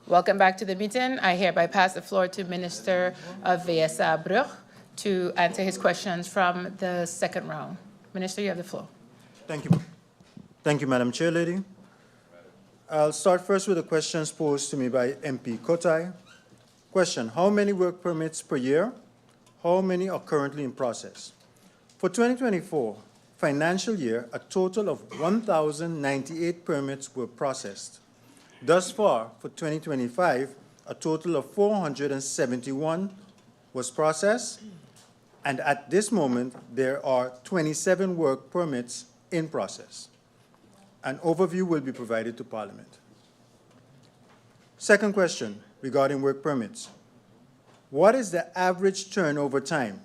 Welcome back to the meeting. I hereby pass the floor to Minister of VSA Brug to answer his questions from the second round. Minister, you have the floor. Thank you. Thank you, Madam Chair Lady. I'll start first with the questions posed to me by MP Kotai. Question, how many work permits per year? How many are currently in process? For 2024 financial year, a total of 1,098 permits were processed. Thus far, for 2025, a total of 471 was processed, and at this moment, there are 27 work permits in process. An overview will be provided to Parliament. Second question regarding work permits. What is the average turnover time?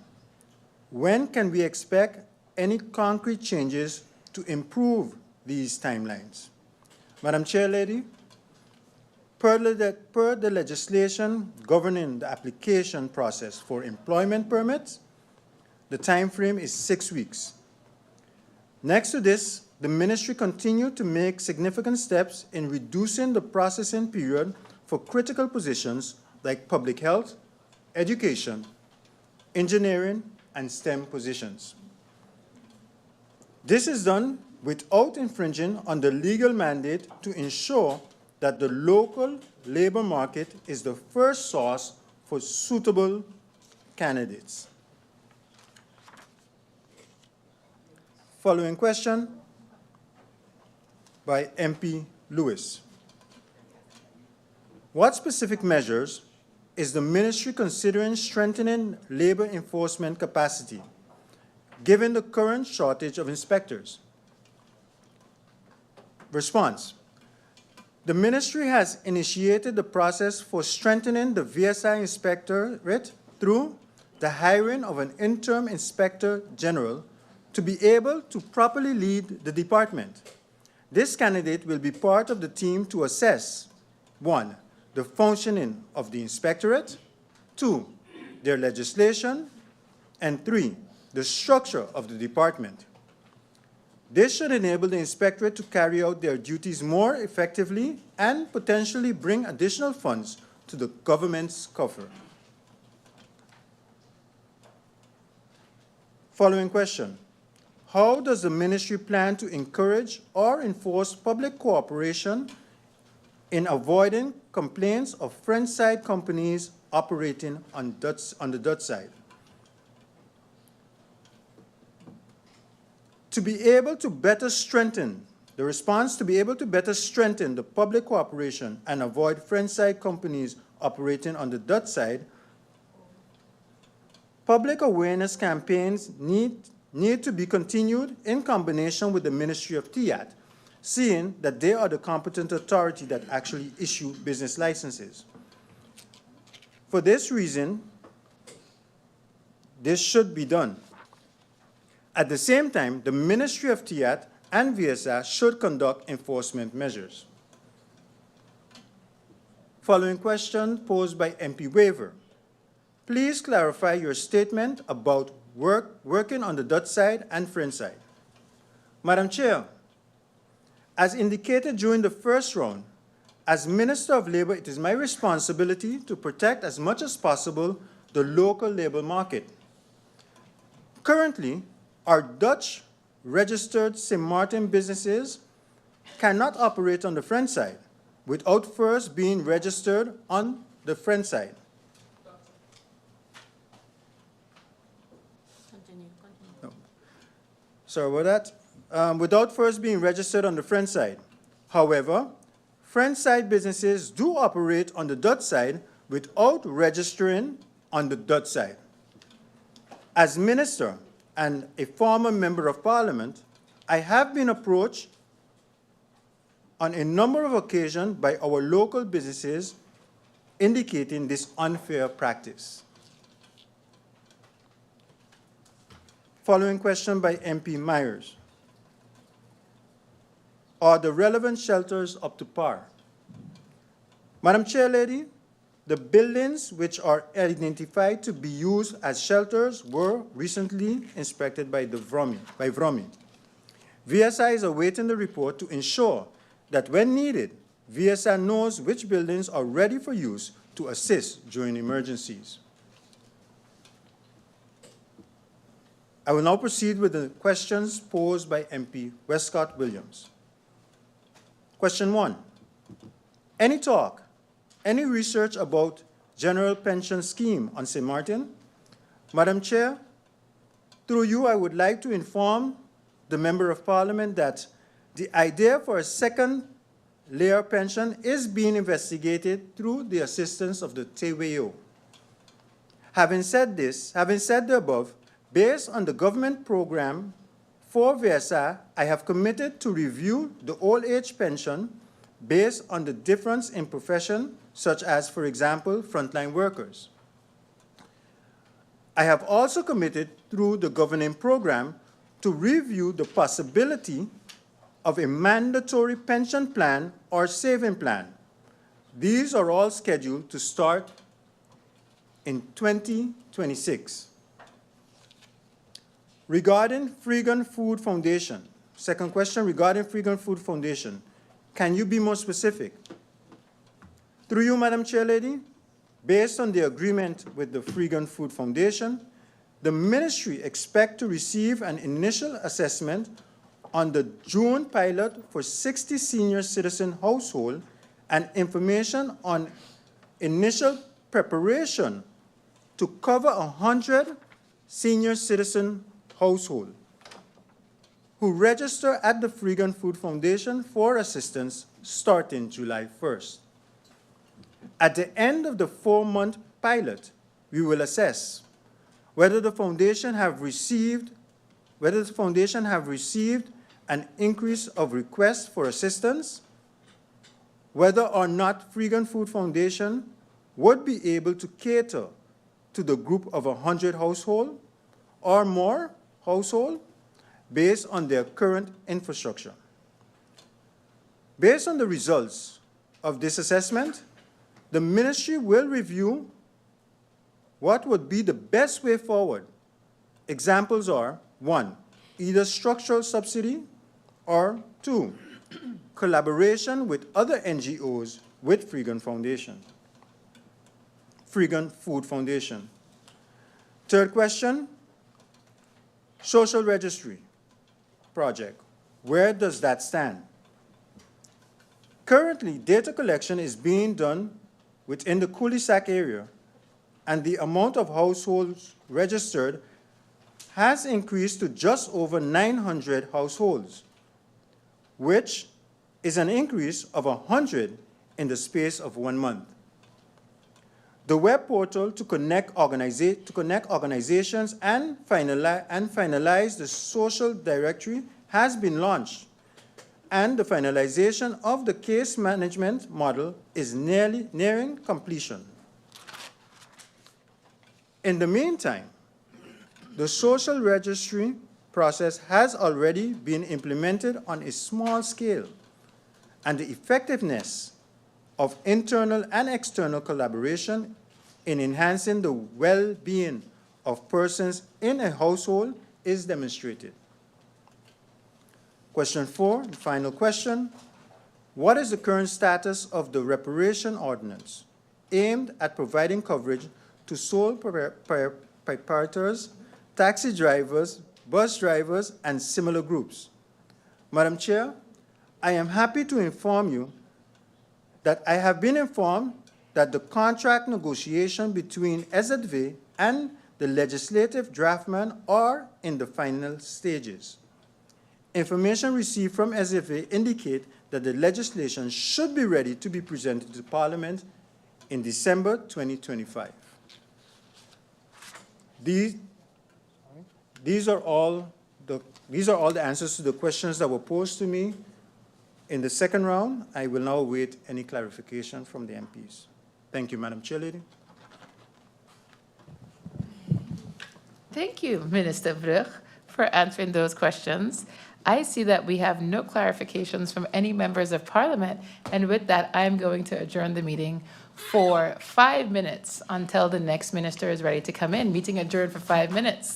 When can we expect any concrete changes to improve these timelines? Madam Chair Lady, per the legislation governing the application process for employment permits, the time frame is 6 weeks. Next to this, the Ministry continued to make significant steps in reducing the processing period for critical positions like public health, education, engineering, and STEM positions. This is done without infringing on the legal mandate to ensure that the local labor market is the first source for suitable candidates. Following question by MP Lewis. What specific measures is the Ministry considering strengthening labor enforcement capacity, given the current shortage of inspectors? Response. The Ministry has initiated the process for strengthening the VSI Inspectorate through the hiring of an interim Inspector General to be able to properly lead the department. This candidate will be part of the team to assess 1. The functioning of the Inspectorate, 2. Their legislation, and 3. The structure of the department. This should enable the Inspectorate to carry out their duties more effectively and potentially bring additional funds to the government's coffer. Following question. How does the Ministry plan to encourage or enforce public cooperation in avoiding complaints of French-side companies operating on the Dutch side? To be able to better strengthen the response, to be able to better strengthen the public cooperation and avoid French-side companies operating on the Dutch side, public awareness campaigns need to be continued in combination with the Ministry of TIAT, seeing that they are the competent authority that actually issue business licenses. For this reason, this should be done. At the same time, the Ministry of TIAT and VSA should conduct enforcement measures. Following question posed by MP Waver. Please clarify your statement about working on the Dutch side and French side. Madam Chair, as indicated during the first round, as Minister of Labour, it is my responsibility to protect as much as possible the local labour market. Currently, our Dutch registered Sint Maarten businesses cannot operate on the French side without first being registered on the French side. No. Sorry about that. Without first being registered on the French side. However, French side businesses do operate on the Dutch side without registering on the Dutch side. As Minister and a former Member of Parliament, I have been approached on a number of occasions by our local businesses indicating this unfair practice. Following question by MP Myers. Are the relevant shelters up to par? Madam Chair Lady, the buildings which are identified to be used as shelters were recently inspected by VROMI. VSI is awaiting the report to ensure that when needed, VSA knows which buildings are ready for use to assist during emergencies. I will now proceed with the questions posed by MP Westcott Williams. Question 1. Any talk, any research about general pension scheme on St. Maarten? Madam Chair, through you, I would like to inform the Member of Parliament that the idea for a second layer pension is being investigated through the assistance of the TWO. Having said the above, based on the government program for VSA, I have committed to review the old age pension based on the difference in profession, such as, for example, frontline workers. I have also committed through the governing program to review the possibility of a mandatory pension plan or saving plan. These are all scheduled to start in 2026. Regarding Freegan Food Foundation, second question regarding Freegan Food Foundation, can you be more specific? Through you, Madam Chair Lady, based on the agreement with the Freegan Food Foundation, the ministry expects to receive an initial assessment on the June pilot for 60 senior citizen households and information on initial preparation to cover 100 senior citizen households who register at the Freegan Food Foundation for assistance starting July 1st. At the end of the 4-month pilot, we will assess whether the foundation have received an increase of requests for assistance, whether or not Freegan Food Foundation would be able to cater to the group of 100 households or more households based on their current infrastructure. Based on the results of this assessment, the ministry will review what would be the best way forward. Examples are, 1, either structural subsidy, or 2, collaboration with other NGOs with Freegan Food Foundation. Third question, social registry project. Where does that stand? Currently, data collection is being done within the cul-de-sac area, and the amount of households registered has increased to just over 900 households, which is an increase of 100 in the space of 1 month. The web portal to connect organizations and finalize the social directory has been launched, and the finalization of the case management model is nearing completion. In the meantime, the social registry process has already been implemented on a small scale, and the effectiveness of internal and external collaboration in enhancing the well-being of persons in a household is demonstrated. Question 4, the final question. What is the current status of the reparation ordinance aimed at providing coverage to sole proprietors, taxi drivers, bus drivers, and similar groups? Madam Chair, I am happy to inform you that I have been informed that the contract negotiation between SZV and the legislative draftman are in the final stages. Information received from SZV indicate that the legislation should be ready to be presented to Parliament in December 2025. These are all the answers to the questions that were posed to me in the second round. I will now await any clarification from the MPs. Thank you, Madam Chair Lady. Thank you, Minister Brugge, for answering those questions. I see that we have no clarifications from any members of Parliament, and with that, I am going to adjourn the meeting for 5 minutes until the next minister is ready to come in. Meeting adjourned for 5 minutes.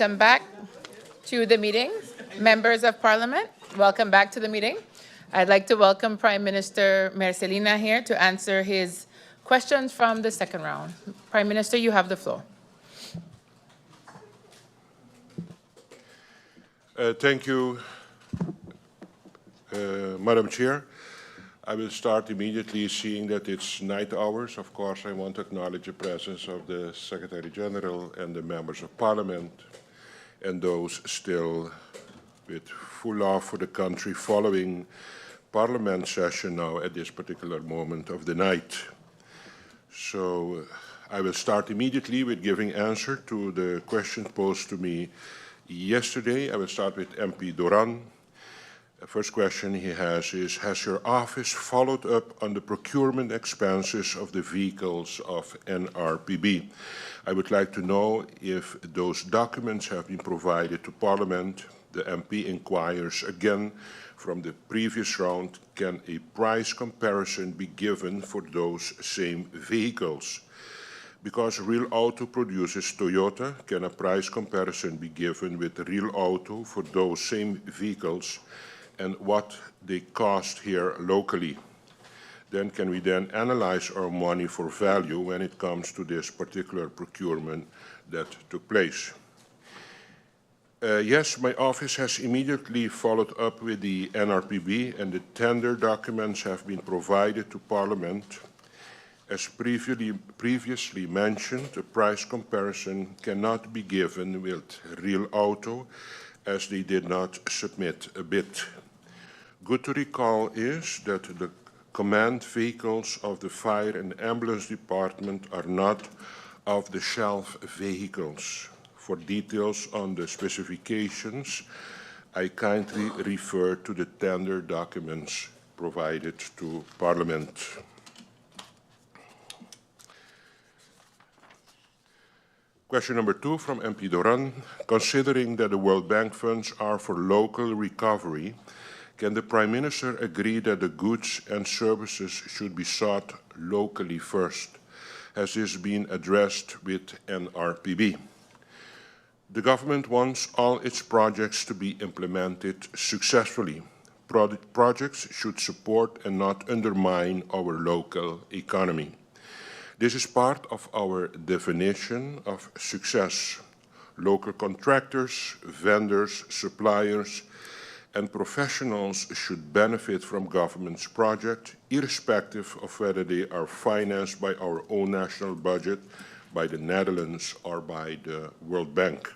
Welcome back to the meeting. Members of Parliament, welcome back to the meeting. I'd like to welcome Prime Minister Marcelina here to answer his questions from the second round. Prime Minister, you have the floor. Thank you, Madam Chair. I will start immediately, seeing that it's night hours. Of course, I want to acknowledge the presence of the Secretary General and the members of Parliament and those still with full love for the country following Parliament session now at this particular moment of the night. So I will start immediately with giving answer to the question posed to me yesterday. I will start with MP Doran. The first question he has is, has your office followed up on the procurement expenses of the vehicles of NRPB? I would like to know if those documents have been provided to Parliament. The MP inquires again from the previous round, can a price comparison be given for those same vehicles? Because Real Auto produces Toyota, can a price comparison be given with Real Auto for those same vehicles and what they cost here locally? Then can we then analyze our money for value when it comes to this particular procurement that took place? Yes, my office has immediately followed up with the NRPB, and the tender documents have been provided to Parliament. As previously mentioned, a price comparison cannot be given with Real Auto, as they did not submit a bid. Good to recall is that the command vehicles of the Fire and Ambulance Department are not off-the-shelf vehicles. For details on the specifications, I kindly refer to the tender documents provided to Parliament. Question number 2 from MP Doran. Considering that the World Bank funds are for local recovery, can the Prime Minister agree that the goods and services should be sought locally first? Has this been addressed with NRPB? The government wants all its projects to be implemented successfully. Projects should support and not undermine our local economy. This is part of our definition of success. Local contractors, vendors, suppliers, and professionals should benefit from government's project, irrespective of whether they are financed by our own national budget, by the Netherlands, or by the World Bank.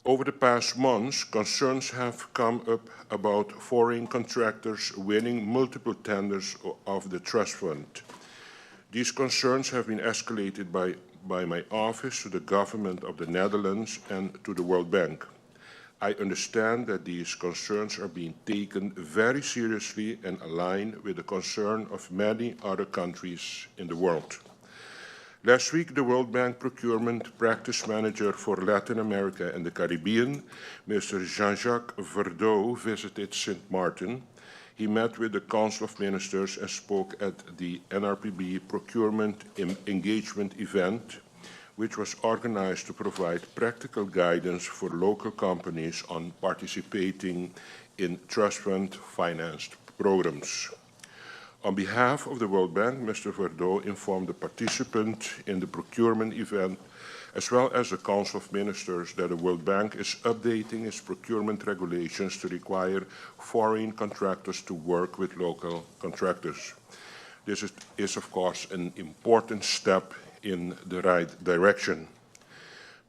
Over the past months, concerns have come up about foreign contractors winning multiple tenders of the trust fund. These concerns have been escalated by my office to the government of the Netherlands and to the World Bank. I understand that these concerns are being taken very seriously and aligned with the concern of many other countries in the world. Last week, the World Bank Procurement Practice Manager for Latin America and the Caribbean, Mr. Jean-Jacques Verdeau, visited Sint Maarten. He met with the Council of Ministers and spoke at the NRPB Procurement Engagement event, which was organized to provide practical guidance for local companies on participating in trust fund financed programs. On behalf of the World Bank, Mr. Verdeau informed the participant in the procurement event, as well as the Council of Ministers, that the World Bank is updating its procurement regulations to require foreign contractors to work with local contractors. This is of course, an important step in the right direction.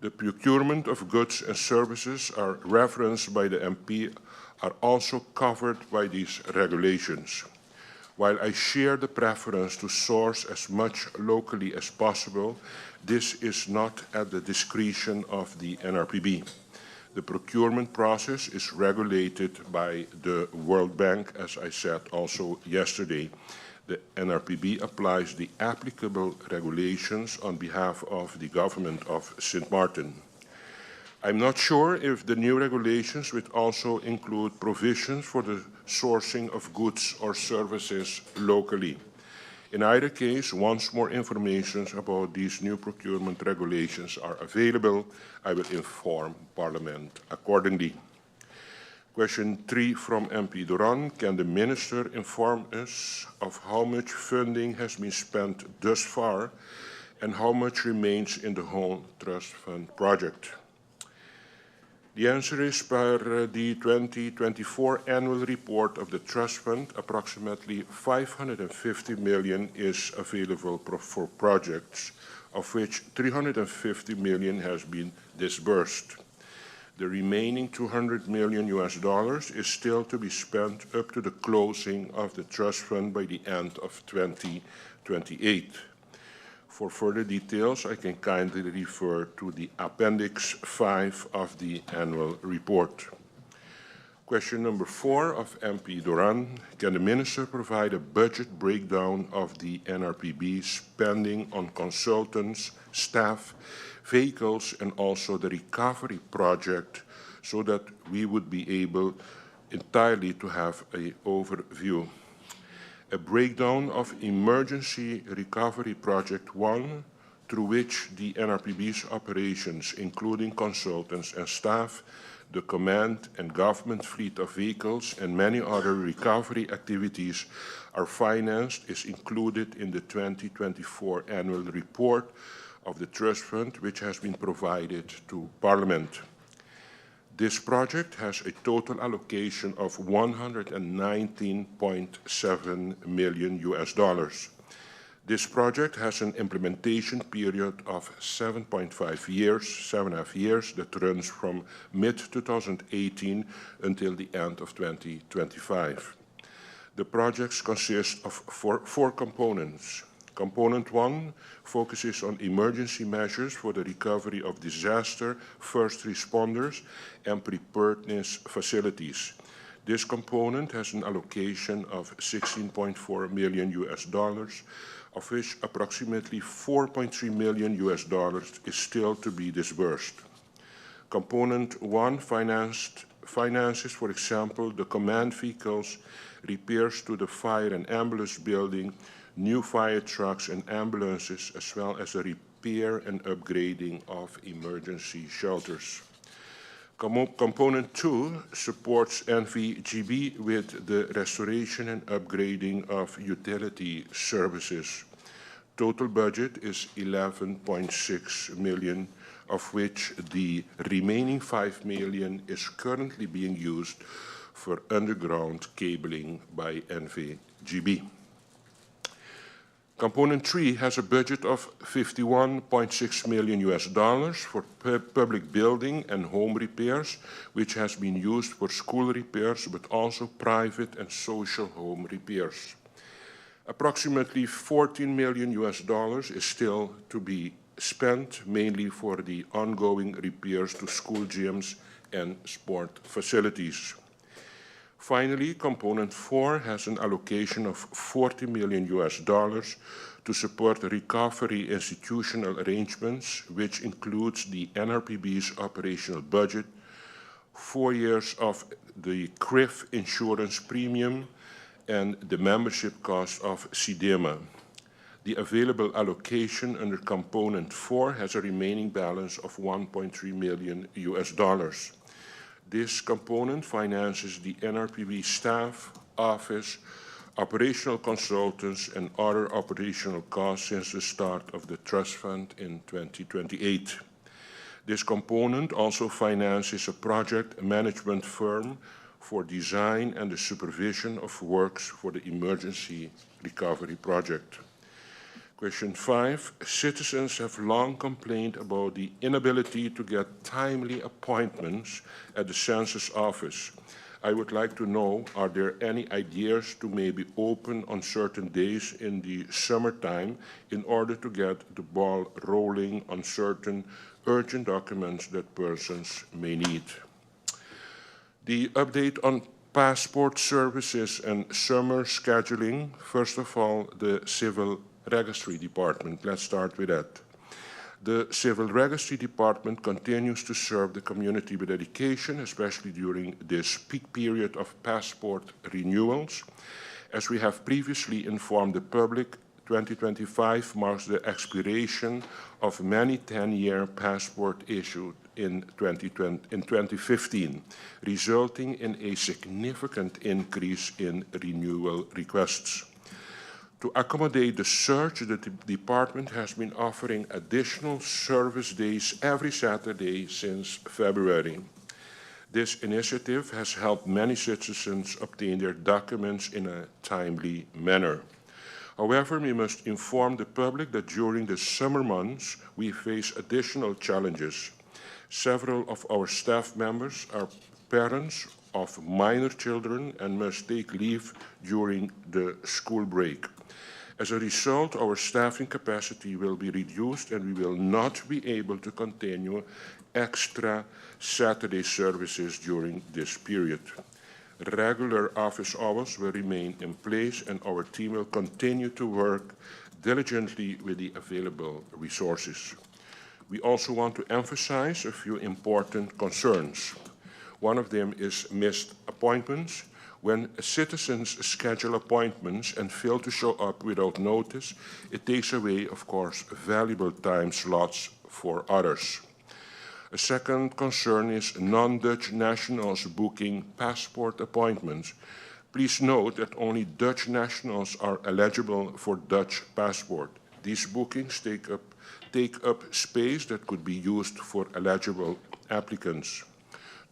The procurement of goods and services are referenced by the MP are also covered by these regulations. While I share the preference to source as much locally as possible, this is not at the discretion of the NRPB. The procurement process is regulated by the World Bank, as I said also yesterday. The NRPB applies the applicable regulations on behalf of the government of Sint Maarten. I'm not sure if the new regulations would also include provisions for the sourcing of goods or services locally. In either case, once more information about these new procurement regulations are available, I will inform Parliament accordingly. Question 3 from MP Duran. Can the Minister inform us of how much funding has been spent thus far and how much remains in the whole Trust Fund project? The answer is, per the 2024 annual report of the Trust Fund, approximately 550 million is available for projects, of which 350 million has been disbursed. The remaining $200 million is still to be spent up to the closing of the Trust Fund by the end of 2028. For further details, I can kindly refer to the Appendix 5 of the annual report. Question number 4 of MP Duran. Can the Minister provide a budget breakdown of the NRPB spending on consultants, staff, vehicles, and also the recovery project so that we would be able entirely to have an overview? A breakdown of Emergency Recovery Project 1, through which the NRPB's operations, including consultants and staff, the command and government fleet of vehicles, and many other recovery activities are financed, is included in the 2024 annual report of the Trust Fund, which has been provided to Parliament. This project has a total allocation of $119.7 million. This project has an implementation period of 7.5 years, that runs from mid-2018 until the end of 2025. The projects consist of four components. Component 1 focuses on emergency measures for the recovery of disaster first responders and preparedness facilities. This component has an allocation of $16.4 million, of which approximately $4.3 million is still to be disbursed. Component 1 finances, for example, the command vehicles, repairs to the fire and ambulance building, new fire trucks and ambulances, as well as a repair and upgrading of emergency shelters. Component 2 supports NVGB with the restoration and upgrading of utility services. Total budget is $11.6 million, of which the remaining $5 million is currently being used for underground cabling by NVGB. Component 3 has a budget of $51.6 million for public building and home repairs, which has been used for school repairs, but also private and social home repairs. Approximately $14 million is still to be spent, mainly for the ongoing repairs to school gyms and sport facilities. Finally, Component 4 has an allocation of $40 million to support recovery institutional arrangements, which includes the NRPB's operational budget, 4 years of the CRIF insurance premium, and the membership cost of CDEMA. The available allocation under Component 4 has a remaining balance of $1.3 million. This component finances the NRPB staff, office, operational consultants, and other operational costs since the start of the Trust Fund in 2028. This component also finances a project management firm for design and the supervision of works for the Emergency Recovery Project. Question 5. Citizens have long complained about the inability to get timely appointments at the Census Office. I would like to know, are there any ideas to maybe open on certain days in the summertime in order to get the ball rolling on certain urgent documents that persons may need? The update on passport services and summer scheduling. First of all, the Civil Registry Department. Let's start with that. The Civil Registry Department continues to serve the community with education, especially during this peak period of passport renewals. As we have previously informed the public, 2025 marks the expiration of many 10-year passports issued in 2015, resulting in a significant increase in renewal requests. To accommodate the surge, the department has been offering additional service days every Saturday since February. This initiative has helped many citizens obtain their documents in a timely manner. However, we must inform the public that during the summer months, we face additional challenges. Several of our staff members are parents of minor children and must take leave during the school break. As a result, our staffing capacity will be reduced and we will not be able to continue extra Saturday services during this period. Regular office hours will remain in place and our team will continue to work diligently with the available resources. We also want to emphasize a few important concerns. One of them is missed appointments. When citizens schedule appointments and fail to show up without notice, it takes away, of course, valuable time slots for others. A second concern is non-Dutch nationals booking passport appointments. Please note that only Dutch nationals are eligible for Dutch passport. These bookings take up space that could be used for eligible applicants.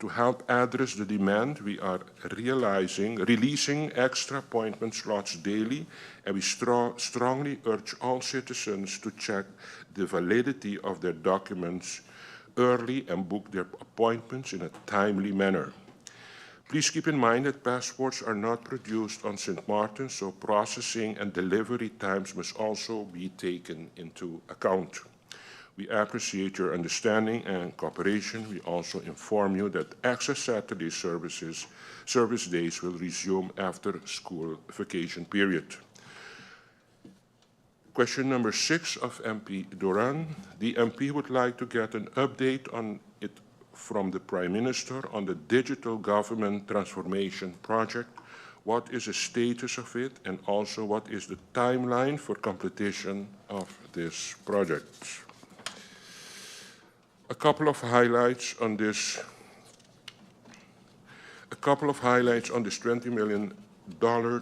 To help address the demand, we are releasing extra appointment slots daily, and we strongly urge all citizens to check the validity of their documents early and book their appointments in a timely manner. Please keep in mind that passports are not produced on Sint Maarten, so processing and delivery times must also be taken into account. We appreciate your understanding and cooperation. We also inform you that extra Saturday service days will resume after school vacation period. Question number 6 of MP Duran. The MP would like to get an update on it from the Prime Minister on the digital government transformation project. What is the status of it, and also what is the timeline for completion of this project? A couple of highlights on this $20 million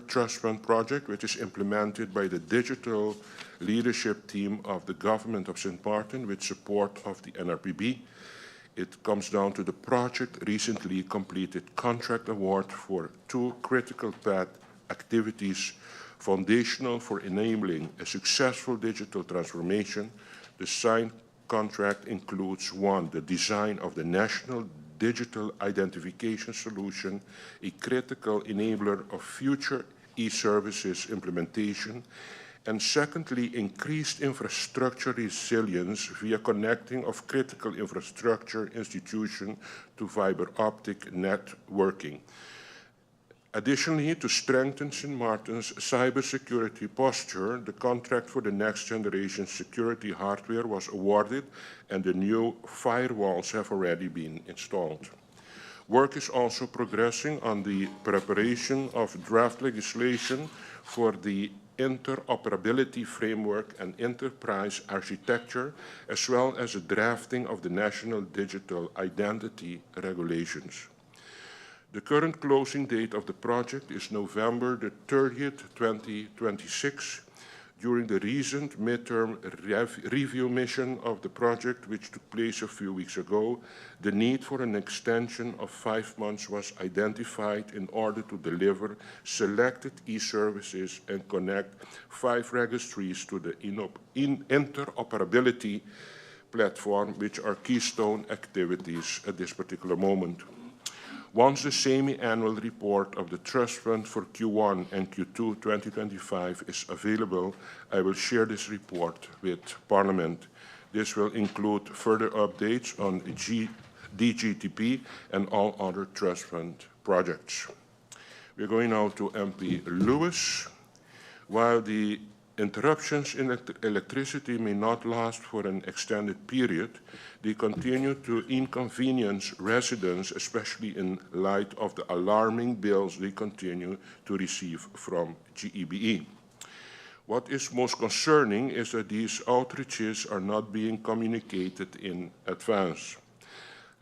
trust fund project, which is implemented by the digital leadership team of the government of Sint Maarten with support of the NRPB. It comes down to the project recently completed contract award for 2 critical path activities foundational for enabling a successful digital transformation. The signed contract includes 1, the design of the National Digital Identification Solution, a critical enabler of future e-services implementation, and secondly, increased infrastructure resilience via connecting of critical infrastructure institutions to fiber optic networking. Additionally, to strengthen Sint Maarten's cybersecurity posture, the contract for the next generation security hardware was awarded and the new firewalls have already been installed. Work is also progressing on the preparation of draft legislation for the interoperability framework and enterprise architecture, as well as the drafting of the national digital identity regulations. The current closing date of the project is November the 30th, 2026. During the recent midterm review mission of the project, which took place a few weeks ago, the need for an extension of 5 months was identified in order to deliver selected e-services and connect 5 registries to the interoperability platform, which are keystone activities at this particular moment. Once the semi-annual report of the Trust Fund for Q1 and Q2 2025 is available, I will share this report with Parliament. This will include further updates on DGTP and all other Trust Fund projects. We're going now to MP Lewis. While the interruptions in electricity may not last for an extended period, they continue to inconvenience residents, especially in light of the alarming bills they continue to receive from GEBE. What is most concerning is that these outages are not being communicated in advance,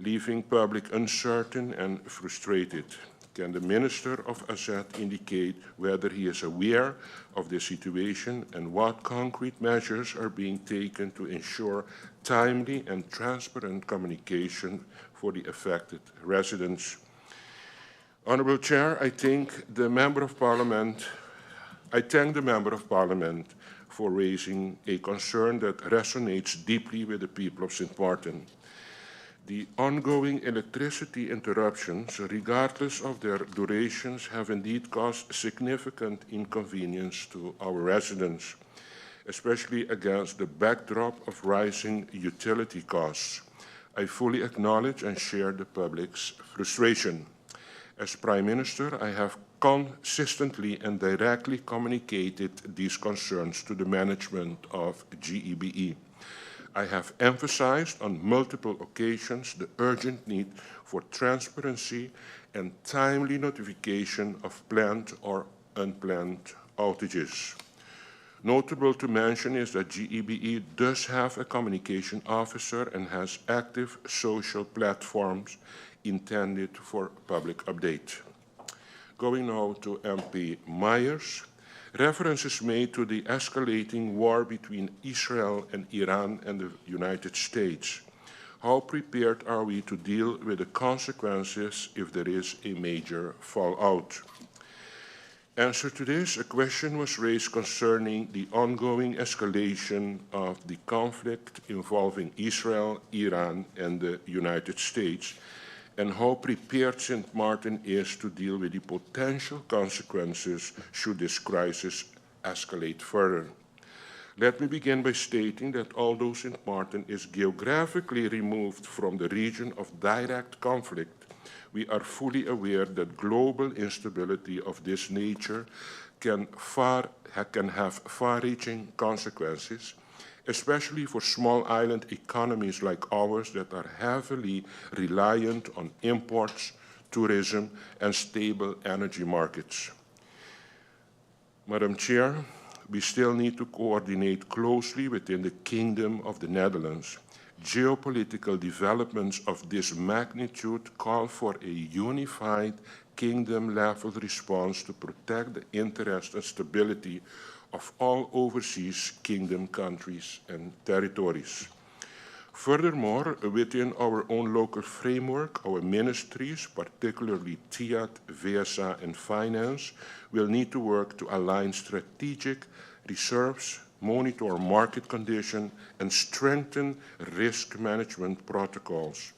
leaving public uncertain and frustrated. Can the Minister of Asset indicate whether he is aware of the situation and what concrete measures are being taken to ensure timely and transparent communication for the affected residents? Honourable Chair, I thank the Member of Parliament for raising a concern that resonates deeply with the people of Sint Maarten. The ongoing electricity interruptions, regardless of their durations, have indeed caused significant inconvenience to our residents, especially against the backdrop of rising utility costs. I fully acknowledge and share the public's frustration. As Prime Minister, I have consistently and directly communicated these concerns to the management of GEBE. I have emphasized on multiple occasions the urgent need for transparency and timely notification of planned or unplanned outages. Notable to mention is that GEBE does have a communication officer and has active social platforms intended for public update. Going now to MP Myers. Reference is made to the escalating war between Israel and Iran and the United States. How prepared are we to deal with the consequences if there is a major fallout? Answer to this, a question was raised concerning the ongoing escalation of the conflict involving Israel, Iran, and the United States, and how prepared Sint Maarten is to deal with the potential consequences should this crisis escalate further. Let me begin by stating that although Sint Maarten is geographically removed from the region of direct conflict, we are fully aware that global instability of this nature can have far-reaching consequences, especially for small island economies like ours that are heavily reliant on imports, tourism, and stable energy markets. Madam Chair, we still need to coordinate closely within the Kingdom of the Netherlands. Geopolitical developments of this magnitude call for a unified kingdom-level response to protect the interest and stability of all overseas kingdom countries and territories. Furthermore, within our own local framework, our ministries, particularly TIAT, VSA, and Finance, will need to work to align strategic reserves, monitor market condition, and strengthen risk management protocols.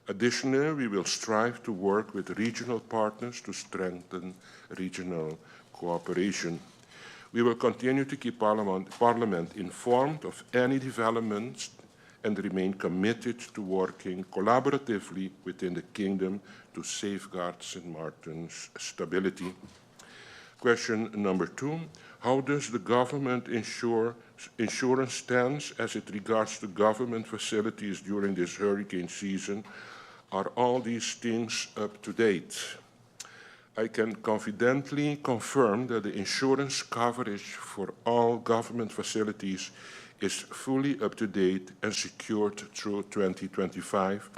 Additionally, we will strive to work with regional partners to strengthen regional cooperation. We will continue to keep Parliament informed of any developments and remain committed to working collaboratively within the Kingdom to safeguard Sint Maarten's stability. Question number 2. How does the government insurance stands as it regards to government facilities during this hurricane season? Are all these things up to date? I can confidently confirm that the insurance coverage for all government facilities is fully up to date and secured through 2025.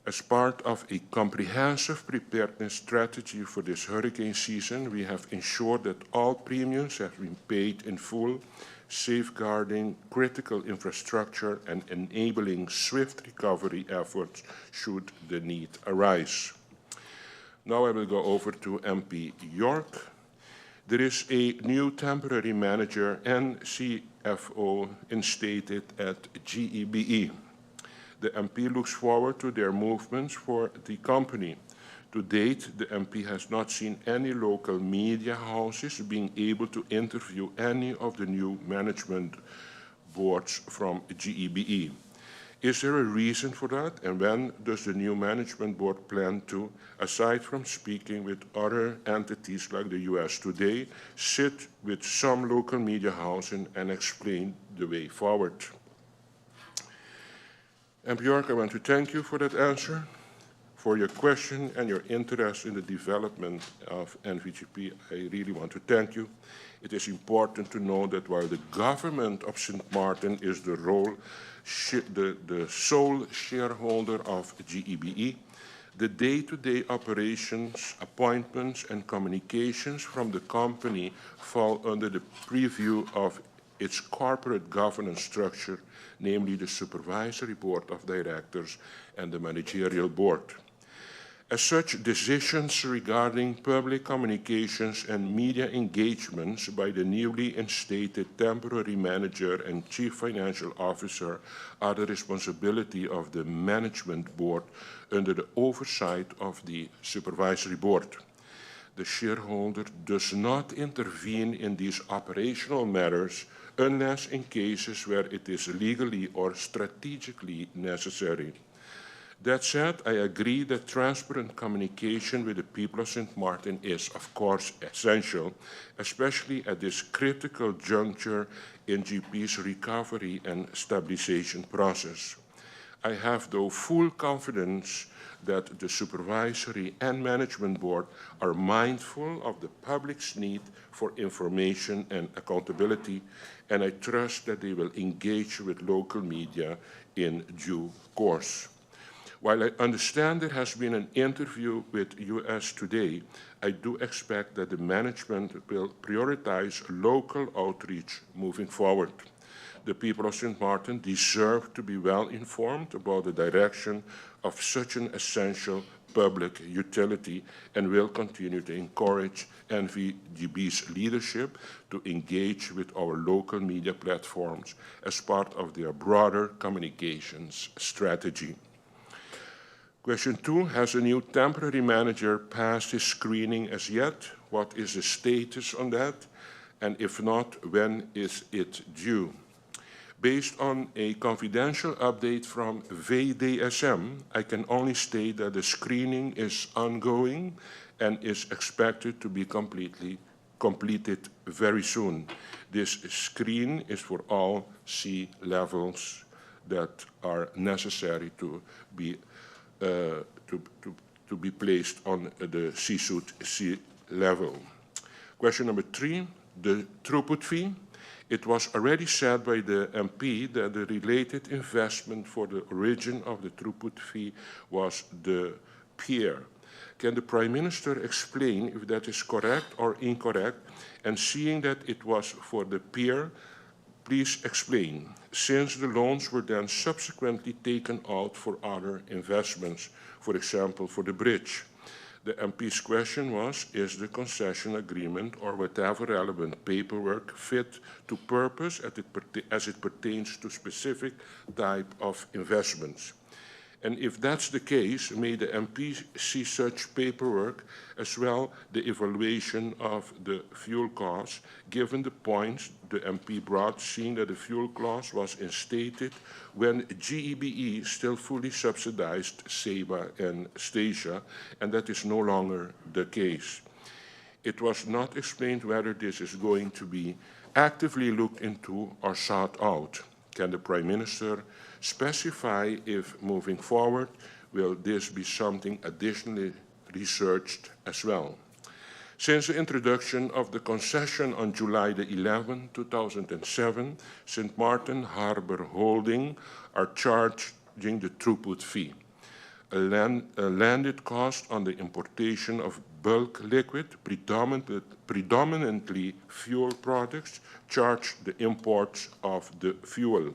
As part of a comprehensive preparedness strategy for this hurricane season, we have ensured that all premiums have been paid in full, safeguarding critical infrastructure and enabling swift recovery efforts should the need arise. Now I will go over to MP York. There is a new temporary manager and CFO instated at GEBE. The MP looks forward to their movements for the company. To date, the MP has not seen any local media houses being able to interview any of the new management boards from GEBE. Is there a reason for that? And when does the new management board plan to, aside from speaking with other entities like the US today, sit with some local media houses and explain the way forward? And Björk, I want to thank you for that answer. for your question and your interest in the development of NVGP. I really want to thank you. It is important to know that while the government of Sint Maarten is the sole shareholder of GEBE, the day-to-day operations, appointments, and communications from the company fall under the purview of its corporate governance structure, namely the Supervisory Board of Directors and the Managerial Board. As such, decisions regarding public communications and media engagements by the newly instated temporary manager and chief financial officer are the responsibility of the management board under the oversight of the supervisory board. The shareholder does not intervene in these operational matters unless in cases where it is legally or strategically necessary. That said, I agree that transparent communication with the people of Sint Maarten is, of course, essential, especially at this critical juncture in GP's recovery and stabilization process. I have, though, full confidence that the supervisory and management board are mindful of the public's need for information and accountability, and I trust that they will engage with local media in due course. While I understand there has been an interview with US Today, I do expect that the management will prioritize local outreach moving forward. The people of Sint Maarten deserve to be well informed about the direction of such an essential public utility and will continue to encourage NVGB's leadership to engage with our local media platforms as part of their broader communications strategy. Question 2, has a new temporary manager passed his screening as yet? What is the status on that? And if not, when is it due? Based on a confidential update from VDSM, I can only state that the screening is ongoing and is expected to be completed very soon. This screen is for all C-levels that are necessary to be placed on the C-suite C-level. Question number 3, the throughput fee. It was already said by the MP that the related investment for the origin of the throughput fee was the pier. Can the Prime Minister explain if that is correct or incorrect? And seeing that it was for the pier, please explain, since the loans were then subsequently taken out for other investments, for example, for the bridge. The MP's question was, is the concession agreement or whatever relevant paperwork fit to purpose as it pertains to specific type of investments? And if that's the case, may the MP see such paperwork as well the evaluation of the fuel costs, given the points the MP brought, seeing that the fuel clause was instated when GEBE still fully subsidized SEBA and Stasia, and that is no longer the case. It was not explained whether this is going to be actively looked into or sought out. Can the Prime Minister specify if moving forward, will this be something additionally researched as well? Since the introduction of the concession on July the 11th, 2007, Sint Maarten Harbour Holding are charging the throughput fee, a landed cost on the importation of bulk liquid, predominantly fuel products, charge the imports of the fuel.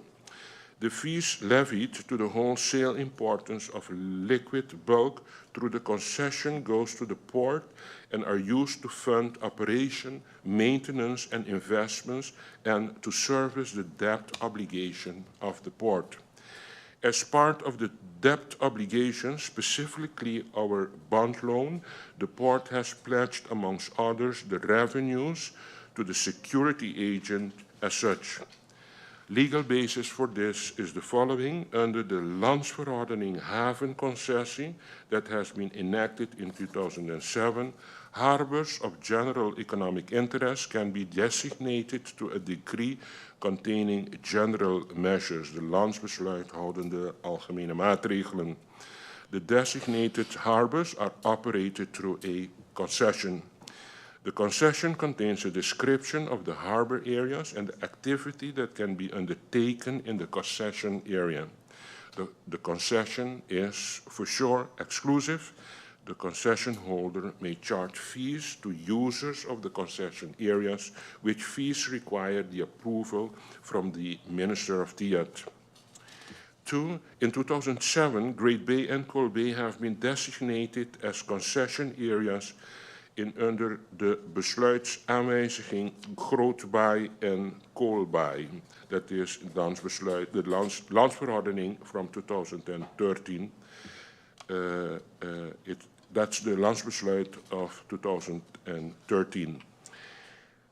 The fees levied to the wholesale importance of liquid bulk through the concession goes to the port and are used to fund operation, maintenance, and investments and to service the debt obligation of the port. As part of the debt obligation, specifically our bond loan, the port has pledged, amongst others, the revenues to the security agent as such. Legal basis for this is the following. Under the Landsverordening havenconcessie that has been enacted in 2007, harbors of general economic interest can be designated to a decree containing general measures, de landsbesluit houdende algemene maatregelen. The designated harbors are operated through a concession. The concession contains a description of the harbor areas and the activity that can be undertaken in the concession area. The concession is, for sure, exclusive. The concession holder may charge fees to users of the concession areas, which fees require the approval from the Minister of Fiat. 2. In 2007, Great Bay and Cold Bay have been designated as concession areas under de besluitsaanwijziging Groot Bay en Cold Bay. Dat is de Landsverordening from 2013. That's the Landsbesluit of 2013.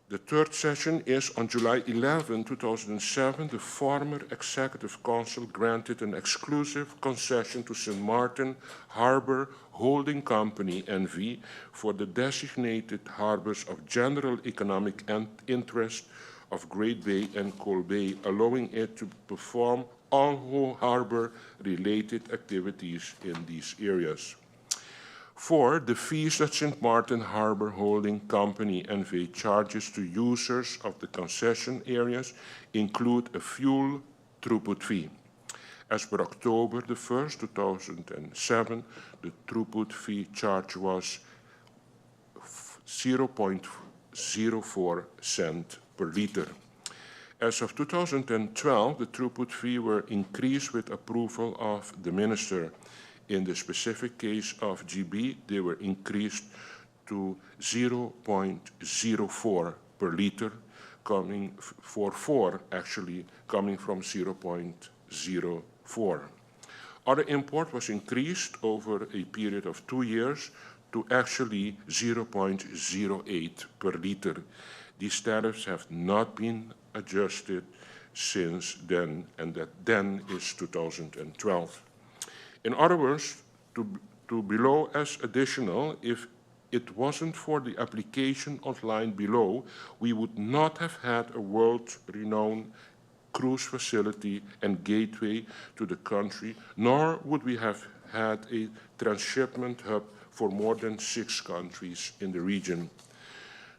The third session is on July 11, 2007. The former Executive Council granted an exclusive concession to St. Maarten Harbor Holding Company, NV, for the designated harbors of general economic interest of Great Bay and Cold Bay, allowing it to perform all harbor-related activities in these areas. 4. The fees that St. Maarten Harbor Holding Company NV charges to users of the concession areas include a fuel throughput fee. As per October 1st, 2007, the throughput fee charge was 0.04 cent per liter. As of 2012, the throughput fee were increased with approval of the Minister. In the specific case of GB, they were increased to 0.04 per liter, coming from 0.04. Other import was increased over a period of 2 years to actually 0.08 per liter. These tariffs have not been adjusted since then, and that then is 2012. In other words, to below as additional, if it wasn't for the application outlined below, we would not have had a world-renowned cruise facility and gateway to the country, nor would we have had a transshipment hub for more than 6 countries in the region.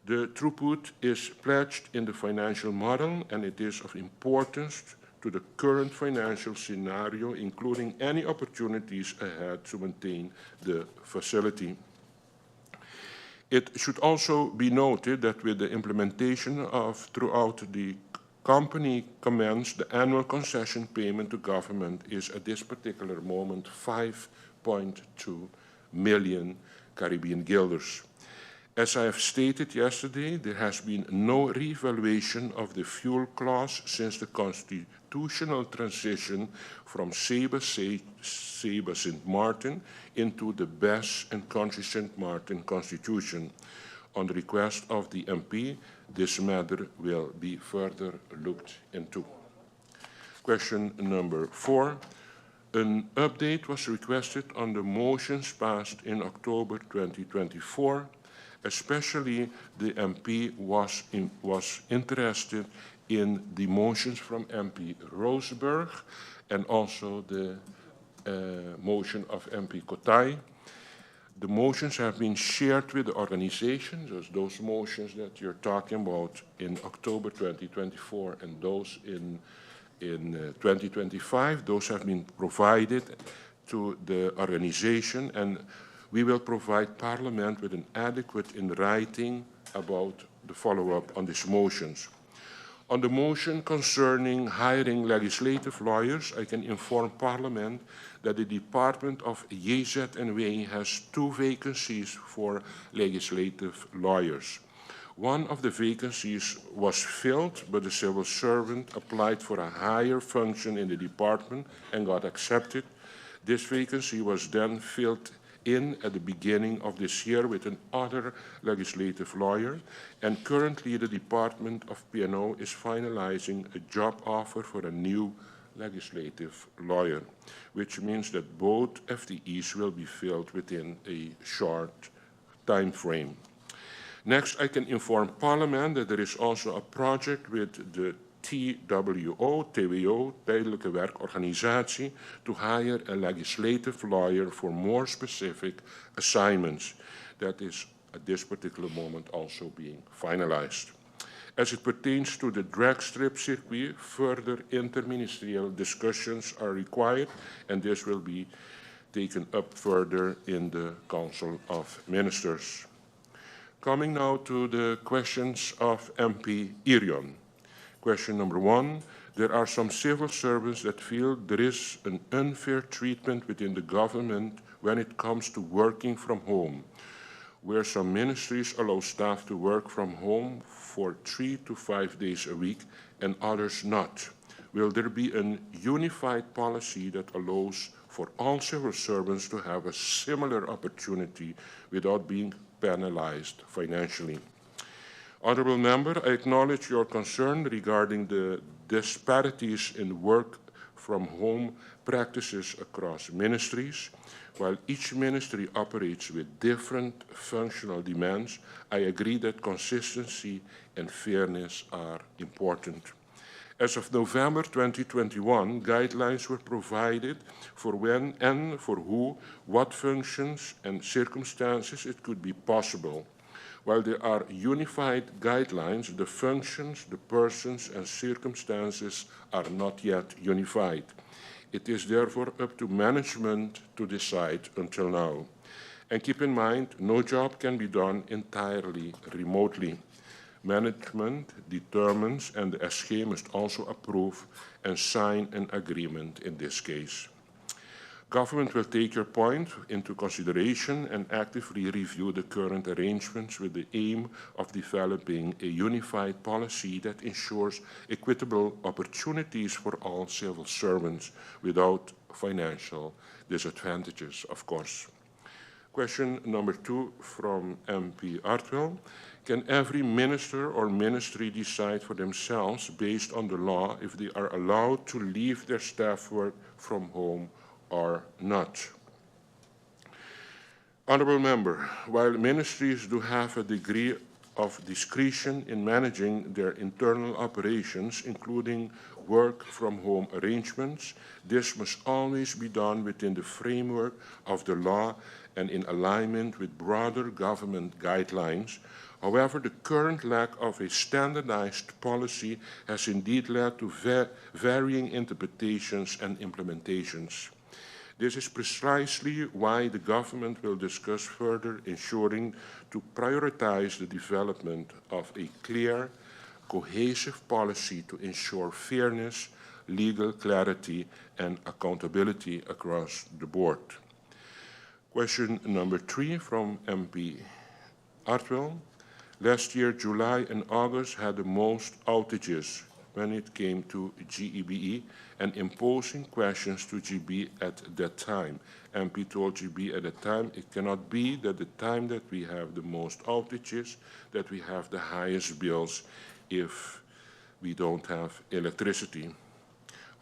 The throughput is pledged in the financial model, and it is of importance to the current financial scenario, including any opportunities ahead to maintain the facility. It should also be noted that with the implementation of throughout the company commenced, the annual concession payment to government is at this particular moment 5.2 million Caribbean guilders. As I have stated yesterday, there has been no reevaluation of the fuel clause since the constitutional transition from Seba St. Maarten into the BES and Country St. Maarten Constitution. On the request of the MP, this matter will be further looked into. Question number 4. An update was requested on the motions passed in October 2024. Especially the MP was interested in the motions from MP Roseberg and also the motion of MP Kotay. The motions have been shared with the organizations, those motions that you're talking about in October 2024 and those in 2025. Those have been provided to the organization, and we will provide Parliament with an adequate in writing about the follow-up on these motions. On the motion concerning hiring legislative lawyers, I can inform Parliament that the Department of JZNW has 2 vacancies for legislative lawyers. One of the vacancies was filled, but the civil servant applied for a higher function in the department and got accepted. This vacancy was then filled in at the beginning of this year with another legislative lawyer, and currently the Department of P&O is finalizing a job offer for a new legislative lawyer, which means that both FTEs will be filled within a short time frame. Next, I can inform Parliament that there is also a project with the TWO, tijdelijke werkorganisatie, to hire a legislative lawyer for more specific assignments. That is at this particular moment also being finalized. As it pertains to the drag strip circuit, further interministerial discussions are required, and this will be taken up further in the Council of Ministers. Coming now to the questions of MP Irion. Question number 1. There are some civil servants that feel there is an unfair treatment within the government when it comes to working from home, where some ministries allow staff to work from home for 3 to 5 days a week and others not. Will there be a unified policy that allows for all civil servants to have a similar opportunity without being penalized financially? Honourable Member, I acknowledge your concern regarding the disparities in work from home practices across ministries. While each ministry operates with different functional demands, I agree that consistency and fairness are important. As of November 2021, guidelines were provided for when and for who, what functions and circumstances it could be possible. While there are unified guidelines, the functions, the persons, and circumstances are not yet unified. It is therefore up to management to decide until now. And keep in mind, no job can be done entirely remotely. Management determines, and the SG must also approve and sign an agreement in this case. Government will take your point into consideration and actively review the current arrangements with the aim of developing a unified policy that ensures equitable opportunities for all civil servants without financial disadvantages, of course. Question number 2 from MP Artwell. Can every minister or ministry decide for themselves, based on the law, if they are allowed to leave their staff work from home or not? Honourable Member, while ministries do have a degree of discretion in managing their internal operations, including work from home arrangements, this must always be done within the framework of the law and in alignment with broader government guidelines. However, the current lack of a standardized policy has indeed led to varying interpretations and implementations. This is precisely why the government will discuss further ensuring to prioritize the development of a clear, cohesive policy to ensure fairness, legal clarity, and accountability across the board. Question number 3 from MP Artwell. Last year, July and August had the most outages when it came to GEBE and imposing questions to GB at that time. MP told GB at the time, it cannot be that the time that we have the most outages, that we have the highest bills if we don't have electricity.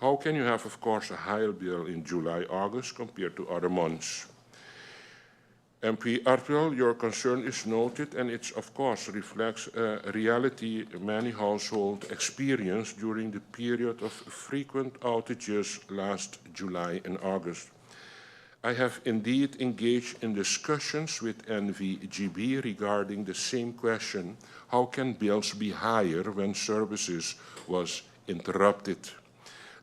How can you have, of course, a higher bill in July, August compared to other months? MP Artwell, your concern is noted, and it, of course, reflects a reality many households experienced during the period of frequent outages last July and August. I have indeed engaged in discussions with NVGB regarding the same question: how can bills be higher when services was interrupted?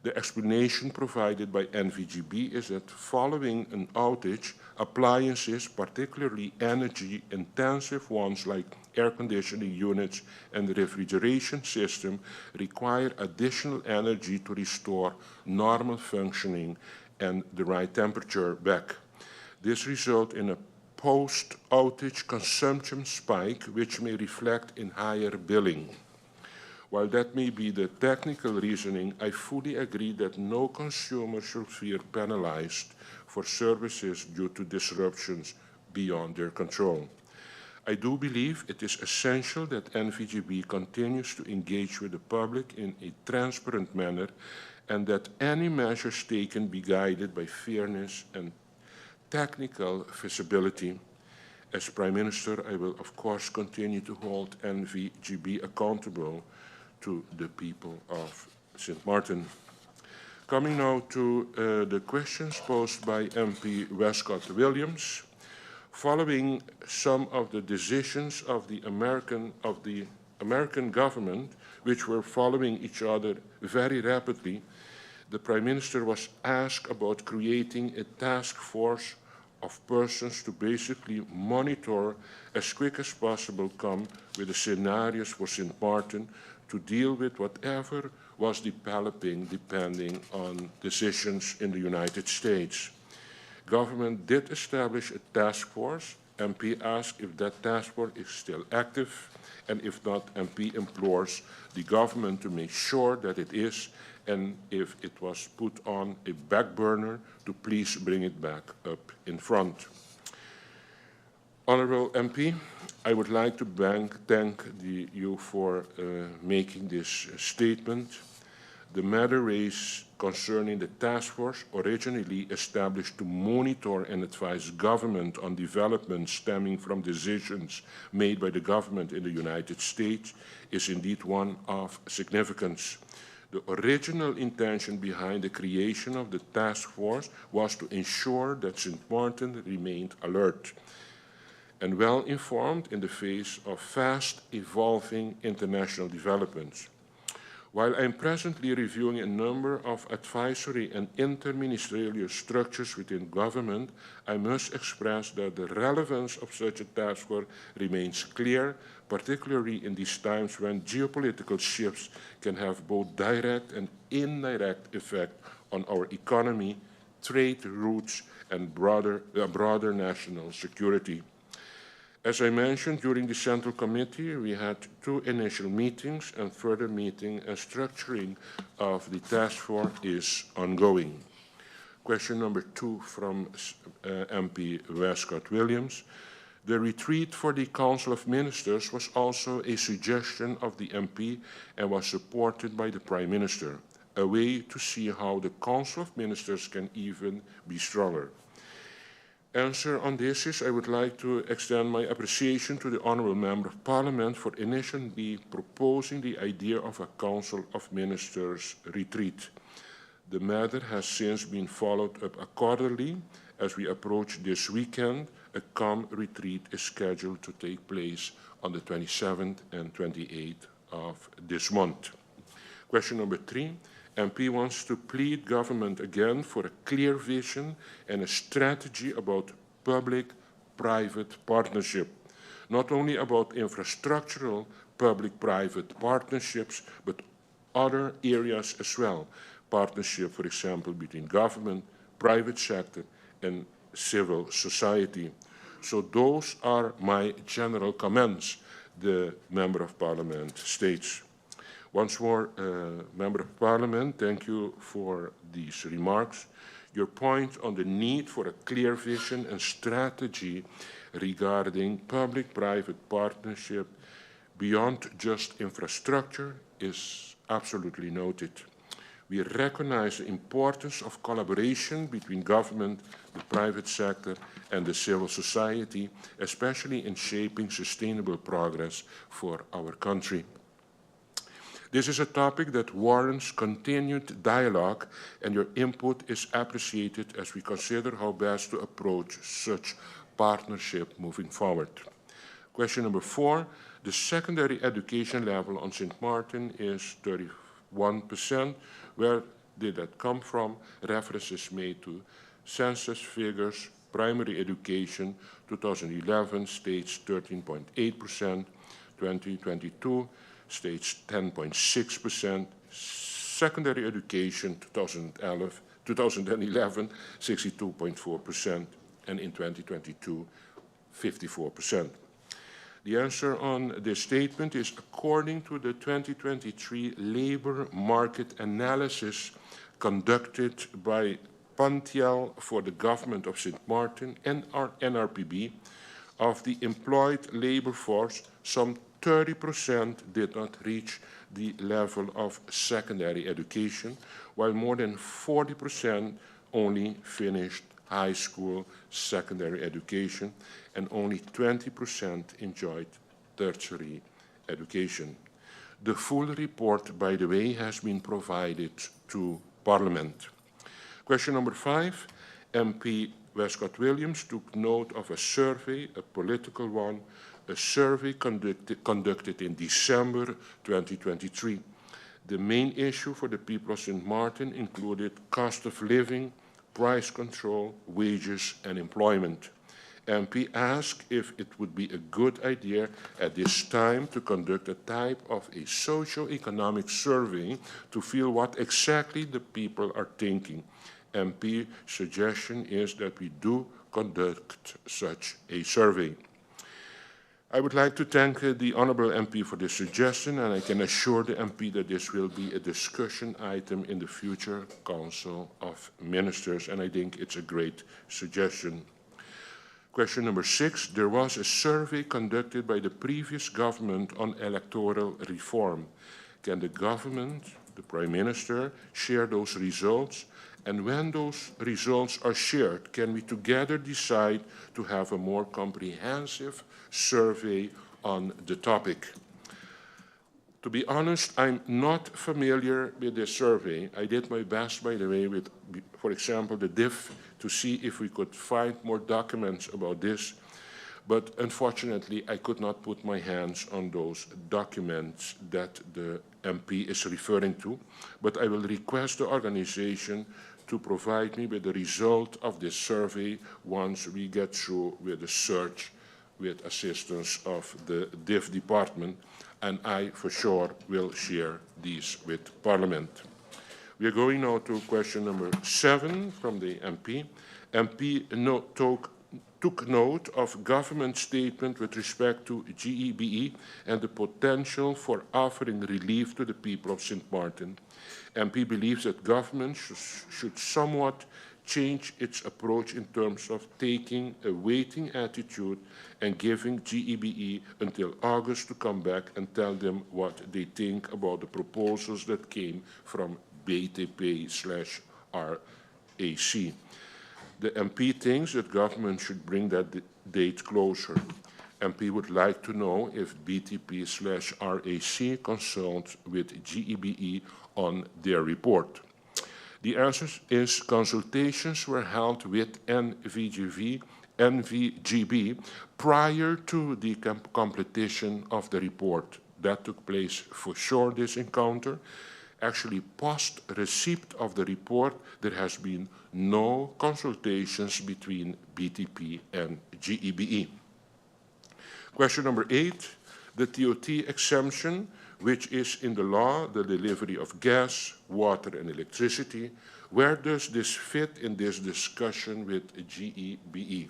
The explanation provided by NVGB is that following an outage, appliances, particularly energy-intensive ones like air conditioning units and the refrigeration system, require additional energy to restore normal functioning and the right temperature back. This results in a post-outage consumption spike, which may reflect in higher billing. While that may be the technical reasoning, I fully agree that no consumer should feel penalized for services due to disruptions beyond their control. I do believe it is essential that NVGB continues to engage with the public in a transparent manner and that any measures taken be guided by fairness and technical feasibility. As Prime Minister, I will of course continue to hold NVGB accountable to the people of Sint Maarten. Coming now to the questions posed by MP Westcott Williams. Following some of the decisions of the American government, which were following each other very rapidly, the Prime Minister was asked about creating a task force of persons to basically monitor as quick as possible come with the scenarios for Sint Maarten to deal with whatever was developing depending on decisions in the United States. Government did establish a task force. MP asked if that task force is still active, and if not, MP implores the government to make sure that it is, and if it was put on a back burner, to please bring it back up in front. Honourable MP, I would like to thank you for making this statement. The matter raised concerning the task force, originally established to monitor and advise government on developments stemming from decisions made by the government in the United States, is indeed one of significance. The original intention behind the creation of the task force was to ensure that Sint Maarten remained alert and well informed in the face of fast evolving international developments. While I am presently reviewing a number of advisory and interministerial structures within government, I must express that the relevance of such a task force remains clear, particularly in these times when geopolitical shifts can have both direct and indirect effect on our economy, trade routes, and broader national security. As I mentioned, during the Central Committee, we had 2 initial meetings, and further meeting and structuring of the task force is ongoing. Question number 2 from MP Westcott Williams. The retreat for the Council of Ministers was also a suggestion of the MP and was supported by the Prime Minister, a way to see how the Council of Ministers can even be stronger. Answer on this is I would like to extend my appreciation to the Honourable Member of Parliament for initially proposing the idea of a Council of Ministers retreat. The matter has since been followed up accordingly. As we approach this weekend, a COM retreat is scheduled to take place on the 27th and 28th of this month. Question number 3. MP wants to plead government again for a clear vision and a strategy about public-private partnership, not only about infrastructural public-private partnerships, but other areas as well. Partnership, for example, between government, private sector, and civil society. So those are my general comments, the Member of Parliament states. Once more, Member of Parliament, thank you for these remarks. Your point on the need for a clear vision and strategy regarding public-private partnership beyond just infrastructure is absolutely noted. We recognize the importance of collaboration between government, the private sector, and the civil society, especially in shaping sustainable progress for our country. This is a topic that warrants continued dialogue, and your input is appreciated as we consider how best to approach such partnership moving forward. Question number 4. The secondary education level on Sint Maarten is 31%. Where did that come from? References made to census figures. Primary education 2011 states 13.8%, 2022 states 10.6%, secondary education 2011 62.4%, and in 2022 54%. The answer on this statement is according to the 2023 labor market analysis conducted by Pantiel for the government of Sint Maarten and our NRPB of the employed labor force, some 30% did not reach the level of secondary education, while more than 40% only finished high school secondary education, and only 20% enjoyed tertiary education. The full report, by the way, has been provided to Parliament. Question number 5, MP Westcott Williams took note of a survey, a political one, a survey conducted in December 2023. The main issue for the people of St. Maarten included cost of living, price control, wages, and employment. MP asked if it would be a good idea at this time to conduct a type of a socio-economic survey to feel what exactly the people are thinking. MP's suggestion is that we do conduct such a survey. I would like to thank the Honourable MP for this suggestion, and I can assure the MP that this will be a discussion item in the future Council of Ministers, and I think it's a great suggestion. Question number 6, there was a survey conducted by the previous government on electoral reform. Can the government, the Prime Minister, share those results? And when those results are shared, can we together decide to have a more comprehensive survey on the topic? To be honest, I'm not familiar with this survey. I did my best, by the way, with, for example, the DIF, to see if we could find more documents about this. But unfortunately, I could not put my hands on those documents that the MP is referring to. But I will request the organization to provide me with the result of this survey once we get through with the search with assistance of the DIF department, and I for sure will share these with Parliament. We are going now to question number 7 from the MP. MP took note of government statement with respect to GEBE and the potential for offering relief to the people of St. Maarten. MP believes that government should somewhat change its approach in terms of taking a waiting attitude and giving GEBE until August to come back and tell them what they think about the proposals that came from BTP/RAC. The MP thinks that government should bring that date closer. MP would like to know if BTP/RAC consults with GEBE on their report. The answer is consultations were held with NVGB prior to the completion of the report. That took place for sure, this encounter. Actually, post receipt of the report, there has been no consultations between BTP and GEBE. Question number 8, the TOT exemption, which is in the law, the delivery of gas, water, and electricity. Where does this fit in this discussion with GEBE?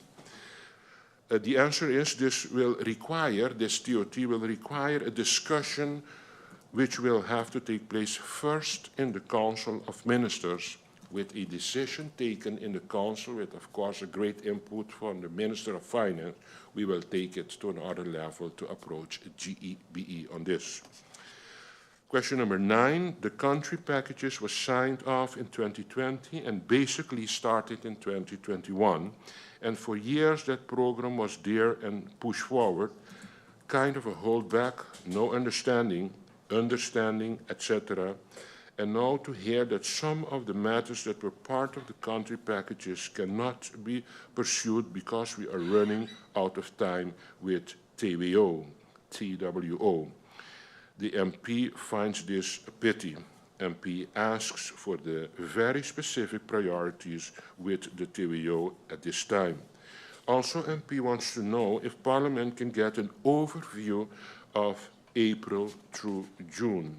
The answer is this TOT will require a discussion which will have to take place first in the Council of Ministers, with a decision taken in the Council with, of course, a great input from the Minister of Finance. We will take it to another level to approach GEBE on this. Question number 9, the country packages was signed off in 2020 and basically started in 2021. And for years that program was there and pushed forward, kind of a holdback, no understanding, etc. And now to hear that some of the matters that were part of the country packages cannot be pursued because we are running out of time with TWO. The MP finds this a pity. MP asks for the very specific priorities with the TWO at this time. Also, MP wants to know if Parliament can get an overview of April through June.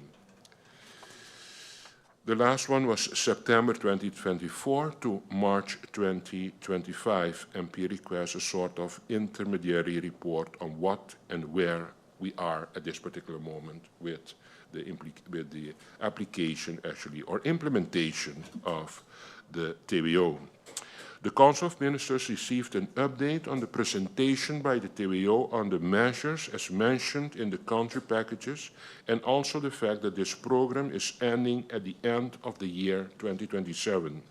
The last one was September 2024 to March 2025. MP requests a sort of intermediary report on what and where we are at this particular moment with the application, actually, or implementation of the TWO. The Council of Ministers received an update on the presentation by the TWO on the measures as mentioned in the country packages, and also the fact that this program is ending at the end of the year 2027.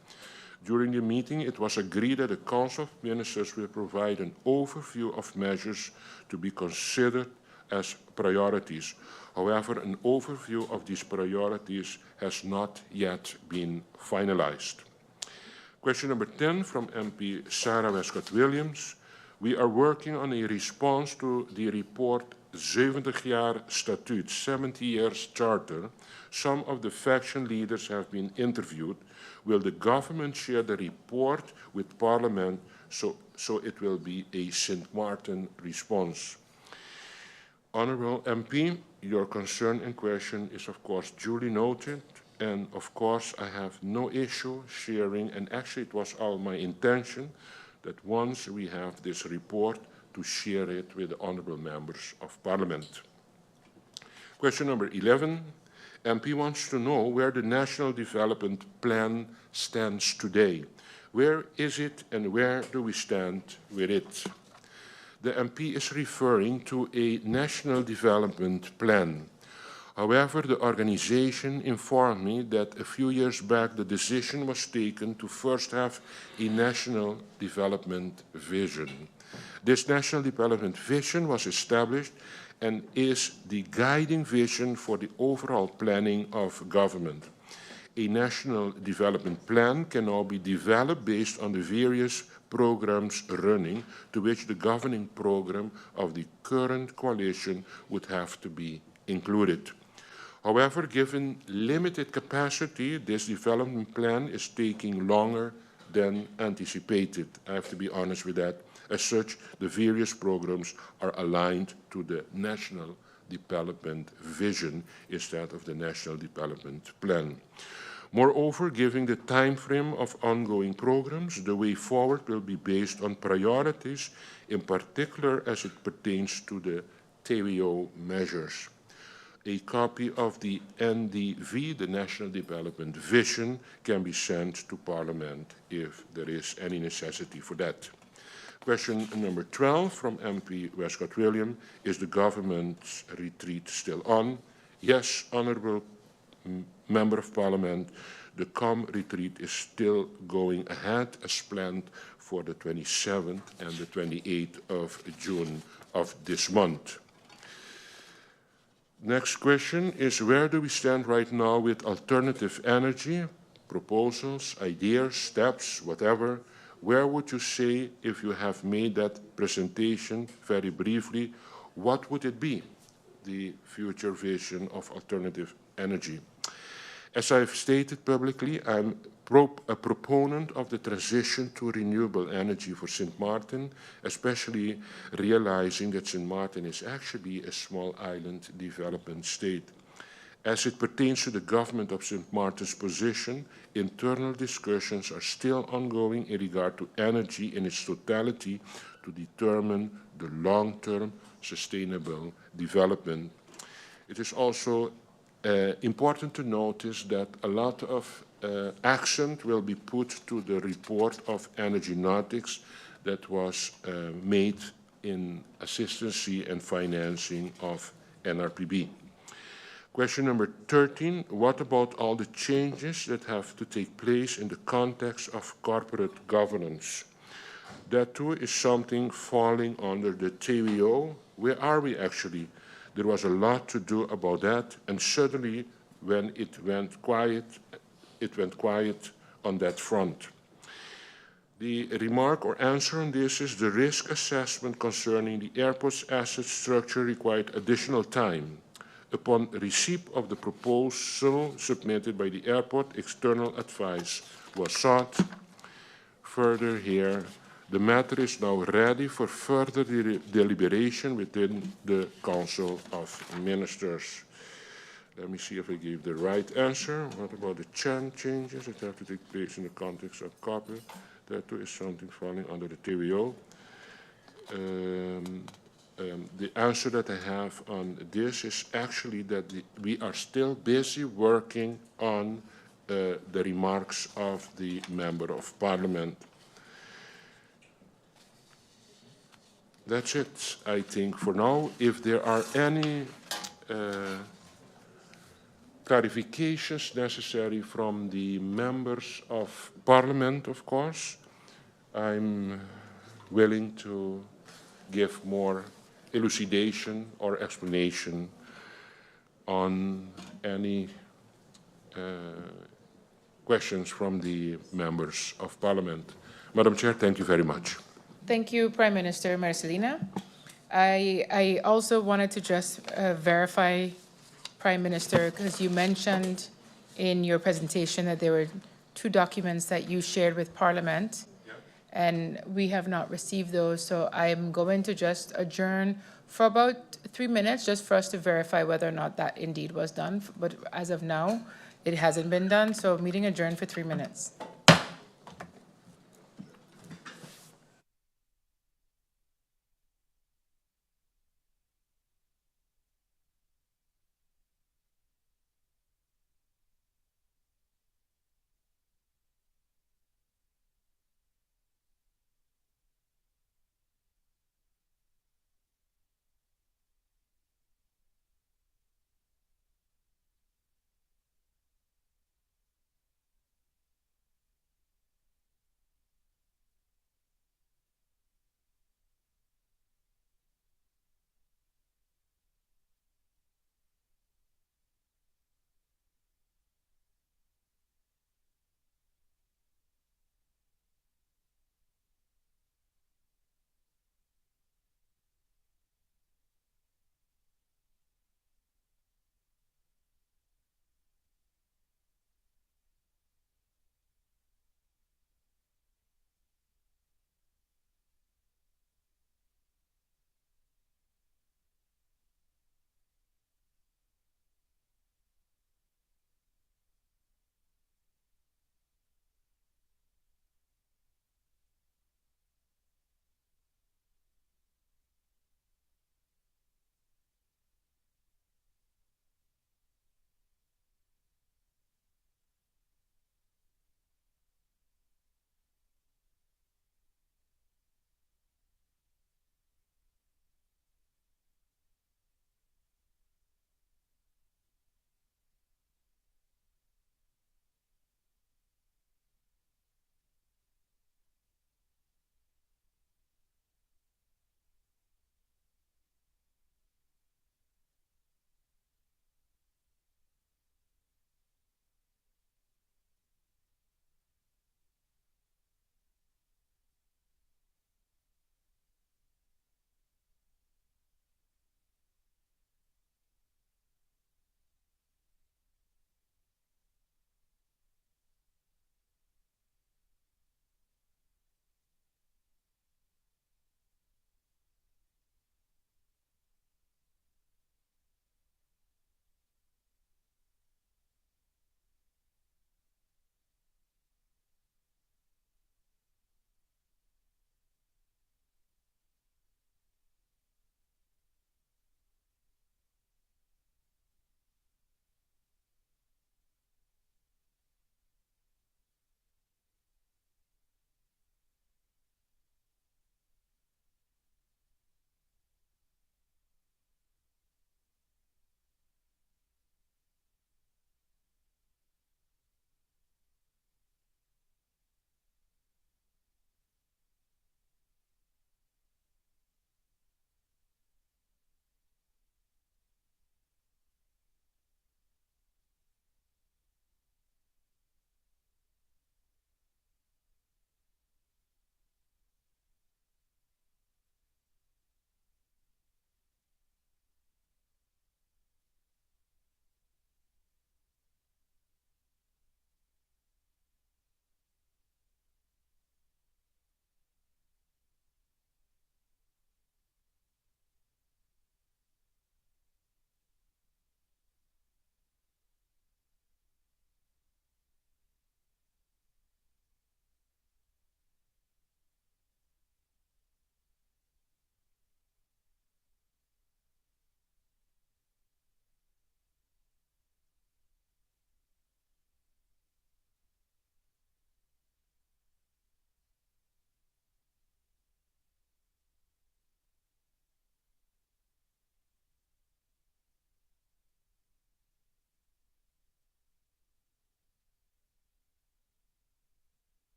During the meeting, it was agreed that the Council of Ministers will provide an overview of measures to be considered as priorities. However, an overview of these priorities has not yet been finalized. Question number 10 from MP Sarah Westcott-Williams. We are working on a response to the report Zittingsjaar Statute, 70 years charter. Some of the faction leaders have been interviewed. Will the government share the report with Parliament so it will be a Sint Maarten response? Honourable MP, your concern and question is of course duly noted, and of course I have no issue sharing, and actually it was all my intention that once we have this report to share it with the honourable members of Parliament. Question number 11. MP wants to know where the National Development Plan stands today. Where is it and where do we stand with it? The MP is referring to a National Development Plan. However, the organization informed me that a few years back the decision was taken to first have a National Development Vision. This National Development Vision was established and is the guiding vision for the overall planning of government. A National Development Plan can now be developed based on the various programs running, to which the governing program of the current coalition would have to be included. However, given limited capacity, this development plan is taking longer than anticipated. I have to be honest with that. As such, the various programs are aligned to the National Development Vision instead of the National Development Plan. Moreover, given the time frame of ongoing programs, the way forward will be based on priorities, in particular as it pertains to the TWO measures. A copy of the NDV, the National Development Vision, can be sent to Parliament if there is any necessity for that. Question number 12 from MP Westcott-Williams. Is the government's retreat still on? Yes, Honourable Member of Parliament, the COM retreat is still going ahead as planned for the 27th and the 28th of June of this month. Next question is, where do we stand right now with alternative energy, proposals, ideas, steps, whatever? Where would you say, if you have made that presentation very briefly, what would it be, the future vision of alternative energy? As I've stated publicly, I'm a proponent of the transition to renewable energy for Sint Maarten, especially realizing that Sint Maarten is actually a small island development state. As it pertains to the government of Sint Maarten's position, internal discussions are still ongoing in regard to energy in its totality to determine the long-term sustainable development. It is also important to notice that a lot of accent will be put to the report of Energy Nautics that was made in assistance and financing of NRPB. Question number 13, what about all the changes that have to take place in the context of corporate governance? That too is something falling under the TWO. Where are we actually? There was a lot to do about that, and suddenly when it went quiet on that front. The remark or answer on this is the risk assessment concerning the airport's asset structure required additional time. Upon receipt of the proposal submitted by the airport, external advice was sought. Further here, the matter is now ready for further deliberation within the Council of Ministers. Let me see if I gave the right answer. What about the changes that have to take place in the context of corporate? That too is something falling under the TWO. The answer that I have on this is actually that we are still busy working on the remarks of the Member of Parliament. That's it, I think, for now. If there are any clarifications necessary from the Members of Parliament, of course, I'm willing to give more elucidation or explanation on any questions from the members of Parliament. Madam Chair, thank you very much. Thank you, Prime Minister Marcelina. I also wanted to just verify, Prime Minister, because you mentioned in your presentation that there were 2 documents that you shared with Parliament, and we have not received those, so I'm going to just adjourn for about 3 minutes, just for us to verify whether or not that indeed was done. But as of now, it hasn't been done, so meeting adjourned for 3 minutes.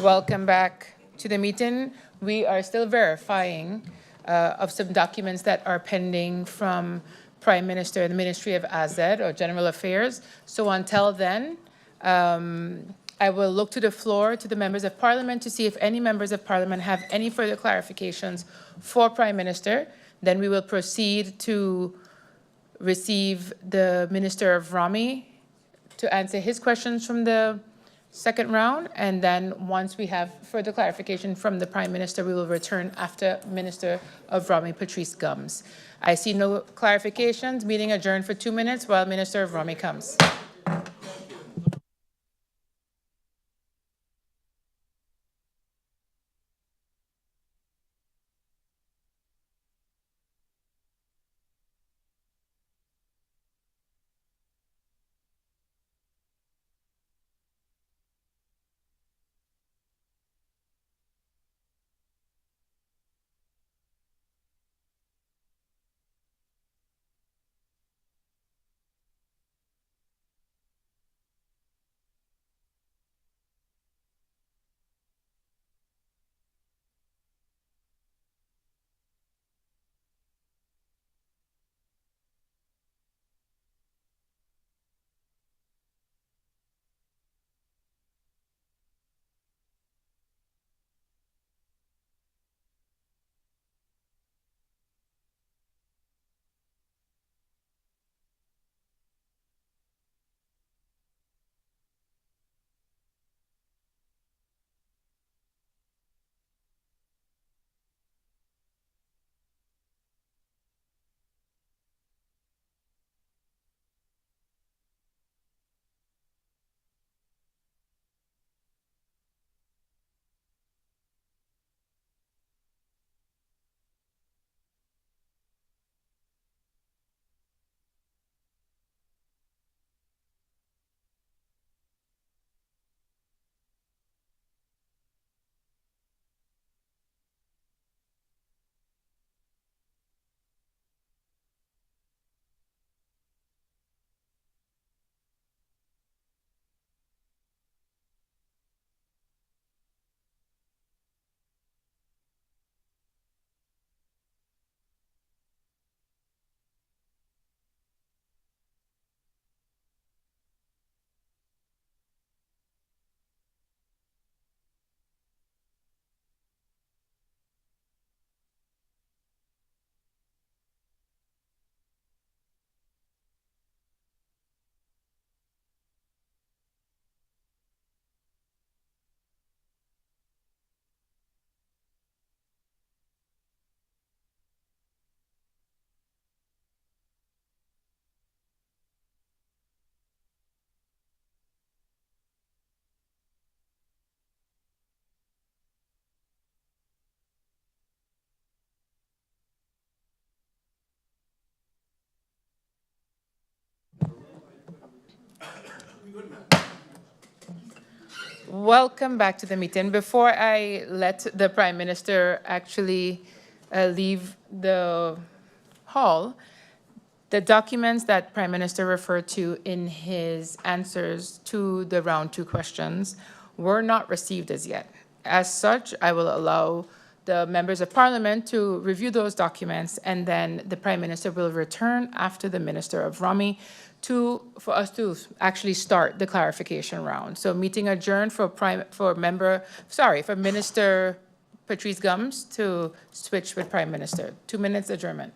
Welcome back to the meeting. We are still verifying of some documents that are pending from Prime Minister, the Ministry of AZ or General Affairs. So until then, I will look to the floor to the members of Parliament to see if any members of Parliament have any further clarifications for Prime Minister. Then we will proceed to receive the Minister of Rami to answer his questions from the second round. And then once we have further clarification from the Prime Minister, we will return after Minister of Rami, Patrice Gums. I see no clarifications. Meeting adjourned for 2 minutes while Minister of Rami comes. Welcome back to the meeting. Before I let the Prime Minister actually leave the hall, the documents that Prime Minister referred to in his answers to the round 2 questions were not received as yet. As such, I will allow the members of Parliament to review those documents, and then the Prime Minister will return after the Minister of Rami for us to actually start the clarification round. So meeting adjourned for Minister Patrice Gums to switch with Prime Minister. 2 minutes adjournment.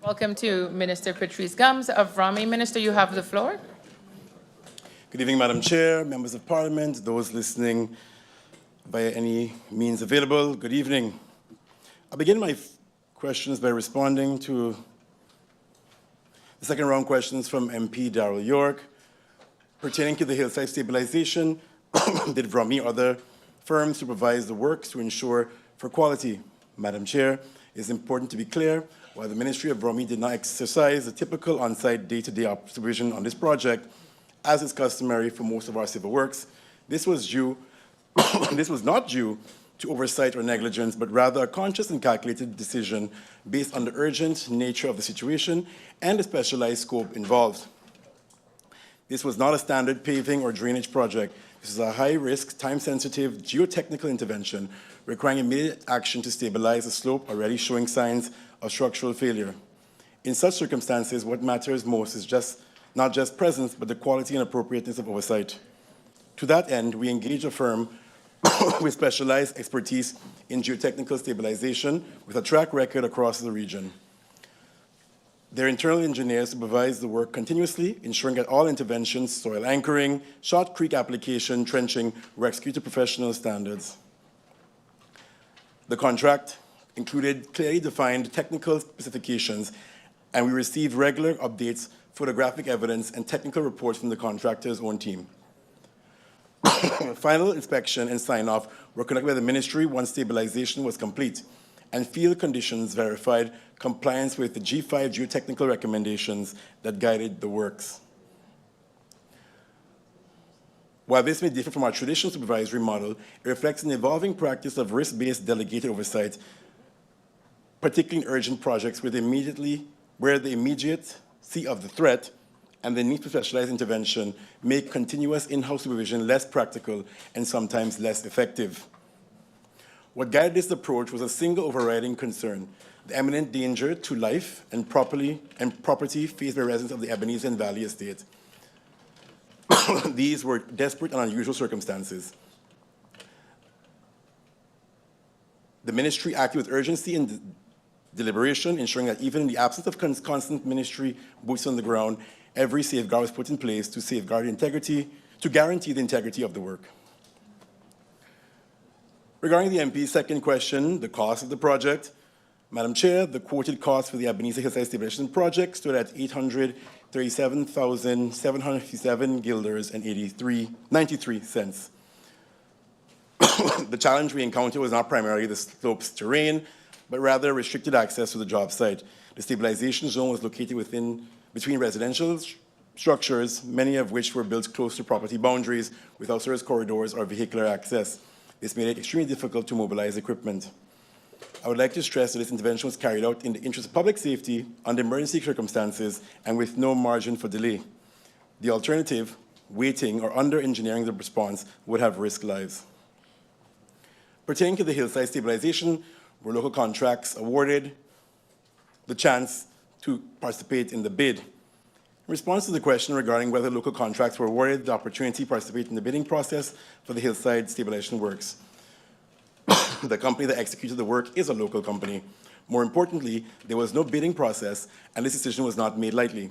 Welcome to Minister Patrice Gums of Rami. Minister, you have the floor. Good evening, Madam Chair, members of Parliament, those listening via any means available. Good evening. I'll begin my questions by responding to the second round questions from MP Darrell York. Pertaining to the hillside stabilization, did Rami or other firms supervise the works to ensure for quality? Madam Chair, it is important to be clear, while the Ministry of Rami did not exercise the typical on-site day-to-day supervision on this project, as is customary for most of our civil works, this was not due to oversight or negligence, but rather a conscious and calculated decision based on the urgent nature of the situation and the specialized scope involved. This was not a standard paving or drainage project. This is a high-risk, time-sensitive geotechnical intervention requiring immediate action to stabilize a slope already showing signs of structural failure. In such circumstances, what matters most is not just presence, but the quality and appropriateness of oversight. To that end, we engaged a firm with specialized expertise in geotechnical stabilization with a track record across the region. Their internal engineers supervised the work continuously, ensuring that all interventions, soil anchoring, shot creek application, trenching, were executed to professional standards. The contract included clearly defined technical specifications, and we received regular updates, photographic evidence, and technical reports from the contractor's own team. Final inspection and sign-off were conducted by the ministry once stabilization was complete, and field conditions verified compliance with the G5 geotechnical recommendations that guided the works. While this may differ from our traditional supervisory model, it reflects an evolving practice of risk-based delegated oversight, particularly in urgent projects where the immediacy of the threat and the need for specialized intervention make continuous in-house supervision less practical and sometimes less effective. What guided this approach was a single overriding concern: the imminent danger to life and property faced by residents of the Ebenezer and Valley Estate. These were desperate and unusual circumstances. The ministry acted with urgency and deliberation, ensuring that even in the absence of constant ministry boots on the ground, every safeguard was put in place to guarantee the integrity of the work. Regarding the MP's second question, the cost of the project, Madam Chair, the quoted cost for the Ebenezer Hillside Stabilization Project stood at 837,757 guilders and 93 cents. The challenge we encountered was not primarily the slope's terrain, but rather restricted access to the job site. The stabilization zone was located between residential structures, many of which were built close to property boundaries without service corridors or vehicular access. This made it extremely difficult to mobilize equipment. I would like to stress that this intervention was carried out in the interest of public safety, under emergency circumstances, and with no margin for delay. The alternative, waiting or under-engineering the response, would have risked lives. Pertaining to the hillside stabilization, were local contracts awarded the chance to participate in the bid? In response to the question regarding whether local contracts were awarded the opportunity to participate in the bidding process for the hillside stabilization works, the company that executed the work is a local company. More importantly, there was no bidding process, and this decision was not made lightly.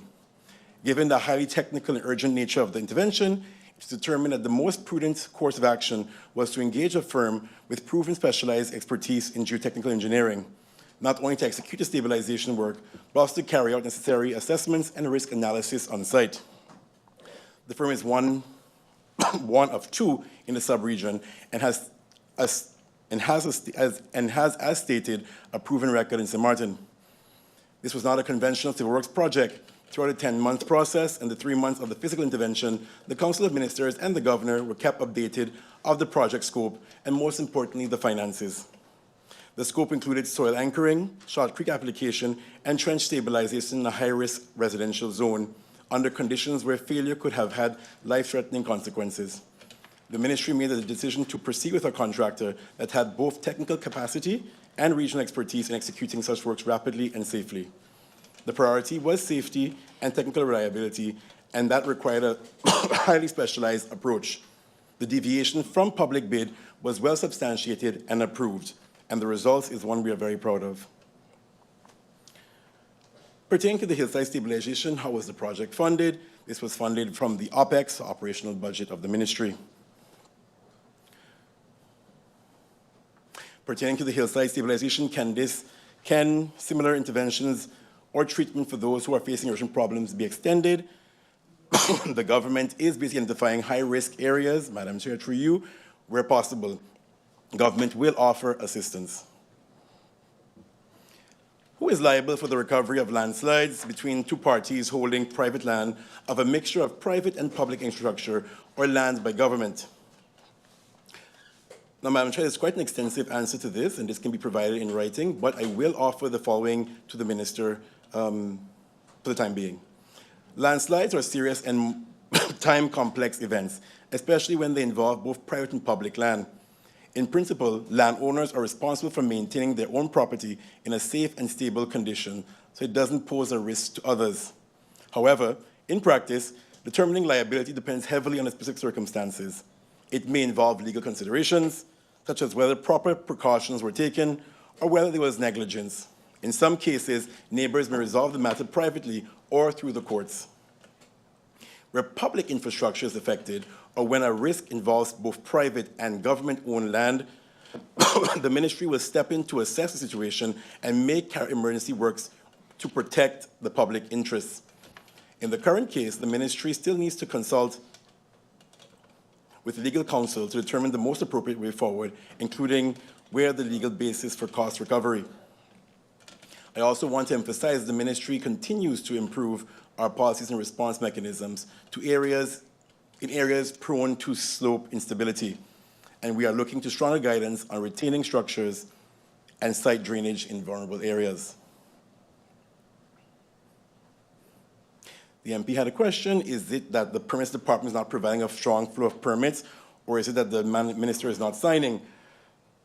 Given the highly technical and urgent nature of the intervention, it's determined that the most prudent course of action was to engage a firm with proven specialized expertise in geotechnical engineering, not only to execute the stabilization work, but also to carry out necessary assessments and risk analysis on site. The firm is one of two in the sub-region and has, as stated, a proven record in St. Maarten. This was not a conventional civil works project. Throughout the 10-month process and the 3 months of the physical intervention, the Council of Ministers and the Governor were kept updated of the project scope and, most importantly, the finances. The scope included soil anchoring, shot creek application, and trench stabilization in a high-risk residential zone under conditions where failure could have had life-threatening consequences. The ministry made the decision to proceed with a contractor that had both technical capacity and regional expertise in executing such works rapidly and safely. The priority was safety and technical reliability, and that required a highly specialized approach. The deviation from public bid was well substantiated and approved, and the result is one we are very proud of. Pertaining to the hillside stabilization, how was the project funded? This was funded from the OPEX, operational budget of the ministry. Pertaining to the hillside stabilization, can similar interventions or treatment for those who are facing erosion problems be extended? The government is busy identifying high-risk areas, Madam Chair, through you, where possible. Government will offer assistance. Who is liable for the recovery of landslides between two parties holding private land of a mixture of private and public infrastructure or lands by government? Now, Madam Chair, there's quite an extensive answer to this, and this can be provided in writing, but I will offer the following to the Minister for the time being. Landslides are serious and time-complex events, especially when they involve both private and public land. In principle, landowners are responsible for maintaining their own property in a safe and stable condition, so it doesn't pose a risk to others. However, in practice, determining liability depends heavily on the specific circumstances. It may involve legal considerations, such as whether proper precautions were taken or whether there was negligence. In some cases, neighbors may resolve the matter privately or through the courts. Where public infrastructure is affected, or when a risk involves both private and government-owned land, the ministry will step in to assess the situation and may carry emergency works to protect the public interests. In the current case, the ministry still needs to consult with legal counsel to determine the most appropriate way forward, including where the legal basis for cost recovery. I also want to emphasize the ministry continues to improve our policies and response mechanisms to areas prone to slope instability, and we are looking to stronger guidance on retaining structures and site drainage in vulnerable areas. The MP had a question: is it that the permits department is not providing a strong flow of permits, or is it that the minister is not signing?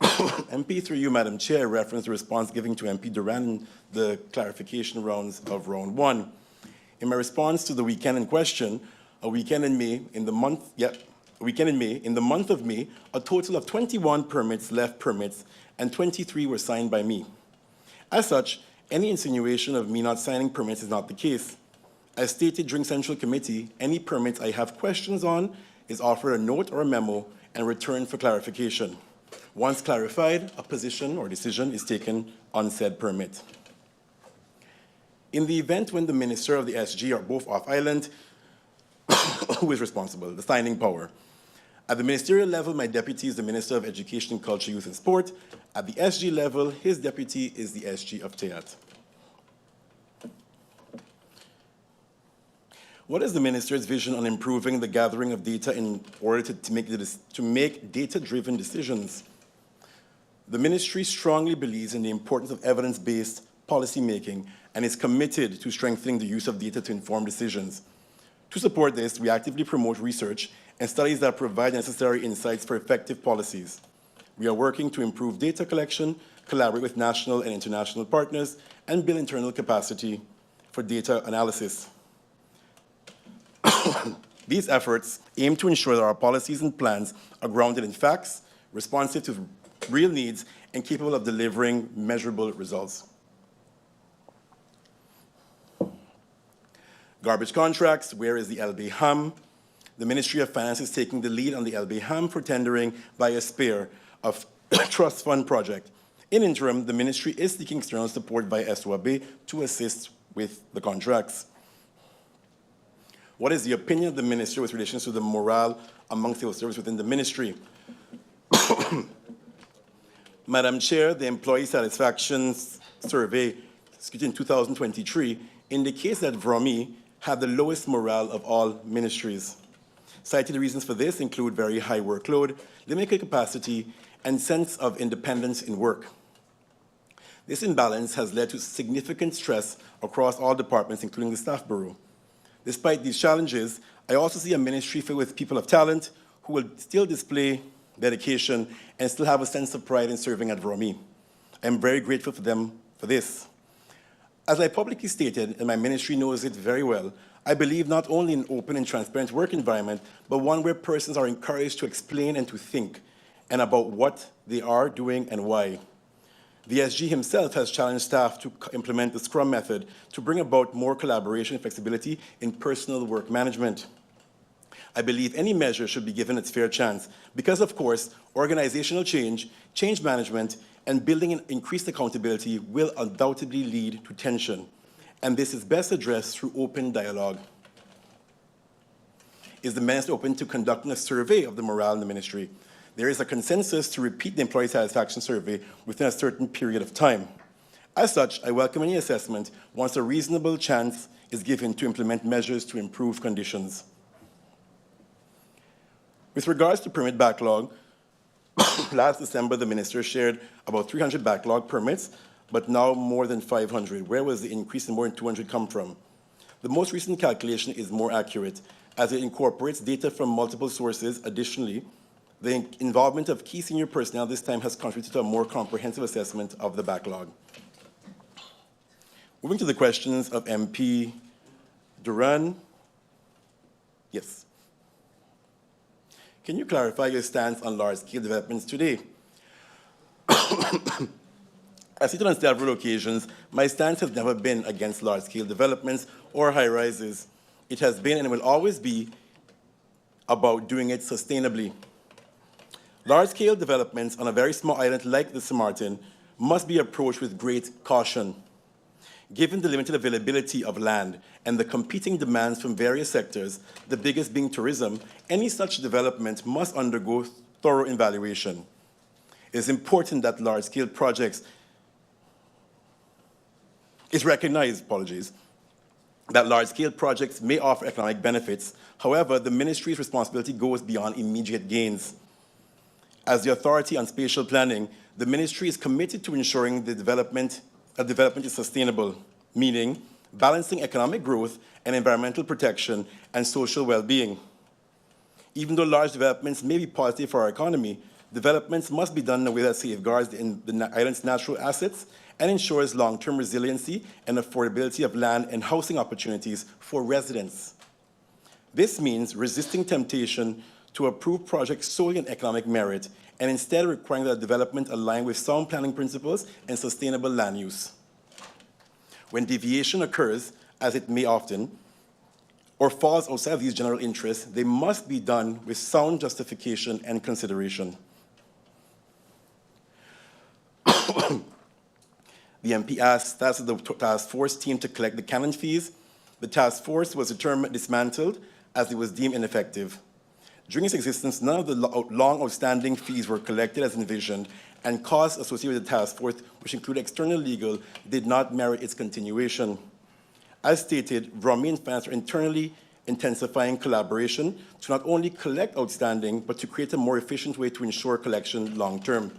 MP, through you, Madam Chair, referenced the response given to MP Duran in the clarification rounds of round 1. In my response to the weekend in question, a weekend in May, in the month of May, a total of 21 permits left permits, and 23 were signed by me. As such, any insinuation of me not signing permits is not the case. As stated during Central Committee, any permits I have questions on is offered a note or a memo and returned for clarification. Once clarified, a position or decision is taken on said permit. In the event when the Minister of the SG are both off island, who is responsible? The signing power. At the ministerial level, my deputy is the Minister of Education, Culture, Youth and Sport. At the SG level, his deputy is the SG of TEAT. What is the Minister's vision on improving the gathering of data in order to make data-driven decisions? The Ministry strongly believes in the importance of evidence-based policymaking and is committed to strengthening the use of data to inform decisions. To support this, we actively promote research and studies that provide necessary insights for effective policies. We are working to improve data collection, collaborate with national and international partners, and build internal capacity for data analysis. These efforts aim to ensure that our policies and plans are grounded in facts, responsive to real needs, and capable of delivering measurable results. Garbage contracts, where is the LB-HAM? The Ministry of Finance is taking the lead on the LB-HAM for tendering by a SPARE of trust fund project. In interim, the Ministry is seeking external support by SOAB to assist with the contracts. What is the opinion of the Minister with relation to the morale among civil service within the Ministry? Madam Chair, the Employee Satisfaction Survey in 2023 indicates that VROMI had the lowest morale of all ministries. Cited reasons for this include very high workload, limited capacity, and sense of independence in work. This imbalance has led to significant stress across all departments, including the Staff Bureau. Despite these challenges, I also see a ministry filled with people of talent who will still display dedication and still have a sense of pride in serving at VROMI. I am very grateful for them for this. As I publicly stated, and my ministry knows it very well, I believe not only in an open and transparent work environment, but one where persons are encouraged to explain and to think, and about what they are doing and why. The SG himself has challenged staff to implement the Scrum method to bring about more collaboration and flexibility in personal work management. I believe any measure should be given its fair chance because, of course, organizational change, change management, and building in increased accountability will undoubtedly lead to tension, and this is best addressed through open dialogue. Is the minister open to conducting a survey of the morale in the ministry? There is a consensus to repeat the employee satisfaction survey within a certain period of time. As such, I welcome any assessment once a reasonable chance is given to implement measures to improve conditions. With regards to permit backlog, last December the minister shared about 300 backlog permits, but now more than 500. Where was the increase in more than 200 come from? The most recent calculation is more accurate, as it incorporates data from multiple sources. Additionally, the involvement of key senior personnel this time has contributed to a more comprehensive assessment of the backlog. Moving to the questions of MP Duran. Yes. Can you clarify your stance on large-scale developments today? As stated on several occasions, my stance has never been against large-scale developments or high-rises. It has been and will always be about doing it sustainably. Large-scale developments on a very small island like the Sint Maarten must be approached with great caution. Given the limited availability of land and the competing demands from various sectors, the biggest being tourism, any such development must undergo thorough evaluation. It is important that large-scale projects that large-scale projects may offer economic benefits. However, the ministry's responsibility goes beyond immediate gains. As the authority on spatial planning, the ministry is committed to ensuring the development is sustainable, meaning balancing economic growth and environmental protection and social well-being. Even though large developments may be positive for our economy, developments must be done in a way that safeguards the island's natural assets and ensures long-term resiliency and affordability of land and housing opportunities for residents. This means resisting temptation to approve projects solely on economic merit and instead requiring that development align with sound planning principles and sustainable land use. When deviation occurs, as it may often, or falls outside of these general interests, they must be done with sound justification and consideration. The MP asked status of the task force team to collect the canon fees. The task force was dismantled as it was deemed ineffective. During its existence, none of the long outstanding fees were collected as envisioned, and costs associated with the task force, which include external legal, did not merit its continuation. As stated, VROMI and finance are internally intensifying collaboration to not only collect outstanding, but to create a more efficient way to ensure collection long-term.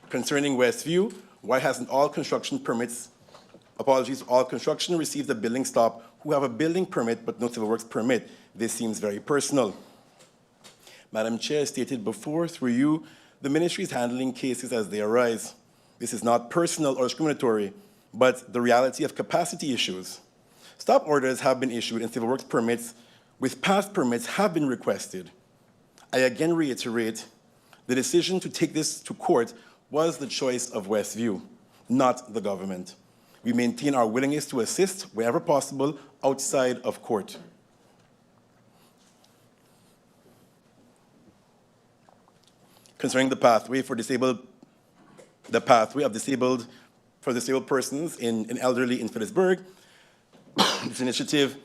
Concerning Westview, why hasn't all construction received a building stop who have a building permit but no civil works permit? This seems very personal. Madam Chair, stated before, through you, the ministry is handling cases as they arise. This is not personal or discriminatory, but the reality of capacity issues. Stop orders have been issued and civil works permits with past permits have been requested. I again reiterate, the decision to take this to court was the choice of Westview, not the government. We maintain our willingness to assist wherever possible outside of court. Concerning the pathway for disabled persons in elderly in Phillipsburg, this initiative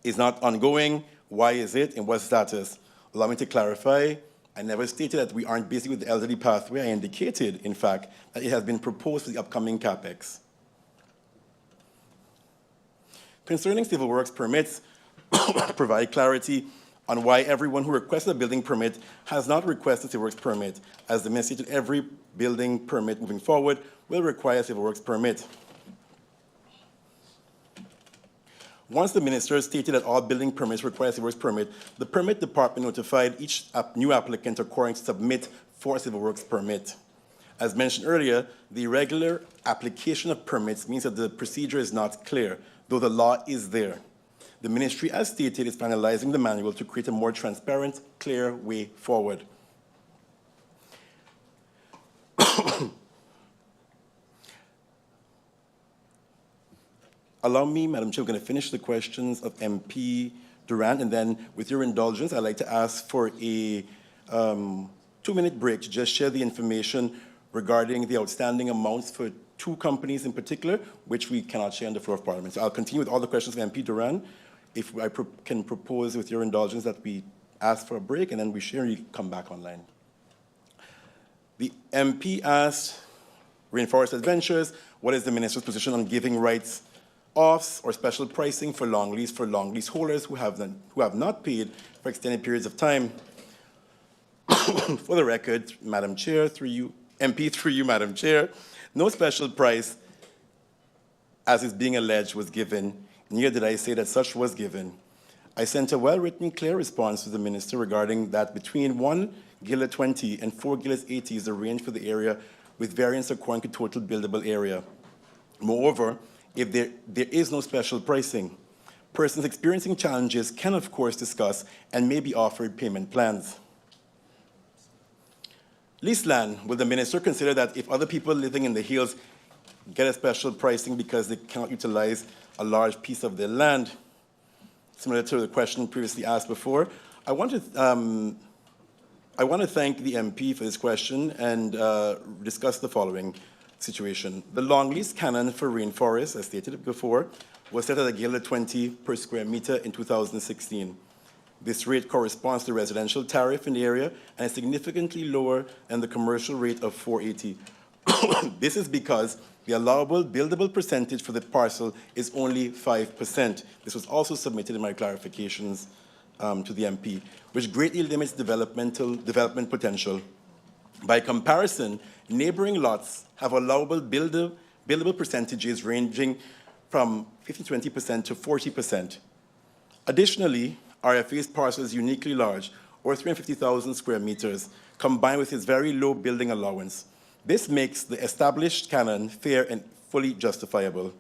is not ongoing. Why is it and what's the status? Allow me to clarify. I never stated that we aren't busy with the elderly pathway. I indicated, in fact, that it has been proposed for the upcoming CapEx. Concerning civil works permits, provide clarity on why everyone who requested a building permit has not requested a civil works permit, as the ministry stated every building permit moving forward will require a civil works permit. Once the minister stated that all building permits require a civil works permit, the permit department notified each new applicant requiring to submit for a civil works permit. As mentioned earlier, the irregular application of permits means that the procedure is not clear, though the law is there. The ministry, as stated, is finalizing the manual to create a more transparent, clear way forward. Allow me, Madam Chair, we're going to finish the questions of MP Durant, and then with your indulgence, I'd like to ask for a 2-minute break to just share the information regarding the outstanding amounts for 2 companies in particular, which we cannot share on the floor of Parliament. So I'll continue with all the questions of MP Durant. If I can propose, with your indulgence, that we ask for a break and then we share and you come back online. The MP asked, Rainforest Adventures, what is the Minister's position on giving rights offs or special pricing for long lease holders who have not paid for extended periods of time? For the record, Madam Chair, through you, MP, through you, Madam Chair, no special price, as is being alleged, was given. Neither did I say that such was given. I sent a well-written, clear response to the Minister regarding that between 1 gillet 20 and 4 gillets 80 is the range for the area with variance according to total buildable area. Moreover, if there is no special pricing, persons experiencing challenges can, of course, discuss and may be offered payment plans. Lease land, will the Minister consider that if other people living in the hills get a special pricing because they cannot utilize a large piece of their land? Similar to the question previously asked before, I want to thank the MP for this question and discuss the following situation. The long lease canon for rainforest, as stated before, was set at a gillet 20 per square meter in 2016. This rate corresponds to the residential tariff in the area and is significantly lower than the commercial rate of 480. This is because the allowable buildable percentage for the parcel is only 5%. This was also submitted in my clarifications to the MP, which greatly limits development potential. By comparison, neighboring lots have allowable buildable percentages ranging from 15-20% to 40%. Additionally, RFA's parcel is uniquely large, or 350,000 square meters, combined with its very low building allowance. This makes the established canon fair and fully justifiable.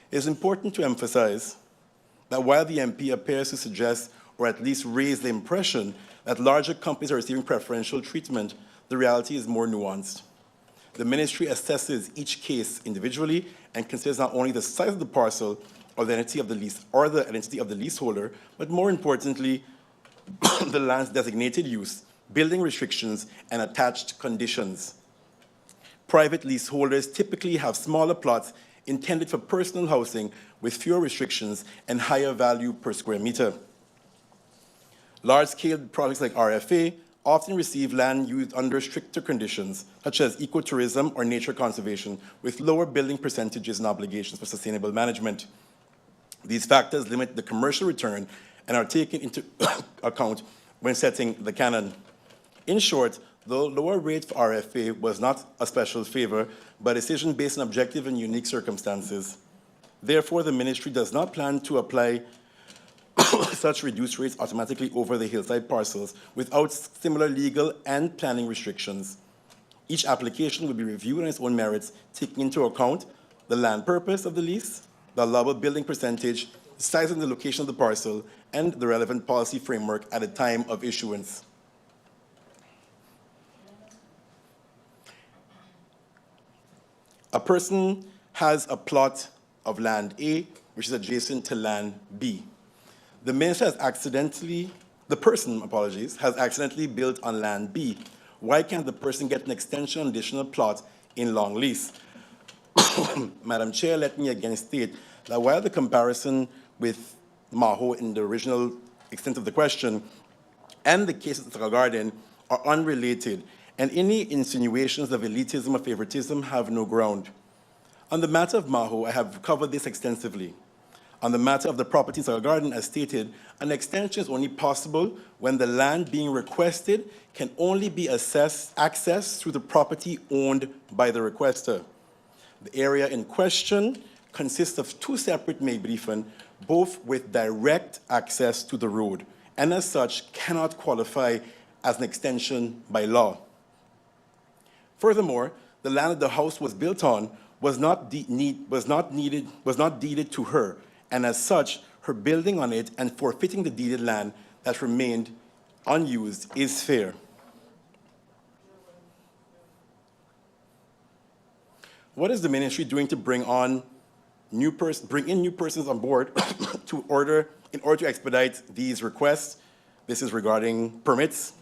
It is important to emphasize that while the MP appears to suggest, or at least raise the impression, that larger companies are receiving preferential treatment, the reality is more nuanced. The Ministry assesses each case individually and considers not only the size of the parcel or the identity of the lease or the identity of the leaseholder, but more importantly, the land's designated use, building restrictions, and attached conditions. Private leaseholders typically have smaller plots intended for personal housing with fewer restrictions and higher value per square meter. Large-scale projects like RFA often receive land used under stricter conditions, such as ecotourism or nature conservation, with lower building percentages and obligations for sustainable management. These factors limit the commercial return and are taken into account when setting the canon. In short, the lower rate for RFA was not a special favor, but a decision based on objective and unique circumstances. Therefore, the Ministry does not plan to apply such reduced rates automatically over the hillside parcels without similar legal and planning restrictions. Each application will be reviewed on its own merits, taking into account the land purpose of the lease, the allowable building percentage, the size and the location of the parcel, and the relevant policy framework at the time of issuance. A person has a plot of land A, which is adjacent to land B. The person has accidentally built on land B. Why can't the person get an extension on additional plot in long lease? Madam Chair, let me again state that while the comparison with Maho in the original extent of the question and the case of the Garden are unrelated, and any insinuations of elitism or favoritism have no ground. On the matter of Maho, I have covered this extensively. On the matter of the property in Garden, as stated, an extension is only possible when the land being requested can only be accessed through the property owned by the requester. The area in question consists of 2 separate meebriefen, both with direct access to the road, and as such cannot qualify as an extension by law. Furthermore, the land that the house was built on was not deeded to her, and as such, her building on it and forfeiting the deeded land that remained unused is fair. What is the Ministry doing to bring on bring in new persons on board in order to expedite these requests. This is regarding permits.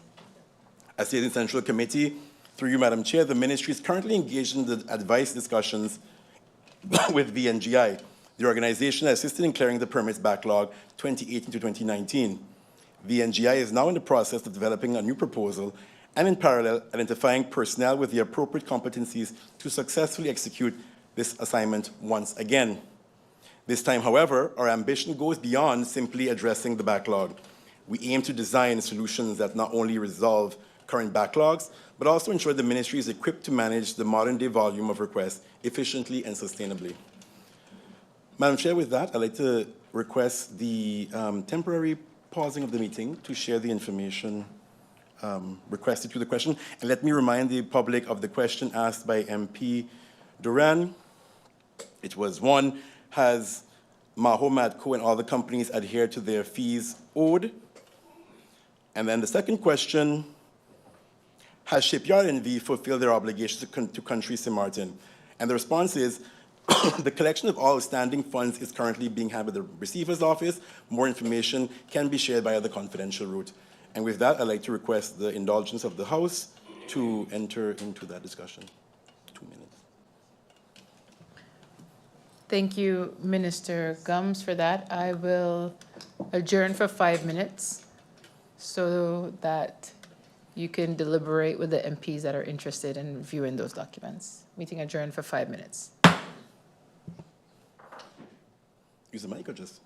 As the Central Committee, through you, Madam Chair, the Ministry is currently engaged in the advice discussions with VNGI, the organization that assisted in clearing the permits backlog 2018 to 2019. VNGI is now in the process of developing a new proposal and in parallel identifying personnel with the appropriate competencies to successfully execute this assignment once again. This time, however, our ambition goes beyond simply addressing the backlog. We aim to design solutions that not only resolve current backlogs, but also ensure the Ministry is equipped to manage the modern-day volume of requests efficiently and sustainably. Madam Chair, with that, I'd like to request the temporary pausing of the meeting to share the information requested to the question. And let me remind the public of the question asked by MP Duran. It was one, has Mahomet Co and all the companies adhered to their fees owed? And then the second question, has Shipyard NV fulfilled their obligations to Country Sint Maarten? And the response is, the collection of all outstanding funds is currently being handled by the receiver's office. More information can be shared via the confidential route. And with that, I'd like to request the indulgence of the House to enter into that discussion. 2 minutes. Thank you, Minister Gums, for that. I will adjourn for 5 minutes so that you can deliberate with the MPs that are interested in viewing those documents. Meeting adjourned for 5 minutes. Use the mic or just?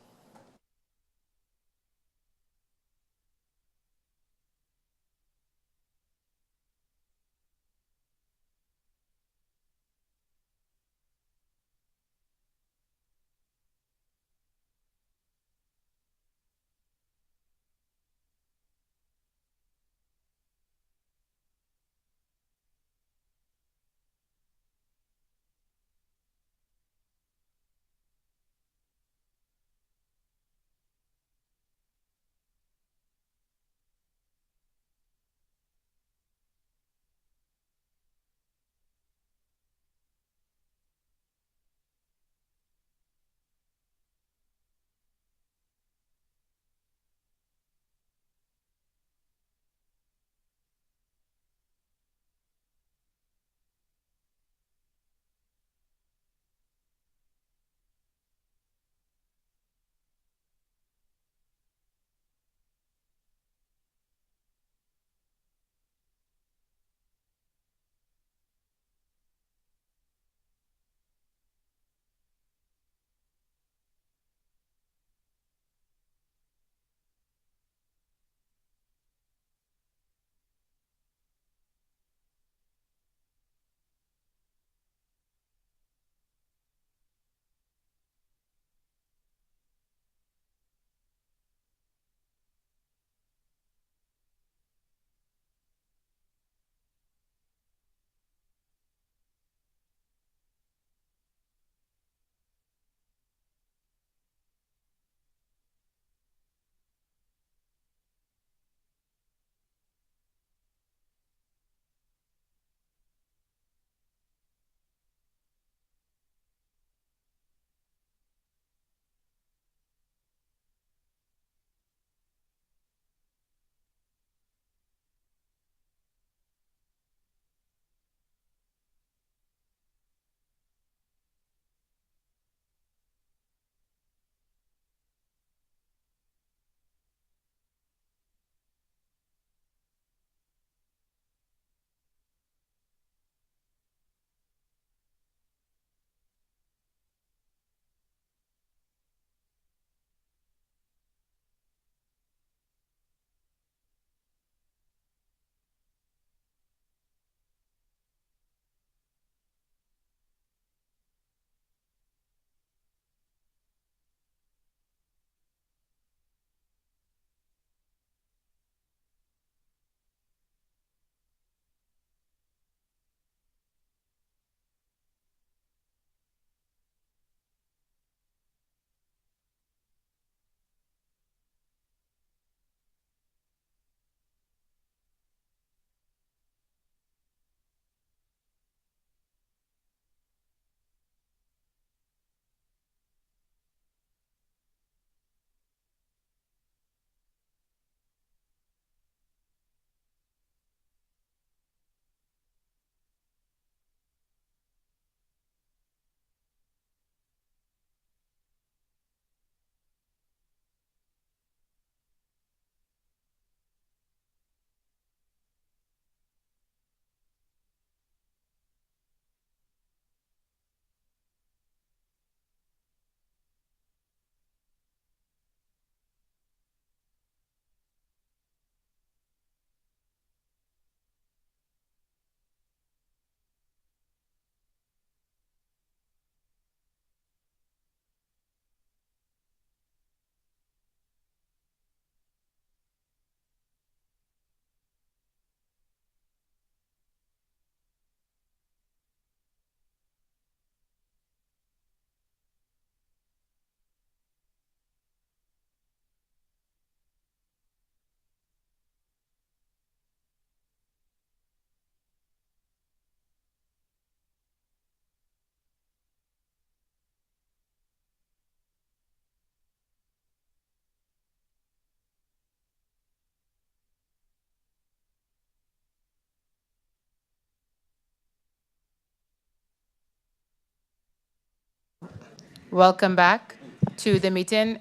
Welcome back to the meeting.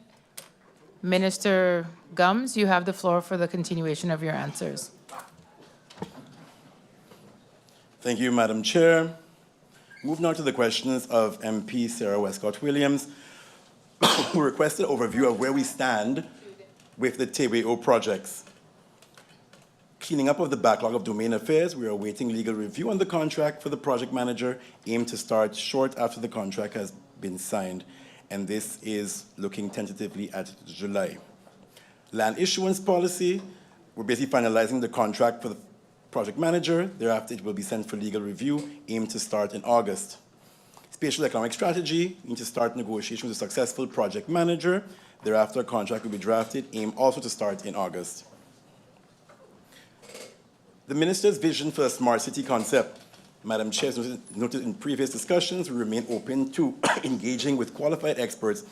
Minister Gums, you have the floor for the continuation of your answers. Thank you, Madam Chair. Moving on to the questions of MP Sarah Westcott-Williams, who requested an overview of where we stand with the TWO projects. Cleaning up of the backlog of domain affairs, we are awaiting legal review on the contract for the project manager, aimed to start short after the contract has been signed, and this is looking tentatively at July. Land issuance policy, we're basically finalizing the contract for the project manager. Thereafter, it will be sent for legal review, aimed to start in August. Spatial economic strategy, we need to start negotiations with a successful project manager. Thereafter, a contract will be drafted, aimed also to start in August. The Minister's vision for a smart city concept. Madam Chair, as noted in previous discussions, we remain open to engaging with qualified experts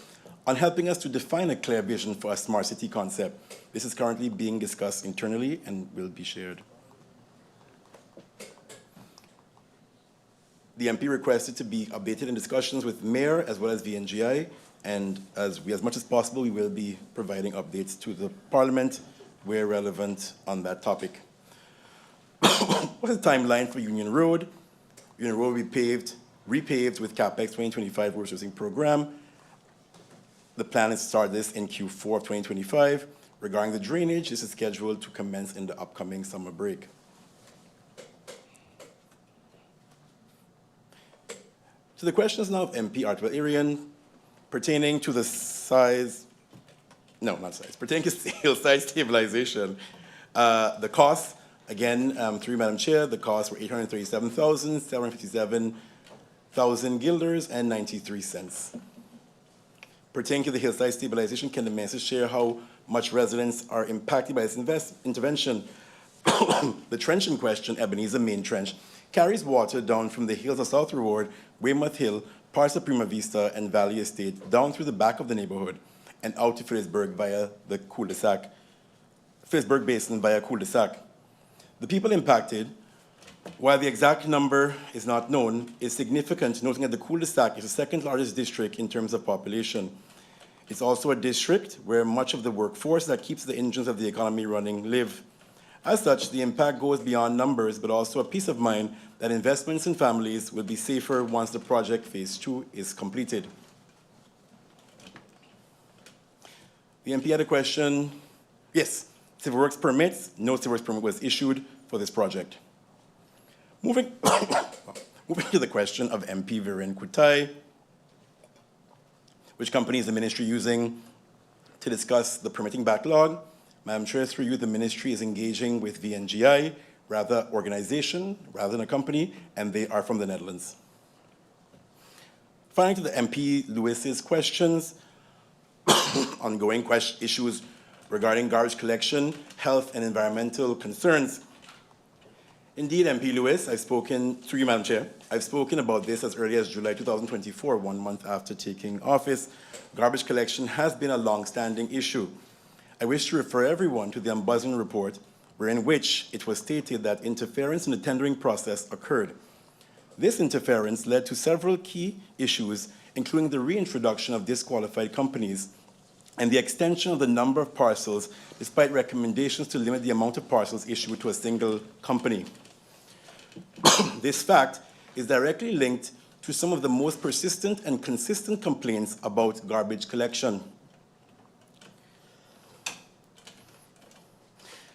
on helping us to define a clear vision for a smart city concept. This is currently being discussed internally and will be shared. The MP requested to be updated in discussions with Mayor as well as VNGI, and as much as possible, we will be providing updates to the Parliament where relevant on that topic. What's the timeline for Union Road? Union Road will be repaved with CapEx 2025 road sourcing program. The plan is to start this in Q4 of 2025. Regarding the drainage, this is scheduled to commence in the upcoming summer break. To the questions now of MP Artwell Arian pertaining to the pertaining to hillside stabilization. The cost, again, through Madam Chair, the costs were 837,757,000 guilders and 93 cents. Pertaining to the hillside stabilization, can the Minister share how much residents are impacted by this intervention? The trench in question, Ebenezer Main Trench, carries water down from the hills of South Reward, Weymouth Hill, parts of Prima Vista, and Valley Estate, down through the back of the neighborhood, and out to Phillipsburg via the cul-de-sac, Phillipsburg Basin via cul-de-sac. The people impacted, while the exact number is not known, is significant, noting that the cul-de-sac is the second largest district in terms of population. It's also a district where much of the workforce that keeps the engines of the economy running live. As such, the impact goes beyond numbers, but also a peace of mind that investments in families will be safer once the project phase 2 is completed. The MP had a question. Yes, civil works permits. No civil works permit was issued for this project. Moving to the question of MP Viren Kutai. Which company is the ministry using to discuss the permitting backlog? Madam Chair, through you, the ministry is engaging with VNGI, rather organization, rather than a company, and they are from the Netherlands. Finally, to the MP Lewis's questions, ongoing issues regarding garbage collection, health, and environmental concerns. Indeed, MP Lewis, I've spoken, through you, Madam Chair, I've spoken about this as early as July 2024, 1 month after taking office. Garbage collection has been a long-standing issue. I wish to refer everyone to the Ombudsman report, wherein which it was stated that interference in the tendering process occurred. This interference led to several key issues, including the reintroduction of disqualified companies and the extension of the number of parcels, despite recommendations to limit the amount of parcels issued to a single company. This fact is directly linked to some of the most persistent and consistent complaints about garbage collection.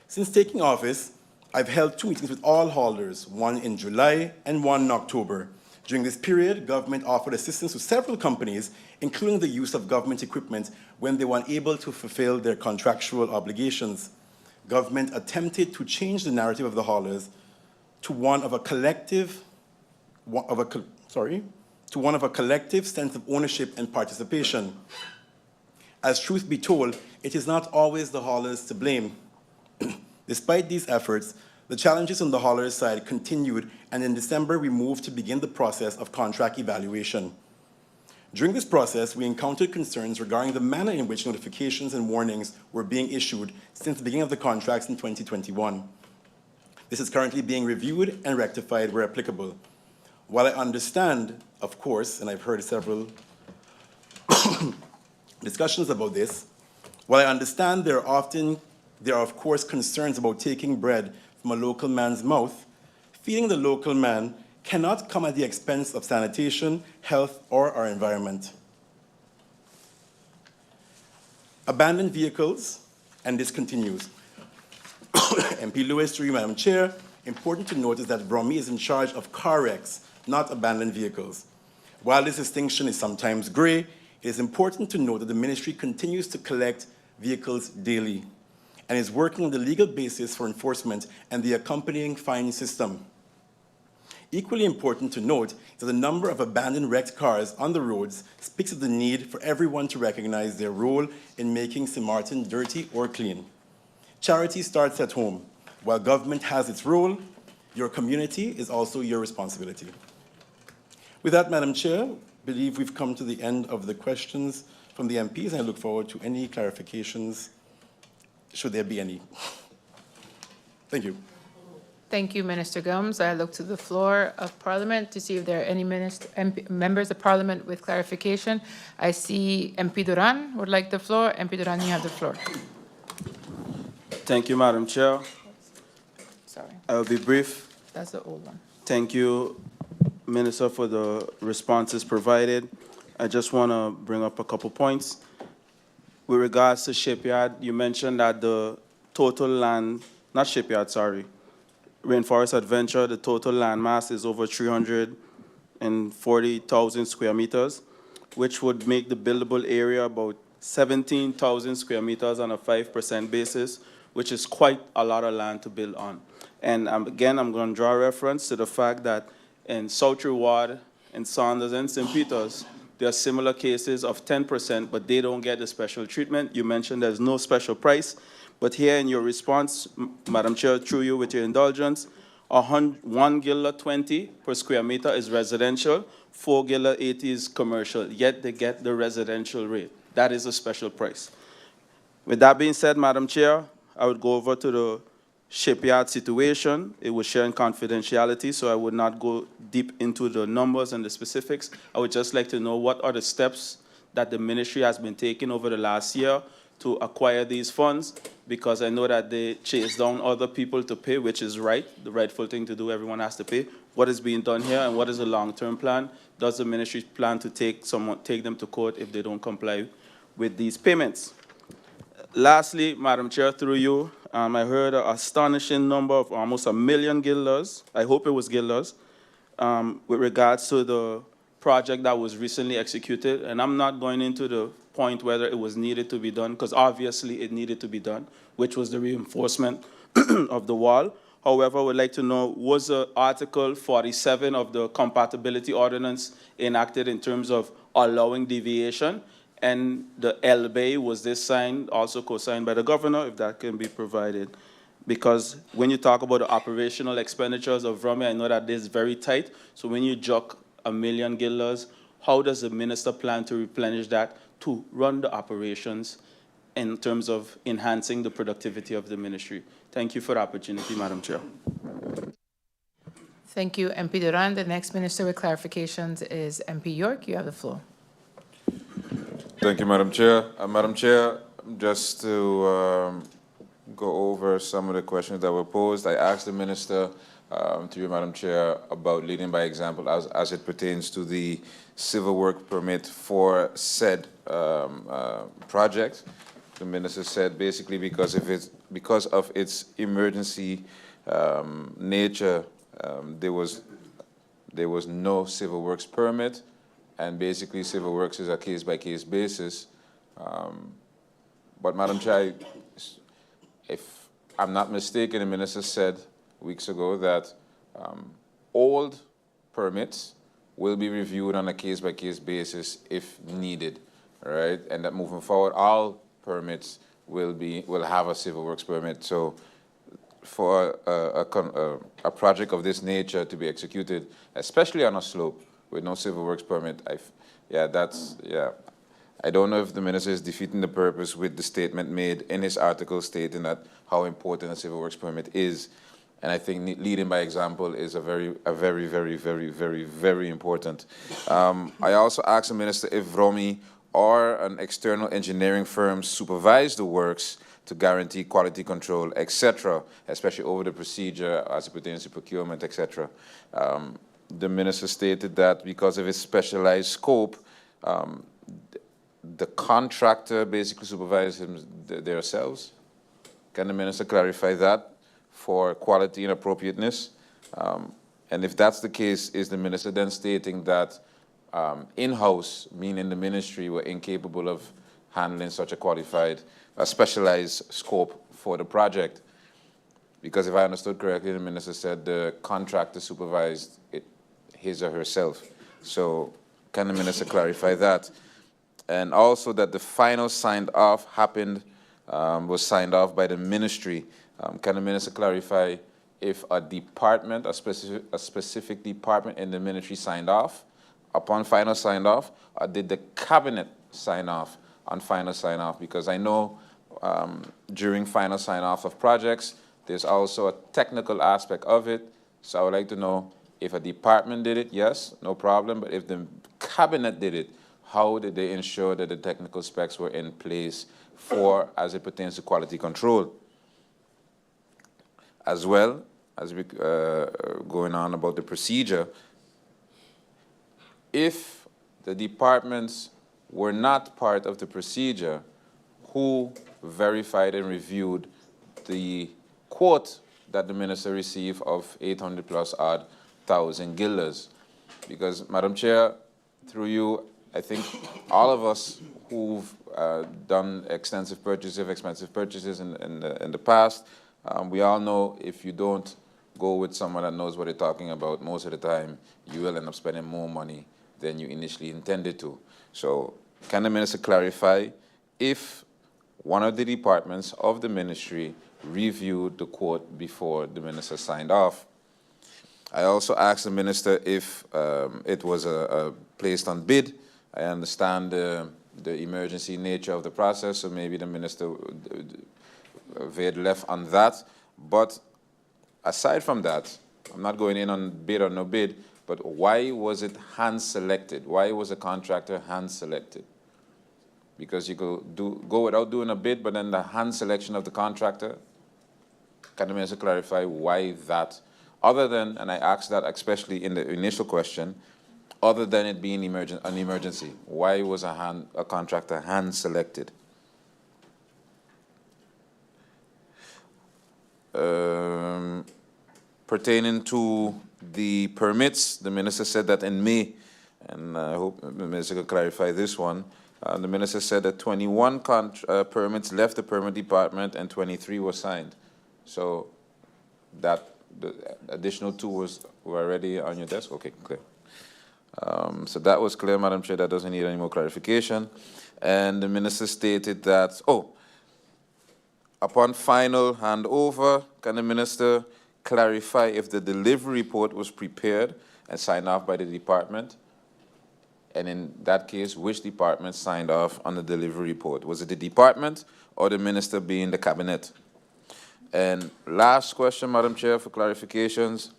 Since taking office, I've held 2 meetings with all haulers, one in July and one in October. During this period, government offered assistance to several companies, including the use of government equipment when they were unable to fulfill their contractual obligations. Government attempted to change the narrative of the haulers to one of a collective sense of ownership and participation. As truth be told, it is not always the haulers to blame. Despite these efforts, the challenges on the haulers' side continued, and in December, we moved to begin the process of contract evaluation. During this process, we encountered concerns regarding the manner in which notifications and warnings were being issued since the beginning of the contracts in 2021. This is currently being reviewed and rectified where applicable. While I understand, of course, and I've heard several discussions about this, while I understand there are of course concerns about taking bread from a local man's mouth, feeding the local man cannot come at the expense of sanitation, health, or our environment. Abandoned vehicles, and this continues. MP Lewis, through you, Madam Chair, important to note is that VROMI is in charge of car wrecks, not abandoned vehicles. While this distinction is sometimes gray, it is important to note that the ministry continues to collect vehicles daily and is working on the legal basis for enforcement and the accompanying fine system. Equally important to note is that the number of abandoned wrecked cars on the roads speaks of the need for everyone to recognize their role in making St. Maarten dirty or clean. Charity starts at home. While government has its role, your community is also your responsibility. With that, Madam Chair, I believe we've come to the end of the questions from the MPs, and I look forward to any clarifications, should there be any. Thank you. Thank you, Minister Gomes. I look to the floor of Parliament to see if there are any members of Parliament with clarification. I see MP Duran would like the floor. MP Duran, you have the floor. Thank you, Madam Chair. Sorry, I will be brief. that's the old one. Thank you, Minister, for the responses provided. I just want to bring up a couple points. With regards to shipyard, you mentioned that the total land, not shipyard, sorry, Rainforest Adventure, the total land mass is over 340,000 square meters, which would make the buildable area about 17,000 square meters on a 5% basis, which is quite a lot of land to build on. And again, I'm going to draw reference to the fact that in South Ward, in Saunders, and St. Peter's, there are similar cases of 10%, but they don't get the special treatment. You mentioned there's no special price, but here in your response, Madam Chair, through you with your indulgence, 1 gillar 20 per square meter is residential, 4 gillar 80 is commercial, yet they get the residential rate. That is a special price. With that being said, Madam Chair, I would go over to the shipyard situation. It was sharing confidentiality, so I would not go deep into the numbers and the specifics. I would just like to know what are the steps that the ministry has been taking over the last year to acquire these funds, because I know that they chase down other people to pay, which is right, the rightful thing to do. Everyone has to pay. What is being done here, and what is the long-term plan? Does the ministry plan to take them to court if they don't comply with these payments? Lastly, Madam Chair, through you, I heard an astonishing number of almost 1 million guilders. I hope it was guilders, with regards to the project that was recently executed. And I'm not going into the point whether it was needed to be done, because obviously it needed to be done, which was the reinforcement of the wall. However, I would like to know, was Article 47 of the compatibility ordinance enacted in terms of allowing deviation? And the LBA, was this signed, also co-signed by the governor, if that can be provided? Because when you talk about the operational expenditures of VROMI, I know that this is very tight. So when you jock 1 million guilders, how does the minister plan to replenish that to run the operations in terms of enhancing the productivity of the ministry? Thank you for the opportunity, Madam Chair. Thank you, MP Duran. The next minister with clarifications is MP York. You have the floor. Thank you, Madam Chair. Madam Chair, just to go over some of the questions that were posed, I asked the Minister, to you, Madam Chair, about leading by example as it pertains to the civil work permit for said project. The Minister said basically because of its emergency nature, there was no civil works permit. And basically, civil works is a case-by-case basis. But, Madam Chair, if I'm not mistaken, the Minister said weeks ago that old permits will be reviewed on a case-by-case basis if needed, right? And that moving forward, all permits will have a civil works permit. So, for a project of this nature to be executed, especially on a slope, with no civil works permit, I don't know if the minister is defeating the purpose with the statement made in his article stating that how important a civil works permit is, and I think leading by example is a very, very important. I also asked the minister if VROMI or an external engineering firm supervise the works to guarantee quality control, etc., especially over the procedure as it pertains to procurement, etc. The minister stated that because of its specialized scope, the contractor basically supervises themselves. Can the minister clarify that for quality and appropriateness? And if that's the case, is the minister then stating that in-house, meaning the ministry, were incapable of handling such a specialized scope for the project? Because if I understood correctly, the minister said the contractor supervised it, his or herself. So can the minister clarify that? And also that the final signed off was signed off by the ministry. Can the minister clarify if a department, a specific department in the ministry signed off upon final sign off, or did the cabinet sign off on final sign off? Because I know during final sign off of projects, there's also a technical aspect of it. So I would like to know if a department did it, yes, no problem. But if the cabinet did it, how did they ensure that the technical specs were in place for, as it pertains to quality control? As well as we going on about the procedure, if the departments were not part of the procedure, who verified and reviewed the quote that the minister received of 800 plus odd thousand guilders? Because, Madam Chair, through you, I think all of us who've done expensive purchases in the past, we all know if you don't go with someone that knows what they're talking about, most of the time you will end up spending more money than you initially intended to. So can the minister clarify if one of the departments of the ministry reviewed the quote before the minister signed off? I also asked the minister if it was placed on bid. I understand the emergency nature of the process, so maybe the minister veered left on that. But aside from that, I'm not going in on bid or no bid, but why was it hand-selected? Why was a contractor hand-selected? Because you could go without doing a bid, but then the hand selection of the contractor, can the minister clarify why that? Other than, and I asked that especially in the initial question, other than it being an emergency, why was a contractor hand-selected? Pertaining to the permits, the minister said that in May, and I hope the minister can clarify this one, the minister said that 21 permits left the permit department and 23 were signed. So that the additional 2 were already on your desk? Okay, clear. So that was clear, Madam Chair. That doesn't need any more clarification. And the minister stated that, upon final handover, can the minister clarify if the delivery report was prepared and signed off by the department? And in that case, which department signed off on the delivery report? Was it the department or the minister being the cabinet? And last question, Madam Chair, for clarifications.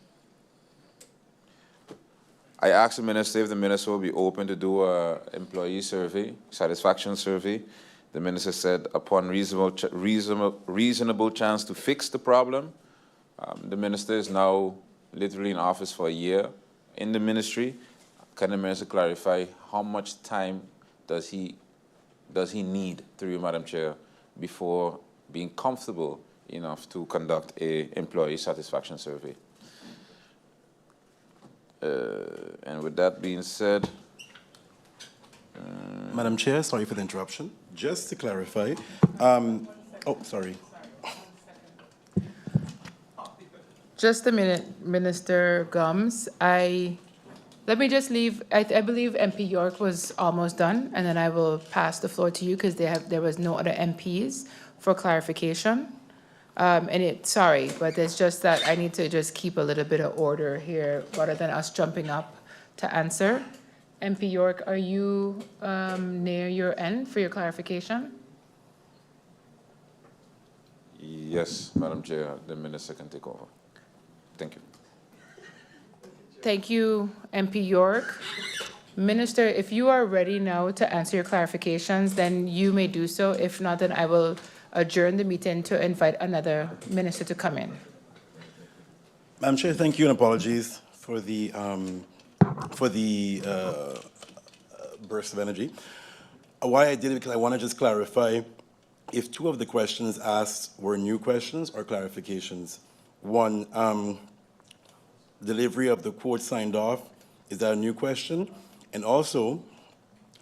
I asked the minister if the minister will be open to do an employee survey, satisfaction survey. The minister said upon reasonable chance to fix the problem. The minister is now literally in office for a year in the ministry. Can the minister clarify how much time does he need, through you, Madam Chair, before being comfortable enough to conduct an employee satisfaction survey? And with that being said, Madam Chair, sorry for the interruption. Just to clarify, sorry. Just a minute, Minister Gums. Let me just leave, I believe MP York was almost done, and then I will pass the floor to you because there was no other MPs for clarification. Sorry, but it's just that I need to just keep a little bit of order here rather than us jumping up to answer. MP York, are you near your end for your clarification? yes, Madam Chair, the minister can take over. Thank you. Thank you, MP York. Minister, if you are ready now to answer your clarifications, then you may do so. If not, then I will adjourn the meeting to invite another minister to come in. Madam Chair, thank you and apologies for the burst of energy. Why I did it, because I want to just clarify if two of the questions asked were new questions or clarifications. One, delivery of the quote signed off, is that a new question? And also,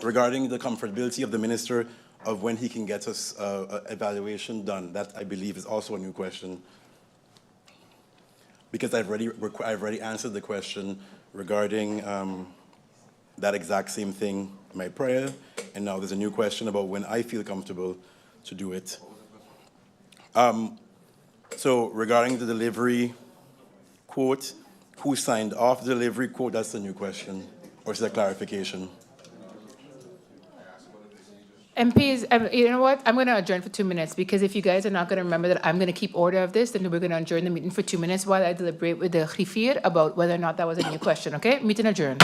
regarding the comfortability of the minister of when he can get us evaluation done, that I believe is also a new question. Because I've already answered the question regarding that exact same thing in my prior, and now there's a new question about when I feel comfortable to do it. So regarding the delivery quote, who signed off the delivery quote, that's the new question, or is that clarification? MPs, you know what? I'm going to adjourn for 2 minutes because if you guys are not going to remember that I'm going to keep order of this, then we're going to adjourn the meeting for 2 minutes while I deliberate with the griffier about whether or not that was a new question, okay? Meeting adjourned.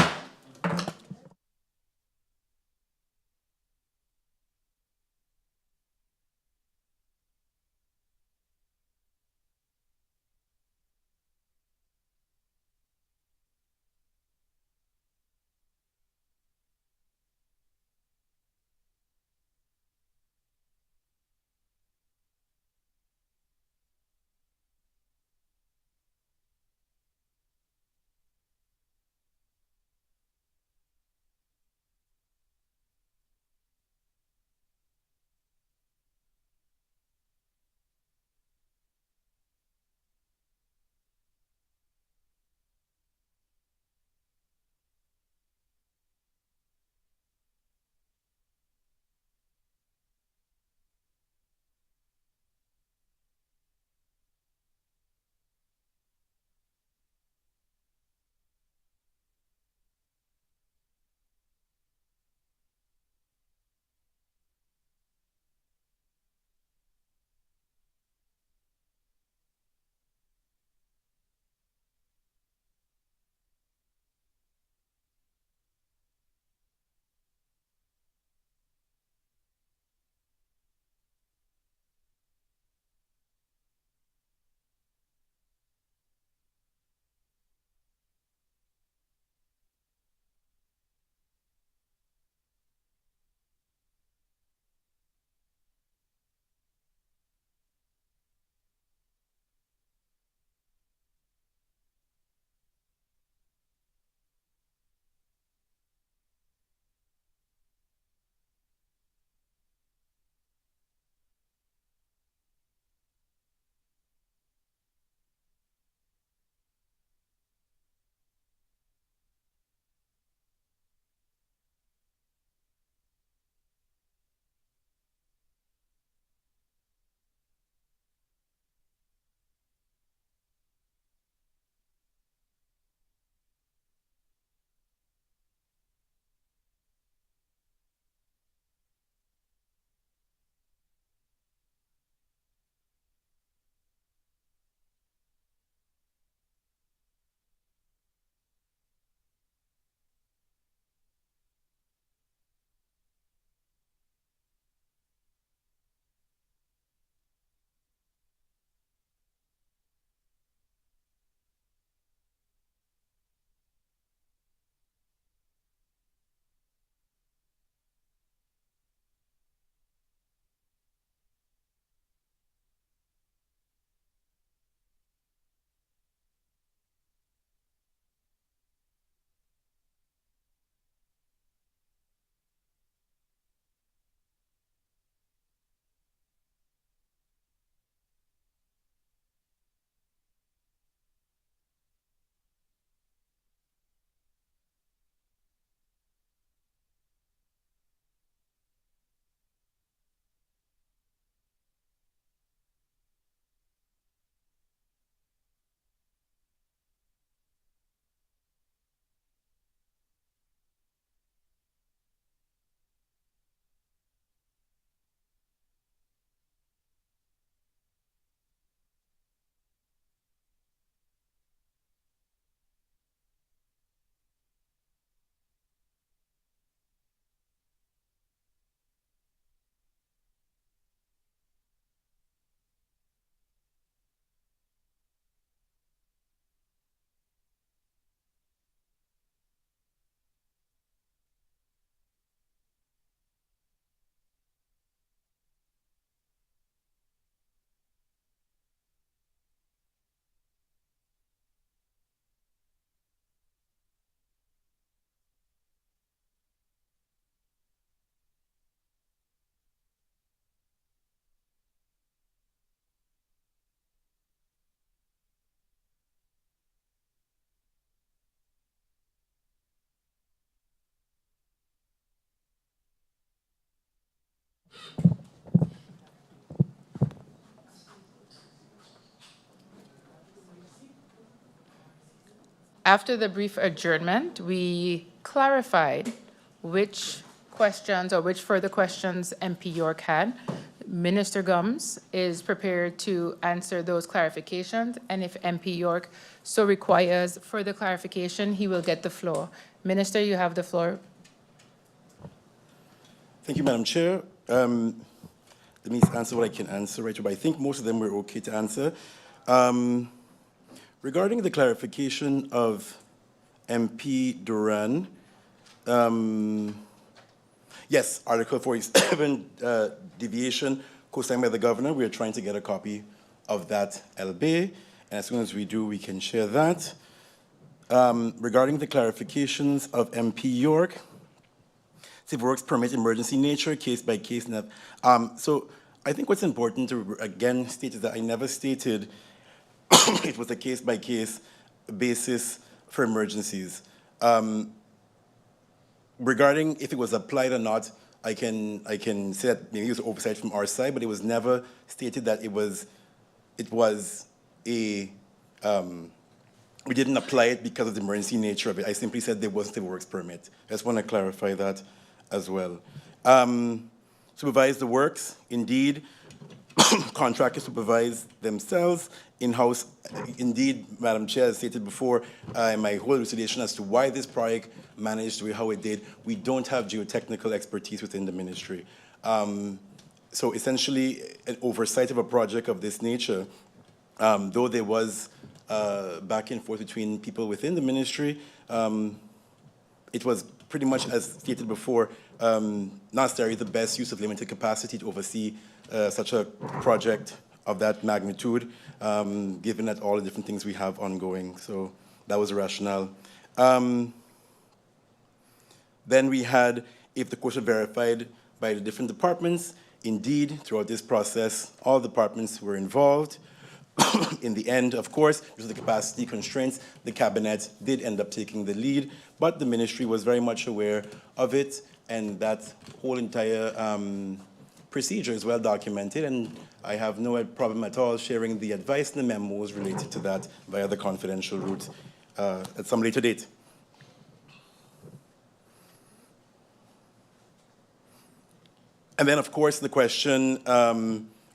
After the brief adjournment, we clarified which questions or which further questions MP York had. Minister Gums is prepared to answer those clarifications, and if MP York so requires further clarification, he will get the floor. Minister, you have the floor. Thank you, Madam Chair. Let me answer what I can answer, right? But I think most of them were okay to answer. Regarding the clarification of MP Duran, yes, Article 47 deviation co-signed by the governor. We are trying to get a copy of that LB, and as soon as we do, we can share that. Regarding the clarifications of MP York, civil works permit emergency nature, case by case. So I think what's important to again state is that I never stated it was a case by case basis for emergencies. Regarding if it was applied or not, I can say that maybe it was oversight from our side, but it was never stated that it was a we didn't apply it because of the emergency nature of it. I simply said there wasn't a works permit. I just want to clarify that as well. Supervise the works, indeed. Contractors supervise themselves in-house. Indeed, Madam Chair, as stated before, in my whole elucidation as to why this project managed the way how it did, we don't have geotechnical expertise within the ministry. So essentially, an oversight of a project of this nature, though there was back and forth between people within the ministry, it was pretty much, as stated before, not necessarily the best use of limited capacity to oversee such a project of that magnitude, given that all the different things we have ongoing. So that was the rationale. Then we had, if the question verified by the different departments, indeed, throughout this process, all departments were involved. In the end, of course, due to the capacity constraints, the cabinet did end up taking the lead, but the ministry was very much aware of it, and that whole entire procedure is well documented, and I have no problem at all sharing the advice and the memos related to that via the confidential route at some later date. And then, of course, the question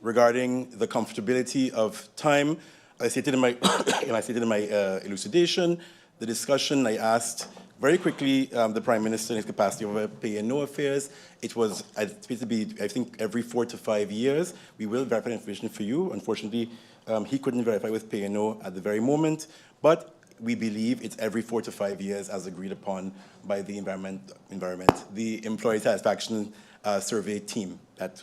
regarding the comfortability of time. I stated in my, elucidation, the discussion, I asked very quickly the Prime Minister in his capacity over pay and no affairs. It was supposed to be, I think, every 4 to 5 years. We will verify information for you. Unfortunately, he couldn't verify with pay and no at the very moment, but we believe it's every 4 to 5 years as agreed upon by the the employee satisfaction survey team that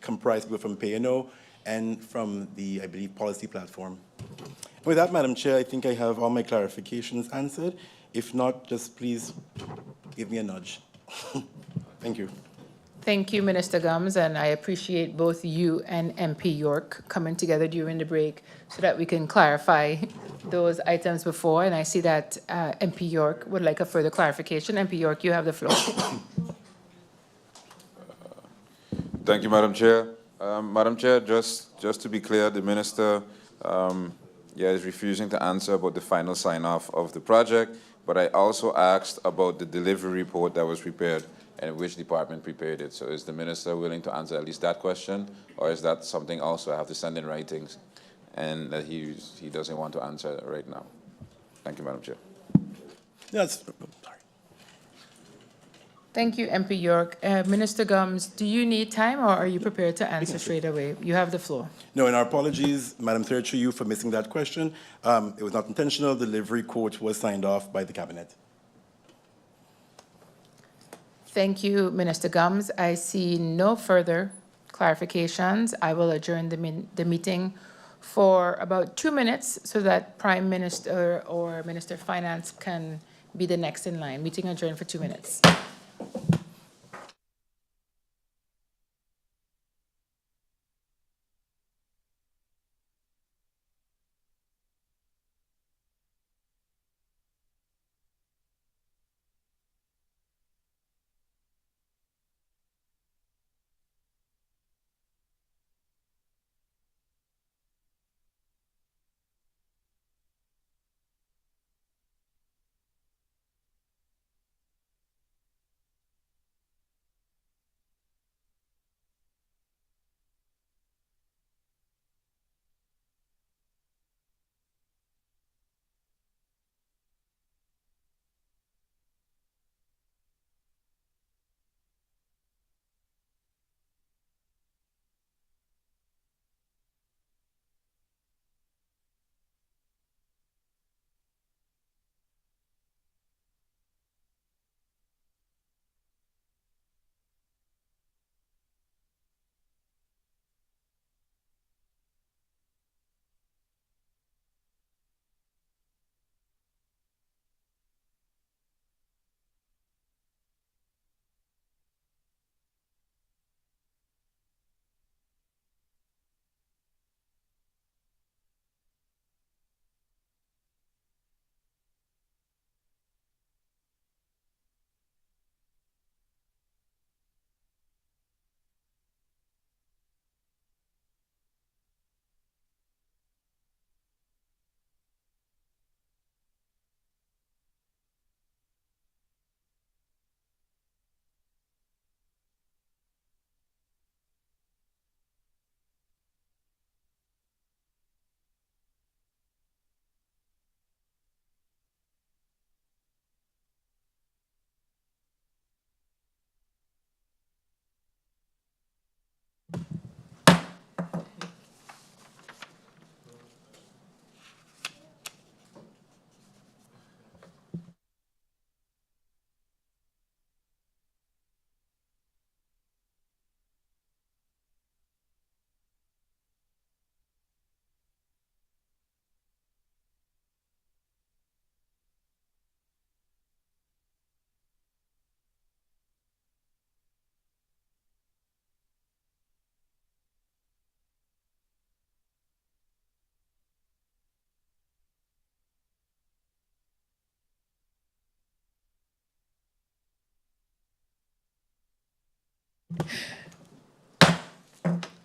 comprised people from P&O and from the, I believe, policy platform. With that, Madam Chair, I think I have all my clarifications answered. If not, just please give me a nudge. Thank you. Thank you, Minister Gums, and I appreciate both you and MP York coming together during the break so that we can clarify those items before, and I see that MP York would like a further clarification. MP York, you have the floor. Thank you, Madam Chair. Madam Chair, just to be clear, the Minister is refusing to answer about the final sign-off of the project, but I also asked about the delivery report that was prepared and which department prepared it. So is the Minister willing to answer at least that question, or is that something also I have to send in writings and that he doesn't want to answer right now? Thank you, Madam Chair. Yes. Thank you, MP York. Minister Gums, do you need time or are you prepared to answer straight away? You have the floor. No, and our apologies, Madam Chair, to you for missing that question. It was not intentional. The delivery quote was signed off by the Cabinet. Thank you, Minister Gums. I see no further clarifications. I will adjourn the meeting for about 2 minutes so that Prime Minister or Minister of Finance can be the next in line. Meeting adjourned for 2 minutes.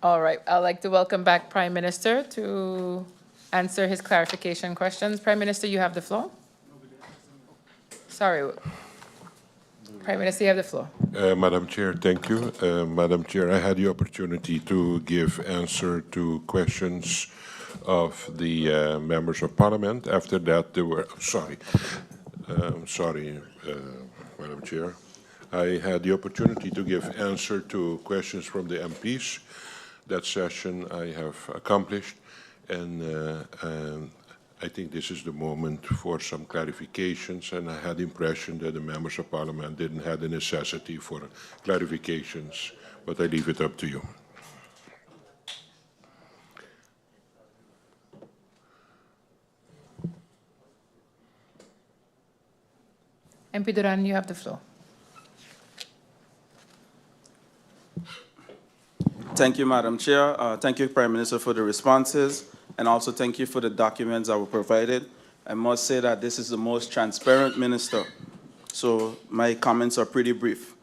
All right, I'd like to welcome back Prime Minister to answer his clarification questions. Prime Minister, you have the floor. Sorry. Prime Minister, you have the floor. Madam Chair, thank you. Madam Chair, I had the opportunity to give answer to questions of the members of Parliament. After that, there were, Madam Chair. I had the opportunity to give answer to questions from the MPs. That session I have accomplished, and I think this is the moment for some clarifications, and I had the impression that the members of Parliament didn't have the necessity for clarifications, but I leave it up to you. MP Duran, you have the floor. Thank you, Madam Chair. Thank you, Prime Minister, for the responses, and also thank you for the documents that were provided. I must say that this is the most transparent minister, so my comments are pretty brief.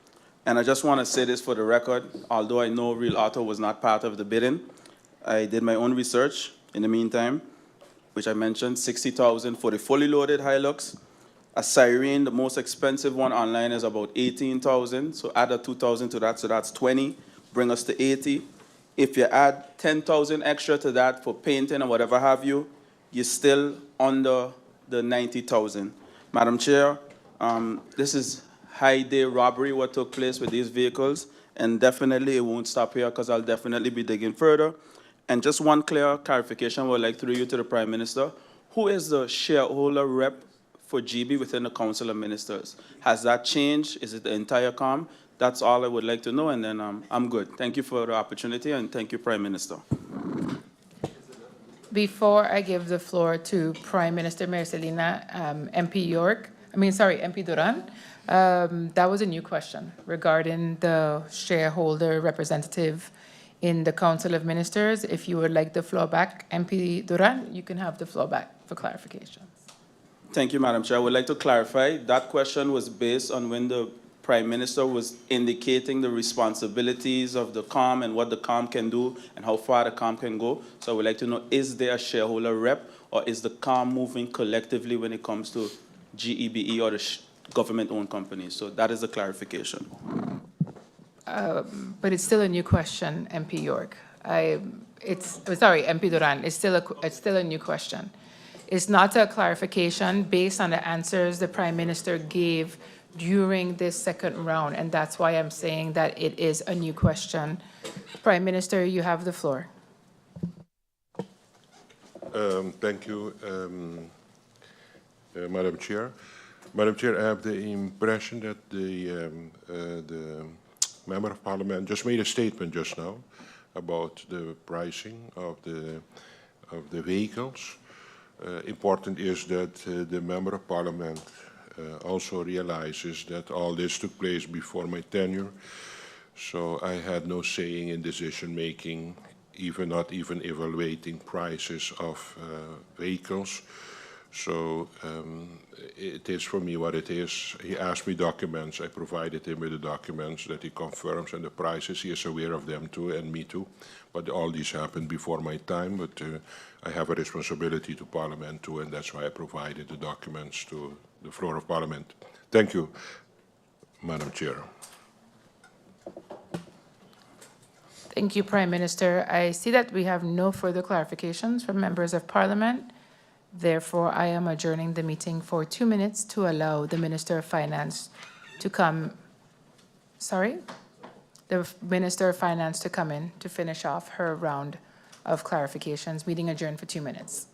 And I just want to say this for the record, although I know Real Auto was not part of the bidding, I did my own research in the meantime, which I mentioned, 60,000 for the fully loaded Hilux. A Siren, the most expensive one online, is about 18,000, so add a 2,000 to that, so that's 20. Bring us to 80. If you add 10,000 extra to that for painting or whatever have you, you're still under the 90,000. Madam Chair, this is high-day robbery what took place with these vehicles, and definitely it won't stop here because I'll definitely be digging further. And just one clear clarification I would like through you to the Prime Minister. Who is the shareholder rep for GB within the Council of Ministers? Has that changed? Is it the entire COM? That's all I would like to know, and then I'm good. Thank you for the opportunity, and thank you, Prime Minister. Before I give the floor to Prime Minister Marcelina, MP Duran, that was a new question regarding the shareholder representative in the Council of Ministers. If you would like the floor back, MP Duran, you can have the floor back for clarification. Thank you, Madam Chair. I would like to clarify, that question was based on when the Prime Minister was indicating the responsibilities of the COM and what the COM can do and how far the COM can go. So I would like to know, is there a shareholder rep, or is the COM moving collectively when it comes to GEBE or the government-owned companies? So that is the clarification. But it's still a new question, MP York. MP Duran, it's still a new question. It's not a clarification based on the answers the Prime Minister gave during this second round, and that's why I'm saying that it is a new question. Prime Minister, you have the floor. Thank you, Madam Chair. Madam Chair, I have the impression that the Member of Parliament just made a statement just now about the pricing of the vehicles. Important is that the Member of Parliament also realizes that all this took place before my tenure, so I had no saying in decision-making, not even evaluating prices of vehicles. So it is for me what it is. He asked me documents, I provided him with the documents that he confirms, and the prices, he is aware of them too, and me too. But all these happened before my time, but I have a responsibility to Parliament too, and that's why I provided the documents to the floor of Parliament. Thank you, Madam Chair. Thank you, Prime Minister. I see that we have no further clarifications from members of Parliament. Therefore, I am adjourning the meeting for 2 minutes to allow the Minister of Finance to come. Sorry? The Minister of Finance to come in to finish off her round of clarifications. Meeting adjourned for 2 minutes.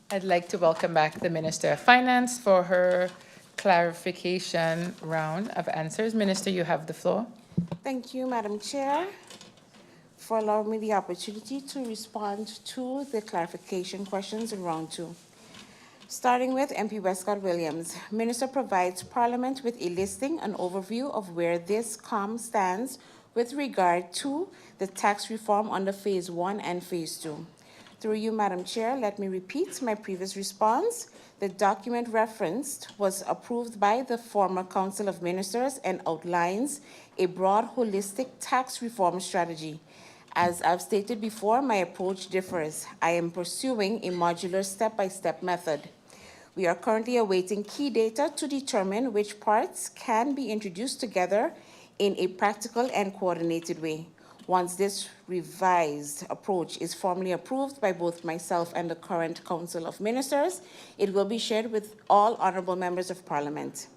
I'd like to welcome back the Minister of Finance for her clarification round of answers. Minister, you have the floor. Thank you, Madam Chair, for allowing me the opportunity to respond to the clarification questions in round 2. Starting with MP Westcott Williams, Minister provides Parliament with a listing and overview of where this COM stands with regard to the tax reform under Phase 1 and Phase 2. Through you, Madam Chair, let me repeat my previous response. The document referenced was approved by the former Council of Ministers and outlines a broad holistic tax reform strategy. As I've stated before, my approach differs. I am pursuing a modular step-by-step method. We are currently awaiting key data to determine which parts can be introduced together in a practical and coordinated way. Once this revised approach is formally approved by both myself and the current Council of Ministers, it will be shared with all honorable members of Parliament.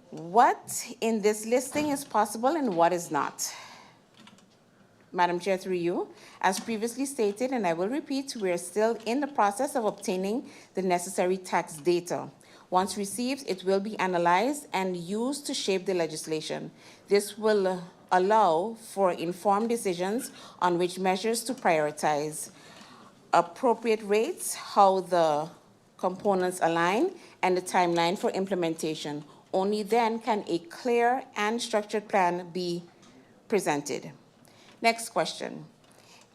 What in this listing is possible and what is not? Madam Chair, through you, as previously stated, and I will repeat, we are still in the process of obtaining the necessary tax data. Once received, it will be analyzed and used to shape the legislation. This will allow for informed decisions on which measures to prioritize, appropriate rates, how the components align, and the timeline for implementation. Only then can a clear and structured plan be presented. Next question.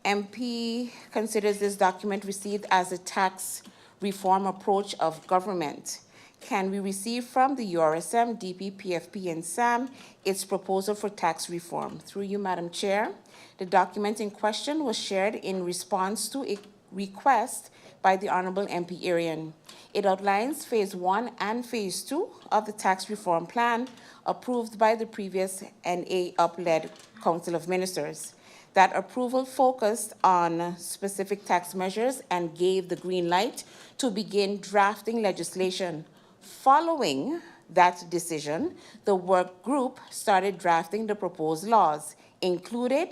MP considers this document received as a tax reform approach of government. Can we receive from the URSM, DP, PFP, and SAM its proposal for tax reform? Through you, Madam Chair, the document in question was shared in response to a request by the Honourable MP Arian. It outlines Phase 1 and Phase 2 of the tax reform plan approved by the previous NA-UP-led Council of Ministers. That approval focused on specific tax measures and gave the green light to begin drafting legislation. Following that decision, the work group started drafting the proposed laws, including,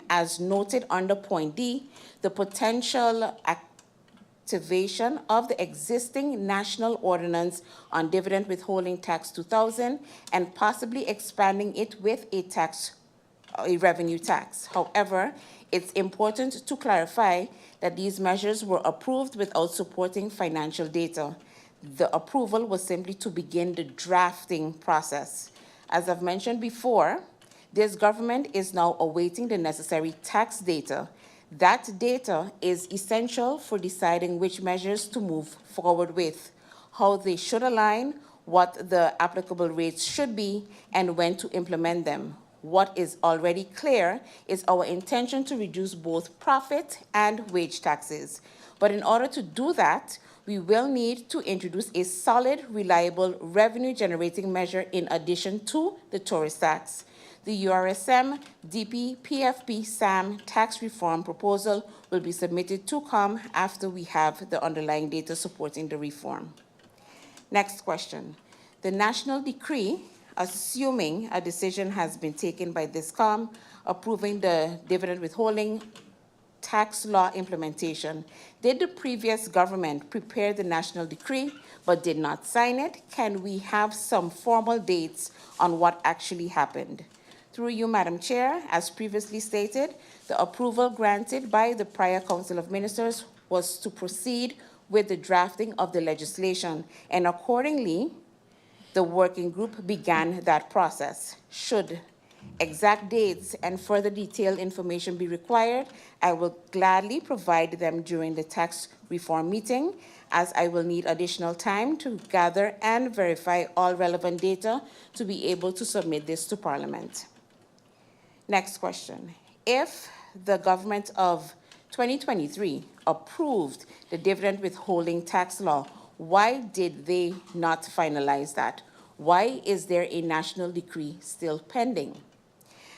as noted under point D, the potential activation of the existing national ordinance on dividend withholding tax 2000 and possibly expanding it with a revenue tax. However, it's important to clarify that these measures were approved without supporting financial data. The approval was simply to begin the drafting process. As I've mentioned before, this government is now awaiting the necessary tax data. That data is essential for deciding which measures to move forward with, how they should align, what the applicable rates should be, and when to implement them. What is already clear is our intention to reduce both profit and wage taxes. But in order to do that, we will need to introduce a solid, reliable revenue-generating measure in addition to the tourist tax. The URSM, DP, PFP, SAM tax reform proposal will be submitted to COM after we have the underlying data supporting the reform. Next question. The national decree, assuming a decision has been taken by this COM, approving the dividend withholding tax law implementation. Did the previous government prepare the national decree but did not sign it? Can we have some formal dates on what actually happened? Through you, Madam Chair, as previously stated, the approval granted by the prior Council of Ministers was to proceed with the drafting of the legislation, and accordingly, the working group began that process. Should exact dates and further detailed information be required, I will gladly provide them during the tax reform meeting, as I will need additional time to gather and verify all relevant data to be able to submit this to Parliament. Next question. If the government of 2023 approved the dividend withholding tax law, why did they not finalize that? Why is there a national decree still pending?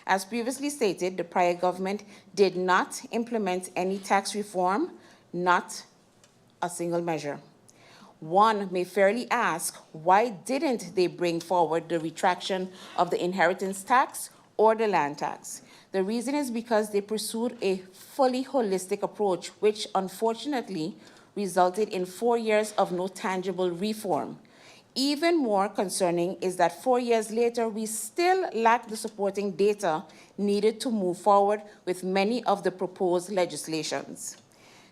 As previously stated, the prior government did not implement any tax reform, not a single measure. One may fairly ask, why didn't they bring forward the retraction of the inheritance tax or the land tax? The reason is because they pursued a fully holistic approach, which unfortunately resulted in 4 years of no tangible reform. Even more concerning is that 4 years later, we still lack the supporting data needed to move forward with many of the proposed legislations.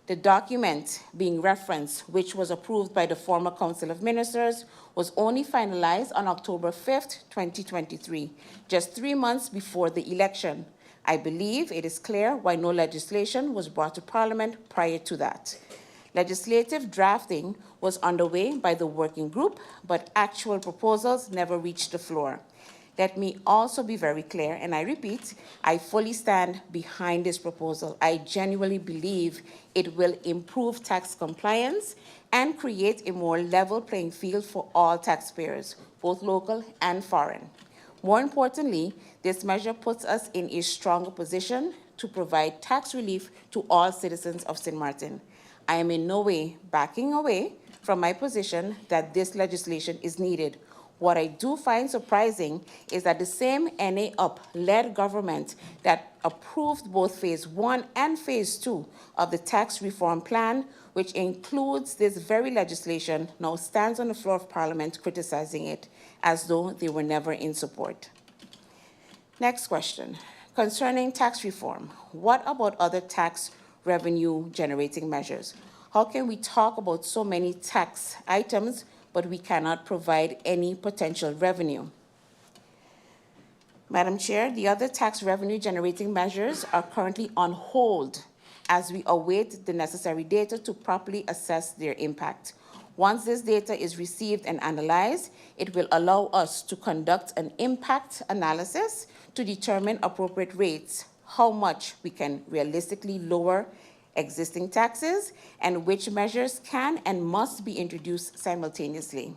The document being referenced, which was approved by the former Council of Ministers, was only finalized on October 5th, 2023, just 3 months before the election. I believe it is clear why no legislation was brought to Parliament prior to that. Legislative drafting was underway by the working group, but actual proposals never reached the floor. Let me also be very clear, and I repeat, I fully stand behind this proposal. I genuinely believe it will improve tax compliance and create a more level playing field for all taxpayers, both local and foreign. More importantly, this measure puts us in a stronger position to provide tax relief to all citizens of St. Maarten. I am in no way backing away from my position that this legislation is needed. What I do find surprising is that the same NA-UP-led government that approved both Phase 1 and Phase 2 of the tax reform plan, which includes this very legislation, now stands on the floor of Parliament criticizing it, as though they were never in support. Next question. Concerning tax reform, what about other tax revenue generating measures? How can we talk about so many tax items but we cannot provide any potential revenue? Madam Chair, the other tax revenue generating measures are currently on hold as we await the necessary data to properly assess their impact. Once this data is received and analyzed, it will allow us to conduct an impact analysis to determine appropriate rates, how much we can realistically lower existing taxes, and which measures can and must be introduced simultaneously.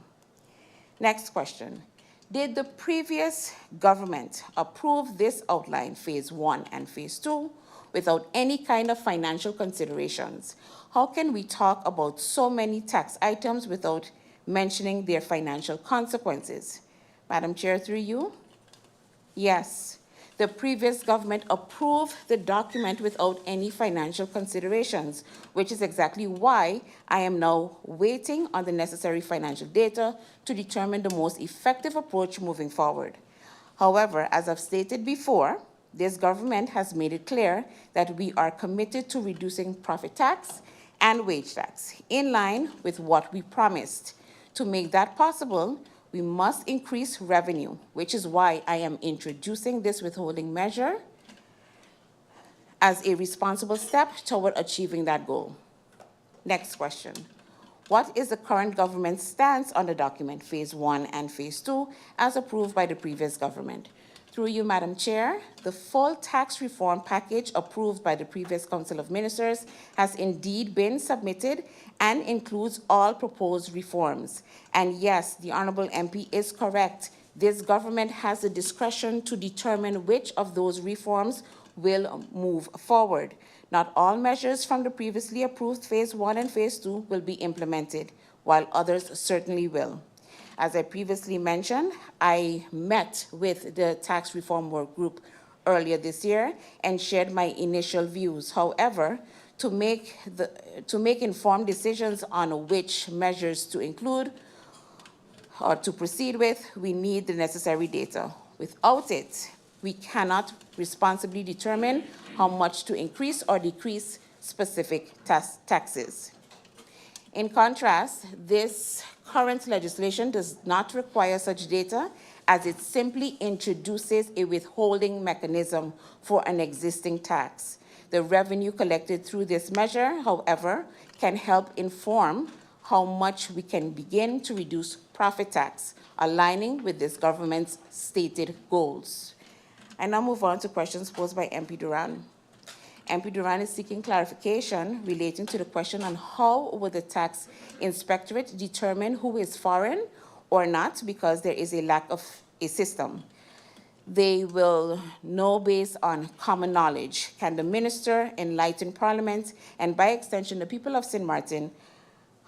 Next question. Did the previous government approve this outline, Phase 1 and Phase 2, without any kind of financial considerations? How can we talk about so many tax items without mentioning their financial consequences? Madam Chair, through you. Yes. The previous government approved the document without any financial considerations, which is exactly why I am now waiting on the necessary financial data to determine the most effective approach moving forward. However, as I've stated before, this government has made it clear that we are committed to reducing profit tax and wage tax in line with what we promised. To make that possible, we must increase revenue, which is why I am introducing this withholding measure as a responsible step toward achieving that goal. Next question. What is the current government's stance on the document, Phase 1 and Phase 2, as approved by the previous government? Through you, Madam Chair, the full tax reform package approved by the previous Council of Ministers has indeed been submitted and includes all proposed reforms. And yes, the Honourable MP is correct. This government has the discretion to determine which of those reforms will move forward. Not all measures from the previously approved Phase 1 and Phase 2 will be implemented, while others certainly will. As I previously mentioned, I met with the tax reform work group earlier this year and shared my initial views. However, to make informed decisions on which measures to include or to proceed with, we need the necessary data. Without it, we cannot responsibly determine how much to increase or decrease specific taxes. In contrast, this current legislation does not require such data, as it simply introduces a withholding mechanism for an existing tax. The revenue collected through this measure, however, can help inform how much we can begin to reduce profit tax, aligning with this government's stated goals. I now move on to questions posed by MP Duran. MP Duran is seeking clarification relating to the question on how would the tax inspectorate determine who is foreign or not, because there is a lack of a system. They will know based on common knowledge. Can the minister enlighten Parliament and by extension the people of St. Maarten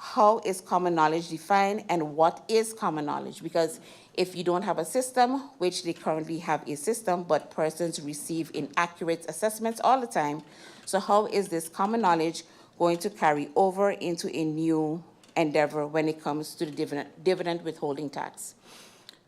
how is common knowledge defined and what is common knowledge? Because if you don't have a system, which they currently have a system, but persons receive inaccurate assessments all the time, so how is this common knowledge going to carry over into a new endeavor when it comes to the dividend withholding tax?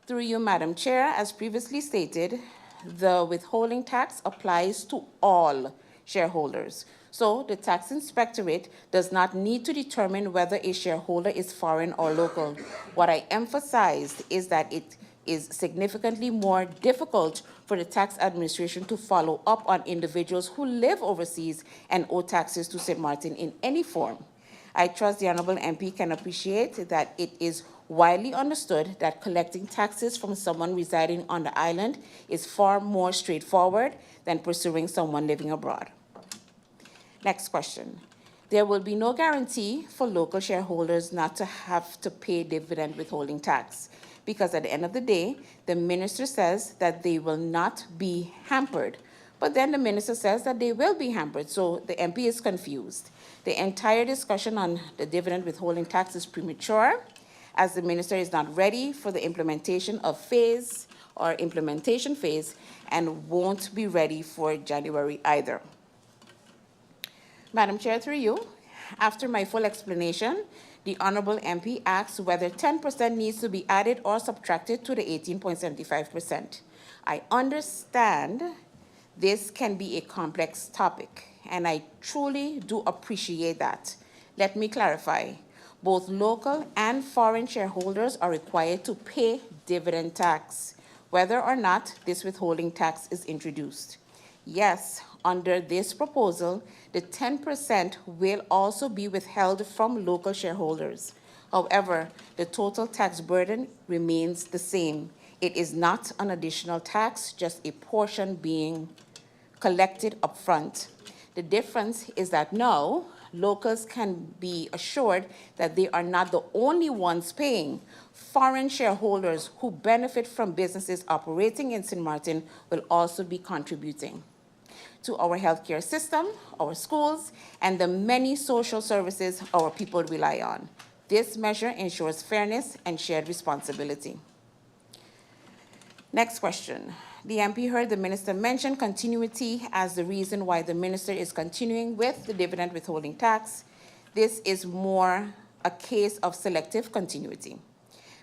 Through you, Madam Chair, as previously stated, the withholding tax applies to all shareholders. So the tax inspectorate does not need to determine whether a shareholder is foreign or local. What I emphasized is that it is significantly more difficult for the tax administration to follow up on individuals who live overseas and owe taxes to St. Maarten in any form. I trust the Honorable MP can appreciate that it is widely understood that collecting taxes from someone residing on the island is far more straightforward than pursuing someone living abroad. Next question. There will be no guarantee for local shareholders not to have to pay dividend withholding tax, because at the end of the day, the minister says that they will not be hampered. But then the minister says that they will be hampered, so the MP is confused. The entire discussion on the dividend withholding tax is premature, as the minister is not ready for the implementation phase, and won't be ready for January either. Madam Chair, through you, after my full explanation, the Honorable MP asks whether 10% needs to be added or subtracted to the 18.75%. I understand this can be a complex topic, and I truly do appreciate that. Let me clarify. Both local and foreign shareholders are required to pay dividend tax, whether or not this withholding tax is introduced. Yes, under this proposal, the 10% will also be withheld from local shareholders. However, the total tax burden remains the same. It is not an additional tax, just a portion being collected upfront. The difference is that now, locals can be assured that they are not the only ones paying. Foreign shareholders who benefit from businesses operating in St. Maarten will also be contributing to our healthcare system, our schools, and the many social services our people rely on. This measure ensures fairness and shared responsibility. Next question. The MP heard the minister mention continuity as the reason why the minister is continuing with the dividend withholding tax. This is more a case of selective continuity,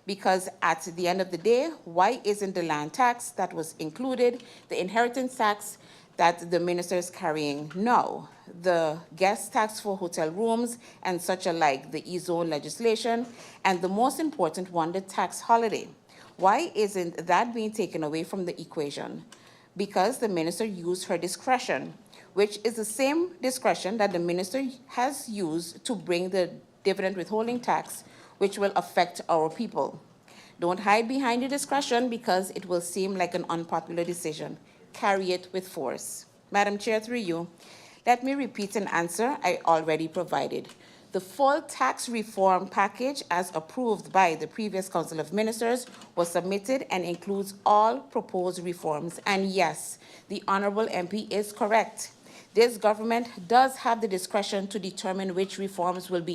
because at the end of the day, why isn't the land tax that was included, the inheritance tax that the minister is carrying now, the guest tax for hotel rooms and such alike, the e-zone legislation, and the most important one, the tax holiday? Why isn't that being taken away from the equation? Because the minister used her discretion, which is the same discretion that the minister has used to bring the dividend withholding tax, which will affect our people. Don't hide behind your discretion, because it will seem like an unpopular decision. Carry it with force. Madam Chair, through you, let me repeat an answer I already provided. The full tax reform package, as approved by the previous Council of Ministers, was submitted and includes all proposed reforms. And yes, the Honourable MP is correct. This government does have the discretion to determine which reforms will be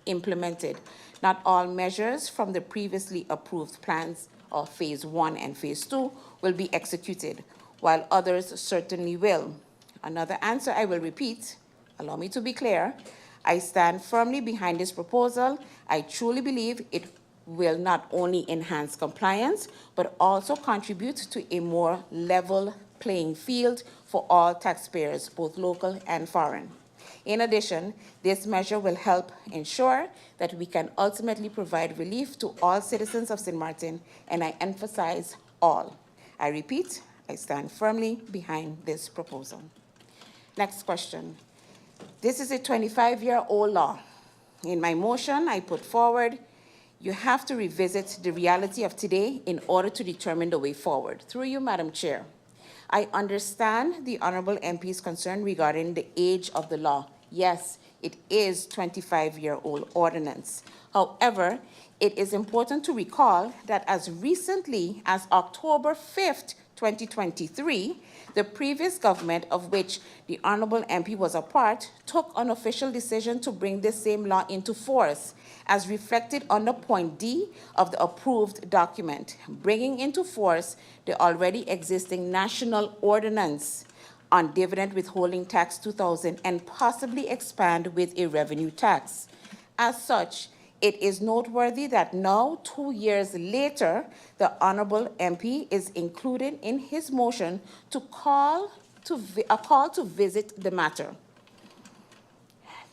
implemented. Not all measures from the previously approved plans of Phase 1 and Phase 2 will be executed, while others certainly will. Another answer I will repeat. Allow me to be clear. I stand firmly behind this proposal. I truly believe it will not only enhance compliance, but also contribute to a more level playing field for all taxpayers, both local and foreign. In addition, this measure will help ensure that we can ultimately provide relief to all citizens of St. Maarten, and I emphasize all. I repeat, I stand firmly behind this proposal. Next question. This is a 25-year-old law. In my motion, I put forward, you have to revisit the reality of today in order to determine the way forward. Through you, Madam Chair, I understand the Honourable MP's concern regarding the age of the law. Yes, it is 25-year-old ordinance. However, it is important to recall that as recently as October 5th, 2023, the previous government, of which the Honorable MP was a part, took an official decision to bring this same law into force, as reflected under point D of the approved document, bringing into force the already existing national ordinance on dividend withholding tax 2000 and possibly expand with a revenue tax. As such, it is noteworthy that now, 2 years later, the Honorable MP is included in his motion to a call to visit the matter.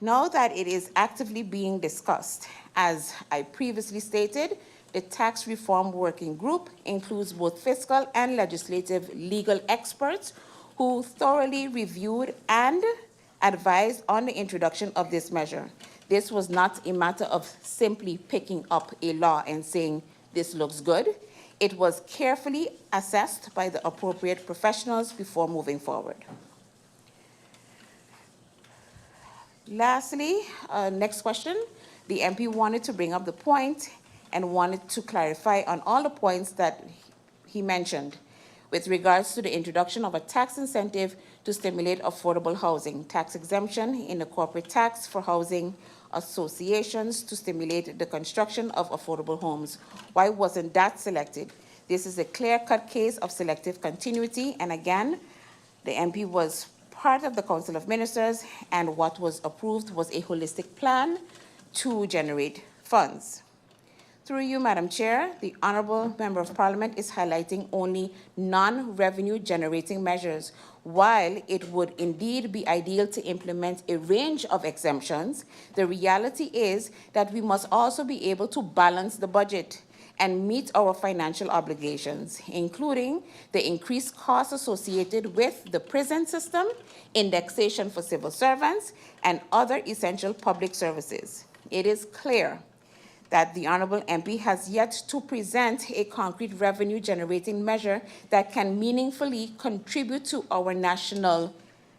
Now that it is actively being discussed, as I previously stated, the Tax Reform Working Group includes both fiscal and legislative legal experts who thoroughly reviewed and advised on the introduction of this measure. This was not a matter of simply picking up a law and saying, this looks good. It was carefully assessed by the appropriate professionals before moving forward. Lastly, next question. The MP wanted to bring up the point and wanted to clarify on all the points that he mentioned with regards to the introduction of a tax incentive to stimulate affordable housing, tax exemption in the corporate tax for housing associations to stimulate the construction of affordable homes. Why wasn't that selected? This is a clear-cut case of selective continuity, and again, the MP was part of the Council of Ministers, and what was approved was a holistic plan to generate funds. Through you, Madam Chair, the Honourable Member of Parliament is highlighting only non-revenue generating measures. While it would indeed be ideal to implement a range of exemptions, the reality is that we must also be able to balance the budget and meet our financial obligations, including the increased costs associated with the prison system, indexation for civil servants, and other essential public services. It is clear that the Honourable MP has yet to present a concrete revenue-generating measure that can meaningfully contribute to our national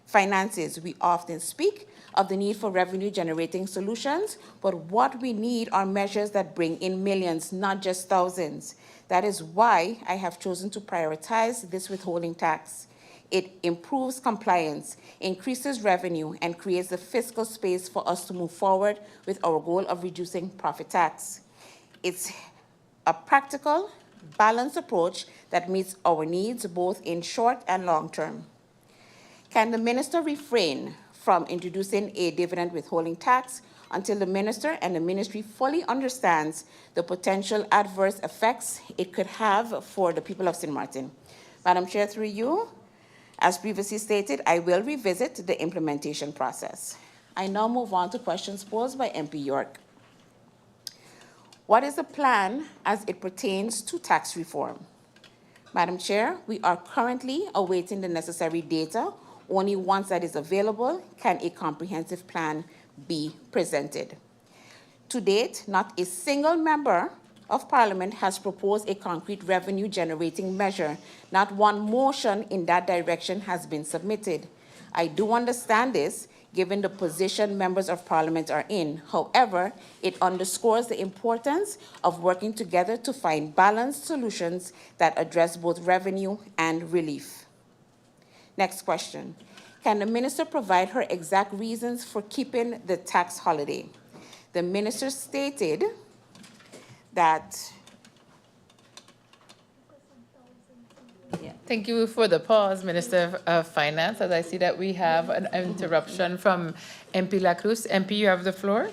finances. We often speak of the need for revenue-generating solutions, but what we need are measures that bring in millions, not just thousands. That is why I have chosen to prioritize this withholding tax. It improves compliance, increases revenue, and creates the fiscal space for us to move forward with our goal of reducing profit tax. It's a practical, balanced approach that meets our needs both in short and long term. Can the minister refrain from introducing a dividend withholding tax until the minister and the ministry fully understands the potential adverse effects it could have for the people of St. Maarten? Madam Chair, through you, as previously stated, I will revisit the implementation process. I now move on to questions posed by MP York. What is the plan as it pertains to tax reform? Madam Chair, we are currently awaiting the necessary data. Only once that is available can a comprehensive plan be presented. To date, not a single member of Parliament has proposed a concrete revenue-generating measure. Not one motion in that direction has been submitted. I do understand this, given the position members of Parliament are in. However, it underscores the importance of working together to find balanced solutions that address both revenue and relief. Next question. Can the minister provide her exact reasons for keeping the tax holiday? The minister stated that. Thank you for the pause, Minister of Finance, as I see that we have an interruption from MP La Cruz. MP, you have the floor.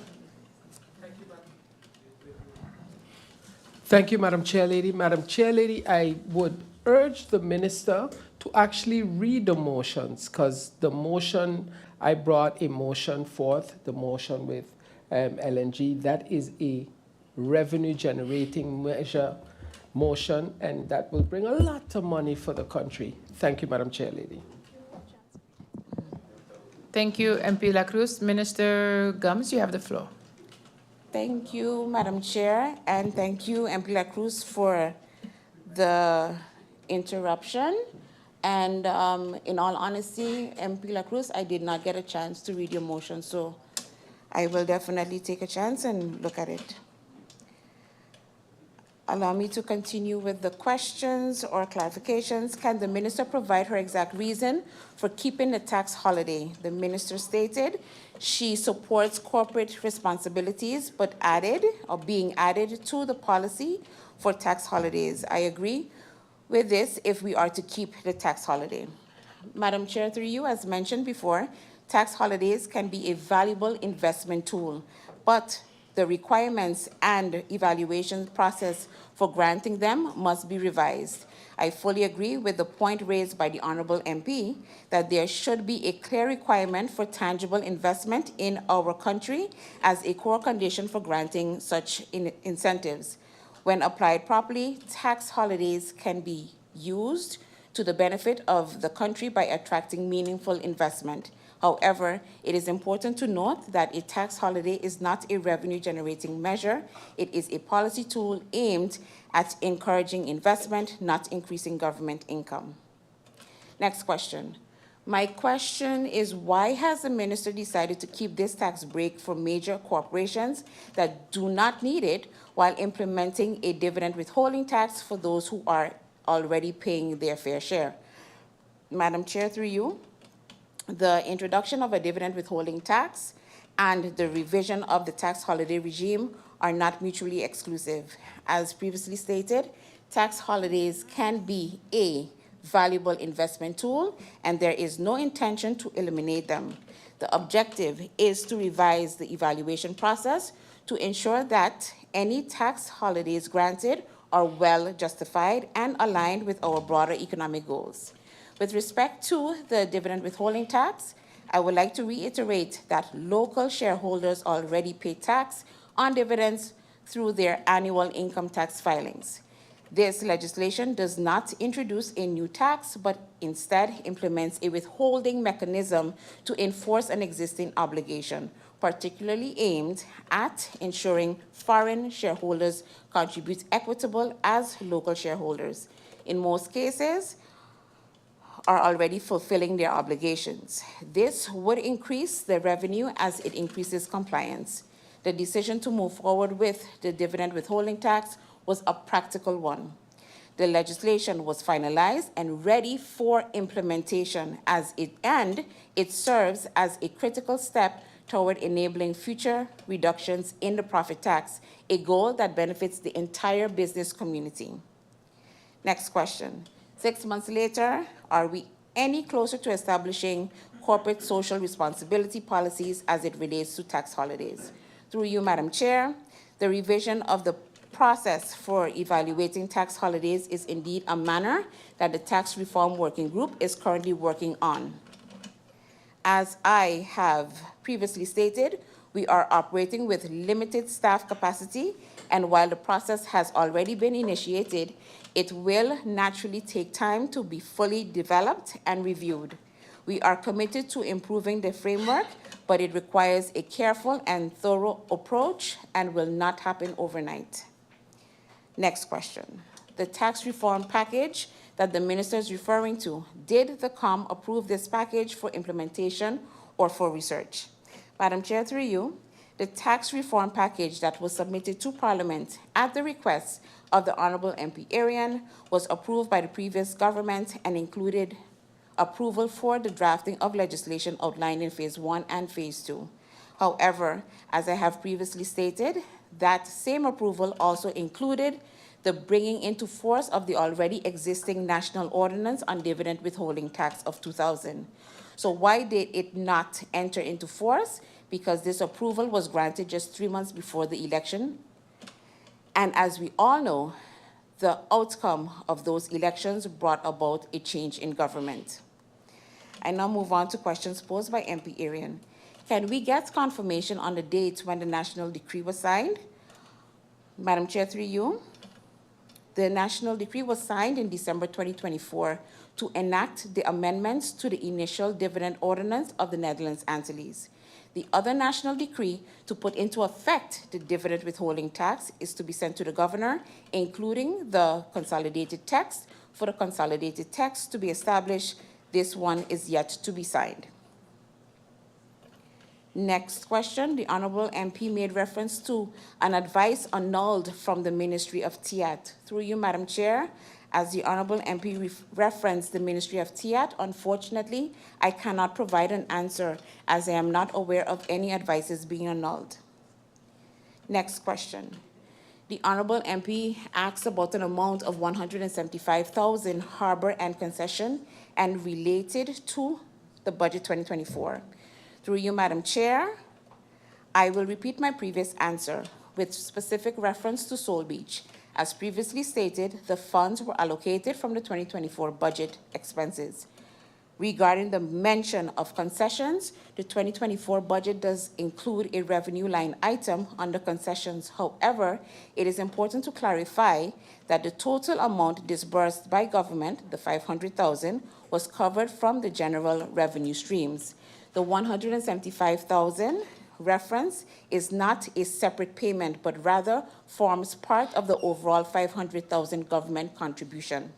Thank you, Madam Chair Lady. Madam Chair Lady, I would urge the minister to actually read the motions, because the motion, I brought a motion forth, the motion with LNG, that is a revenue-generating measure motion, and that will bring a lot of money for the country. Thank you, Madam Chair Lady. Thank you, MP La Cruz. Minister Gums, you have the floor. Thank you, Madam Chair, and thank you, MP La Cruz, for the interruption. And in all honesty, MP La Cruz, I did not get a chance to read your motion, so I will definitely take a chance and look at it. Allow me to continue with the questions or clarifications. Can the minister provide her exact reason for keeping the tax holiday? The minister stated she supports corporate responsibilities, but added, or being added to the policy for tax holidays. I agree with this if we are to keep the tax holiday. Madam Chair, through you, as mentioned before, tax holidays can be a valuable investment tool, but the requirements and evaluation process for granting them must be revised. I fully agree with the point raised by the Honorable MP that there should be a clear requirement for tangible investment in our country as a core condition for granting such incentives. When applied properly, tax holidays can be used to the benefit of the country by attracting meaningful investment. However, it is important to note that a tax holiday is not a revenue-generating measure. It is a policy tool aimed at encouraging investment, not increasing government income. Next question. My question is, why has the minister decided to keep this tax break for major corporations that do not need it while implementing a dividend withholding tax for those who are already paying their fair share? Madam Chair, through you, the introduction of a dividend withholding tax and the revision of the tax holiday regime are not mutually exclusive. As previously stated, tax holidays can be a valuable investment tool, and there is no intention to eliminate them. The objective is to revise the evaluation process to ensure that any tax holidays granted are well justified and aligned with our broader economic goals. With respect to the dividend withholding tax, I would like to reiterate that local shareholders already pay tax on dividends through their annual income tax filings. This legislation does not introduce a new tax, but instead implements a withholding mechanism to enforce an existing obligation, particularly aimed at ensuring foreign shareholders contribute equitable as local shareholders. In most cases, are already fulfilling their obligations. This would increase the revenue as it increases compliance. The decision to move forward with the dividend withholding tax was a practical one. The legislation was finalized and ready for implementation and it serves as a critical step toward enabling future reductions in the profit tax, a goal that benefits the entire business community. Next question. 6 months later, are we any closer to establishing corporate social responsibility policies as it relates to tax holidays? Through you, Madam Chair, the revision of the process for evaluating tax holidays is indeed a manner that the Tax Reform Working Group is currently working on. As I have previously stated, we are operating with limited staff capacity, and while the process has already been initiated, it will naturally take time to be fully developed and reviewed. We are committed to improving the framework, but it requires a careful and thorough approach and will not happen overnight. Next question. The tax reform package that the minister is referring to, did the COM approve this package for implementation or for research? Madam Chair, through you, the tax reform package that was submitted to Parliament at the request of the Honourable MP Arian was approved by the previous government and included approval for the drafting of legislation outlined in Phase 1 and Phase 2. However, as I have previously stated, that same approval also included the bringing into force of the already existing National Ordinance on Dividend Withholding Tax of 2000. So why did it not enter into force? Because this approval was granted just 3 months before the election. And as we all know, the outcome of those elections brought about a change in government. I now move on to questions posed by MP Arian. Can we get confirmation on the date when the national decree was signed? Madam Chair, through you, the national decree was signed in December 2024 to enact the amendments to the initial dividend ordinance of the Netherlands Antilles. The other national decree to put into effect the dividend withholding tax is to be sent to the governor, including the consolidated text. For the consolidated text to be established, this one is yet to be signed. Next question, the Honorable MP made reference to an advice annulled from the Ministry of TIAT. Through you, Madam Chair, as the Honorable MP referenced the Ministry of TIAT, unfortunately, I cannot provide an answer as I am not aware of any advices being annulled. Next question. The Honorable MP asks about an amount of $175,000 harbor and concession and related to the budget 2024. Through you, Madam Chair, I will repeat my previous answer with specific reference to Soul Beach. As previously stated, the funds were allocated from the 2024 budget expenses. Regarding the mention of concessions, the 2024 budget does include a revenue line item under concessions. However, it is important to clarify that the total amount disbursed by government, the $500,000, was covered from the general revenue streams. The $175,000 reference is not a separate payment, but rather forms part of the overall $500,000 government contribution.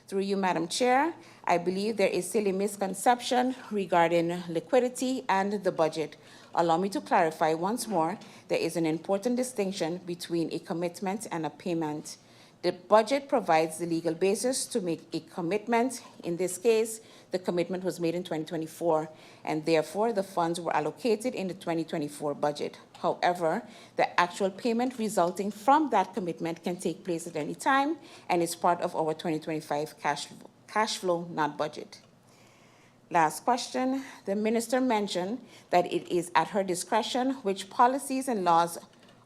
Through you, Madam Chair, I believe there is still a misconception regarding liquidity and the budget. Allow me to clarify once more, there is an important distinction between a commitment and a payment. The budget provides the legal basis to make a commitment. In this case, the commitment was made in 2024, and therefore the funds were allocated in the 2024 budget. However, the actual payment resulting from that commitment can take place at any time and is part of our 2025 cash flow, not budget. Last question. The minister mentioned that it is at her discretion which policies and laws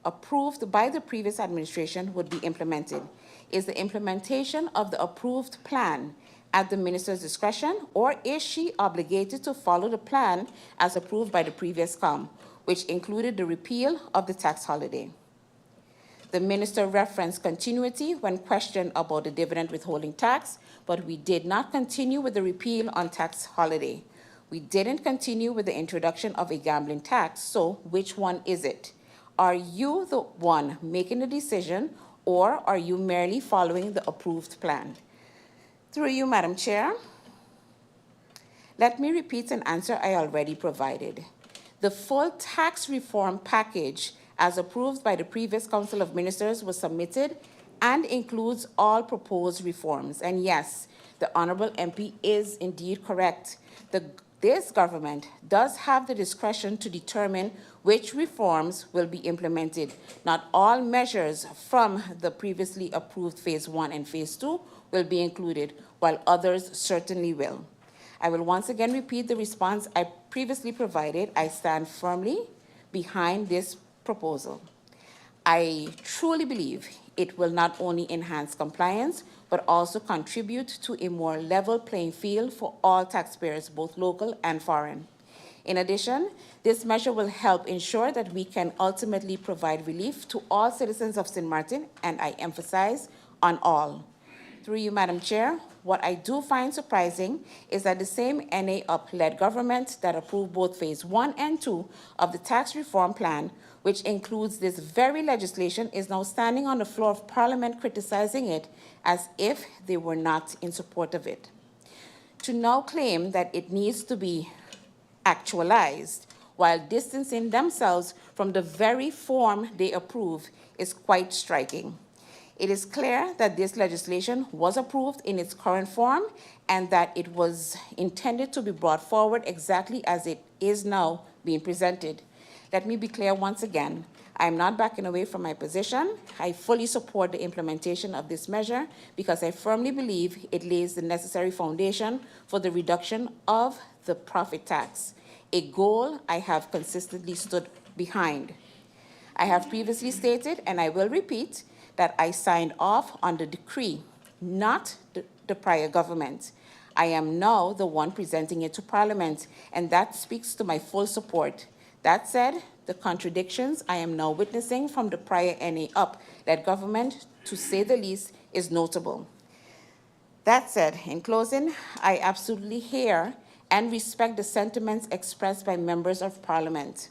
approved by the previous administration would be implemented. Is the implementation of the approved plan at the minister's discretion, or is she obligated to follow the plan as approved by the previous COM, which included the repeal of the tax holiday? The minister referenced continuity when questioned about the dividend withholding tax, but we did not continue with the repeal on tax holiday. We didn't continue with the introduction of a gambling tax, so which one is it? Are you the one making the decision, or are you merely following the approved plan? Through you, Madam Chair, let me repeat an answer I already provided. The full tax reform package, as approved by the previous Council of Ministers, was submitted and includes all proposed reforms. And yes, the Honourable MP is indeed correct. This government does have the discretion to determine which reforms will be implemented. Not all measures from the previously approved Phase 1 and Phase 2 will be included, while others certainly will. I will once again repeat the response I previously provided. I stand firmly behind this proposal. I truly believe it will not only enhance compliance, but also contribute to a more level playing field for all taxpayers, both local and foreign. In addition, this measure will help ensure that we can ultimately provide relief to all citizens of St. Maarten, and I emphasize on all. Through you, Madam Chair, what I do find surprising is that the same NA-UP-led government that approved both Phase 1 and 2 of the tax reform plan, which includes this very legislation, is now standing on the floor of Parliament criticizing it as if they were not in support of it. To now claim that it needs to be actualized while distancing themselves from the very form they approve is quite striking. It is clear that this legislation was approved in its current form and that it was intended to be brought forward exactly as it is now being presented. Let me be clear once again. I am not backing away from my position. I fully support the implementation of this measure because I firmly believe it lays the necessary foundation for the reduction of the profit tax, a goal I have consistently stood behind. I have previously stated, and I will repeat, that I signed off on the decree, not the prior government. I am now the one presenting it to Parliament, and that speaks to my full support. That said, the contradictions I am now witnessing from the prior NA-UP-led government, to say the least, is notable. That said, in closing, I absolutely hear and respect the sentiments expressed by members of Parliament.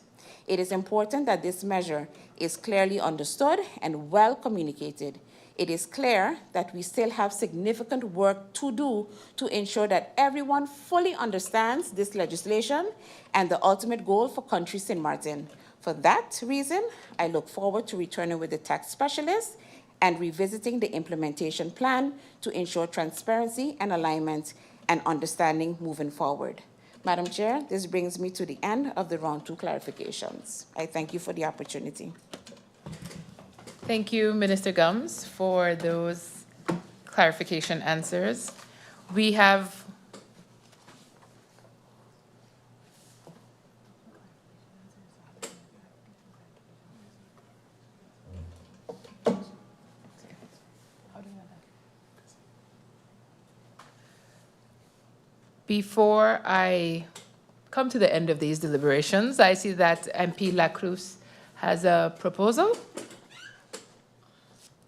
It is important that this measure is clearly understood and well communicated. It is clear that we still have significant work to do to ensure that everyone fully understands this legislation and the ultimate goal for Country St. Maarten. For that reason, I look forward to returning with the tax specialist and revisiting the implementation plan to ensure transparency and alignment and understanding moving forward. Madam Chair, this brings me to the end of the round 2 clarifications. I thank you for the opportunity. Thank you, Minister Gums, for those clarification answers. We have before I come to the end of these deliberations, I see that MP Lacruz has a proposal.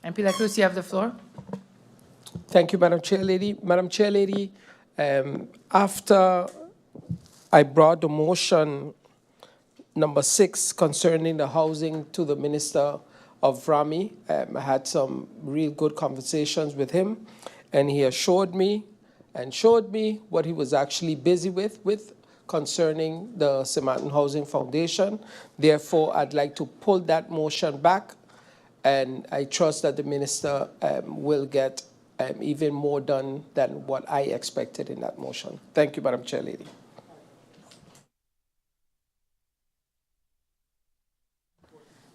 MP Lacruz, you have the floor. Thank you, Madam Chair Lady. Madam Chair Lady, after I brought the motion number 6 concerning the housing to the Minister of Rami, I had some real good conversations with him, and he assured me and showed me what he was actually busy with concerning the St. Maarten Housing Foundation. Therefore, I'd like to pull that motion back, and I trust that the minister will get even more done than what I expected in that motion. Thank you, Madam Chair Lady.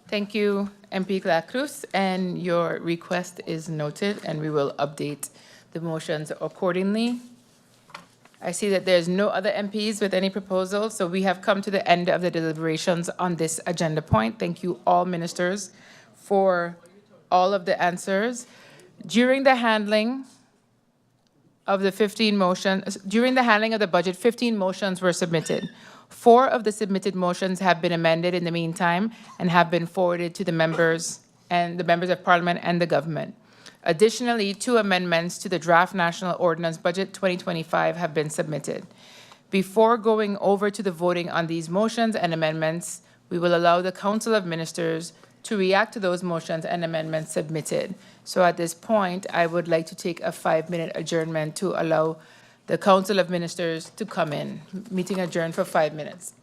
Thank you, MP Lacruz, and your request is noted, and we will update the motions accordingly. I see that there's no other MPs with any proposals, so we have come to the end of the deliberations on this agenda point. Thank you all ministers for all of the answers. During the handling of the 15 motions, during the handling of the budget, 15 motions were submitted. 4 of the submitted motions have been amended in the meantime and have been forwarded to the members and the members of parliament and the government. Additionally, 2 amendments to the draft National Ordinance Budget 2025 have been submitted. Before going over to the voting on these motions and amendments, we will allow the Council of Ministers to react to those motions and amendments submitted. So at this point, I would like to take a 5-minute adjournment to allow the Council of Ministers to come in. Meeting adjourned for 5 minutes.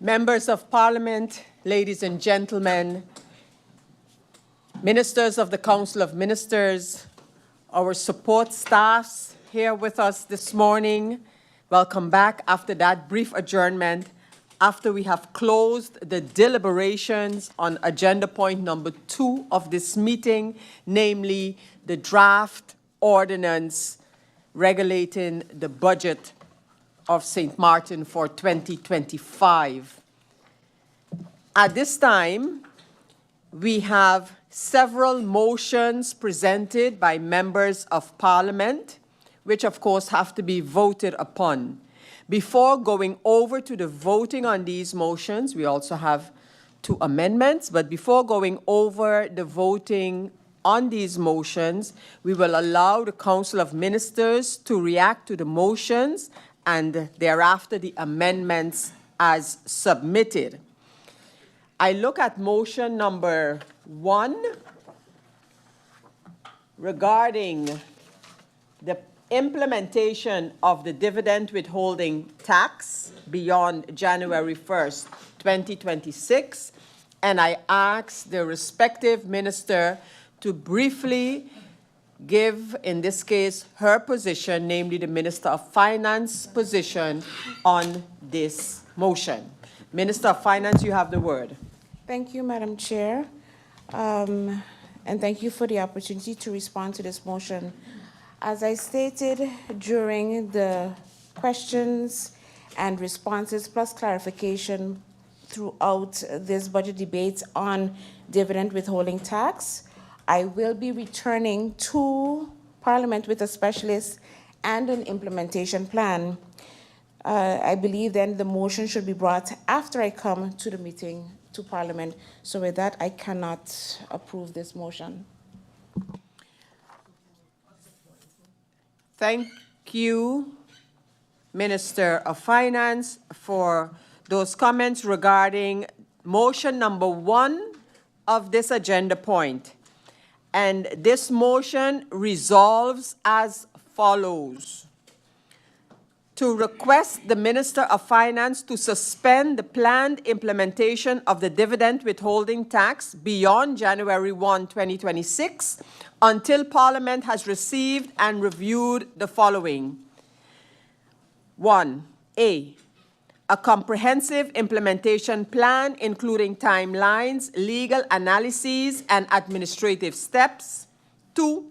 Members of Parliament, ladies and gentlemen, ministers of the Council of Ministers, our support staffs here with us this morning, welcome back after that brief adjournment, after we have closed the deliberations on agenda point number 2 of this meeting, namely the draft ordinance regulating the budget of St. Maarten for 2025. At this time, we have several motions presented by members of Parliament, which of course have to be voted upon. Before going over to the voting on these motions, we also have 2 amendments, but before going over the voting on these motions, we will allow the Council of Ministers to react to the motions and thereafter the amendments as submitted. I look at motion number 1 regarding the implementation of the dividend withholding tax beyond January 1st, 2026, and I ask the respective minister to briefly give, in this case, her position, namely the Minister of Finance position on this motion. Minister of Finance, you have the word. Thank you, Madam Chair. And thank you for the opportunity to respond to this motion. As I stated during the questions and responses plus clarification throughout this budget debate on dividend withholding tax, I will be returning to Parliament with a specialist and an implementation plan. I believe then the motion should be brought after I come to the meeting to Parliament. So with that, I cannot approve this motion. Thank you, Minister of Finance, for those comments regarding motion number 1 of this agenda point. And this motion resolves as follows: to request the Minister of Finance to suspend the planned implementation of the dividend withholding tax beyond January 1, 2026, until Parliament has received and reviewed the following. 1A, a comprehensive implementation plan including timelines, legal analyses, and administrative steps. 2,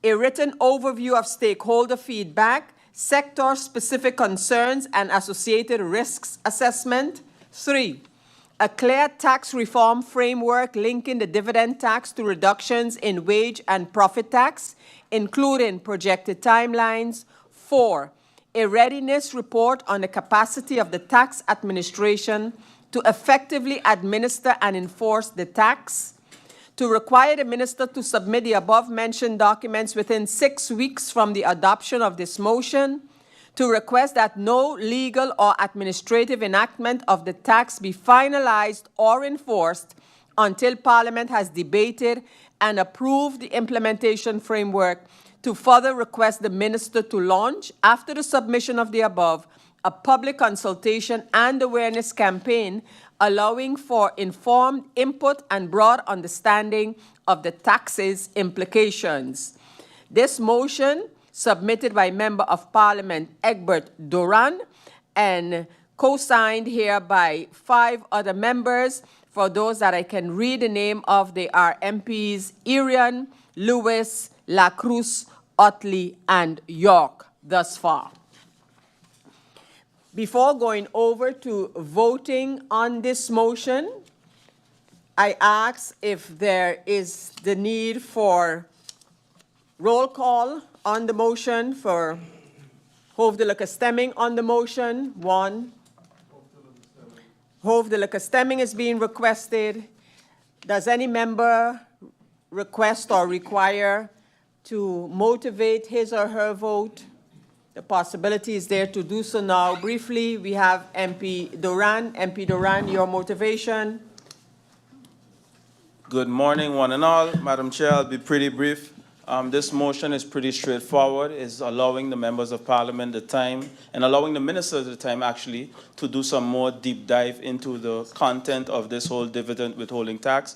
a written overview of stakeholder feedback, sector-specific concerns, and associated risks assessment. 3, a clear tax reform framework linking the dividend tax to reductions in wage and profit tax, including projected timelines. 4, a readiness report on the capacity of the tax administration to effectively administer and enforce the tax. To require the minister to submit the above-mentioned documents within 6 weeks from the adoption of this motion. To request that no legal or administrative enactment of the tax be finalized or enforced until Parliament has debated and approved the implementation framework. To further request the minister to launch, after the submission of the above, a public consultation and awareness campaign allowing for informed input and broad understanding of the tax's implications. This motion, submitted by Member of Parliament Egbert Duran and co-signed here by 5 other members. For those that I can read the name of, they are MPs Irian, Lewis, La Cruz, Otley, and York thus far. Before going over to voting on this motion, I ask if there is the need for roll call on the motion, for hoofdelijke stemming on the motion. 1. Hoofdelijke stemming is being requested. Does any member request or require to motivate his or her vote? The possibility is there to do so now. Briefly, we have MP Duran. MP Duran, your motivation. Good morning, one and all. Madam Chair, I'll be pretty brief. This motion is pretty straightforward. It's allowing the members of parliament the time and allowing the ministers the time actually to do some more deep dive into the content of this whole dividend withholding tax.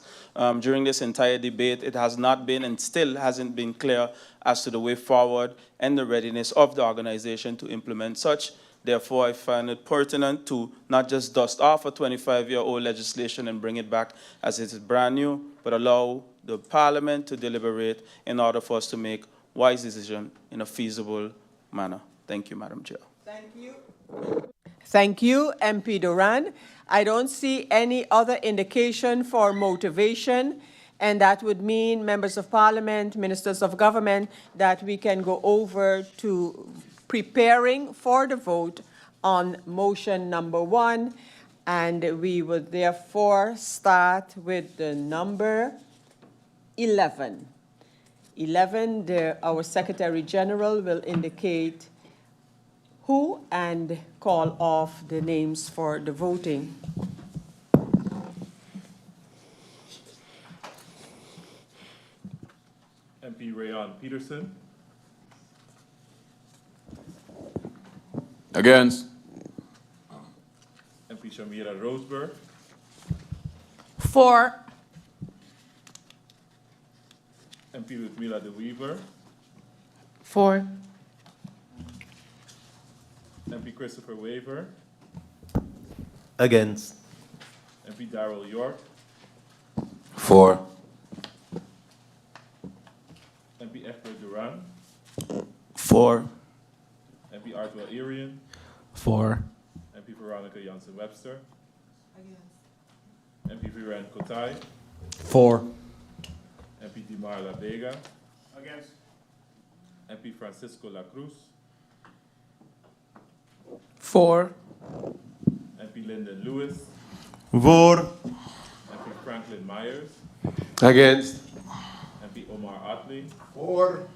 During this entire debate, it has not been and still hasn't been clear as to the way forward and the readiness of the organization to implement such. Therefore, I find it pertinent to not just dust off a 25-year-old legislation and bring it back as it is brand new, but allow the parliament to deliberate in order for us to make wise decisions in a feasible manner. Thank you, Madam Chair. Thank you. Thank you, MP Duran. I don't see any other indication for motivation, and that would mean, members of parliament, ministers of government, that we can go over to preparing for the vote on motion number 1, and we would therefore start with the number 11. 11, our Secretary General will indicate who and call off the names for the voting. MP Rayon Peterson. Against. MP Shamira Roseberg. For. MP Ludmila de Weaver. For. MP Christopher Waver. Against. MP Darrell York. For. MP Egbert Duran. For. MP Artwell Irian. For. MP Veronica Jansen-Webster. MP Viren Kotai. For. MP Dimar La Vega. Against. MP Francisco La Cruz. For. MP Lyndon Lewis. Voor. MP Franklin Myers. Against. MP Omar Otley. For.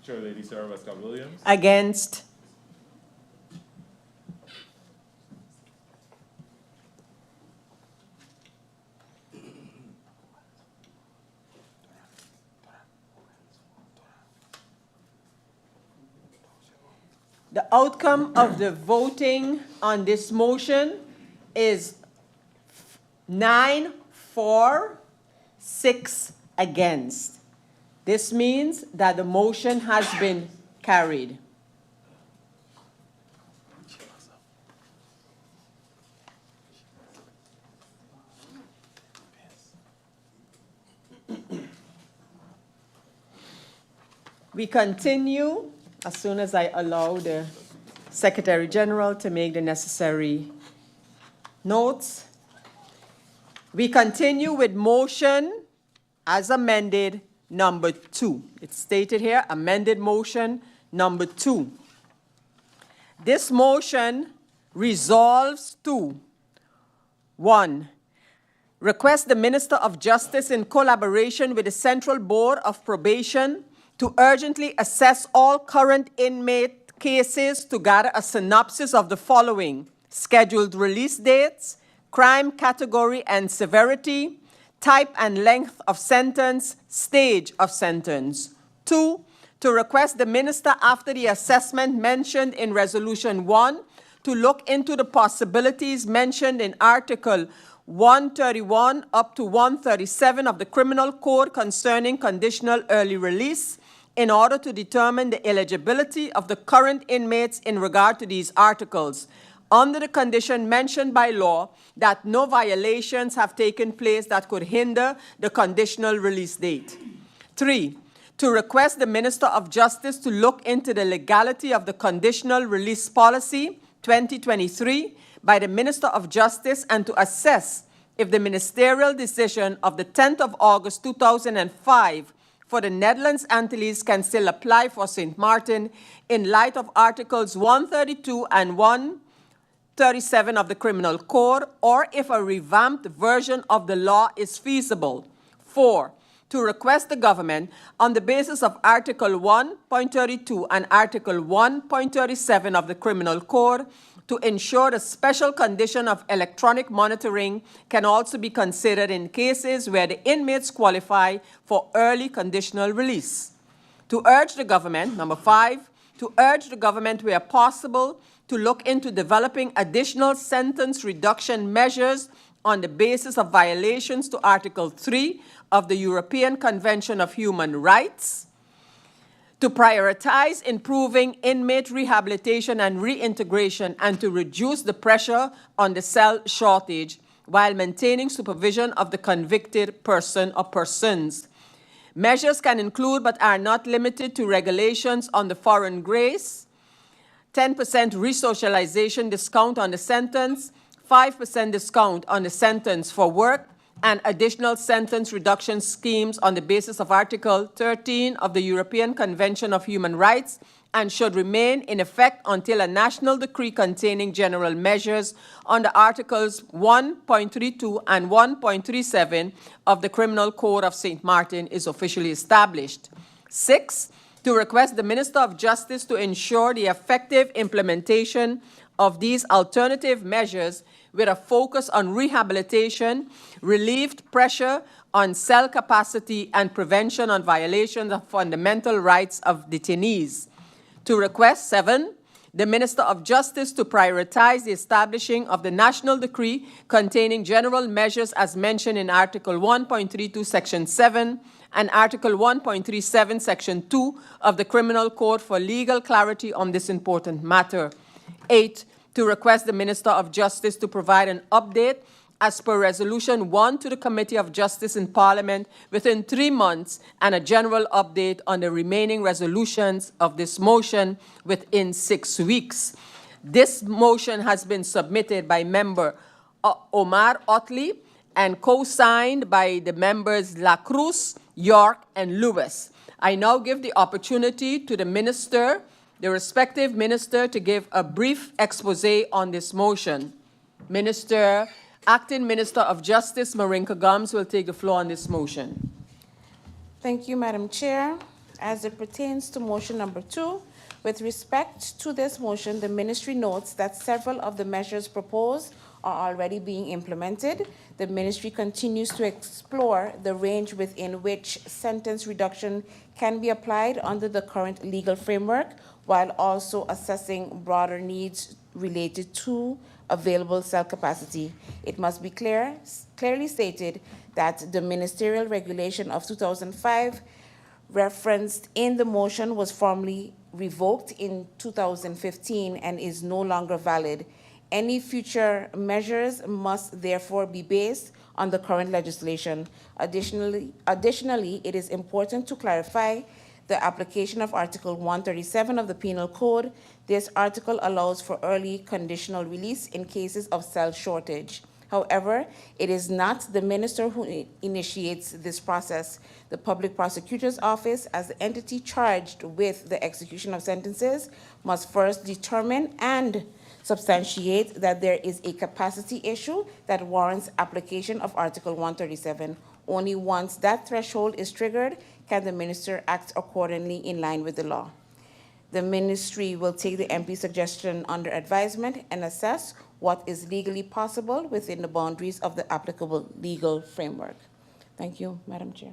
Chair Lady Sarah Westcott Williams. Against. The outcome of the voting on this motion is 9 for, 6 against. This means that the motion has been carried. We continue as soon as I allow the Secretary General to make the necessary notes. We continue with motion as amended number 2. It's stated here, amended motion number 2. This motion resolves to 1. Request the Minister of Justice in collaboration with the Central Board of Probation to urgently assess all current inmate cases to gather a synopsis of the following: scheduled release dates, crime category and severity, type and length of sentence, stage of sentence. 2, to request the minister, after the assessment mentioned in Resolution 1, to look into the possibilities mentioned in Article 131 up to 137 of the Criminal Code concerning conditional early release in order to determine the eligibility of the current inmates in regard to these articles, under the condition mentioned by law that no violations have taken place that could hinder the conditional release date. 3, to request the Minister of Justice to look into the legality of the conditional release policy 2023 by the Minister of Justice and to assess if the ministerial decision of the 10th of August 2005 for the Netherlands Antilles can still apply for St. Martin in light of Articles 132 and 137 of the Criminal Code, or if a revamped version of the law is feasible. 4, to request the government, on the basis of Article 1.32 and Article 1.37 of the Criminal Code, to ensure the special condition of electronic monitoring can also be considered in cases where the inmates qualify for early conditional release. To urge the government, number 5, to urge the government where possible to look into developing additional sentence reduction measures on the basis of violations to Article 3 of the European Convention of Human Rights, to prioritize improving inmate rehabilitation and reintegration, and to reduce the pressure on the cell shortage while maintaining supervision of the convicted person or persons. Measures can include but are not limited to regulations on the foreign grace, 10% resocialization discount on the sentence, 5% discount on the sentence for work, and additional sentence reduction schemes on the basis of Article 13 of the European Convention of Human Rights, and should remain in effect until a national decree containing general measures under Articles 1.32 and 1.37 of the Criminal Code of St. Maarten is officially established. 6, to request the Minister of Justice to ensure the effective implementation of these alternative measures with a focus on rehabilitation, relieved pressure on cell capacity, and prevention on violations of fundamental rights of detainees. To request 7, the Minister of Justice to prioritize the establishing of the national decree containing general measures as mentioned in Article 1.32, Section 7, and Article 1.37, Section 2 of the Criminal Code for legal clarity on this important matter. 8, to request the Minister of Justice to provide an update as per Resolution 1 to the Committee of Justice in Parliament within 3 months, and a general update on the remaining resolutions of this motion within 6 weeks. This motion has been submitted by Member Omar Otley and co-signed by the members La Cruz, York, and Lewis. I now give the opportunity to the Minister, the respective Minister, to give a brief expose on this motion. Acting Minister of Justice Marinka Gums will take the floor on this motion. Thank you, Madam Chair. As it pertains to motion number 2, with respect to this motion, the Ministry notes that several of the measures proposed are already being implemented. The Ministry continues to explore the range within which sentence reduction can be applied under the current legal framework, while also assessing broader needs related to available cell capacity. It must be clearly stated that the ministerial regulation of 2005 referenced in the motion was formally revoked in 2015 and is no longer valid. Any future measures must therefore be based on the current legislation. Additionally, it is important to clarify the application of Article 137 of the Penal Code. This article allows for early conditional release in cases of cell shortage. However, it is not the minister who initiates this process. The Public Prosecutor's Office, as the entity charged with the execution of sentences, must first determine and substantiate that there is a capacity issue that warrants application of Article 137. Only once that threshold is triggered can the minister act accordingly in line with the law. The ministry will take the MP's suggestion under advisement and assess what is legally possible within the boundaries of the applicable legal framework. Thank you, Madam Chair.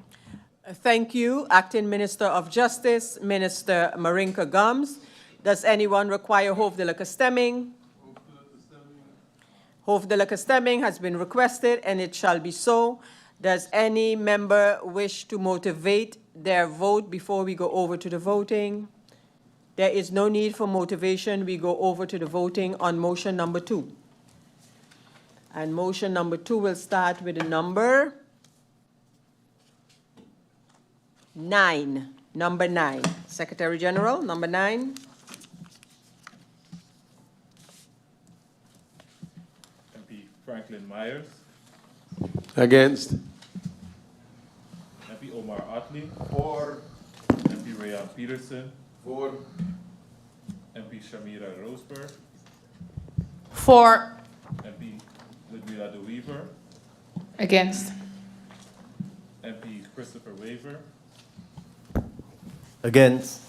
Thank you, Acting Minister of Justice, Minister Marinka Gums. Does anyone require hoofdelijke stemming? Hoofdelijke stemming has been requested, and it shall be so. Does any member wish to motivate their vote before we go over to the voting? There is no need for motivation. We go over to the voting on motion number 2. And motion number 2 will start with the number 9. Number 9. Secretary General, number 9. MP Franklin Myers. Against. MP Omar Otley. For. MP Rayan Peterson. For. MP Shamira Roseberg. For. MP Ludmila De Weaver. Against. MP Christopher Waver. Against.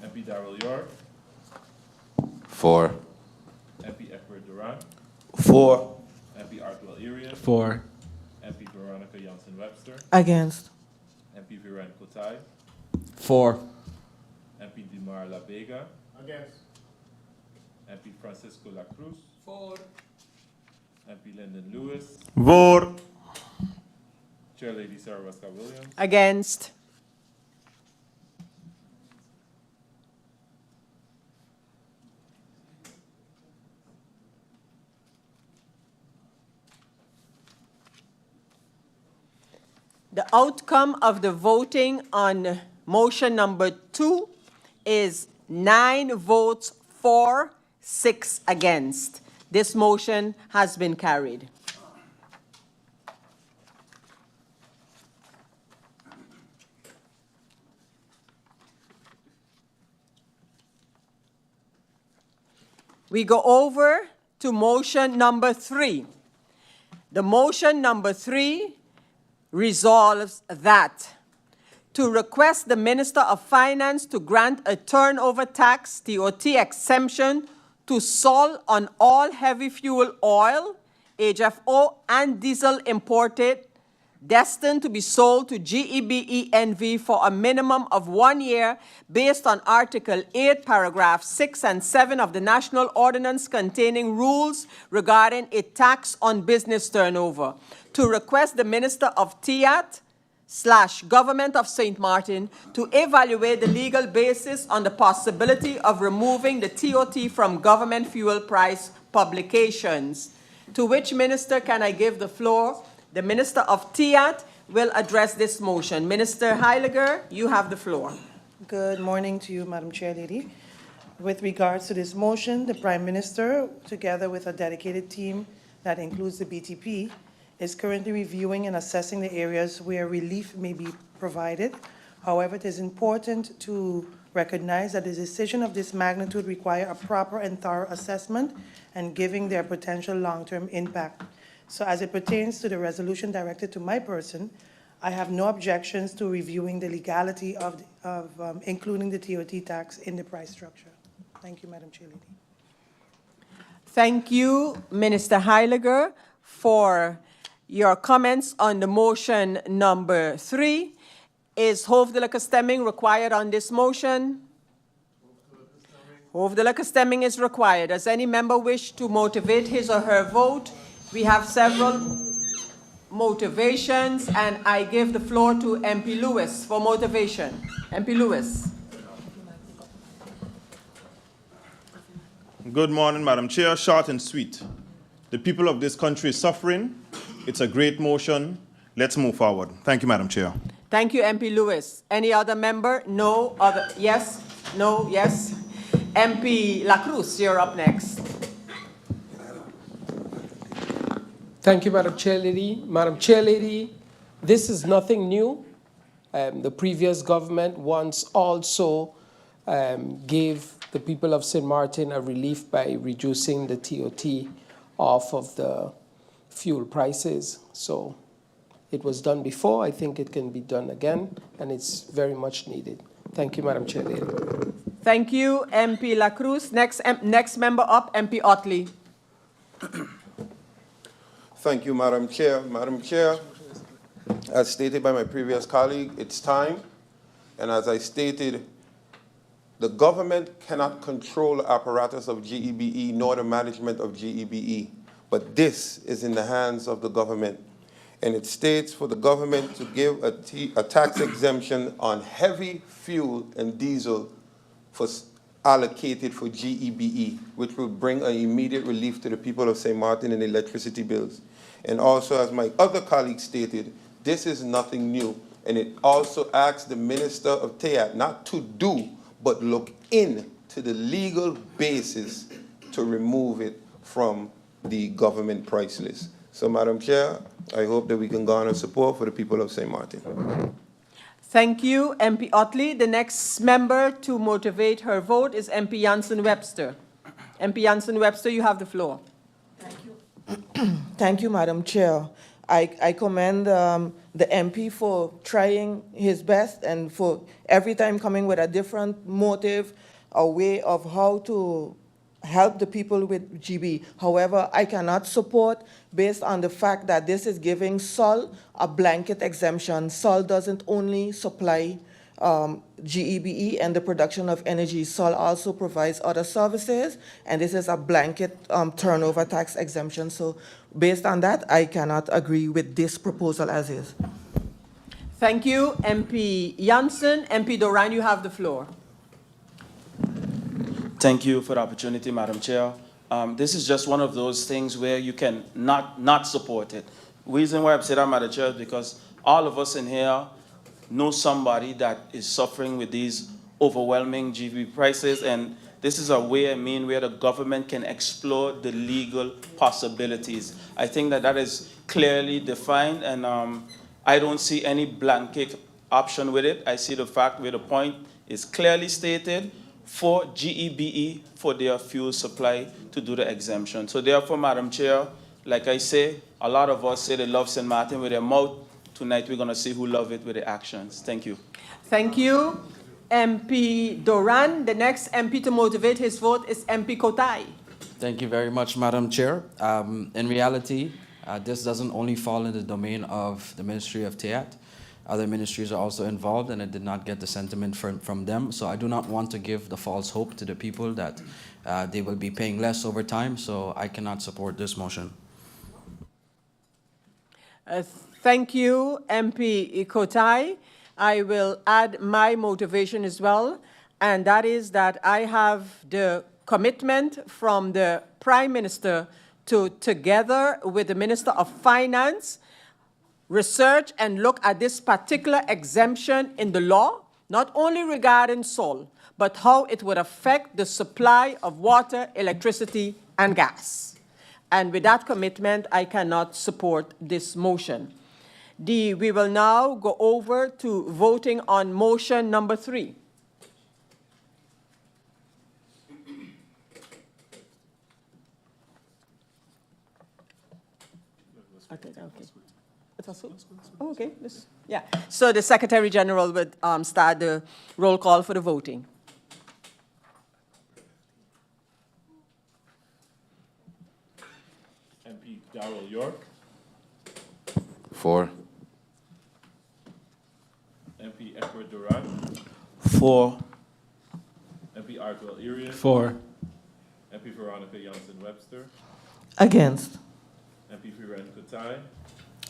MP Darrell York. For. MP Edward Duran, For. MP Artwell Irian, For. MP Veronica Janssen-Webster, Against. MP Viren Kotai, For. MP Dimar La Vega. Against. MP Francisco La Cruz. For. MP Lyndon Lewis. Voor. Chair Lady Sarah Westcott Williams. Against. The outcome of the voting on motion number 2 is 9 votes for, 6 against. This motion has been carried. We go over to motion number 3. The motion number 3 resolves that to request the Minister of Finance to grant a turnover tax TOT exemption to Sol on all heavy fuel oil, HFO, and diesel imported destined to be sold to GEBE NV for a minimum of 1 year based on Article 8, Paragraph 6 and 7 of the National Ordinance containing rules regarding a tax on business turnover. To request the Minister of TIAT/Government of St. Martin to evaluate the legal basis on the possibility of removing the TOT from government fuel price publications. To which minister can I give the floor? The Minister of TIAT will address this motion. Minister Heiliger, you have the floor. Good morning to you, Madam Chair Lady. With regards to this motion, the Prime Minister, together with a dedicated team that includes the BTP, is currently reviewing and assessing the areas where relief may be provided. However, it is important to recognize that a decision of this magnitude requires a proper and thorough assessment and giving their potential long-term impact. So as it pertains to the resolution directed to my person, I have no objections to reviewing the legality of including the TOT tax in the price structure. Thank you, Madam Chair Lady. Thank you, Minister Heiliger, for your comments on the motion number 3. Is hoofdelijke stemming required on this motion? Hoofdelijke stemming is required. Does any member wish to motivate his or her vote? We have several motivations, and I give the floor to MP Lewis for motivation. MP Lewis. Good morning, Madam Chair. Short and sweet. The people of this country is suffering. It's a great motion. Let's move forward. Thank you, Madam Chair. Thank you, MP Lewis. Any other member? No other? Yes? No? Yes? MP La Cruz, you're up next. Thank you, Madam Chair Lady. Madam Chair Lady, this is nothing new. The previous government once also gave the people of St. Martin a relief by reducing the TOT off of the fuel prices. So it was done before. I think it can be done again, and it's very much needed. Thank you, Madam Chair Lady. Thank you, MP La Cruz. Next member up, MP Otley. Thank you, Madam Chair. Madam Chair, as stated by my previous colleague, it's time. And as I stated, the government cannot control the apparatus of GEBE nor the management of GEBE. But this is in the hands of the government. And it states for the government to give a tax exemption on heavy fuel and diesel allocated for GEBE, which will bring an immediate relief to the people of St. Martin in electricity bills. And also, as my other colleague stated, this is nothing new. And it also asks the Minister of TIAT not to do, but look into the legal basis to remove it from the government price list. So, Madam Chair, I hope that we can garner support for the people of St. Martin. Thank you, MP Otley. The next member to motivate her vote is MP Janssen-Webster. MP Janssen-Webster, you have the floor. Thank you, Madam Chair. I commend the MP for trying his best and for every time coming with a different motive, a way of how to help the people with GB. However, I cannot support based on the fact that this is giving SOL a blanket exemption. SOL doesn't only supply GEBE and the production of energy. SOL also provides other services, and this is a blanket turnover tax exemption. So based on that, I cannot agree with this proposal as is. Thank you, MP Janssen. MP Doran, you have the floor. Thank you for the opportunity, Madam Chair. This is just one of those things where you can not support it. Reason why I say that, Madam Chair, is because all of us in here know somebody that is suffering with these overwhelming GB prices, and this is a way, where the government can explore the legal possibilities. I think that is clearly defined, and I don't see any blanket option with it. I see the fact where the point is clearly stated for GEBE for their fuel supply to do the exemption. So therefore, Madam Chair, like I say, a lot of us say they love St. Maarten with their mouth. Tonight we're going to see who love it with their actions. Thank you. Thank you, MP Doran. The next MP to motivate his vote is MP Kotai. Thank you very much, Madam Chair. In reality, this doesn't only fall in the domain of the Ministry of TEAT. Other ministries are also involved, and it did not get the sentiment from them. So I do not want to give the false hope to the people that they will be paying less over time. So I cannot support this motion. Thank you, MP Kotai. I will add my motivation as well, and that is that I have the commitment from the Prime Minister to, together with the Minister of Finance, research and look at this particular exemption in the law, not only regarding SOL, but how it would affect the supply of water, electricity, and gas. And with that commitment, I cannot support this motion. We will now go over to voting on motion number 3. Okay. Oh, okay. Yeah. So the Secretary General would start the roll call for the voting. MP Darrell York. For. MP Edward Duran. For. MP Artwell Irian. For. MP Veronica Janssen-Webster. Against. MP Firen Kutai.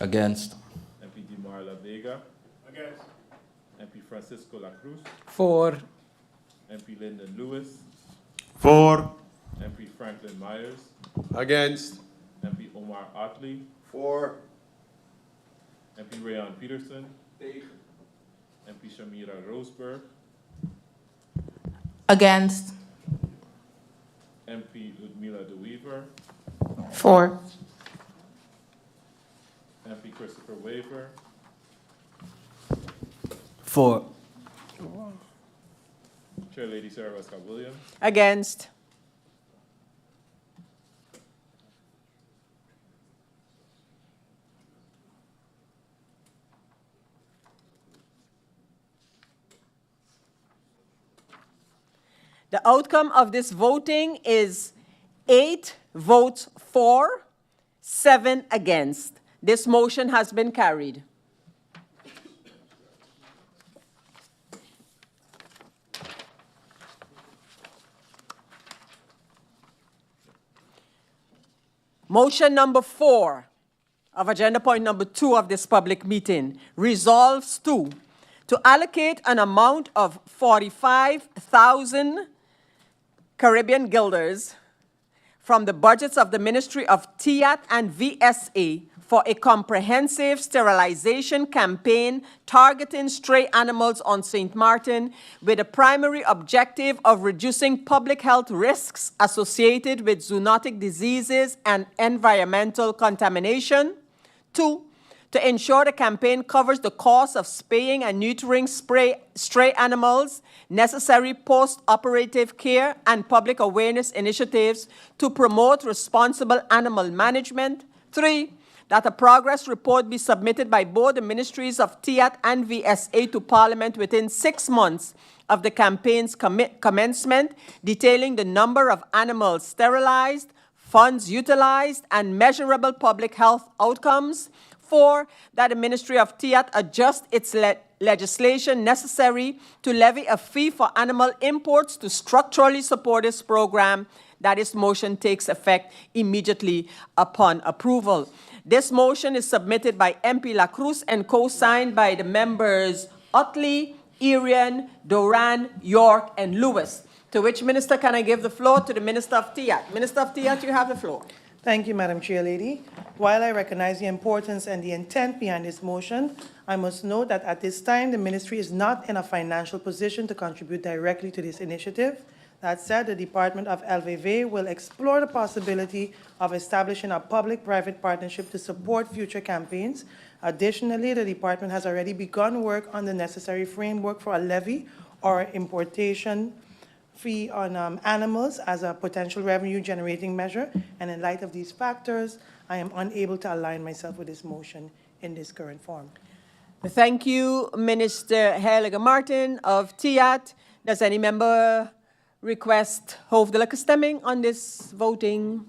Against. MP Dimar La Vega. Against. MP Francisco La Cruz. For. MP Lyndon Lewis. For. MP Franklin Myers. Against. MP Omar Otley. For. MP Rayon Peterson. MP Shamira Roseberg. Against. MP Ludmila De Weaver. For. MP Christopher Waver. For. Chair Lady Sarah Westcott Williams. Against. The outcome of this voting is 8 votes for, 7 against. This motion has been carried. Motion number 4 of agenda point number 2 of this public meeting resolves to allocate an amount of 45,000 Caribbean guilders from the budgets of the Ministry of TEAT and VSA for a comprehensive sterilization campaign targeting stray animals on St. Maarten with a primary objective of reducing public health risks associated with zoonotic diseases and environmental contamination. 2, to ensure the campaign covers the cost of spaying and neutering stray animals, necessary post-operative care, and public awareness initiatives to promote responsible animal management. 3, that a progress report be submitted by both the ministries of TIAT and VSA to Parliament within 6 months of the campaign's commencement, detailing the number of animals sterilized, funds utilized, and measurable public health outcomes. 4, that the Ministry of TIAT adjust its legislation necessary to levy a fee for animal imports to structurally support this program, that this motion takes effect immediately upon approval. This motion is submitted by MP La Cruz and co-signed by the members Utley, Irian, Doran, York, and Lewis. To which minister can I give the floor? To the Minister of TIAT. Minister of TIAT, you have the floor. Thank you, Madam Chairlady. While I recognize the importance and the intent behind this motion, I must note that at this time, the ministry is not in a financial position to contribute directly to this initiative. That said, the Department of LVV will explore the possibility of establishing a public-private partnership to support future campaigns. Additionally, the department has already begun work on the necessary framework for a levy or importation fee on animals as a potential revenue-generating measure. And in light of these factors, I am unable to align myself with this motion in this current form. Thank you, Minister Heilige Martin of TIAT. Does any member request hoofdelijke stemming on this voting?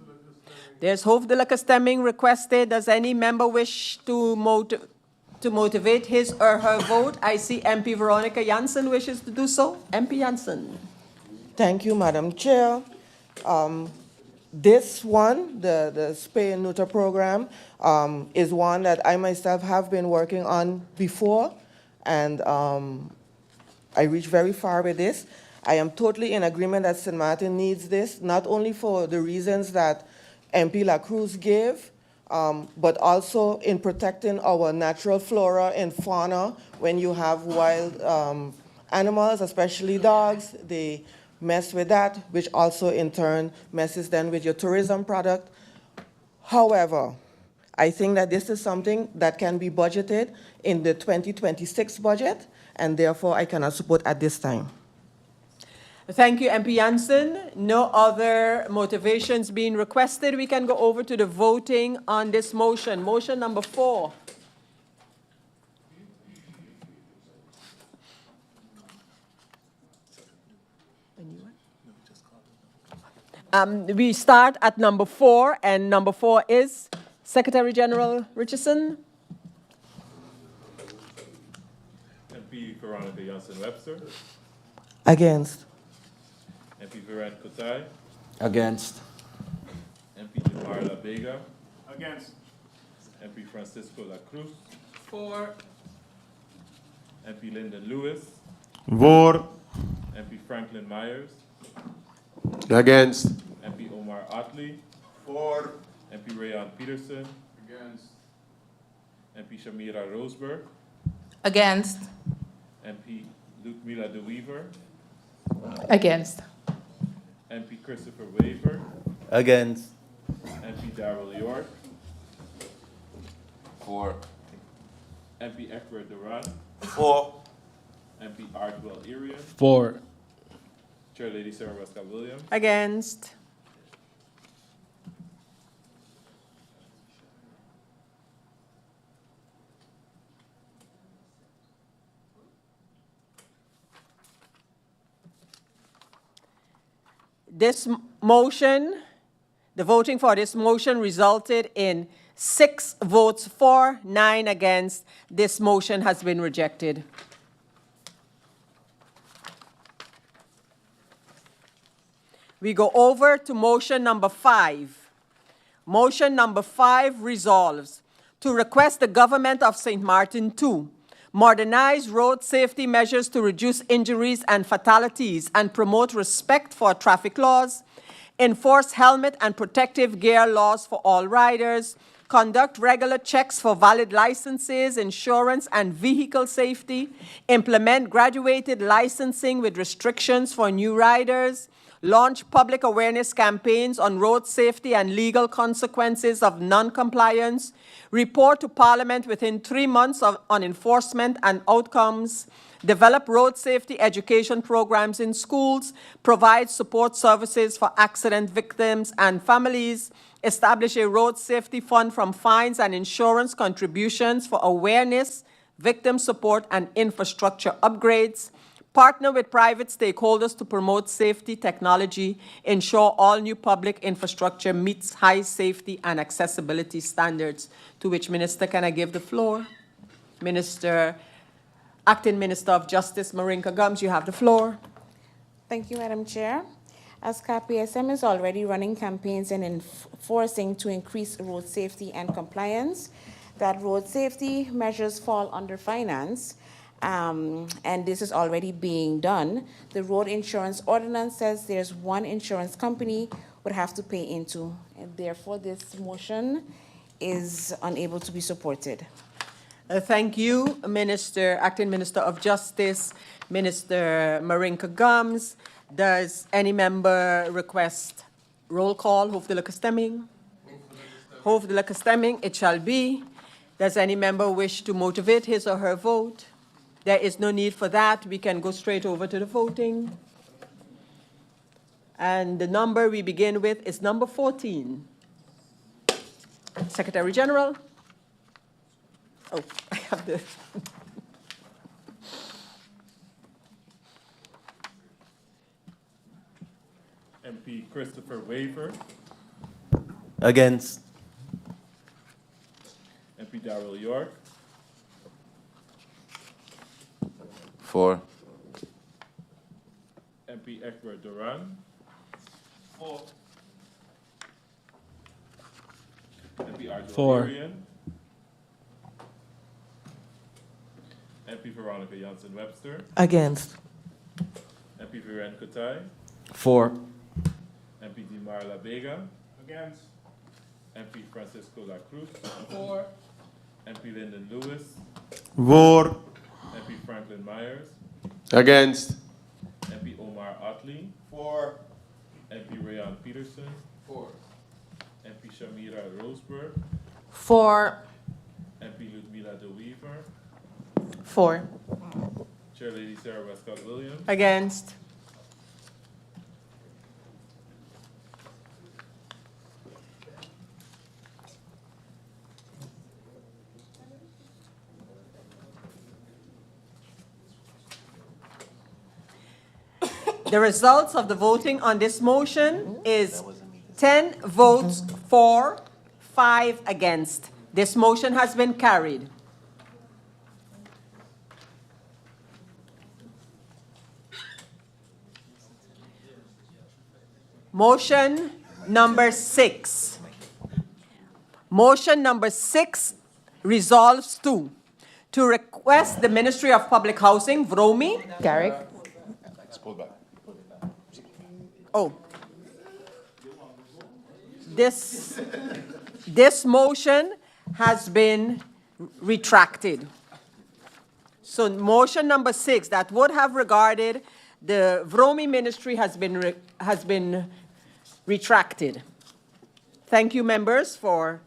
There's hoofdelijke stemming requested. Does any member wish to motivate his or her vote? I see MP Veronica Janssen wishes to do so. MP Janssen. Thank you, Madam Chair. This one, the spay and neuter program, is one that I myself have been working on before, and I reached very far with this. I am totally in agreement that St. Maarten needs this, not only for the reasons that MP La Cruz gave, but also in protecting our natural flora and fauna. When you have wild animals, especially dogs, they mess with that, which also in turn messes then with your tourism product. However, I think that this is something that can be budgeted in the 2026 budget, and therefore I cannot support at this time. Thank you, MP Janssen. No other motivations being requested. We can go over to the voting on this motion. Motion number 4. We start at number 4, and number 4 is Secretary General Richardson. MP Veronica Janssen-Webster. Against. MP Viren Kotai. Against. MP Marla Vega. Against. MP Francisco La Cruz. For. MP Lyndon Lewis. For. MP Franklin Myers. Against. MP Omar Otley. For. MP Rayon Peterson. Against. MP Shamira Roseberg. Against. MP Ludmila De Weaver. Against. MP Christopher Waver. Against. MP Darrell York. For. MP Egbert Duran. For. MP Artwell Irian. For. Chair Lady Sarah Westcott Williams. Against. This motion, the voting for this motion resulted in 6 votes for, 9 against. This motion has been rejected. We go over to motion number 5. Motion number 5 resolves to request the government of St. Maarten to modernize road safety measures to reduce injuries and fatalities and promote respect for traffic laws, enforce helmet and protective gear laws for all riders, conduct regular checks for valid licenses, insurance, and vehicle safety, implement graduated licensing with restrictions for new riders, launch public awareness campaigns on road safety and legal consequences of non-compliance, report to Parliament within 3 months on enforcement and outcomes, develop road safety education programs in schools, provide support services for accident victims and families, establish a road safety fund from fines and insurance contributions for awareness, victim support, and infrastructure upgrades, partner with private stakeholders to promote safety technology, ensure all new public infrastructure meets high safety and accessibility standards. To which minister can I give the floor? Acting Minister of Justice Marinka Gums, you have the floor. Thank you, Madam Chair. As CAPSM is already running campaigns and enforcing to increase road safety and compliance, that road safety measures fall under finance, and this is already being done. The road insurance ordinance says there's one insurance company would have to pay into, and therefore this motion is unable to be supported. Thank you, Acting Minister of Justice, Minister Marinka Gums. Does any member request roll call? Hoofdelijke stemming? Hoofdelijke stemming, it shall be. Does any member wish to motivate his or her vote? There is no need for that. We can go straight over to the voting. And the number we begin with is number 14. Secretary General. Oh, I have the... MP Christopher Waver. Against. MP Darrell York. For. MP Egbert Duran. For. MP Arjourian. MP Veronica Jansen-Webster. Against. MP Viren Kutai. For. MP Dimar La Vega. Against. MP Francisco La Cruz. For. MP Lyndon Lewis. For. MP Franklin Myers. Against. MP Omar Otley. For. MP Rayan Peterson. For. MP Shamira Roseberg. For. MP Ludmila De Weaver. For. Chair Lady Sarah Westcott Williams. Against. The results of the voting on this motion is 10 votes for, 5 against. This motion has been carried. Motion number 6. Motion number 6 resolves to request the Ministry of Public Housing, VROMI. Garrick? Oh. This motion has been retracted. So motion number 6 that would have regarded the VROMI ministry has been retracted. Thank you, members, for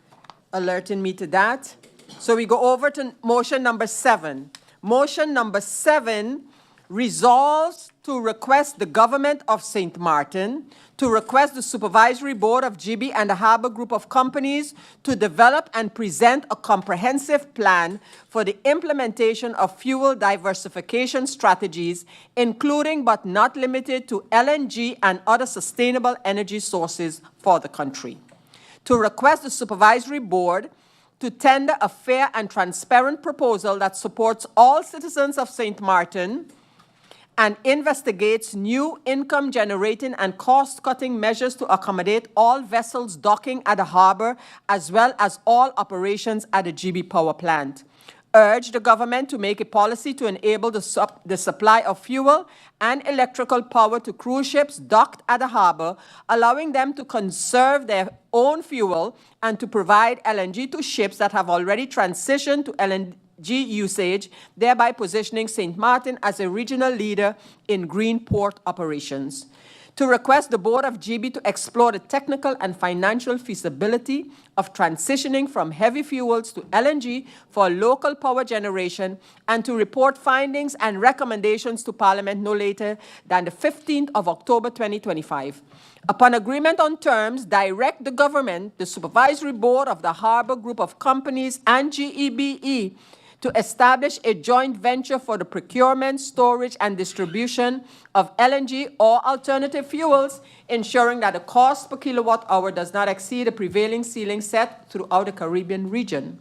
alerting me to that. So we go over to motion number 7. Motion number 7 resolves to request the government of St. Maarten to request the Supervisory Board of GB and the Harbour Group of Companies to develop and present a comprehensive plan for the implementation of fuel diversification strategies, including but not limited to LNG and other sustainable energy sources for the country. To request the Supervisory Board to tender a fair and transparent proposal that supports all citizens of St. Maarten and investigates new income-generating and cost-cutting measures to accommodate all vessels docking at the harbour, as well as all operations at the GB power plant. Urge the government to make a policy to enable the supply of fuel and electrical power to cruise ships docked at the harbour, allowing them to conserve their own fuel and to provide LNG to ships that have already transitioned to LNG usage, thereby positioning St. Maarten as a regional leader in green port operations. to request the Board of GB to explore the technical and financial feasibility of transitioning from heavy fuels to LNG for local power generation and to report findings and recommendations to Parliament no later than the 15th of October 2025. Upon agreement on terms, direct the government, the Supervisory Board of the Harbour Group of Companies and GEBE to establish a joint venture for the procurement, storage, and distribution of LNG or alternative fuels, ensuring that the cost per kilowatt hour does not exceed the prevailing ceiling set throughout the Caribbean region.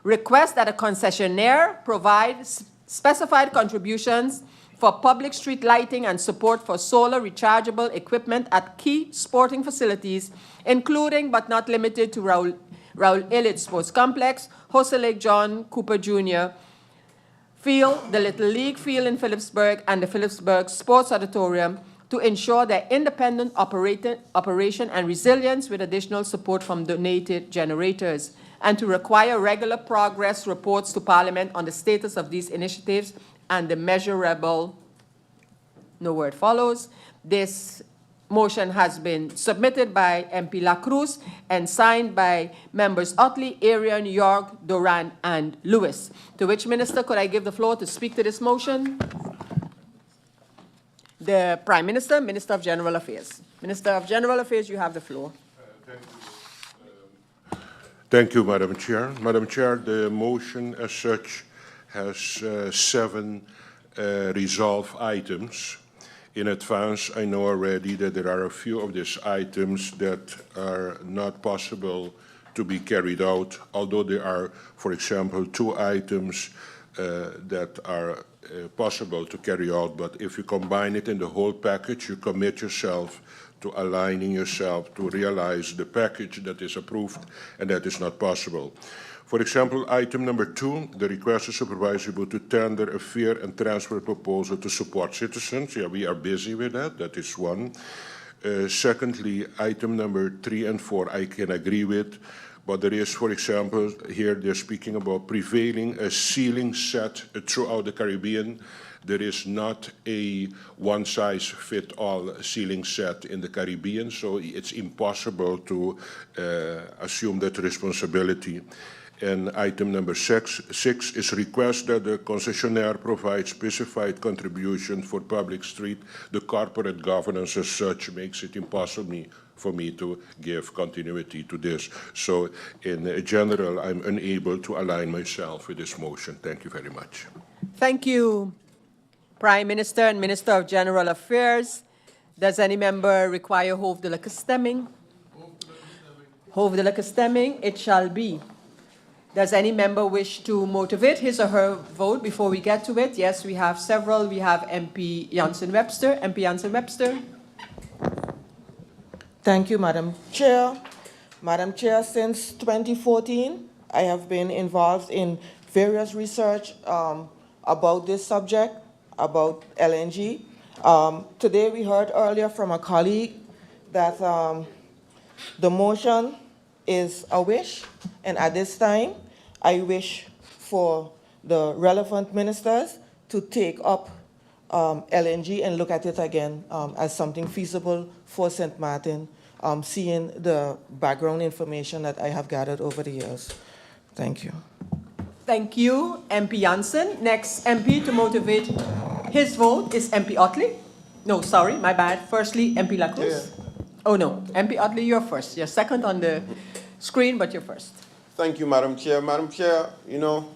Request that a concessionaire provide specified contributions for public street lighting and support for solar rechargeable equipment at key sporting facilities, including but not limited to Raul Elliott Sports Complex, Jose Lake John Cooper Jr. Field, the Little League Field in Phillipsburg, and the Phillipsburg Sports Auditorium to ensure their independent operation and resilience with additional support from donated generators, and to require regular progress reports to Parliament on the status of these initiatives and the measurable, no word follows. This motion has been submitted by MP La Cruz and signed by members Otley, Arian, York, Duran, and Lewis. To which minister could I give the floor to speak to this motion? The Prime Minister, Minister of General Affairs. Minister of General Affairs, you have the floor. Thank you, Madam Chair. Madam Chair, the motion as such has 7 resolve items. In advance, I know already that there are a few of these items that are not possible to be carried out, although there are, for example, 2 items that are possible to carry out. But if you combine it in the whole package, you commit yourself to aligning yourself to realize the package that is approved, and that is not possible. For example, item number 2, the request to Supervisory Board to tender a fair and transparent proposal to support citizens. Yeah, we are busy with that. That is one. Secondly, item number 3 and 4, I can agree with. But there is, for example, here they're speaking about prevailing a ceiling set throughout the Caribbean. There is not a one-size-fits-all ceiling set in the Caribbean, so it's impossible to assume that responsibility. And item number 6 is request that the concessionaire provide specified contribution for public street. The corporate governance as such makes it impossible for me to give continuity to this. So in general, I'm unable to align myself with this motion. Thank you very much. Thank you, Prime Minister and Minister of General Affairs. Does any member require hoofdelijke stemming? Hoofdelijke stemming, it shall be. Does any member wish to motivate his or her vote before we get to it? Yes, we have several. We have MP Jansen-Webster. MP Jansen-Webster. Thank you, Madam Chair. Madam Chair, since 2014, I have been involved in various research about this subject, about LNG. Today we heard earlier from a colleague that the motion is a wish, and at this time, I wish for the relevant ministers to take up LNG and look at it again as something feasible for St. Maarten, seeing the background information that I have gathered over the years. Thank you. Thank you, MP Jansen. Next MP to motivate his vote is MP Otley. No, sorry, my bad. Firstly, MP La Cruz. Yeah. Oh no, MP Otley, you're first. You're second on the screen, but you're first. Thank you, Madam Chair. Madam Chair, you know,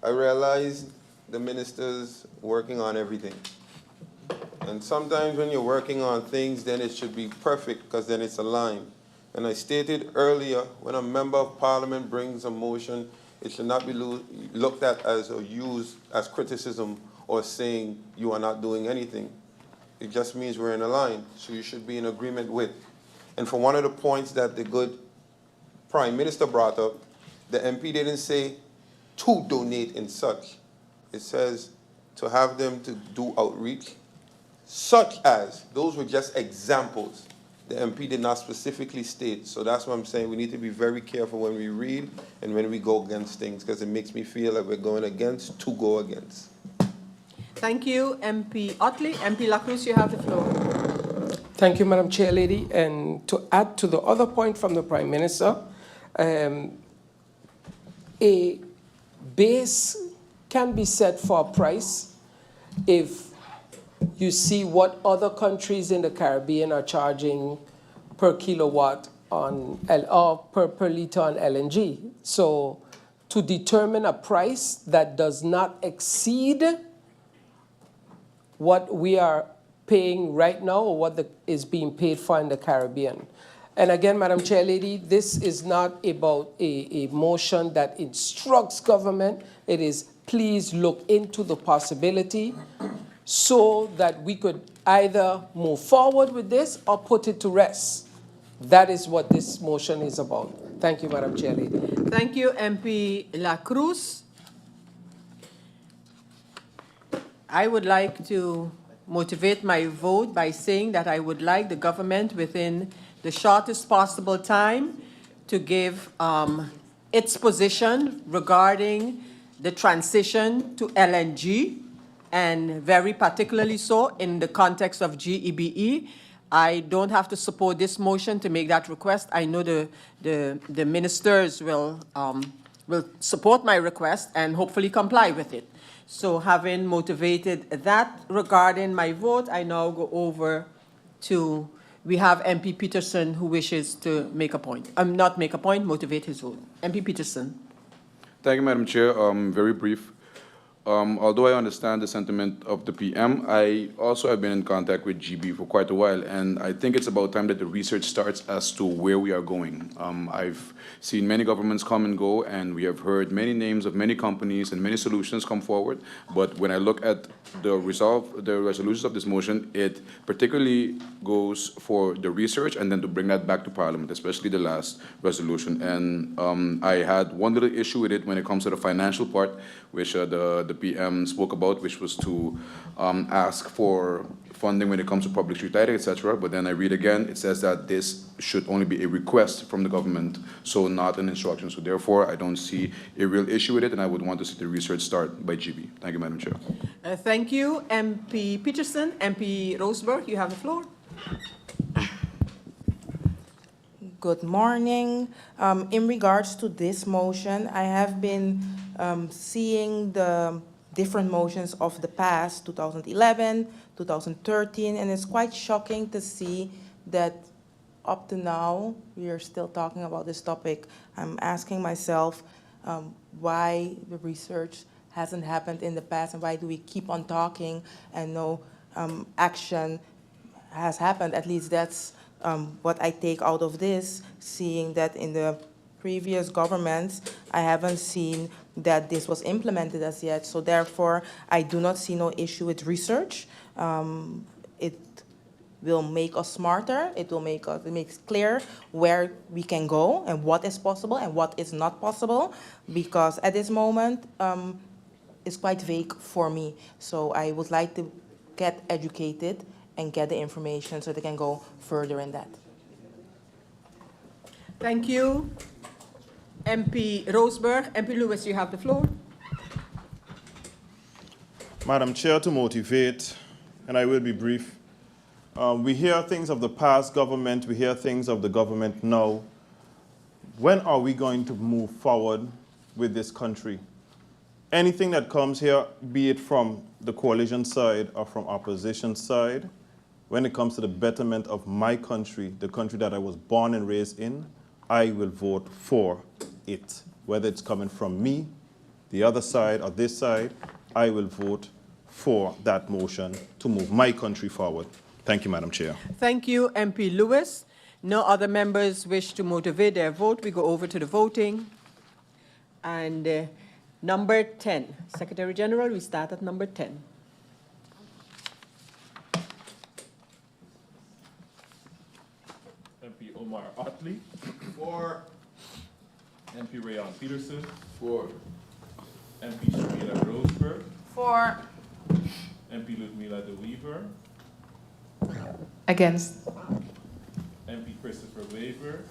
I realize the minister's working on everything. And sometimes when you're working on things, then it should be perfect because then it's aligned. And I stated earlier, when a member of Parliament brings a motion, it should not be looked at as or used as criticism or saying you are not doing anything. It just means we're in a line, so you should be in agreement with. And for one of the points that the good Prime Minister brought up, the MP didn't say to donate in such. It says to have them to do outreach, such as, those were just examples. The MP did not specifically state, so that's what I'm saying. We need to be very careful when we read and when we go against things, because it makes me feel like we're going against to go against. Thank you, MP Otley. MP La Cruz, you have the floor. Thank you, Madam Chair Lady. And to add to the other point from the Prime Minister, a base can be set for a price if you see what other countries in the Caribbean are charging per kilowatt on or per liter on LNG. So to determine a price that does not exceed what we are paying right now or what is being paid for in the Caribbean. And again, Madam Chair Lady, this is not about a motion that instructs government. It is please look into the possibility so that we could either move forward with this or put it to rest. That is what this motion is about. Thank you, Madam Chair Lady. Thank you, MP La Cruz. I would like to motivate my vote by saying that I would like the government within the shortest possible time to give its position regarding the transition to LNG, and very particularly so in the context of GEBE. I don't have to support this motion to make that request. I know the ministers will support my request and hopefully comply with it. So having motivated that regarding my vote, I now go over to, we have MP Peterson who wishes to make a point. Not make a point, motivate his vote. MP Peterson. Thank you, Madam Chair. Very brief. Although I understand the sentiment of the PM, I also have been in contact with GB for quite a while, and I think it's about time that the research starts as to where we are going. I've seen many governments come and go, and we have heard many names of many companies and many solutions come forward, but when I look at the resolutions of this motion, it particularly goes for the research and then to bring that back to Parliament, especially the last resolution. And I had one little issue with it when it comes to the financial part, which the PM spoke about, which was to ask for funding when it comes to public street lighting, etc. But then I read again, it says that this should only be a request from the government, so not an instruction. So therefore, I don't see a real issue with it, and I would want to see the research start by GB. Thank you, Madam Chair. Thank you, MP Peterson. MP Roseberg, you have the floor. Good morning. In regards to this motion, I have been seeing the different motions of the past, 2011, 2013, and it's quite shocking to see that up to now, we are still talking about this topic. I'm asking myself why the research hasn't happened in the past and why do we keep on talking and no action has happened. At least that's what I take out of this, seeing that in the previous governments, I haven't seen that this was implemented as yet. So therefore, I do not see no issue with research. It will make us smarter. It makes clear where we can go and what is possible and what is not possible. Because at this moment, it's quite vague for me. So I would like to get educated and get the information so they can go further in that. Thank you. MP Roseberg. MP Lewis, you have the floor. Madam Chair, to motivate, and I will be brief. We hear things of the past government, we hear things of the government now. When are we going to move forward with this country? Anything that comes here, be it from the coalition side or from opposition side, when it comes to the betterment of my country, the country that I was born and raised in, I will vote for it. Whether it's coming from me, the other side, or this side, I will vote for that motion to move my country forward. Thank you, Madam Chair. Thank you, MP Lewis. No other members wish to motivate their vote. We go over to the voting. And number 10, Secretary General, we start at number 10. MP Omar Otley. For. MP Rayon Peterson. For. MP Shamira Roseberg. For. MP Ludmila De Weaver. Against. MP Christopher Waver.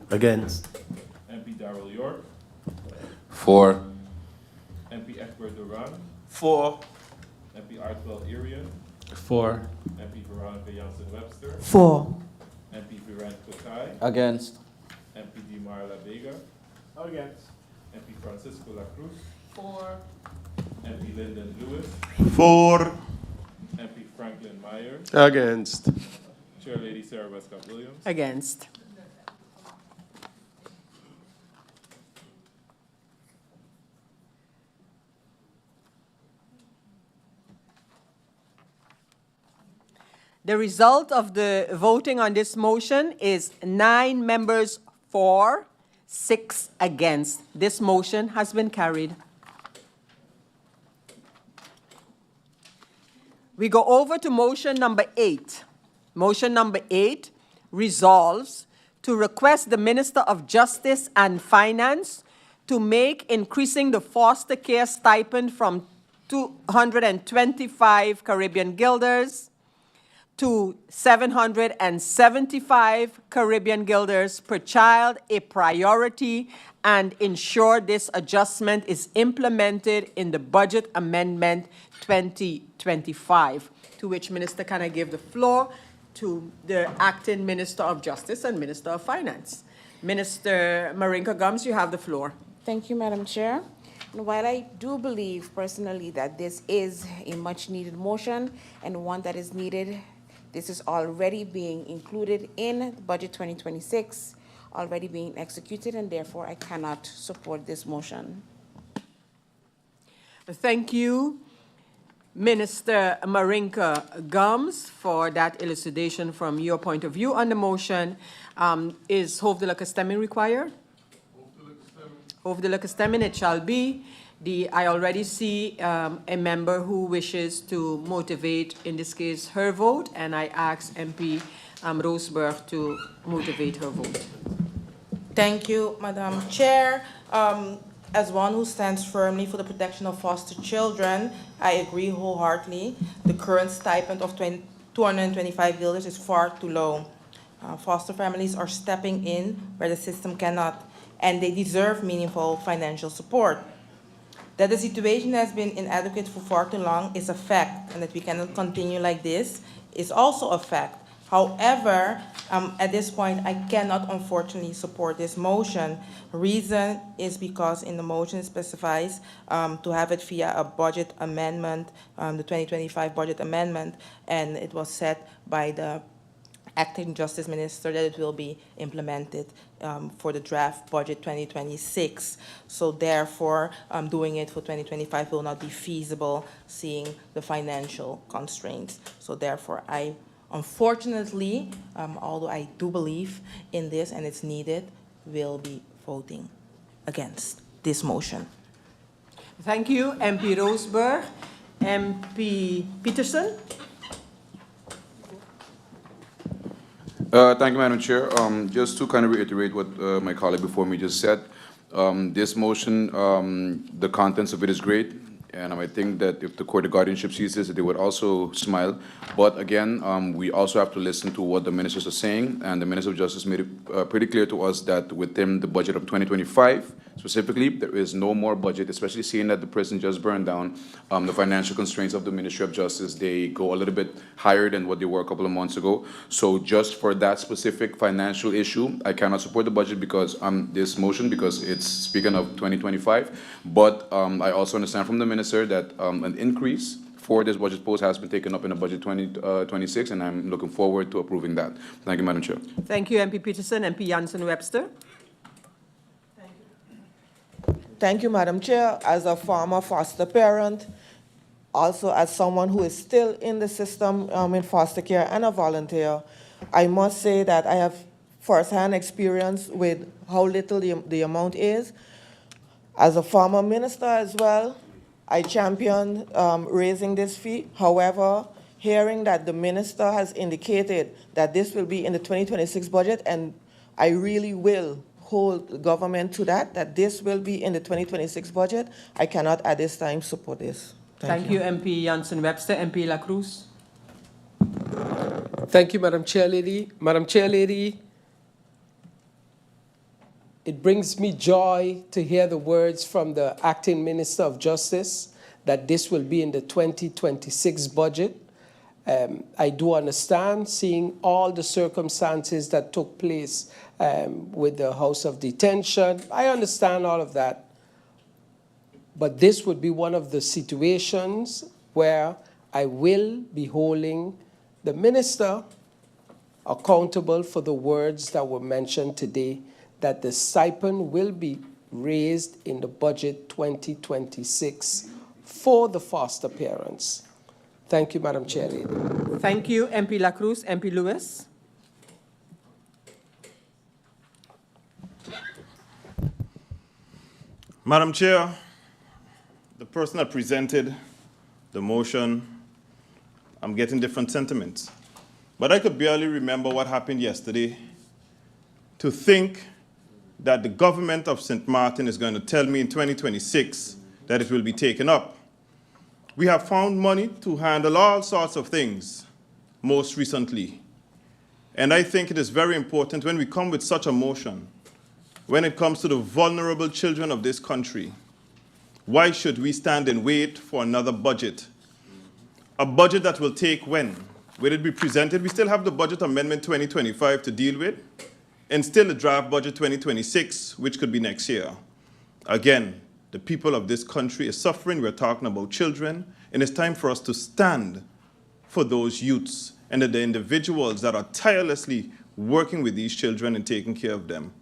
Against. MP Darrell York. For. MP Egbert Duran. For. MP Artwell Irian. For. MP Veronica Jansen-Webster. For. MP Viren Kutai. Against. MP Di Marla Vega. Against. MP Francisco La Cruz. For. MP Lyndon Lewis. For. MP Franklin Myers. Against. Chair Lady Sarah Westcott Williams. Against. The result of the voting on this motion is 9 members for, 6 against. This motion has been carried. We go over to motion number 8. Motion number 8 resolves to request the Minister of Justice and Finance to make increasing the foster care stipend from 225 Caribbean guilders to 775 Caribbean guilders per child a priority and ensure this adjustment is implemented in the Budget Amendment 2025, to which Minister, can I give the floor to the Acting Minister of Justice and Minister of Finance. Minister Marinka Gums, you have the floor. Thank you, Madam Chair. And while I do believe personally that this is a much-needed motion and one that is needed, this is already being included in Budget 2026, already being executed, and therefore I cannot support this motion. Thank you, Minister Marinka Gums, for that elucidation from your point of view on the motion. Is hoofdelijke stemming required? Hoofdelijke stemming it shall be. I already see a member who wishes to motivate, in this case, her vote, and I ask MP Roosburg to motivate her vote. Thank you, Madam Chair. As one who stands firmly for the protection of foster children, I agree wholeheartedly. The current stipend of 225 guilders is far too low. Foster families are stepping in where the system cannot, and they deserve meaningful financial support. That the situation has been inadequate for far too long is a fact, and that we cannot continue like this is also a fact. However, at this point, I cannot unfortunately support this motion. Reason is because in the motion it specifies to have it via a budget amendment, the 2025 budget amendment, and it was set by the Acting Justice Minister that it will be implemented for the draft budget 2026. So therefore, doing it for 2025 will not be feasible, seeing the financial constraints. So therefore, I unfortunately, although I do believe in this and it's needed, will be voting against this motion. Thank you, MP Roosburg. MP Peterson. Thank you, Madam Chair. Just to kind of reiterate what my colleague before me just said, this motion, the contents of it is great, and I think that if the Court of Guardianship sees this, they would also smile. But again, we also have to listen to what the ministers are saying, and the Minister of Justice made it pretty clear to us that within the budget of 2025, specifically, there is no more budget, especially seeing that the prison just burned down. The financial constraints of the Ministry of Justice, they go a little bit higher than what they were a couple of months ago. So just for that specific financial issue, I cannot support the budget because this motion, because it's speaking of 2025. But I also understand from the Minister that an increase for this budget post has been taken up in the budget 2026, and I'm looking forward to approving that. Thank you, Madam Chair. Thank you, MP Peterson. MP Jansen-Webster. Thank you, Madam Chair. As a former foster parent, also as someone who is still in the system in foster care and a volunteer, I must say that I have first-hand experience with how little the amount is. As a former minister as well, I championed raising this fee. However, hearing that the minister has indicated that this will be in the 2026 budget, and I really will hold the government to that this will be in the 2026 budget, I cannot at this time support this. Thank you, MP Jansen-Webster. MP La Cruz. Thank you, Madam Chair Lady. Madam Chair Lady, it brings me joy to hear the words from the Acting Minister of Justice that this will be in the 2026 budget. I do understand, seeing all the circumstances that took place with the house of detention. I understand all of that. But this would be one of the situations where I will be holding the minister accountable for the words that were mentioned today, that the stipend will be raised in the budget 2026 for the foster parents. Thank you, Madam Chair. Thank you, MP La Cruz. MP Lewis. Madam Chair, the person that presented the motion, I'm getting different sentiments. But I could barely remember what happened yesterday to think that the government of St. Maarten is going to tell me in 2026 that it will be taken up. We have found money to handle all sorts of things most recently. And I think it is very important when we come with such a motion, when it comes to the vulnerable children of this country, why should we stand and wait for another budget? A budget that will take when? Will it be presented? We still have the Budget Amendment 2025 to deal with, and still the draft budget 2026, which could be next year. Again, the people of this country is suffering. We're talking about children, and it's time for us to stand for those youths and the individuals that are tirelessly working with these children and taking care of them.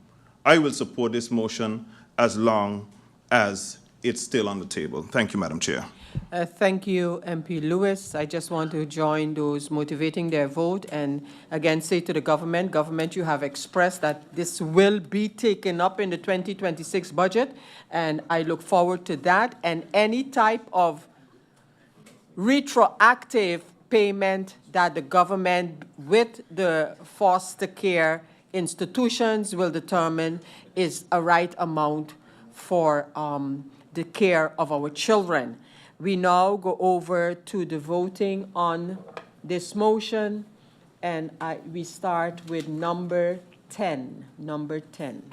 I will support this motion as long as it's still on the table. Thank you, Madam Chair. Thank you, MP Lewis. I just want to join those motivating their vote and again say to the government, you have expressed that this will be taken up in the 2026 budget, and I look forward to that. And any type of retroactive payment that the government with the foster care institutions will determine is a right amount for the care of our children. We now go over to the voting on this motion, and we start with number 10. Number 10.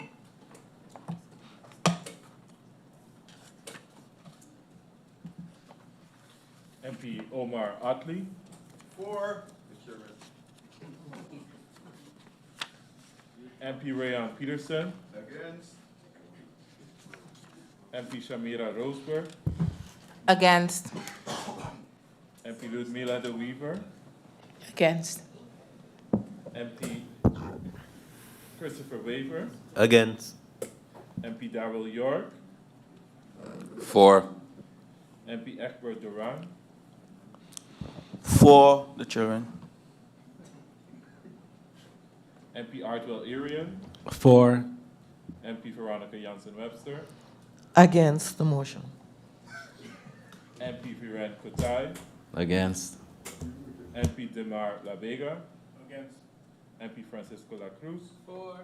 MP Omar Otley. For. MP Rayan Peterson. Against. MP Shamira Roseberg. Against. MP Ludmila de Weaver. Against. MP Christopher Waver. Against. MP Darrell York. For. MP Egbert Duran. For the children. MP Artwell Irian. For. MP Veronica Jansen-Webster. Against the motion. MP Viren Kotai. Against. MP Demar La Vega. Against. MP Francisco La Cruz. For.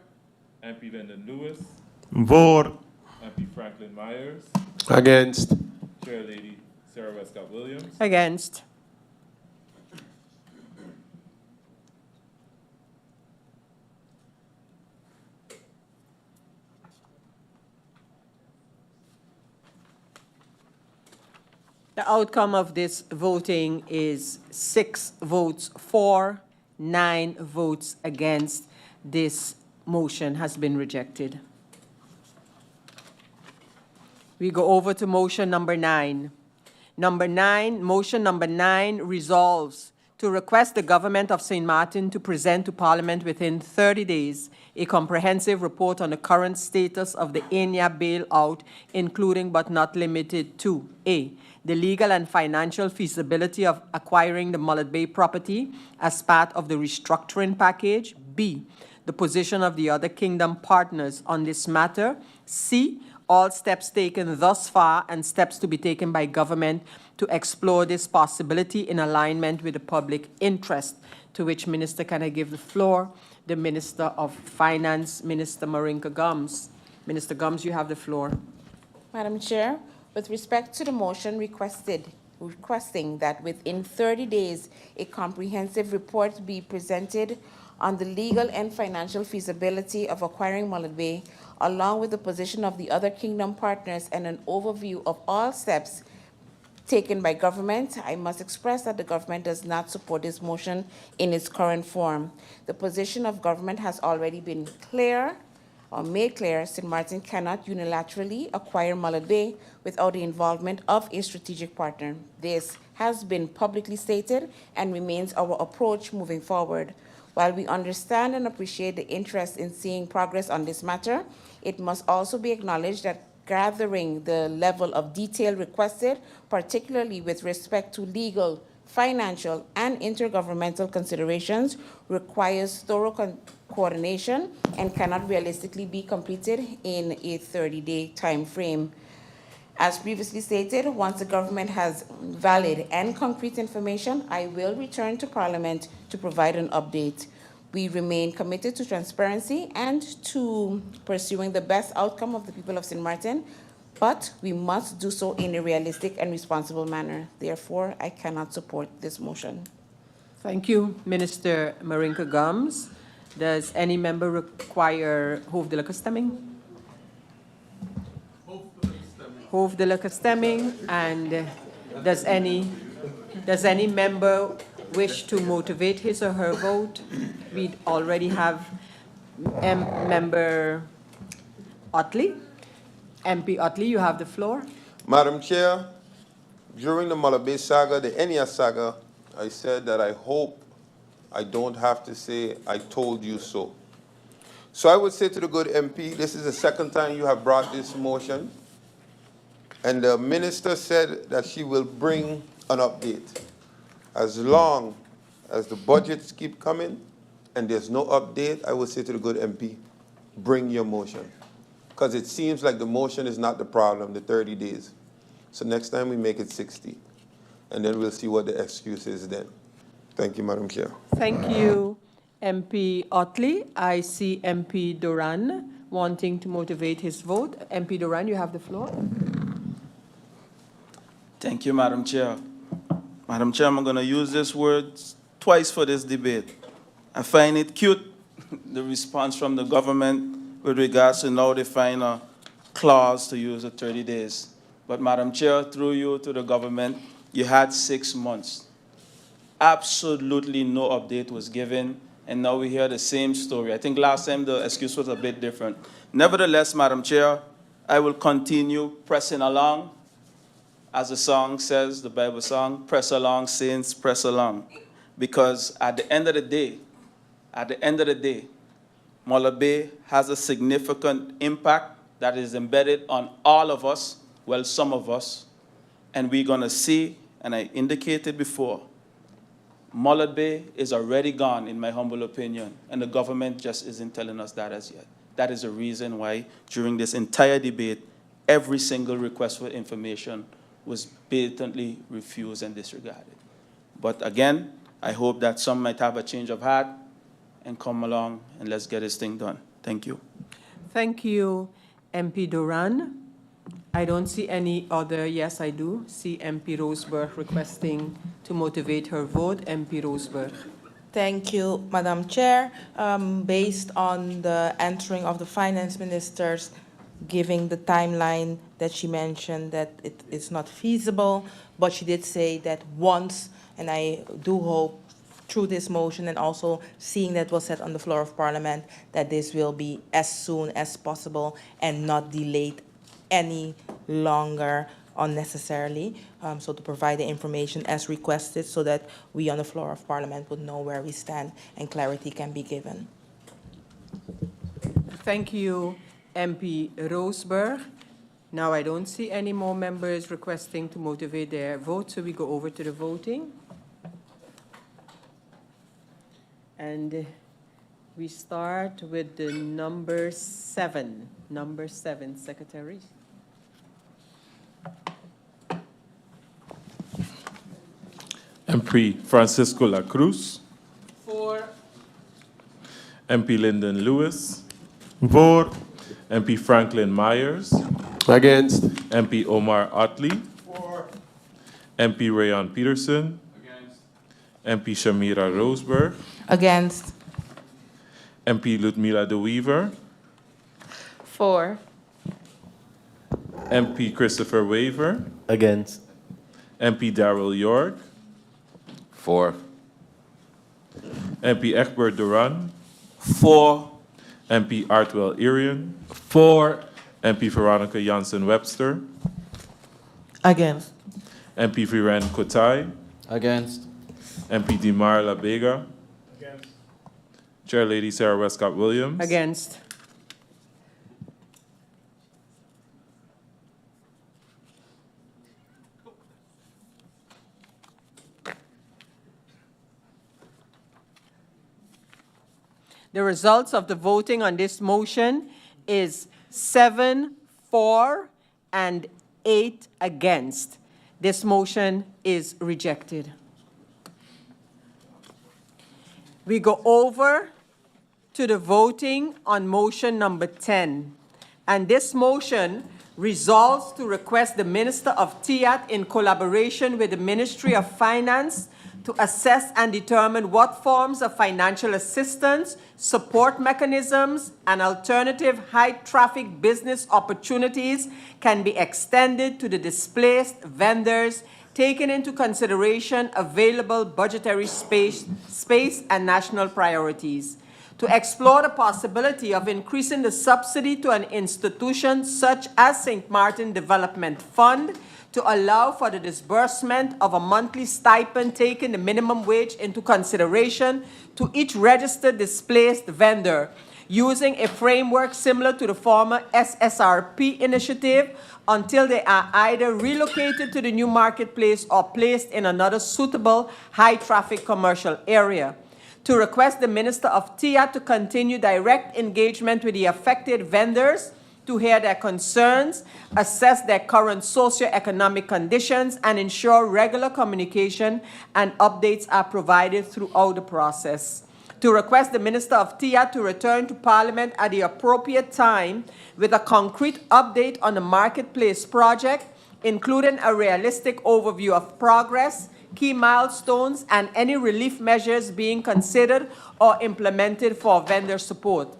MP Lyndon Lewis. For. MP Franklin Myers. Against. Chair Lady Sarah Westcott Williams. Against. The outcome of this voting is 6 votes for, 9 votes against. This motion has been rejected. We go over to motion number 9. Motion number 9 resolves to request the government of St. Maarten to present to Parliament within 30 days a comprehensive report on the current status of the ENIA bailout, including but not limited to A, the legal and financial feasibility of acquiring the Mullet Bay property as part of the restructuring package, B, the position of the other kingdom partners on this matter, C, all steps taken thus far and steps to be taken by government to explore this possibility in alignment with the public interest. To which minister can I give the floor? The Minister of Finance, Minister Marinka Gums. Minister Gums, you have the floor. Madam Chair, with respect to the motion requesting that within 30 days a comprehensive report be presented on the legal and financial feasibility of acquiring Mullet Bay, along with the position of the other kingdom partners and an overview of all steps taken by government, I must express that the government does not support this motion in its current form. The position of government has already been clear or made clear. St. Maarten cannot unilaterally acquire Mullet Bay without the involvement of a strategic partner. This has been publicly stated and remains our approach moving forward. While we understand and appreciate the interest in seeing progress on this matter, it must also be acknowledged that gathering the level of detail requested, particularly with respect to legal, financial, and intergovernmental considerations, requires thorough coordination and cannot realistically be completed in a 30-day time frame. As previously stated, once the government has valid and concrete information, I will return to Parliament to provide an update. We remain committed to transparency and to pursuing the best outcome of the people of St. Maarten, but we must do so in a realistic and responsible manner. Therefore, I cannot support this motion. Thank you, Minister Marinka Gums. Does any member require hoofdelijke stemming? Hoofdelijke stemming. And does any member wish to motivate his or her vote? We already have Member Otley. MP Otley, you have the floor. Madam Chair, during the Mullet Bay saga, the Enya saga, I said that I hope I don't have to say, I told you so. So I would say to the good MP, this is the second time you have brought this motion, and the minister said that she will bring an update. As long as the budgets keep coming and there's no update, I will say to the good MP, bring your motion. Because it seems like the motion is not the problem, the 30 days. So next time we make it 60. And then we'll see what the excuse is then. Thank you, Madam Chair. Thank you, MP Otley. I see MP Duran wanting to motivate his vote. MP Duran, you have the floor. Thank you, Madam Chair. Madam Chair, I'm going to use this word twice for this debate. I find it cute, the response from the government with regards to now they find a clause to use the 30 days. But Madam Chair, through you to the government, you had 6 months. Absolutely no update was given, and now we hear the same story. I think last time the excuse was a bit different. Nevertheless, Madam Chair, I will continue pressing along. As the song says, the Bible song, press along, saints, press along. Because at the end of the day, Mullet Bay has a significant impact that is embedded on all of us, well, some of us, and we're going to see, and I indicated before, Mullet Bay is already gone, in my humble opinion, and the government just isn't telling us that as yet. That is the reason why, during this entire debate, every single request for information was blatantly refused and disregarded. But again, I hope that some might have a change of heart and come along and let's get this thing done. Thank you. Thank you, MP Duran. I don't see any other, yes, I do see MP Roseberg requesting to motivate her vote. MP Roseberg. Thank you, Madam Chair. Based on the answering of the finance ministers, giving the timeline that she mentioned that it is not feasible, but she did say that once, and I do hope through this motion and also seeing that was said on the floor of Parliament, that this will be as soon as possible and not delayed any longer unnecessarily, so to provide the information as requested so that we on the floor of Parliament would know where we stand and clarity can be given. Thank you, MP Roseberg. Now I don't see any more members requesting to motivate their vote, so we go over to the voting. And we start with the number 7. Number 7, Secretary. MP Francisco La Cruz. For. MP Lyndon Lewis. For. MP Franklin Myers. Against. MP Omar Otley. For. MP Rayon Peterson. Against. MP Shamira Roseberg. Against. MP Ludmila De Weaver. For. MP Christopher Waver. Against. MP Darrell York, For. MP Egbert Duran, For. MP Artwell Irian, For. MP Veronica Janssen Webster, Against. MP Viren Kotai, Against. MP Dimar La Vega, Chair Lady Sarah Westcott Williams, Against. The results of the voting on this motion is 7 for and 8 against. This motion is rejected. We go over to the voting on motion number 10. And this motion resolves to request the Minister of TIAT in collaboration with the Ministry of Finance to assess and determine what forms of financial assistance, support mechanisms, and alternative high-traffic business opportunities can be extended to the displaced vendors, taking into consideration available budgetary space and national priorities. To explore the possibility of increasing the subsidy to an institution such as St. Maarten Development Fund to allow for the disbursement of a monthly stipend taking the minimum wage into consideration to each registered displaced vendor, using a framework similar to the former SSRP initiative until they are either relocated to the new marketplace or placed in another suitable high-traffic commercial area. To request the Minister of TIAT to continue direct engagement with the affected vendors to hear their concerns, assess their current socioeconomic conditions, and ensure regular communication and updates are provided throughout the process. To request the Minister of TIAT to return to Parliament at the appropriate time with a concrete update on the Marketplace project, including a realistic overview of progress, key milestones, and any relief measures being considered or implemented for vendor support.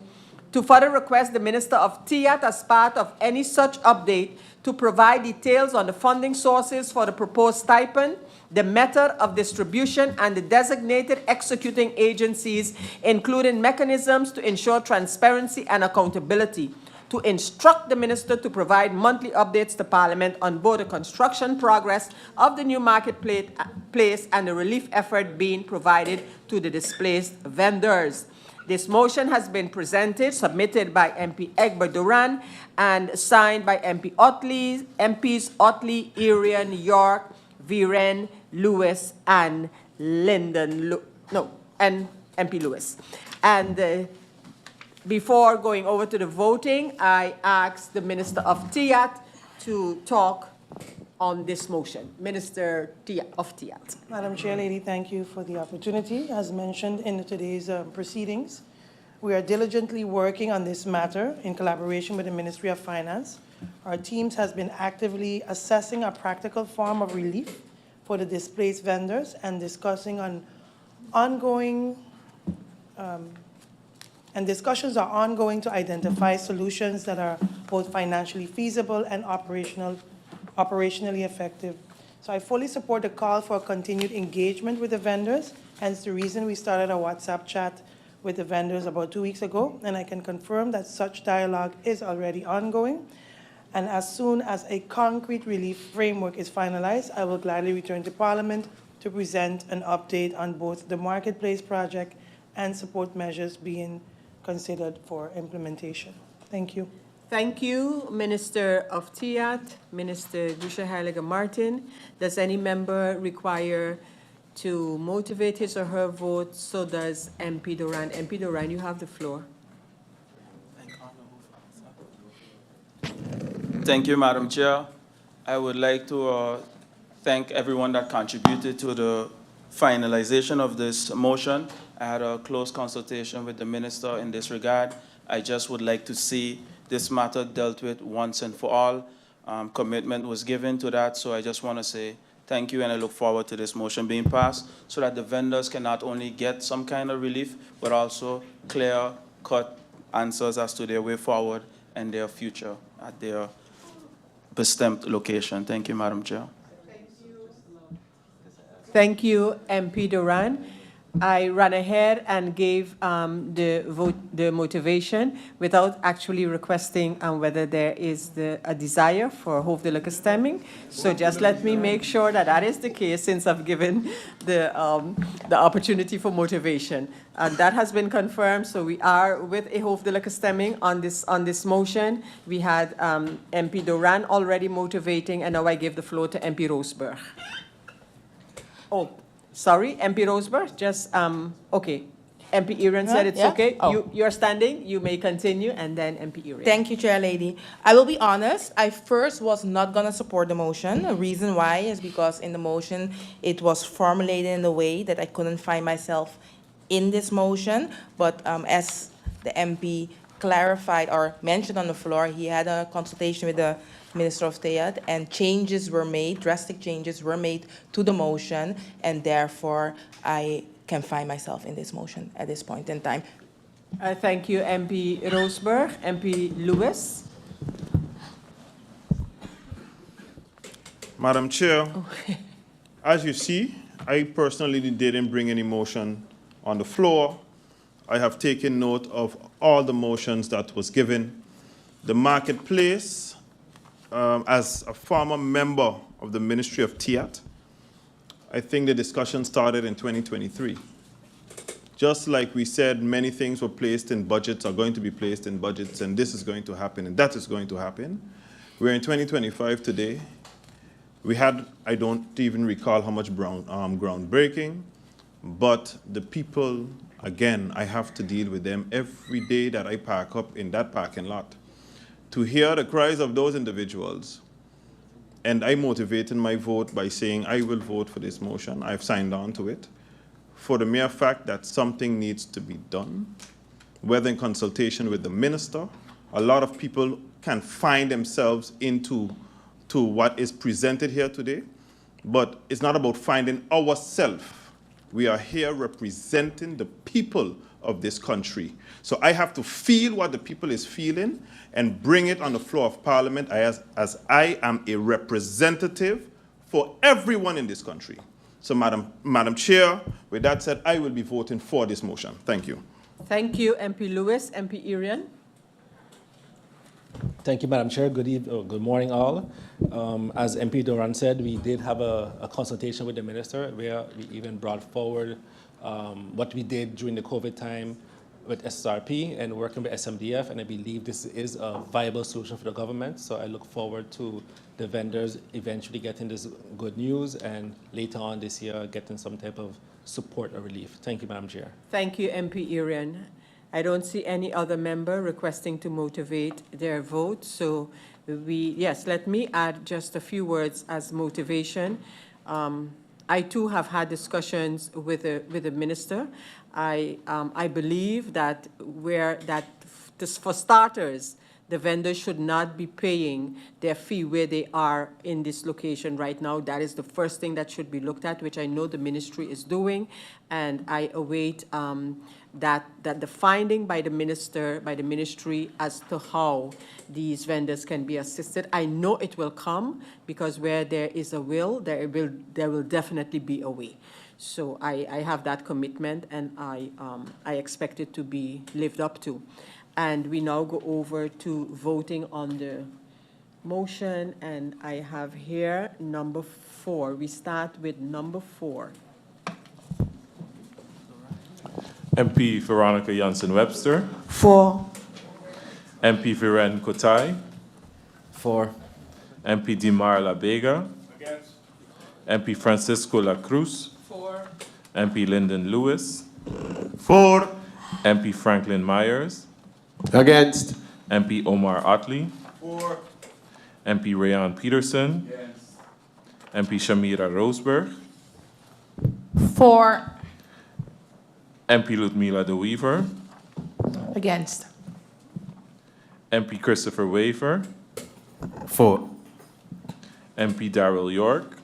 To further request the Minister of TIAT, as part of any such update, to provide details on the funding sources for the proposed stipend, the method of distribution, and the designated executing agencies, including mechanisms to ensure transparency and accountability. To instruct the Minister to provide monthly updates to Parliament on both the construction progress of the new marketplace and the relief effort being provided to the displaced vendors. This motion has been submitted by MP Egbert Duran and signed by MPs Otley, Irian, York, Viren, Lewis, and and MP Lewis. And before going over to the voting, I ask the Minister of TIAT to talk on this motion. Minister of TIAT. Madam Chair, Lady, thank you for the opportunity. As mentioned in today's proceedings, we are diligently working on this matter in collaboration with the Ministry of Finance. Our teams has been actively assessing a practical form of relief for the displaced vendors and discussing on discussions are ongoing to identify solutions that are both financially feasible and operationally effective. So I fully support the call for continued engagement with the vendors, hence the reason we started a WhatsApp chat with the vendors about 2 weeks ago, and I can confirm that such dialogue is already ongoing. And as soon as a concrete relief framework is finalized, I will gladly return to Parliament to present an update on both the Marketplace project and support measures being considered for implementation. Thank you. Thank you, Minister of TIAT, Minister Gusha Heilige Martin. Does any member require to motivate his or her vote? So does MP Duran. MP Duran, you have the floor. Thank you, Madam Chair. I would like to thank everyone that contributed to the finalization of this motion. I had a close consultation with the Minister in this regard. I just would like to see this matter dealt with once and for all. Commitment was given to that, so I just want to say thank you, and I look forward to this motion being passed so that the vendors can not only get some kind of relief, but also clear-cut answers as to their way forward and their future at their bestemming location. Thank you, Madam Chair. Thank you. Thank you, MP Duran. I ran ahead and gave the motivation without actually requesting whether there is a desire for hoofdelijke stemming. So just let me make sure that that is the case since I've given the opportunity for motivation. That has been confirmed, so we are with a hoofdelijke stemming on this motion. We had MP Duran already motivating, and now I give the floor to MP Roosburg. Oh. Sorry, MP Roseberg, just, okay. MP Erin said it's okay. Oh. You're standing, you may continue, and then MP Erin. Thank you, Chair Lady. I will be honest, I first was not going to support the motion. The reason why is because in the motion, it was formulated in a way that I couldn't find myself in this motion. But as the MP clarified or mentioned on the floor, he had a consultation with the Minister of TEAD, and changes were made, drastic changes were made to the motion, and therefore I can find myself in this motion at this point in time. Thank you, MP Roseberg. MP Lewis. Madam Chair, as you see, I personally didn't bring any motion on the floor. I have taken note of all the motions that was given. The marketplace, as a former member of the Ministry of TEAT, I think the discussion started in 2023. Just like we said, many things were placed in budgets, are going to be placed in budgets, and this is going to happen, and that is going to happen. We're in 2025 today. We had, I don't even recall how much groundbreaking, but the people, again, I have to deal with them every day that I park up in that parking lot. To hear the cries of those individuals, and I motivated my vote by saying I will vote for this motion. I've signed on to it for the mere fact that something needs to be done, whether in consultation with the minister. A lot of people can find themselves into what is presented here today, but it's not about finding ourselves. We are here representing the people of this country. So I have to feel what the people is feeling and bring it on the floor of Parliament as I am a representative for everyone in this country. So Madam Chair, with that said, I will be voting for this motion. Thank you. Thank you, MP Lewis. MP Erin. Thank you, Madam Chair. Good morning, all. As MP Duran said, we did have a consultation with the minister where we even brought forward what we did during the COVID time with SRP and working with SMDF, and I believe this is a viable solution for the government. So I look forward to the vendors eventually getting this good news and later on this year getting some type of support or relief. Thank you, Madam Chair. Thank you, MP Erin. I don't see any other member requesting to motivate their vote. So yes, let me add just a few words as motivation. I too have had discussions with the minister. I believe that for starters, the vendors should not be paying their fee where they are in this location right now. That is the first thing that should be looked at, which I know the ministry is doing, and I await that the finding by the ministry as to how these vendors can be assisted. I know it will come because where there is a will, there will definitely be a way. So I have that commitment, and I expect it to be lived up to. And we now go over to voting on the motion, and I have here number 4. We start with number 4. MP Veronica Jansen-Webster. For. MP Viren Kotai. For. MP Dimar La Vega. Against. MP Francisco La Cruz. For. MP Lyndon Lewis. For. MP Franklin Myers. Against. MP Omar Otley. For. MP Rayan Peterson. Against. MP Shamira Roseberg. For. MP Ludmila De Weaver. Against. MP Christopher Waver. For. MP Darrell York.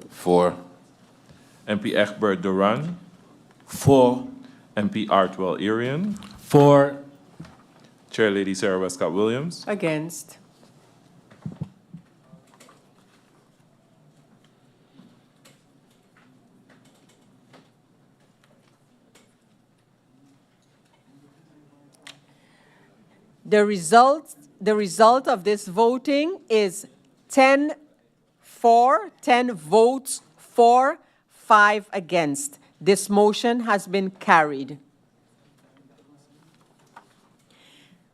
For. MP Egbert Duran. For. MP Artwell Irian. For. Chair Lady Sarah Westcott Williams. Against. The result of this voting is 10 for, 10 votes for, 5 against. This motion has been carried.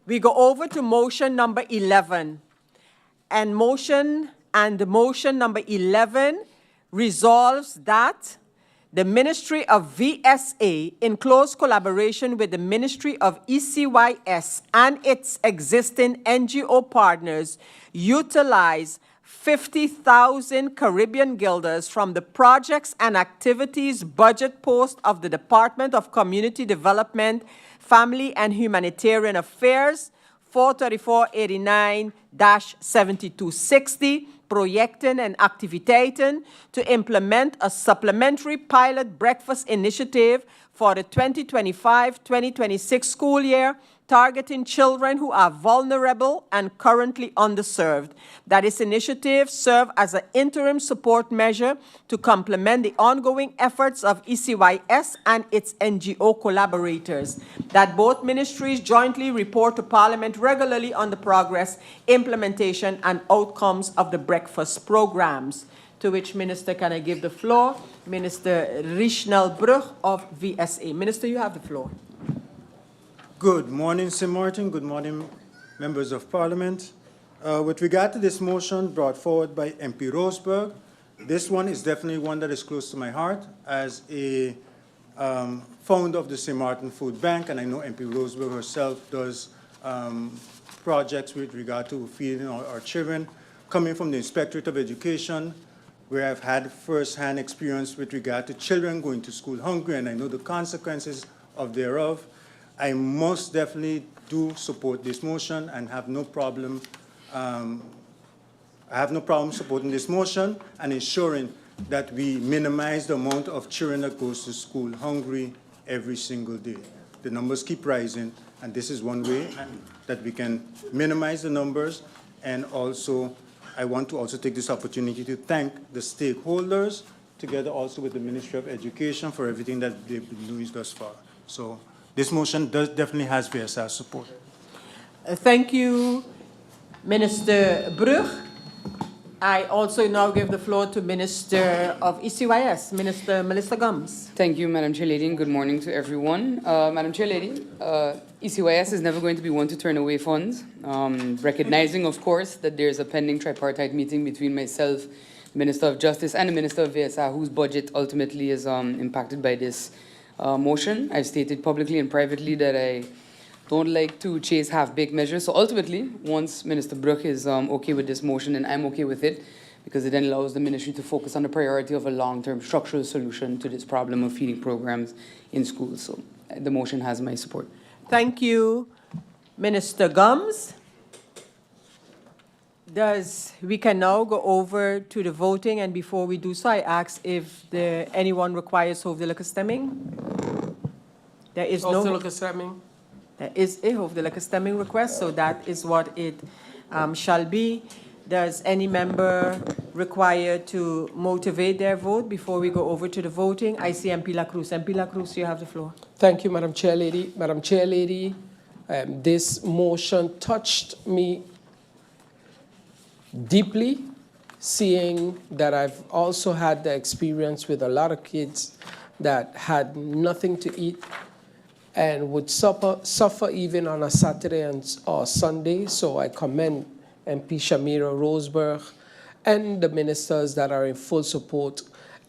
We go over to motion number 11. And motion number 11 resolves that the Ministry of VSA, in close collaboration with the Ministry of ECYS and its existing NGO partners, utilize 50,000 Caribbean guilders from the projects and activities budget post of the Department of Community Development, Family and Humanitarian Affairs, 43489-7260, projecten and activiteiten to implement a supplementary pilot breakfast initiative for the 2025-2026 school year, targeting children who are vulnerable and currently underserved. That this initiative serve as an interim support measure to complement the ongoing efforts of ECYS and its NGO collaborators. That both ministries jointly report to Parliament regularly on the progress, implementation, and outcomes of the breakfast programs. To which Minister can I give the floor? Minister Richnel Brug of VSA. Minister, you have the floor. Good morning, St. Maarten. Good morning, members of Parliament. With regard to this motion brought forward by MP Roseberg, this one is definitely one that is close to my heart as a founder of the St. Maarten Food Bank, and I know MP Roseberg herself does projects with regard to feeding our children. Coming from the Inspectorate of Education, where I've had first-hand experience with regard to children going to school hungry, and I know the consequences thereof, I most definitely do support this motion and have no problem. I have no problem supporting this motion and ensuring that we minimize the amount of children that goes to school hungry every single day. The numbers keep rising, and this is one way that we can minimize the numbers. And also, I want to also take this opportunity to thank the stakeholders, together also with the Ministry of Education, for everything that they've been doing thus far. So this motion definitely has VSR support. Thank you, Minister Brug. I also now give the floor to Minister of ECYS, Minister Melissa Gums. Thank you, Madam Chair Lady, and good morning to everyone. Madam Chair Lady, ECYS is never going to be one to turn away funds, recognizing, of course, that there's a pending tripartite meeting between myself, Minister of Justice, and the Minister of VSR, whose budget ultimately is impacted by this motion. I've stated publicly and privately that I don't like to chase half-baked measures. So ultimately, once Minister Brug is okay with this motion, and I'm okay with it, because it then allows the ministry to focus on the priority of a long-term structural solution to this problem of feeding programs in schools. So the motion has my support. Thank you, Minister Gums. We can now go over to the voting, and before we do so, I ask if anyone requires hoofdelijke stemming. There is no Hoofdelijke stemming. There is a hoofdelijke stemming request, so that is what it shall be. Does any member require to motivate their vote before we go over to the voting? I see MP La Cruz. MP La Cruz, you have the floor. Thank you, Madam Chair Lady. Madam Chair Lady, this motion touched me deeply, seeing that I've also had the experience with a lot of kids that had nothing to eat and would suffer even on a Saturday or Sunday. So I commend MP Shamira Roseberg and the ministers that are in full support.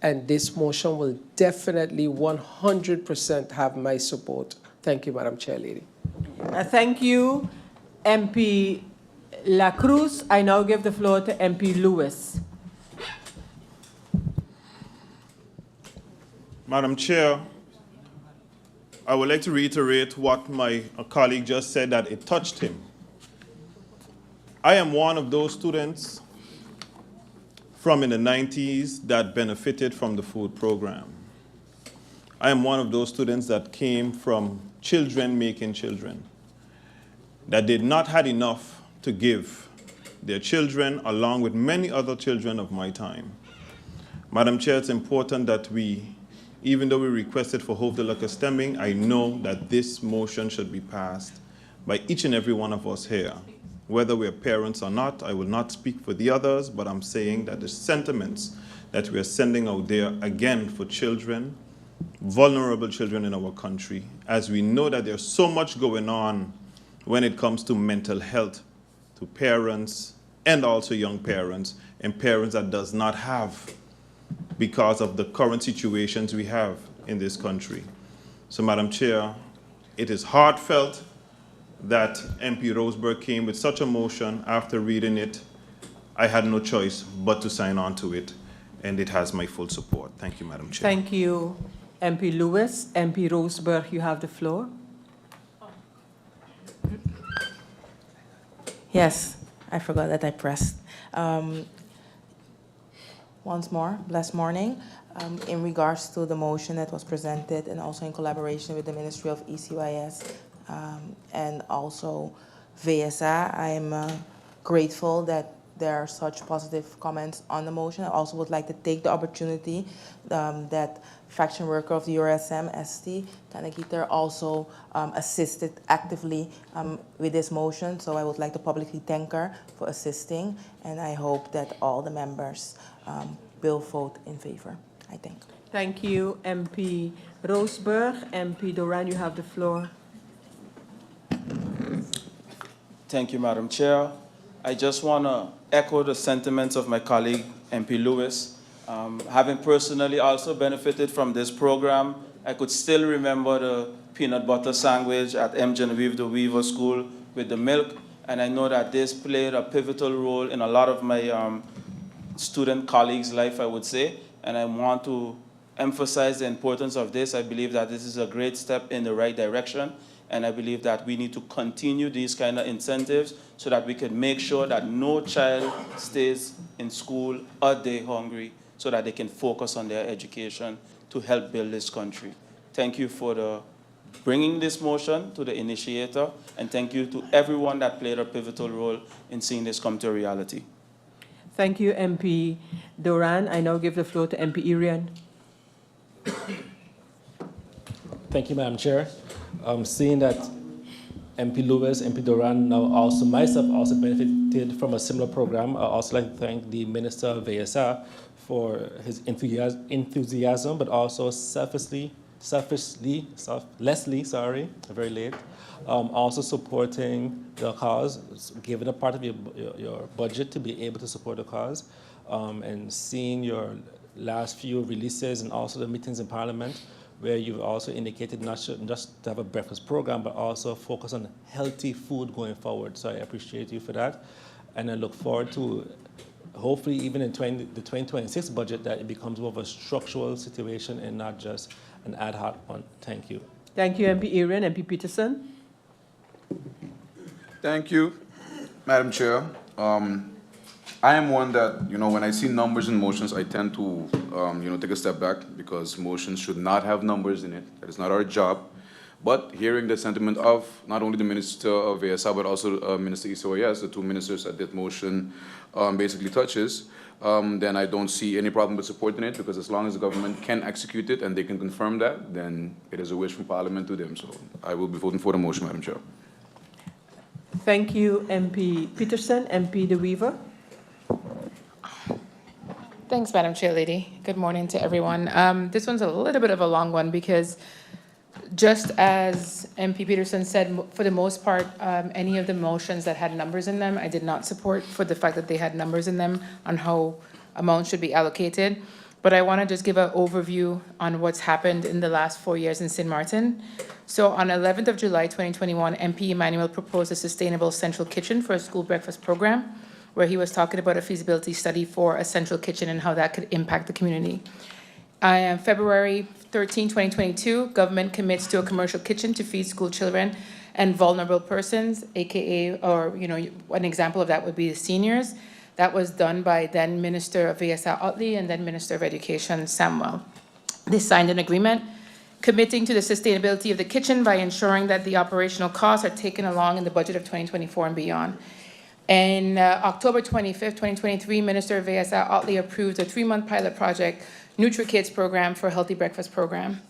And this motion will definitely 100% have my support. Thank you, Madam Chair Lady. Thank you, MP La Cruz. I now give the floor to MP Lewis. Madam Chair, I would like to reiterate what my colleague just said, that it touched him. I am one of those students from in the 90s that benefited from the food program. I am one of those students that came from children making children, that did not have enough to give their children, along with many other children of my time. Madam Chair, it's important that we, even though we requested for hoofdelijke stemming, I know that this motion should be passed by each and every one of us here. Whether we're parents or not, I will not speak for the others, but I'm saying that the sentiments that we are sending out there, again, for children, vulnerable children in our country, as we know that there's so much going on when it comes to mental health to parents and also young parents and parents that does not have because of the current situations we have in this country. So, Madam Chair, it is heartfelt that MP Roseberg came with such a motion. After reading it, I had no choice but to sign on to it, and it has my full support. Thank you, Madam Chair. Thank you, MP Lewis. MP Roseberg, you have the floor. Yes, I forgot that I pressed. Once more, blessed morning. In regards to the motion that was presented and also in collaboration with the Ministry of ECYS and also VSA, I am grateful that there are such positive comments on the motion. I also would like to take the opportunity that faction worker of the URSM, ST, Kanagiter, also assisted actively with this motion. So I would like to publicly thank her for assisting, and I hope that all the members will vote in favor. I thank. Thank you, MP Roseberg. MP Doran, you have the floor. Thank you, Madam Chair. I just want to echo the sentiments of my colleague, MP Lewis. Having personally also benefited from this program, I could still remember the peanut butter sandwich at M. Genevieve de Weaver School with the milk, and I know that this played a pivotal role in a lot of my student colleagues' life, I would say, and I want to emphasize the importance of this. I believe that this is a great step in the right direction, and I believe that we need to continue these kind of incentives so that we can make sure that no child stays in school a day hungry, so that they can focus on their education to help build this country. Thank you for bringing this motion to the initiator, and thank you to everyone that played a pivotal role in seeing this come to reality. Thank you, MP Doran. I now give the floor to MP Irian. Thank you, Madam Chair. Seeing that MP Lewis, MP Doran, now also myself also benefited from a similar program, I also like to thank the Minister of VSA for his enthusiasm, but also selflessly, very late, also supporting the cause, giving a part of your budget to be able to support the cause, and seeing your last few releases and also the meetings in Parliament, where you've also indicated not just to have a breakfast program, but also focus on healthy food going forward. So I appreciate you for that. And I look forward to, hopefully even in the 2026 budget, that it becomes more of a structural situation and not just an ad hoc one. Thank you. Thank you, MP Irian. MP Peterson. Thank you, Madam Chair. I am one that, when I see numbers in motions, I tend to, take a step back, because motions should not have numbers in it. That is not our job. But hearing the sentiment of not only the Minister of VSA, but also Minister ECYS, the two ministers that that motion basically touches, then I don't see any problem with supporting it, because as long as the government can execute it and they can confirm that, then it is a wish from Parliament to them. So I will be voting for the motion, Madam Chair. Thank you, MP Peterson. MP De Weaver. Thanks, Madam Chair Lady. Good morning to everyone. This one's a little bit of a long one because just as MP Peterson said, for the most part, any of the motions that had numbers in them, I did not support for the fact that they had numbers in them on how amounts should be allocated. But I want to just give an overview on what's happened in the last 4 years in Sint Maarten. So on 11th of July, 2021, MP Emmanuel proposed a sustainable central kitchen for a school breakfast program, where he was talking about a feasibility study for a central kitchen and how that could impact the community. February 13, 2022, government commits to a commercial kitchen to feed school children and vulnerable persons, AKA, or an example of that would be the seniors. That was done by then Minister of VSA Otley and then Minister of Education Samuel. They signed an agreement committing to the sustainability of the kitchen by ensuring that the operational costs are taken along in the budget of 2024 and beyond. And October 25th, 2023, Minister of VSA Otley approved a 3-month pilot project, NutriKids program for a healthy breakfast program.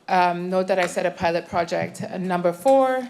Note that I said a pilot project. Number 4,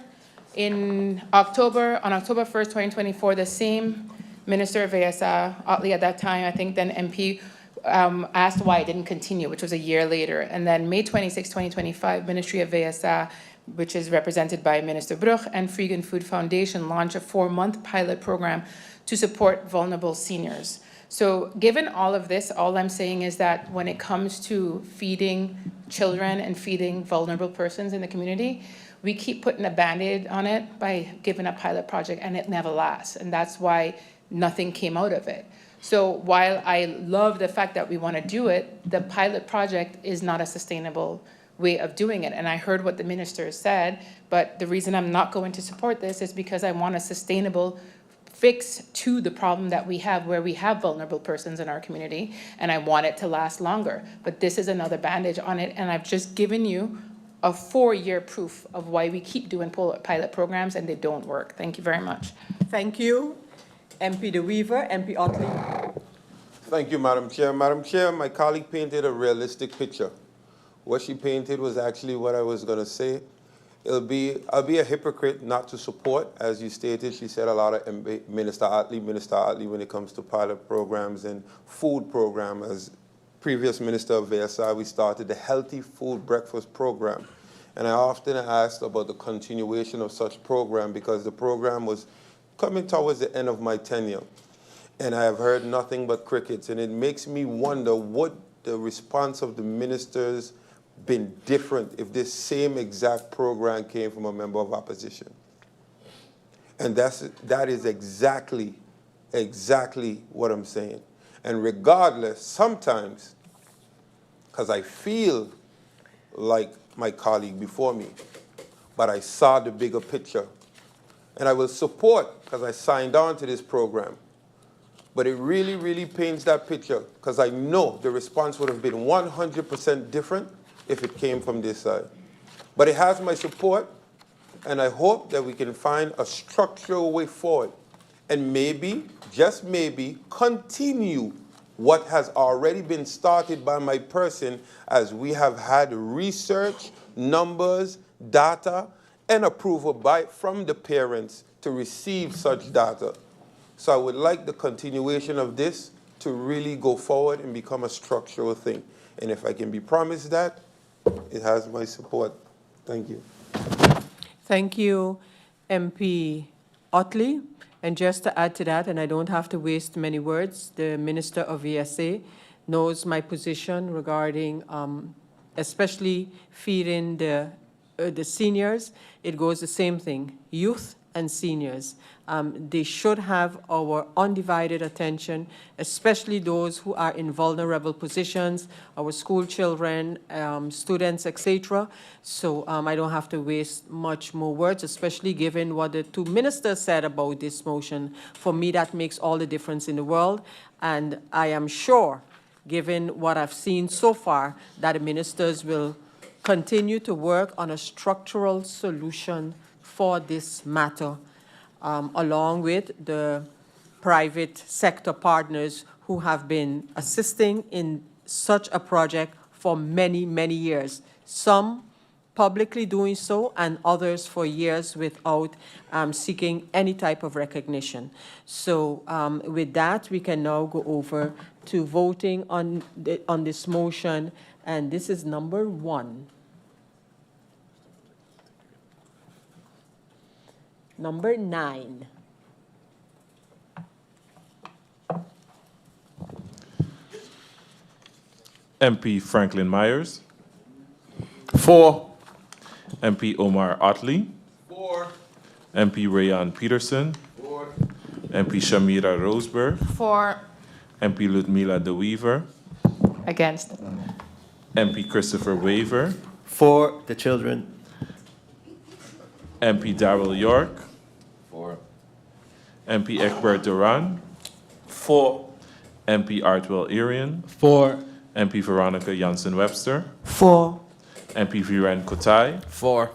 on October 1st, 2024, the same Minister of VSA, Otley at that time, I think then MP, asked why it didn't continue, which was a year later. And then May 26, 2025, Ministry of VSA, which is represented by Minister Brugge and Freegan Food Foundation, launched a 4-month pilot program to support vulnerable seniors. So given all of this, all I'm saying is that when it comes to feeding children and feeding vulnerable persons in the community, we keep putting a Band-Aid on it by giving a pilot project, and it never lasts. And that's why nothing came out of it. So while I love the fact that we want to do it, the pilot project is not a sustainable way of doing it. And I heard what the minister said, but the reason I'm not going to support this is because I want a sustainable fix to the problem that we have where we have vulnerable persons in our community, and I want it to last longer. But this is another bandage on it, and I've just given you a 4-year proof of why we keep doing pilot programs and they don't work. Thank you very much. Thank you. MP De Wever, MP Otley. Thank you, Madam Chair. Madam Chair, my colleague painted a realistic picture. What she painted was actually what I was going to say. I'll be a hypocrite not to support, as you stated. She said a lot of Minister Otley, when it comes to pilot programs and food program. As previous Minister of VSI, we started the Healthy Food Breakfast Program. And I often asked about the continuation of such program because the program was coming towards the end of my tenure. And I have heard nothing but crickets. And it makes me wonder what the response of the ministers been different if this same exact program came from a member of opposition. And that is exactly what I'm saying. And regardless, sometimes, because I feel like my colleague before me, but I saw the bigger picture. And I will support, because I signed on to this program. But it really, really paints that picture, because I know the response would have been 100% different if it came from this side. But it has my support, and I hope that we can find a structural way forward and maybe, just maybe, continue what has already been started by my person as we have had research, numbers, data, and approval from the parents to receive such data. So I would like the continuation of this to really go forward and become a structural thing. And if I can be promised that, it has my support. Thank you. Thank you, MP Otley. And just to add to that, and I don't have to waste many words, the Minister of VSA knows my position regarding especially feeding the seniors. It goes the same thing, youth and seniors. They should have our undivided attention, especially those who are in vulnerable positions, our school children, students, etc. So I don't have to waste much more words, especially given what the 2 ministers said about this motion. For me, that makes all the difference in the world. And I am sure, given what I've seen so far, that the ministers will continue to work on a structural solution for this matter, along with the private sector partners who have been assisting in such a project for many, many years. Some publicly doing so and others for years without seeking any type of recognition. So with that, we can now go over to voting on this motion, and this is number 1. Number 9. MP Franklin Myers. For. MP Omar Otley. For. MP Rayan Peterson. For. MP Shamira Roseberg. For. MP Ludmila De Wever. Against. MP Christopher Waver. For the children. MP Darrell York. For. MP Egbert Duran. For. MP Artwell Irian. For. MP Veronica Jansen-Webster. For. MP Viren Kotai. For.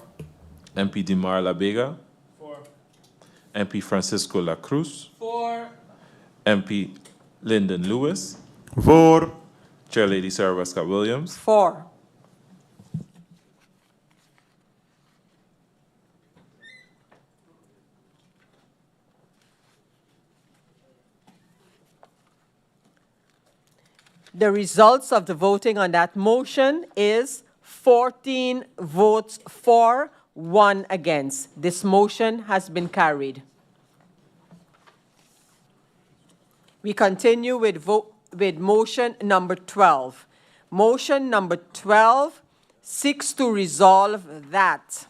MP Dimar Labega. For. MP Francisco La Cruz. For. MP Lyndon Lewis. For. Chair Lady Sarah Westcott Williams. For. The results of the voting on that motion is 14 votes for, 1 against. This motion has been carried. We continue with motion number 12. Motion number 12 seeks to resolve that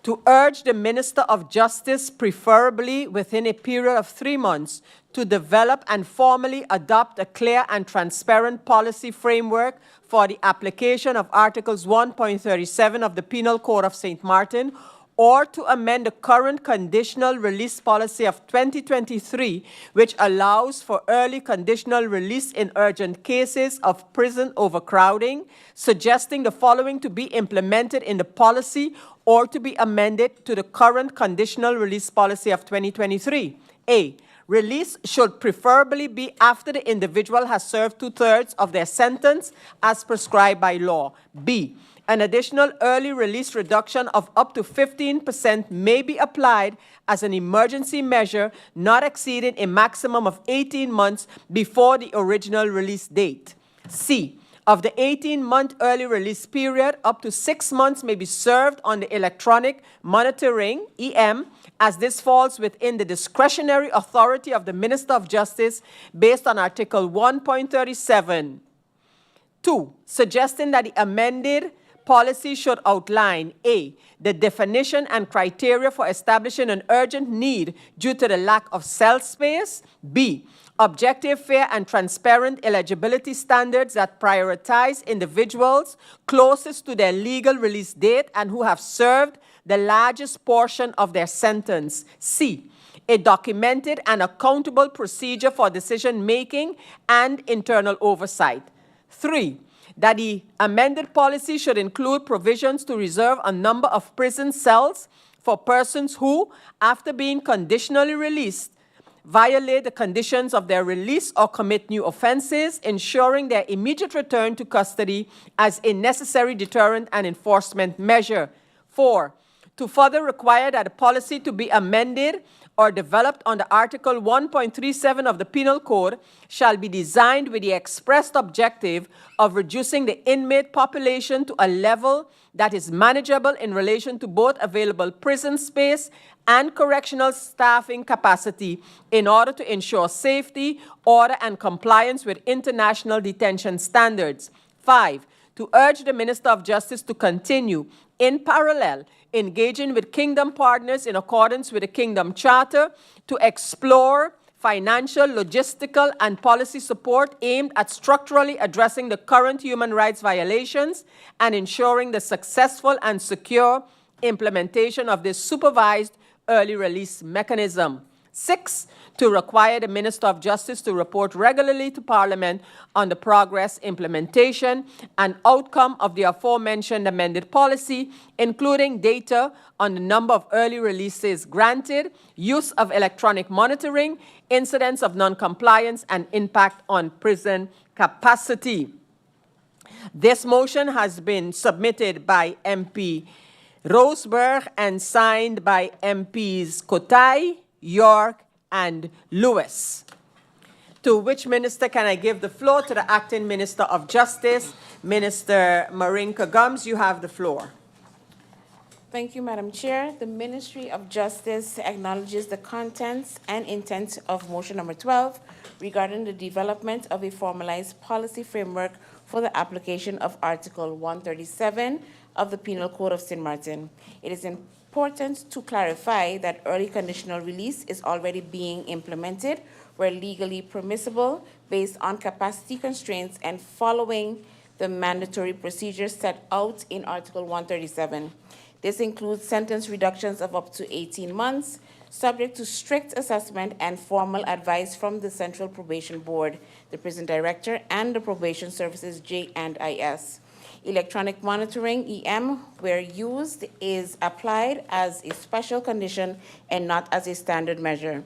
to urge the Minister of Justice, preferably within a period of 3 months, to develop and formally adopt a clear and transparent policy framework for the application of Articles 1.37 of the Penal Code of St. Maarten, or to amend the current conditional release policy of 2023, which allows for early conditional release in urgent cases of prison overcrowding, suggesting the following to be implemented in the policy or to be amended to the current conditional release policy of 2023. A. Release should preferably be after the individual has served 2/3 of their sentence as prescribed by law. B. An additional early release reduction of up to 15% may be applied as an emergency measure, not exceeding a maximum of 18 months before the original release date. C. Of the 18-month early release period, up to 6 months may be served on the electronic monitoring, EM, as this falls within the discretionary authority of the Minister of Justice based on Article 1.37. 2. Suggesting that the amended policy should outline A. The definition and criteria for establishing an urgent need due to the lack of cell space. B. Objective, fair, and transparent eligibility standards that prioritize individuals closest to their legal release date and who have served the largest portion of their sentence. C. A documented and accountable procedure for decision-making and internal oversight. 3. That the amended policy should include provisions to reserve a number of prison cells for persons who, after being conditionally released, violate the conditions of their release or commit new offenses, ensuring their immediate return to custody as a necessary deterrent and enforcement measure. 4. To further require that the policy to be amended or developed under Article 1.37 of the Penal Code shall be designed with the expressed objective of reducing the inmate population to a level that is manageable in relation to both available prison space and correctional staffing capacity in order to ensure safety, order, and compliance with international detention standards. 5. To urge the Minister of Justice to continue, in parallel, engaging with Kingdom partners in accordance with the Kingdom Charter to explore financial, logistical, and policy support aimed at structurally addressing the current human rights violations and ensuring the successful and secure implementation of this supervised early release mechanism. 6. To require the Minister of Justice to report regularly to Parliament on the progress, implementation, and outcome of the aforementioned amended policy, including data on the number of early releases granted, use of electronic monitoring, incidents of non-compliance, and impact on prison capacity. This motion has been submitted by MP Roseberg and signed by MPs Kotai, York, and Lewis. To which minister can I give the floor? To the Acting Minister of Justice, Minister Marinka Gums. You have the floor. Thank you, Madam Chair. The Ministry of Justice acknowledges the contents and intent of motion number 12 regarding the development of a formalized policy framework for the application of Article 137 of the Penal Code of St. Maarten. It is important to clarify that early conditional release is already being implemented where legally permissible based on capacity constraints and following the mandatory procedures set out in Article 137. This includes sentence reductions of up to 18 months, subject to strict assessment and formal advice from the Central Probation Board, the Prison Director, and the Probation Services J&IS. Electronic monitoring, EM, where used, is applied as a special condition and not as a standard measure.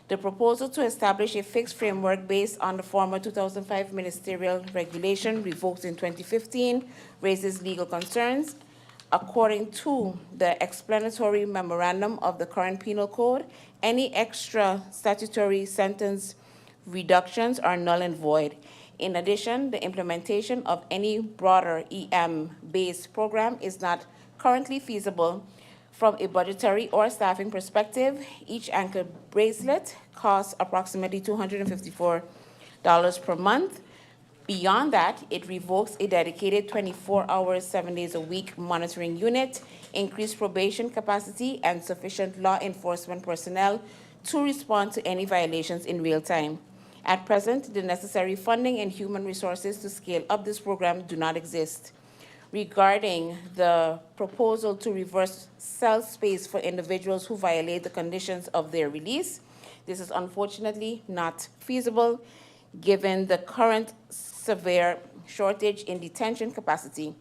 The proposal to establish a fixed framework based on the former 2005 ministerial regulation revoked in 2015 raises legal concerns. According to the explanatory memorandum of the current penal code, any extra statutory sentence reductions are null and void. In addition, the implementation of any broader EM-based program is not currently feasible from a budgetary or staffing perspective. Each anchor bracelet costs approximately $254 per month. Beyond that, it revokes a dedicated 24 hours, 7 days a week monitoring unit, increased probation capacity, and sufficient law enforcement personnel to respond to any violations in real time. At present, the necessary funding and human resources to scale up this program do not exist. Regarding the proposal to reverse cell space for individuals who violate the conditions of their release, this is unfortunately not feasible given the current severe shortage in detention capacity.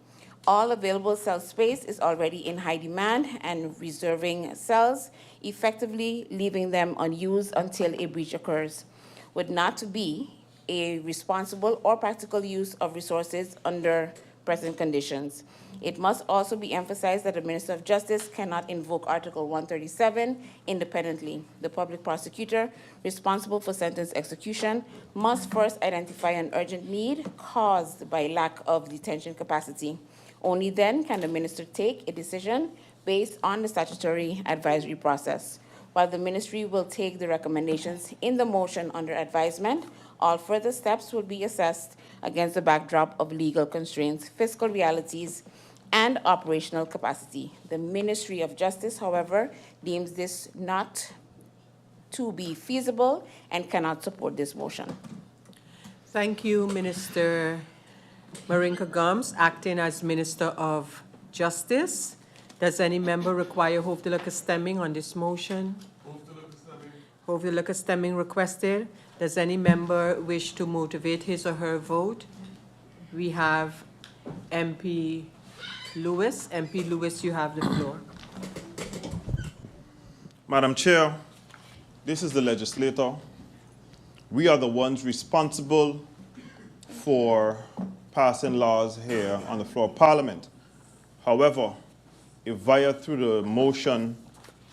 All available cell space is already in high demand, and reserving cells, effectively leaving them unused until a breach occurs, would not be a responsible or practical use of resources under present conditions. It must also be emphasized that the Minister of Justice cannot invoke Article 137 independently. The public prosecutor responsible for sentence execution must first identify an urgent need caused by lack of detention capacity. Only then can the minister take a decision based on the statutory advisory process. While the ministry will take the recommendations in the motion under advisement, all further steps will be assessed against the backdrop of legal constraints, fiscal realities, and operational capacity. The Ministry of Justice, however, deems this not to be feasible and cannot support this motion. Thank you, Minister Marinka Gums, acting as Minister of Justice. Does any member require hoofdelijke stemming on this motion? Hoofdelijke stemming requested. Does any member wish to motivate his or her vote? We have MP Lewis. MP Lewis, you have the floor. Madam Chair, this is the legislator. We are the ones responsible for passing laws here on the floor of Parliament. However, if via through the motion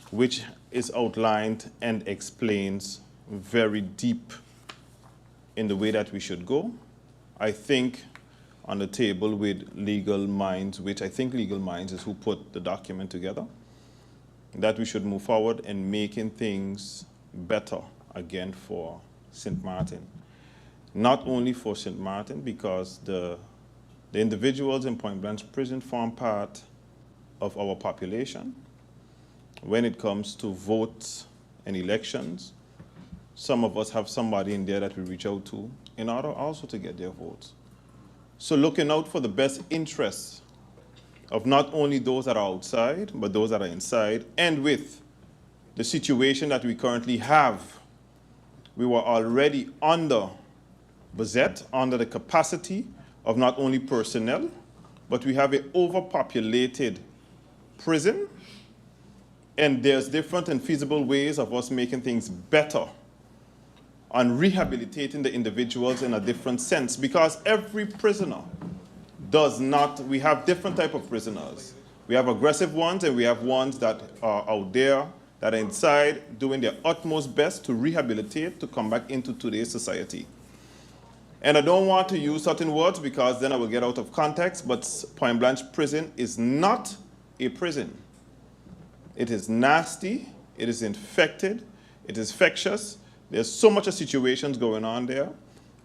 which is outlined and explains very deep in the way that we should go, I think on the table with Legal Minds, which I think Legal Minds is who put the document together, that we should move forward in making things better again for St. Maarten. Not only for St. Maarten, because the individuals in Point Blanche Prison form part of our population. When it comes to votes and elections, some of us have somebody in there that we reach out to in order also to get their votes. So looking out for the best interests of not only those that are outside, but those that are inside, and with the situation that we currently have, we were already under budget, under the capacity of not only personnel, but we have an overpopulated prison, and there's different and feasible ways of us making things better on rehabilitating the individuals in a different sense, because every prisoner does not, we have different type of prisoners. We have aggressive ones and we have ones that are out there, that are inside doing their utmost best to rehabilitate, to come back into today's society. And I don't want to use certain words because then I will get out of context, but Point Blanche Prison is not a prison. It is nasty, it is infected, it is infectious. There's so much of situations going on there,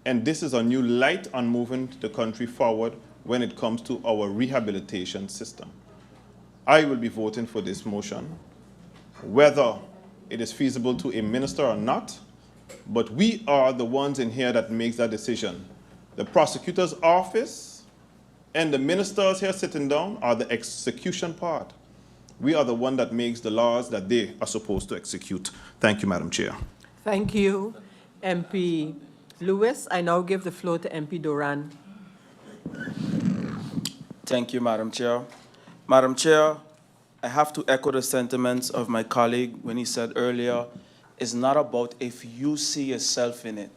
and this is a new light on moving the country forward when it comes to our rehabilitation system. I will be voting for this motion, whether it is feasible to a minister or not, but we are the ones in here that makes that decision. The prosecutor's office and the ministers here sitting down are the execution part. We are the one that makes the laws that they are supposed to execute. Thank you, Madam Chair. Thank you, MP Lewis. I now give the floor to MP Doran. Thank you, Madam Chair. Madam Chair, I have to echo the sentiments of my colleague when he said earlier, it's not about if you see yourself in it.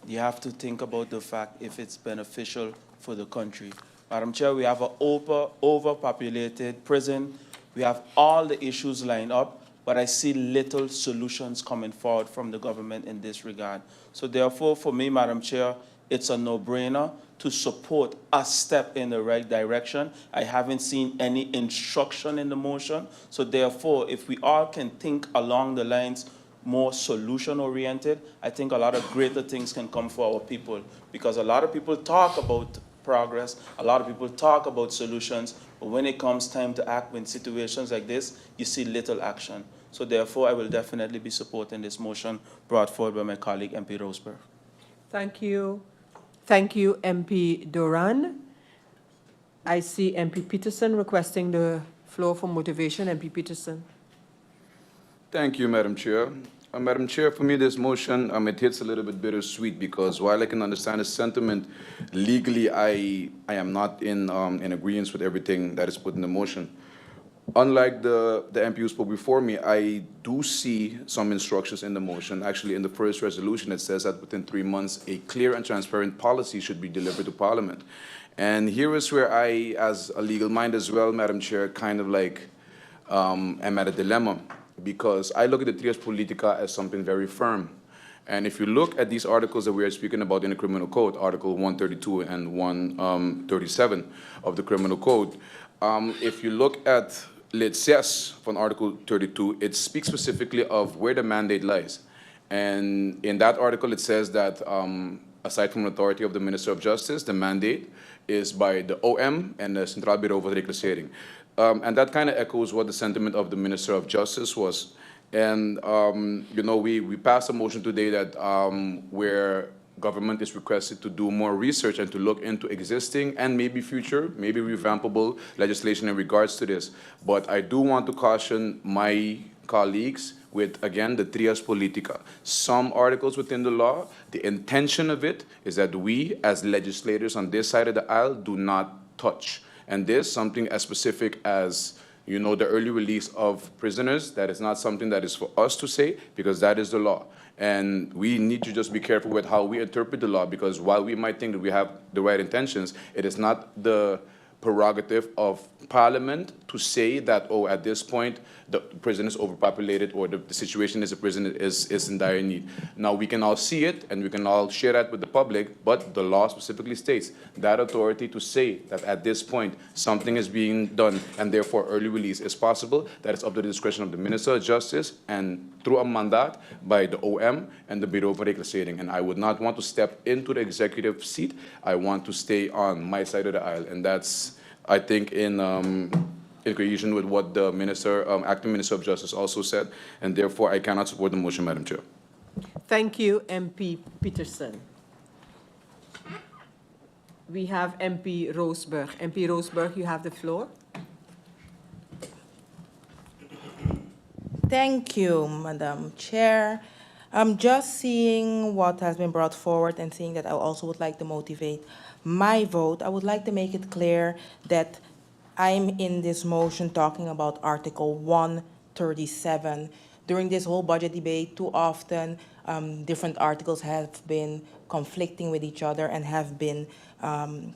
You have to think about the fact if it's beneficial for the country. Madam Chair, we have an overpopulated prison. We have all the issues lined up, but I see little solutions coming forward from the government in this regard. So therefore, for me, Madam Chair, it's a no-brainer to support a step in the right direction. I haven't seen any instruction in the motion. So therefore, if we all can think along the lines more solution-oriented, I think a lot of greater things can come for our people. Because a lot of people talk about progress, a lot of people talk about solutions, but when it comes time to act in situations like this, you see little action. So therefore, I will definitely be supporting this motion brought forward by my colleague, MP Roseberg. Thank you. Thank you, MP Duran. I see MP Peterson requesting the floor for motivation. MP Peterson. Thank you, Madam Chair. Madam Chair, for me, this motion, it hits a little bit bittersweet because while I can understand the sentiment, legally, I am not in agreement with everything that is put in the motion. Unlike the MP who spoke before me, I do see some instructions in the motion. Actually, in the first resolution, it says that within 3 months, a clear and transparent policy should be delivered to Parliament. And here is where I, as a legal mind as well, Madam Chair, kind of like am at a dilemma, because I look at the trias politica as something very firm. And if you look at these articles that we are speaking about in the Criminal Code, Article 132 and 137 of the Criminal Code, if you look at Lease from Article 32, it speaks specifically of where the mandate lies. And in that article, it says that aside from the authority of the Minister of Justice, the mandate is by the OM and the Centraal Bureau voor Reclassering. And that kind of echoes what the sentiment of the Minister of Justice was. And, you know, we passed a motion today that where government is requested to do more research and to look into existing and maybe future, maybe revampable legislation in regards to this. But I do want to caution my colleagues with, again, the trias politica. Some articles within the law, the intention of it is that we, as legislators on this side of the aisle, do not touch. And this, something as specific as, you know, the early release of prisoners, that is not something that is for us to say, because that is the law. And we need to just be careful with how we interpret the law, because while we might think that we have the right intentions, it is not the prerogative of Parliament to say that, oh, at this point, the prison is overpopulated or the situation is a prison is in dire need. Now, we can all see it and we can all share that with the public, but the law specifically states that authority to say that at this point, something is being done and therefore early release is possible. That is up to the discretion of the Minister of Justice and through a mandate by the OM and the Bureau voor Reclassering. And I would not want to step into the executive seat. I want to stay on my side of the aisle. And that's, I think, in cohesion with what the Minister, Acting Minister of Justice also said. And therefore, I cannot support the motion, Madam Chair. Thank you, MP Peterson. We have MP Roseberg. MP Roseberg, you have the floor. Thank you, Madam Chair. I'm just seeing what has been brought forward and seeing that I also would like to motivate my vote. I would like to make it clear that I'm in this motion talking about Article 137. During this whole budget debate, too often different articles have been conflicting with each other and have been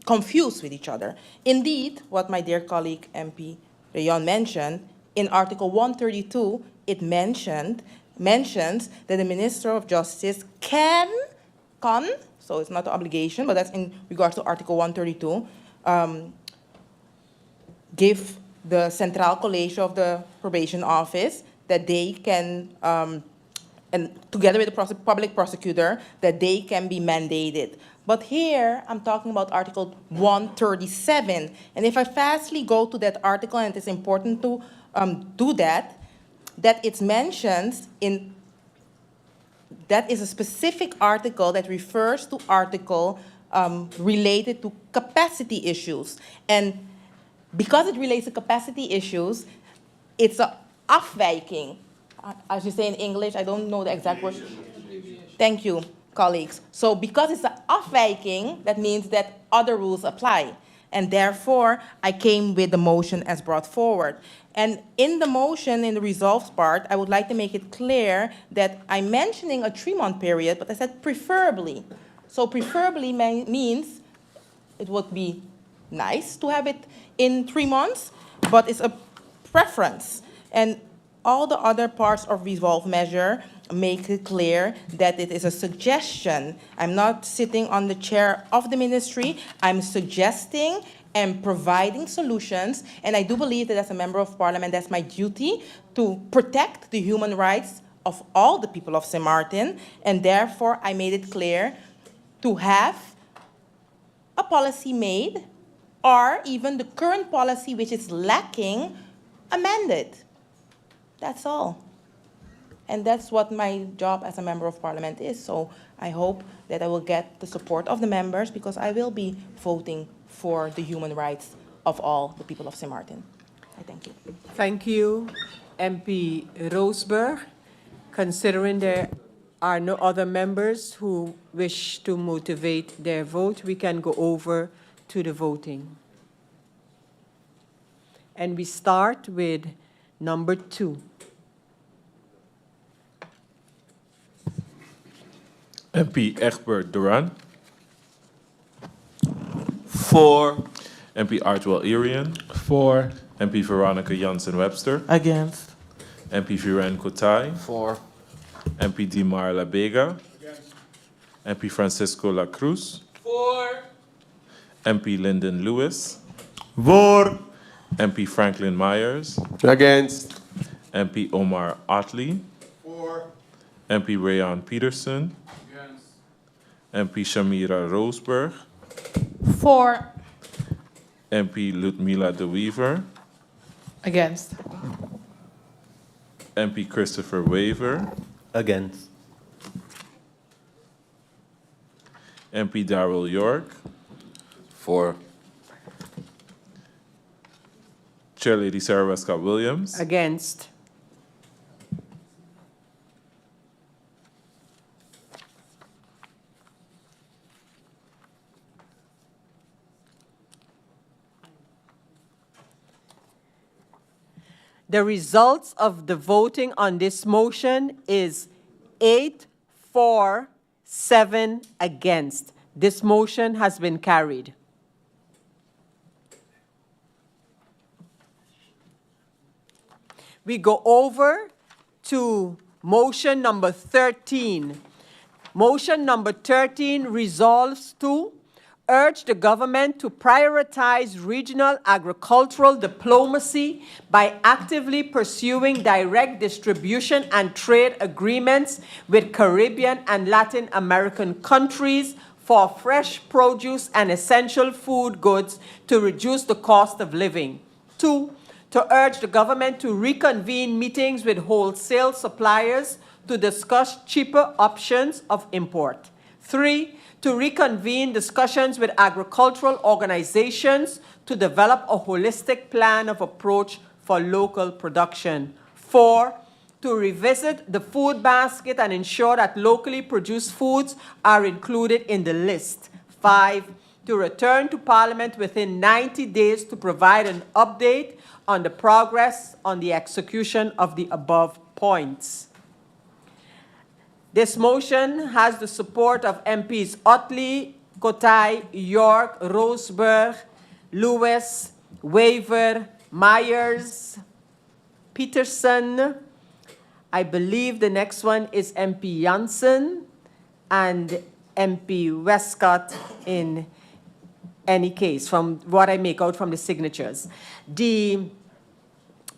confused with each other. Indeed, what my dear colleague MP Rayon mentioned, in Article 132, it mentions that the Minister of Justice can, so it's not an obligation, but that's in regards to Article 132, give the Centraal College of the Probation Office that they can, and together with the public prosecutor, that they can be mandated. But here, I'm talking about Article 137. And if I fastly go to that article, and it is important to do that, that it's mentioned in, that is a specific article that refers to article related to capacity issues. And because it relates to capacity issues, it's a afwijking. As you say in English, I don't know the exact word. Thank you, colleagues. So because it's an afwijking, that means that other rules apply. And therefore, I came with the motion as brought forward. And in the motion, in the resolved part, I would like to make it clear that I'm mentioning a 3-month period, but I said preferably. So preferably means it would be nice to have it in 3 months, but it's a preference. And all the other parts of resolve measure make it clear that it is a suggestion. I'm not sitting on the chair of the ministry. I'm suggesting and providing solutions, and I do believe that as a member of parliament, that's my duty to protect the human rights of all the people of St. Maarten, and therefore I made it clear to have a policy made, or even the current policy which is lacking, amended. That's all. And that's what my job as a member of parliament is. So I hope that I will get the support of the members, because I will be voting for the human rights of all the people of St. Maarten. I thank you. Thank you, MP Roseberg. Considering there are no other members who wish to motivate their vote, we can go over to the voting. And we start with number 2. MP Egbert Duran. For. MP Artwell Irian. For. MP Veronica Jansen-Webster. Against. MP Viren Kotai. For. MP Dimar La Vega. MP Francisco La Cruz. For. MP Lyndon Lewis. Voor. MP Franklin Myers. Against. MP Omar Otley. For. MP Rayon Peterson. MP Shamira Roseberg. For. MP Ludmila De Wever. Against. MP Christopher Waver. Against. MP Darrell York. For. Chair Lady Sarah Westcott Williams. Against. The results of the voting on this motion is 8 for, 7 against. This motion has been carried. We go over to motion number 13. Motion number 13 resolves to urge the government to prioritize regional agricultural diplomacy by actively pursuing direct distribution and trade agreements with Caribbean and Latin American countries for fresh produce and essential food goods to reduce the cost of living. 2, to urge the government to reconvene meetings with wholesale suppliers to discuss cheaper options of import. 3, to reconvene discussions with agricultural organizations to develop a holistic plan of approach for local production. 4, to revisit the food basket and ensure that locally produced foods are included in the list. 5, to return to Parliament within 90 days to provide an update on the progress on the execution of the above points. This motion has the support of MPs Otley, Kotai, York, Roseberg, Lewis, Waver, Myers, Peterson. I believe the next one is MP Jansen and MP Westcott in any case, from what I make out from the signatures.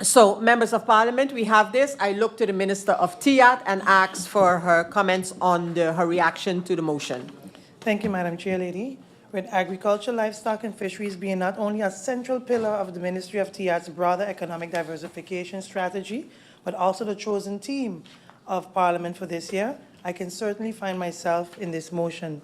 So, members of parliament, we have this. I look to the Minister of TIAT and ask for her comments on her reaction to the motion. Thank you, Madam Chair Lady. With agriculture, livestock, and fisheries being not only a central pillar of the Ministry of TIAT's broader economic diversification strategy, but also the chosen theme of Parliament for this year, I can certainly find myself in this motion.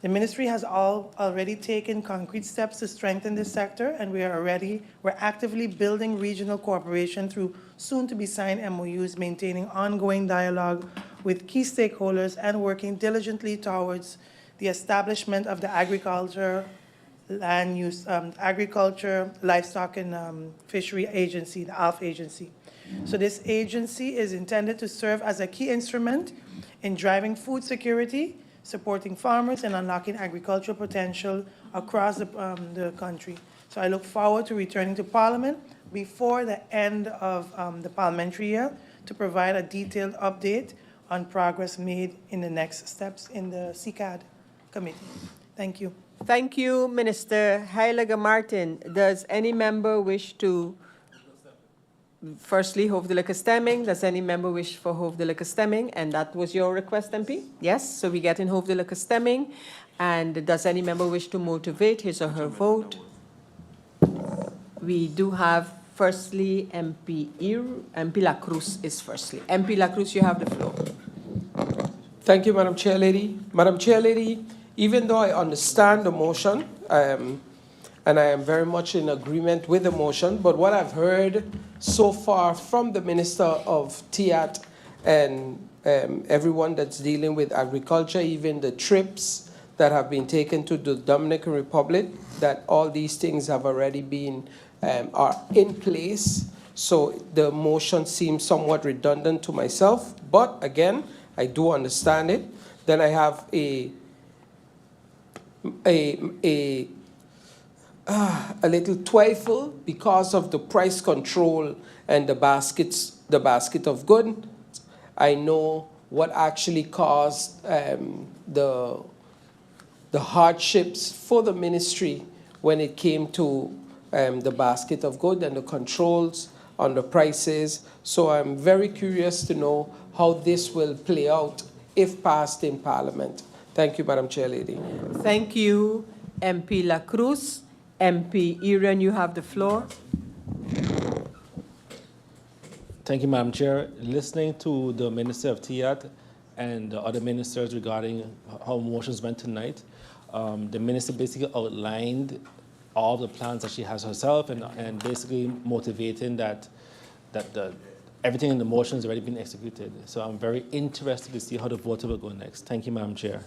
The ministry has already taken concrete steps to strengthen this sector, and we're actively building regional cooperation through soon-to-be-signed MOUs, maintaining ongoing dialogue with key stakeholders, and working diligently towards the establishment of the agriculture, livestock, and fishery agency, the ALF agency. So this agency is intended to serve as a key instrument in driving food security, supporting farmers, and unlocking agricultural potential across the country. So I look forward to returning to Parliament before the end of the parliamentary year to provide a detailed update on progress made in the next steps in the CCAD committee. Thank you. Thank you, Minister Heilige Martin. Does any member wish to, firstly, hoofdelijke stemming? Does any member wish for hoofdelijke stemming? And that was your request, MP? Yes, so we get in hoofdelijke stemming. And does any member wish to motivate his or her vote? We do have, firstly, MP La Cruz is firstly. MP La Cruz, you have the floor. Thank you, Madam Chair Lady. Madam Chair Lady, even though I understand the motion, and I am very much in agreement with the motion, but what I've heard so far from the Minister of TIAT and everyone that's dealing with agriculture, even the trips that have been taken to the Dominican Republic, that all these things have already been, are in place. So the motion seems somewhat redundant to myself, but again, I do understand it. Then I have a little trifle because of the price control and the basket of goods. I know what actually caused the hardships for the ministry when it came to the basket of goods and the controls on the prices. So I'm very curious to know how this will play out if passed in Parliament. Thank you, Madam Chair Lady. Thank you, MP La Cruz. MP Iran, you have the floor. Thank you, Madam Chair. Listening to the Minister of TIAT and the other ministers regarding how motions went tonight, the minister basically outlined all the plans that she has herself and basically motivating that everything in the motion has already been executed. So I'm very interested to see how the vote will go next. Thank you, Madam Chair.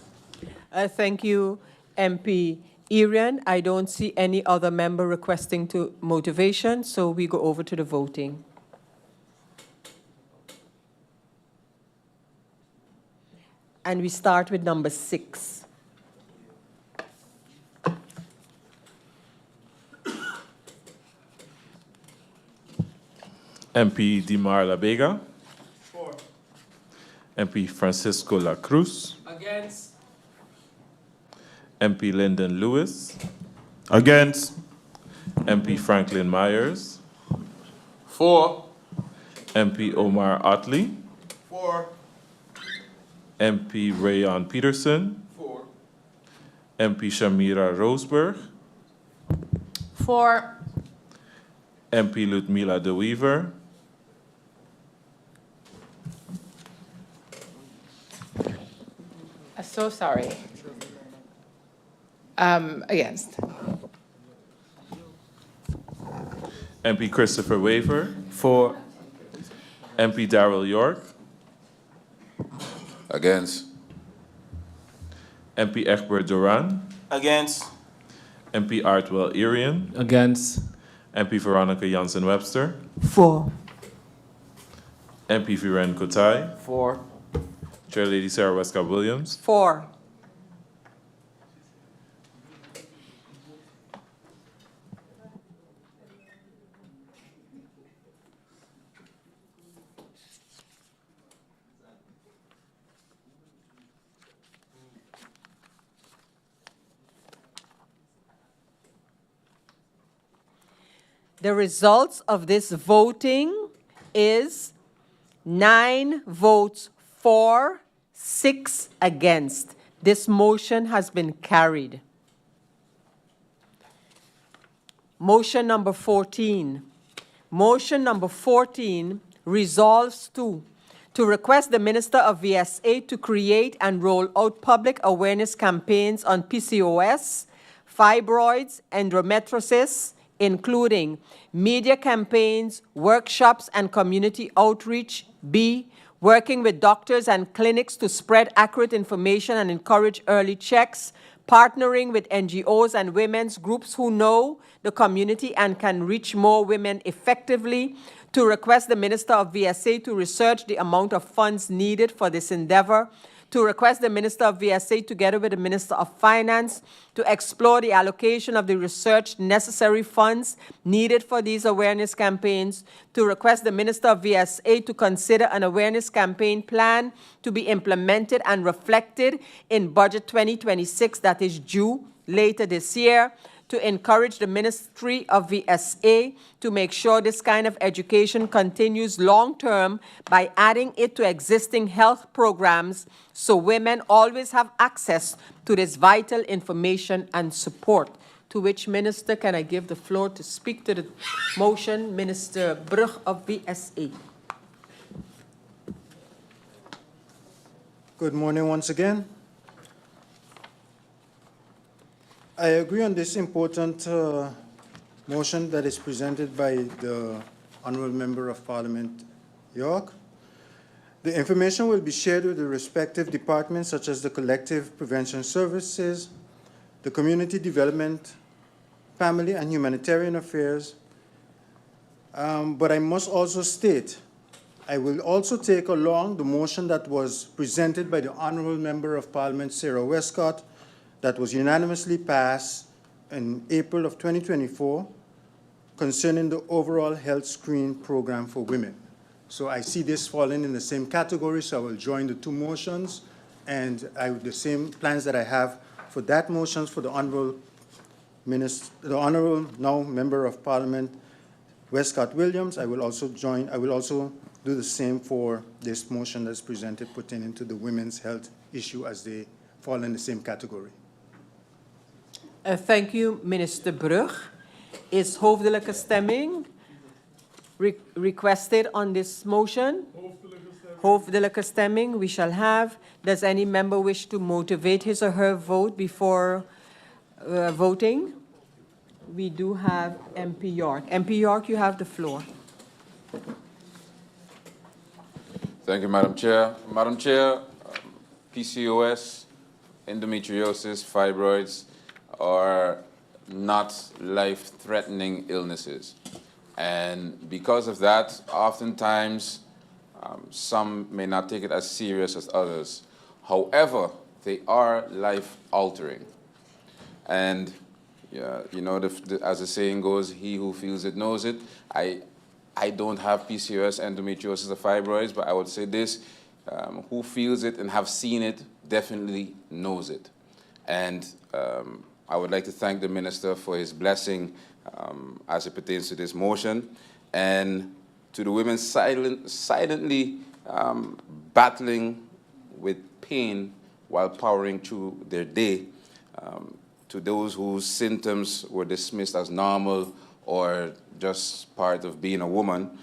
Thank you, MP Iran. I don't see any other member requesting to motivation, so we go over to the voting. And we start with number 6. MP Dimar La Vega. For. MP Francisco La Cruz. Against. MP Lyndon Lewis. Against. MP Franklin Myers. For. MP Omar Otley. For. MP Rayon Peterson. For. MP Shamira Roseberg. For. MP Ludmila De Wever. So sorry. Against. MP Christopher Waver. For. MP Darrell York. Against. MP Egbert Duran. Against. MP Artwell Irian. Against. MP Veronica Jansen-Webster. For. MP Viren Kotai. For. Chair Lady Sarah Westcott Williams. For. The results of this voting is 9 votes for, 6 against. This motion has been carried. Motion number 14. Motion number 14 resolves to request the Minister of VSA to create and roll out public awareness campaigns on PCOS, fibroids, endometriosis, including media campaigns, workshops, and community outreach. B, working with doctors and clinics to spread accurate information and encourage early checks, partnering with NGOs and women's groups who know the community and can reach more women effectively, to request the Minister of VSA to research the amount of funds needed for this endeavor, to request the Minister of VSA together with the Minister of Finance to explore the allocation of the research necessary funds needed for these awareness campaigns, to request the Minister of VSA to consider an awareness campaign plan to be implemented and reflected in Budget 2026 that is due later this year, to encourage the Ministry of VSA to make sure this kind of education continues long-term by adding it to existing health programs so women always have access to this vital information and support. To which minister can I give the floor to speak to the motion? Minister Brug of VSA. Good morning once again. I agree on this important motion that is presented by the Honourable Member of Parliament, York. The information will be shared with the respective departments such as the Collective Prevention Services, the Community Development, Family and Humanitarian Affairs. But I must also state, I will also take along the motion that was presented by the Honourable Member of Parliament, Sarah Westcott, that was unanimously passed in April of 2024 concerning the overall health screen program for women. So I see this falling in the same category, so I will join the two motions, and the same plans that I have for that motion for the Honourable Minister, the Honourable now Member of Parliament, Westcott Williams. I will also do the same for this motion that's presented pertaining to the women's health issue, as they fall in the same category. Thank you, Minister Brug. Is hoofdelijke stemming requested on this motion? Hoofdelijke stemming we shall have. Does any member wish to motivate his or her vote before voting? We do have MP York. MP York, you have the floor. Thank you, Madam Chair. Madam Chair, PCOS, endometriosis, fibroids are not life-threatening illnesses. And because of that, oftentimes, some may not take it as serious as others. However, they are life-altering. And you know, as the saying goes, he who feels it knows it. I don't have PCOS, endometriosis, or fibroids, but I would say this, who feels it and have seen it definitely knows it. And I would like to thank the Minister for his blessing as it pertains to this motion, and to the women silently battling with pain while powering through their day, to those whose symptoms were dismissed as normal or just part of being a woman.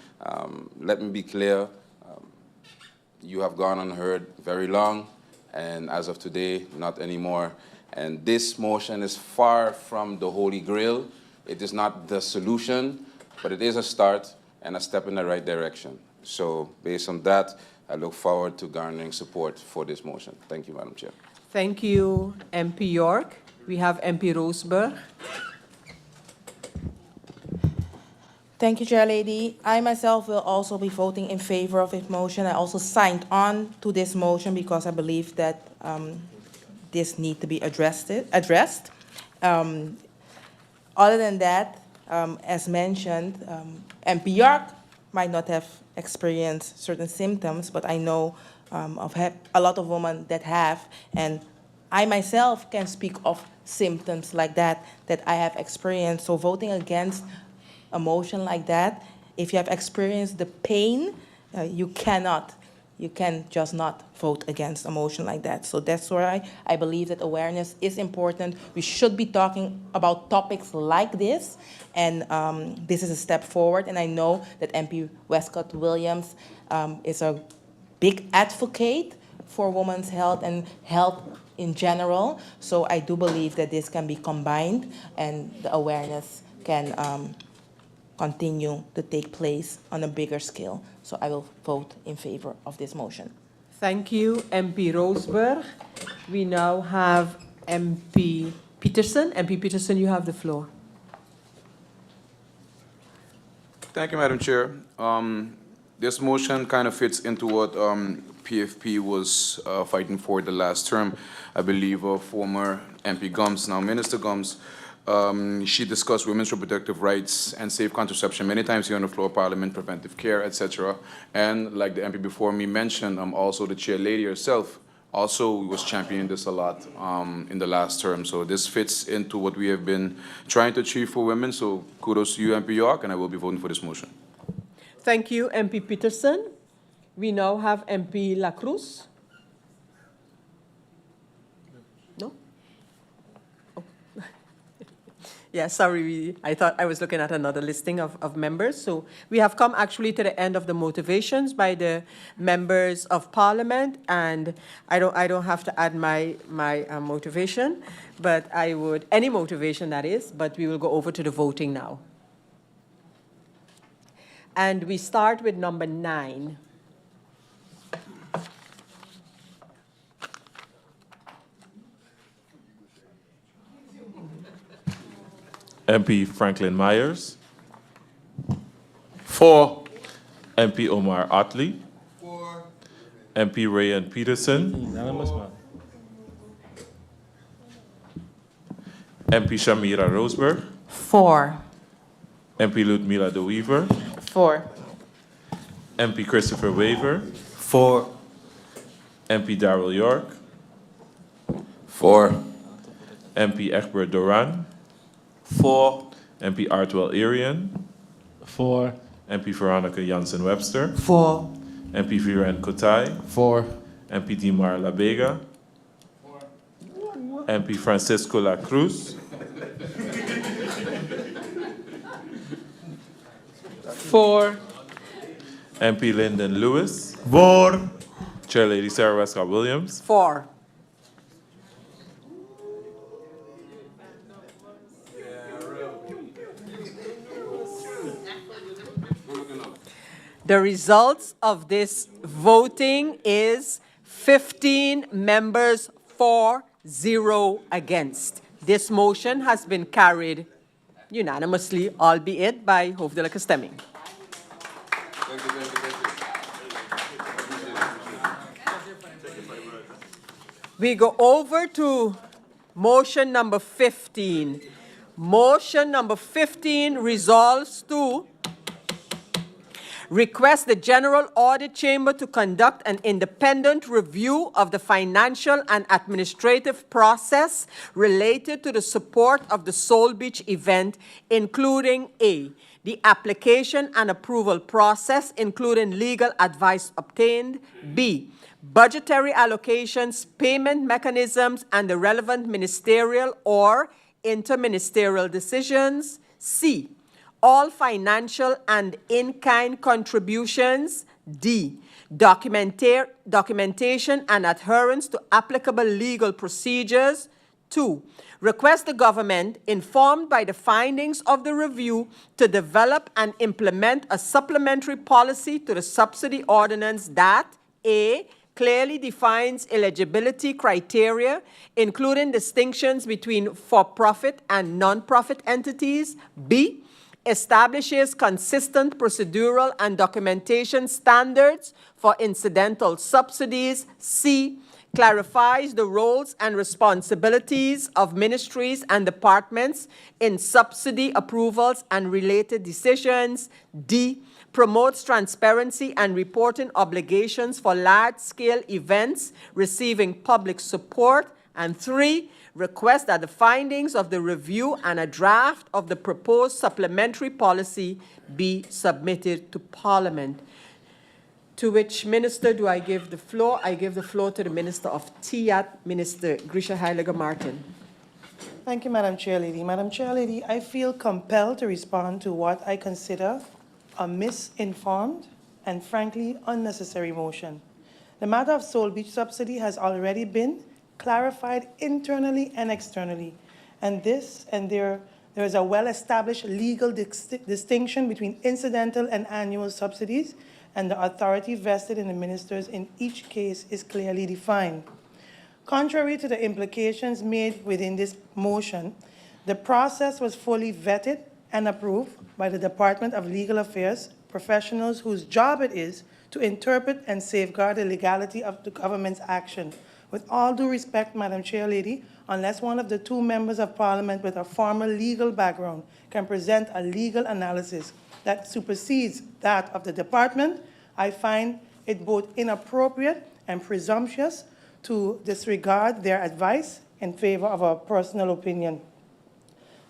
Let me be clear, you have gone unheard very long, and as of today, not anymore. And this motion is far from the Holy Grail. It is not the solution, but it is a start and a step in the right direction. So based on that, I look forward to garnering support for this motion. Thank you, Madam Chair. Thank you, MP York. We have MP Roseberg. Thank you, Chair Lady. I myself will also be voting in favor of this motion. I also signed on to this motion because I believe that this needs to be addressed. Other than that, as mentioned, MP York might not have experienced certain symptoms, but I know of a lot of women that have, and I myself can speak of symptoms like that I have experienced. So voting against a motion like that, if you have experienced the pain, you can just not vote against a motion like that. So that's why I believe that awareness is important. We should be talking about topics like this, and this is a step forward. And I know that MP Westcott Williams is a big advocate for women's health and health in general. So I do believe that this can be combined and the awareness can continue to take place on a bigger scale. So I will vote in favor of this motion. Thank you, MP Roseberg. We now have MP Peterson. MP Peterson, you have the floor. Thank you, Madam Chair. This motion kind of fits into what PFP was fighting for the last term. I believe former MP Gums, now Minister Gums, she discussed women's reproductive rights and safe contraception many times here on the floor of Parliament, preventive care, etc. And like the MP before me mentioned, also the chair lady herself also was championing this a lot in the last term. So this fits into what we have been trying to achieve for women. So kudos to you, MP York, and I will be voting for this motion. Thank you, MP Peterson. We now have MP La Cruz. No? Oh. Yeah, sorry, I thought I was looking at another listing of members. So we have come actually to the end of the motivations by the members of Parliament, and I don't have to add my motivation, but I would, any motivation that is, but we will go over to the voting now. And we start with number 9. MP Franklin Myers. For. MP Omar Otley. For. MP Rayan Peterson. Unanimous, man. MP Shamira Roseberg. For. MP Ludmila de Weaver. For. MP Christopher Waver. For. MP Darrell York. For. MP Egbert Doran. For. MP Artwell Arian. For. MP Veronica Jansen Webster. For. MP Viren Kotai. For. MP Dimar La Vega. MP Francisco La Cruz. For. MP Lyndon Lewis. For. Chair Lady Sarah Westcott Williams. For. The results of this voting is 15 members for, 0 against. This motion has been carried unanimously, albeit by hoofdelijke stemming. We go over to motion number 15. Motion number 15 resolves to request the General Audit Chamber to conduct an independent review of the financial and administrative process related to the support of the Soul Beach event, including A, the application and approval process, including legal advice obtained, B, budgetary allocations, payment mechanisms, and the relevant ministerial or interministerial decisions, C, all financial and in-kind contributions, D, documentation and adherence to applicable legal procedures, 2, request the government, informed by the findings of the review, to develop and implement a supplementary policy to the subsidy ordinance that, A, clearly defines eligibility criteria, including distinctions between for-profit and non-profit entities, B, establishes consistent procedural and documentation standards for incidental subsidies. C, clarifies the roles and responsibilities of ministries and departments in subsidy approvals and related decisions. D, promotes transparency and reporting obligations for large-scale events receiving public support. And 3, request that the findings of the review and a draft of the proposed supplementary policy be submitted to Parliament. To which minister do I give the floor? I give the floor to the Minister of TIAT, Minister Grisha Heiliger Martin. Thank you, Madam Chair Lady. Madam Chair Lady, I feel compelled to respond to what I consider a misinformed and frankly unnecessary motion. The matter of Soul Beach subsidy has already been clarified internally and externally, and there is a well-established legal distinction between incidental and annual subsidies, and the authority vested in the ministers in each case is clearly defined. Contrary to the implications made within this motion, the process was fully vetted and approved by the Department of Legal Affairs professionals whose job it is to interpret and safeguard the legality of the government's action. With all due respect, Madam Chair Lady, unless one of the two members of Parliament with a formal legal background can present a legal analysis that supersedes that of the department, I find it both inappropriate and presumptuous to disregard their advice in favor of a personal opinion.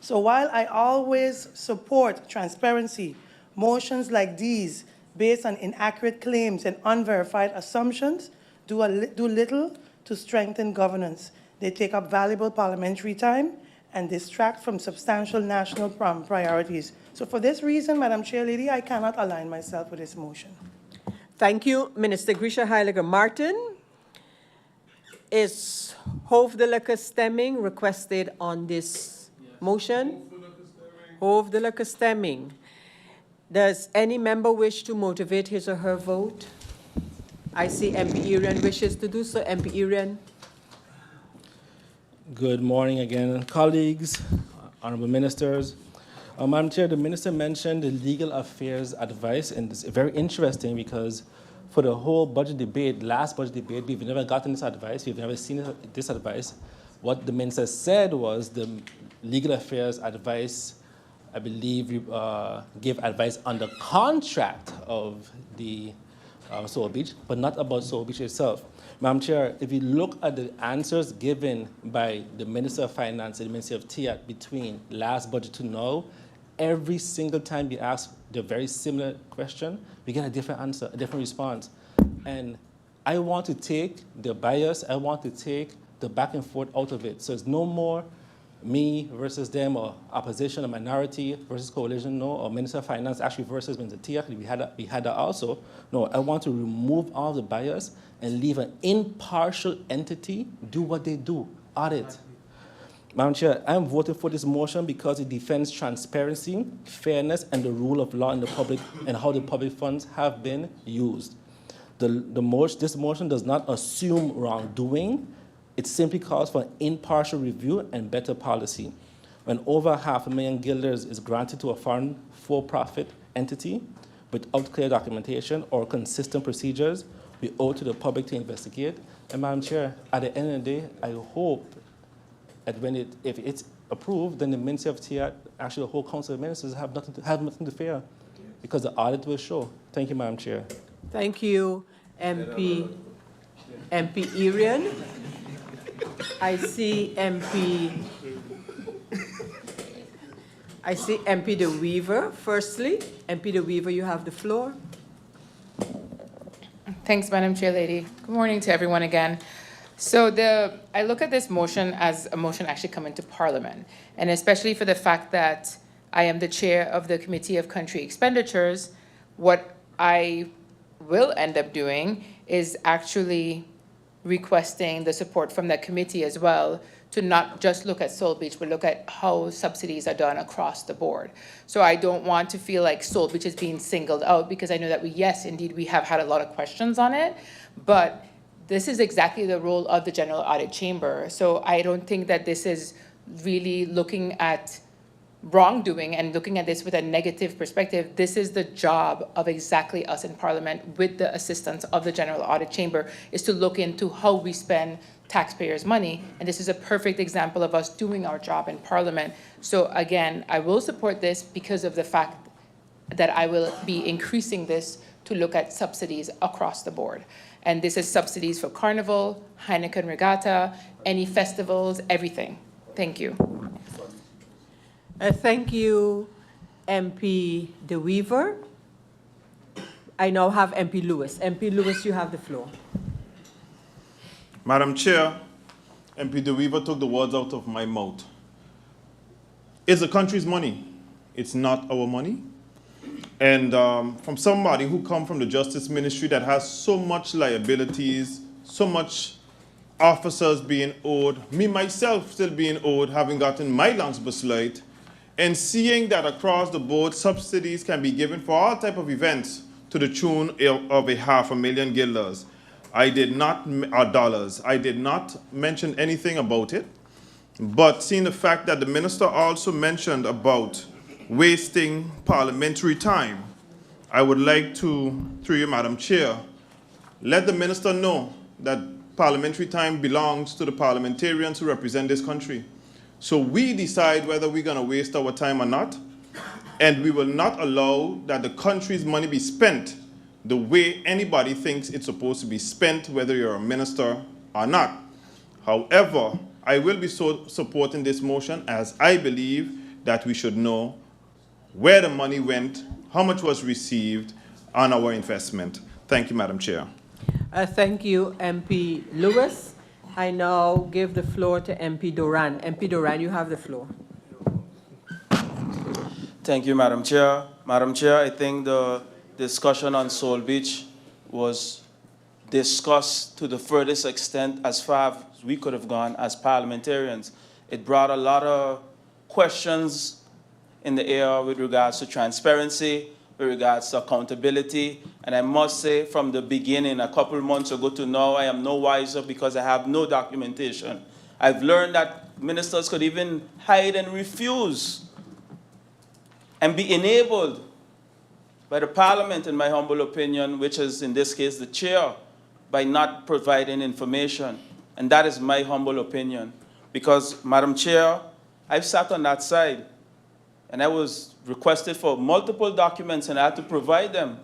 So while I always support transparency, motions like these, based on inaccurate claims and unverified assumptions, do little to strengthen governance. They take up valuable parliamentary time and distract from substantial national priorities. So for this reason, Madam Chair Lady, I cannot align myself with this motion. Thank you, Minister Grisha Heiliger Martin. Is hoofdelijke stemming requested on this motion? Hoofdelijke stemming. Does any member wish to motivate his or her vote? I see MP Irian wishes to do so. MP Irian. Good morning again, colleagues, honorable ministers. Madam Chair, the minister mentioned the legal affairs advice, and it's very interesting because for the whole budget debate, last budget debate, we've never gotten this advice, we've never seen this advice. What the minister said was the legal affairs advice, I believe, give advice on the contract of the Soul Beach, but not about Soul Beach itself. Madam Chair, if you look at the answers given by the Minister of Finance and the Ministry of TIAT between last budget to now, every single time we ask the very similar question, we get a different answer, a different response. And I want to take the bias, I want to take the back and forth out of it. So it's no more me versus them, or opposition, or minority versus coalition, no, or Minister of Finance actually versus Minister TIAT, we had that also. No, I want to remove all the bias and leave an impartial entity do what they do, audit. Madam Chair, I am voting for this motion because it defends transparency, fairness, and the rule of law in the public and how the public funds have been used. This motion does not assume wrongdoing. It simply calls for an impartial review and better policy. When over $500,000 guilders is granted to a foreign for-profit entity without clear documentation or consistent procedures, we owe to the public to investigate. And Madam Chair, at the end of the day, I hope that if it's approved, then the Ministry of TIAT, actually the whole Council of Ministers have nothing to fear, because the audit will show. Thank you, Madam Chair. Thank you, MP Irian. I see MP De Wever. Firstly, MP De Wever, you have the floor. Thanks, Madam Chair Lady. Good morning to everyone again. So I look at this motion as a motion actually coming to Parliament, and especially for the fact that I am the chair of the Committee of Country Expenditures, what I will end up doing is actually requesting the support from that committee as well to not just look at Soul Beach, but look at how subsidies are done across the board. So I don't want to feel like Soul Beach is being singled out, because I know that yes, indeed, we have had a lot of questions on it, but this is exactly the role of the General Audit Chamber. So I don't think that this is really looking at wrongdoing and looking at this with a negative perspective. This is the job of exactly us in Parliament, with the assistance of the General Audit Chamber, is to look into how we spend taxpayers' money. And this is a perfect example of us doing our job in Parliament. So again, I will support this because of the fact that I will be increasing this to look at subsidies across the board. And this is subsidies for Carnival, Heineken Regatta, any festivals, everything. Thank you. Thank you, MP De Wever. I now have MP Lewis. MP Lewis, you have the floor. Madam Chair, MP De Wever took the words out of my mouth. It's the country's money. It's not our money. And from somebody who comes from the Justice Ministry that has so much liabilities, so much officers being owed, me myself still being owed, having gotten my lunch buslight, and seeing that across the board subsidies can be given for all type of events to the tune of $500,000 guilders. Dollars. I did not mention anything about it, but seeing the fact that the minister also mentioned about wasting parliamentary time, I would like to, through you, Madam Chair, let the minister know that parliamentary time belongs to the parliamentarians who represent this country. So we decide whether we're going to waste our time or not, and we will not allow that the country's money be spent the way anybody thinks it's supposed to be spent, whether you're a minister or not. However, I will be supporting this motion as I believe that we should know where the money went, how much was received on our investment. Thank you, Madam Chair. Thank you, MP Lewis. I now give the floor to MP Doran. MP Doran, you have the floor. Thank you, Madam Chair. Madam Chair, I think the discussion on Soul Beach was discussed to the furthest extent as far as we could have gone as parliamentarians. It brought a lot of questions in the air with regards to transparency, with regards to accountability. And I must say from the beginning, a couple months ago to now, I am no wiser because I have no documentation. I've learned that ministers could even hide and refuse and be enabled by the parliament, in my humble opinion, which is in this case the chair, by not providing information. And that is my humble opinion. Because, Madam Chair, I've sat on that side and I was requested for multiple documents and I had to provide them.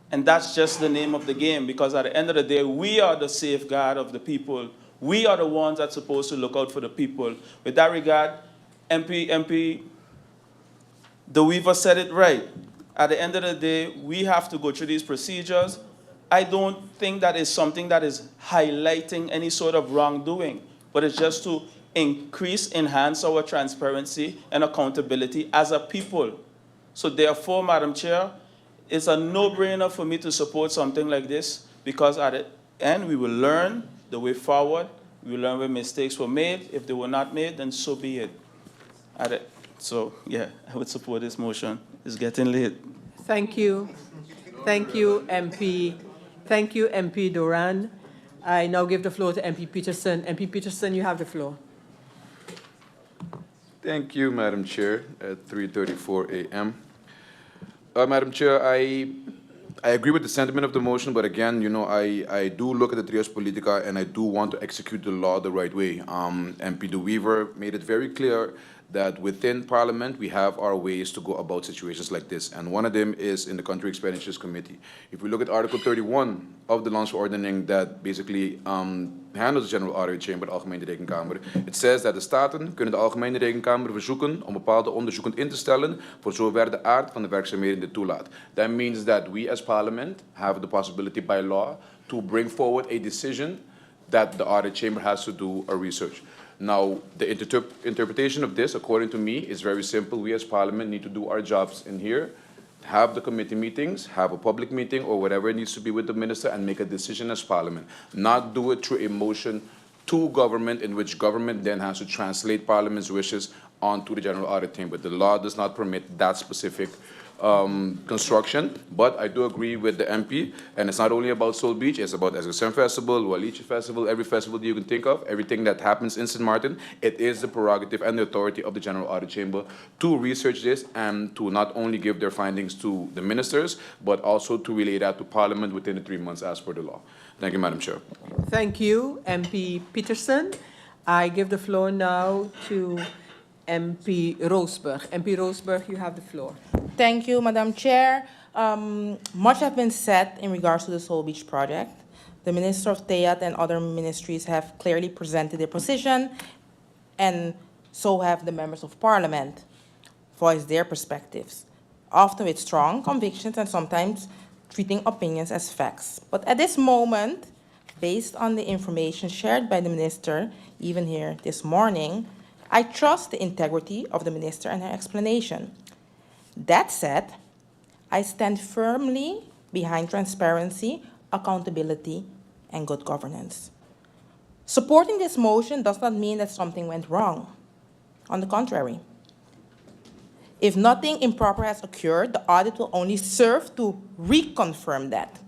And that's just the name of the game, because at the end of the day, we are the safeguard of the people. We are the ones that's supposed to look out for the people. With that regard, MP De Weaver said it right. At the end of the day, we have to go through these procedures. I don't think that is something that is highlighting any sort of wrongdoing, but it's just to enhance our transparency and accountability as a people. So therefore, Madam Chair, it's a no-brainer for me to support something like this, because at the end, we will learn the way forward. We will learn where mistakes were made. If they were not made, then so be it. So, yeah, I would support this motion. It's getting late. Thank you. Thank you, MP. Thank you, MP Doran. I now give the floor to MP Peterson. MP Peterson, you have the floor. Thank you, Madam Chair, at 3:34 a.m. Madam Chair, I agree with the sentiment of the motion, but again, you know, I do look at the trias politica and I do want to execute the law the right way. MP De Weaver made it very clear that within Parliament, we have our ways to go about situations like this. And one of them is in the Country Expenditures Committee. If we look at Article 31 of the Landsverordening that basically handles the General Audit Chamber, de Algemene Rekenkamer, it says that de Staten kunnen de Algemene Rekenkamer verzoeken om bepaalde onderzoeken in te stellen voor zover de aard van de werkzaamheden dit toelaat. That means that we as Parliament have the possibility by law to bring forward a decision that the Audit Chamber has to do a research. Now, the interpretation of this, according to me, is very simple. We as Parliament need to do our jobs in here, have the committee meetings, have a public meeting or whatever it needs to be with the minister and make a decision as Parliament. Not do it through a motion to government in which government then has to translate Parliament's wishes onto the General Audit Team. But the law does not permit that specific construction, but I do agree with the MP, and it's not only about Soul Beach, it's about SSM Festival, Walichi Festival, every festival that you can think of, everything that happens in St. Maarten. It is the prerogative and the authority of the General Audit Chamber to research this and to not only give their findings to the ministers, but also to relay that to Parliament within the 3 months as per the law. Thank you, Madam Chair. Thank you, MP Peterson. I give the floor now to MP Roosberg. MP Roosberg, you have the floor. Thank you, Madam Chair. Much has been said in regards to the Soul Beach project. The Minister of TEAT and other ministries have clearly presented their position, and so have the members of Parliament voiced their perspectives, often with strong convictions and sometimes treating opinions as facts. But at this moment, based on the information shared by the Minister, even here this morning, I trust the integrity of the Minister and her explanation. That said, I stand firmly behind transparency, accountability, and good governance. Supporting this motion does not mean that something went wrong. On the contrary, if nothing improper has occurred, the audit will only serve to reconfirm that.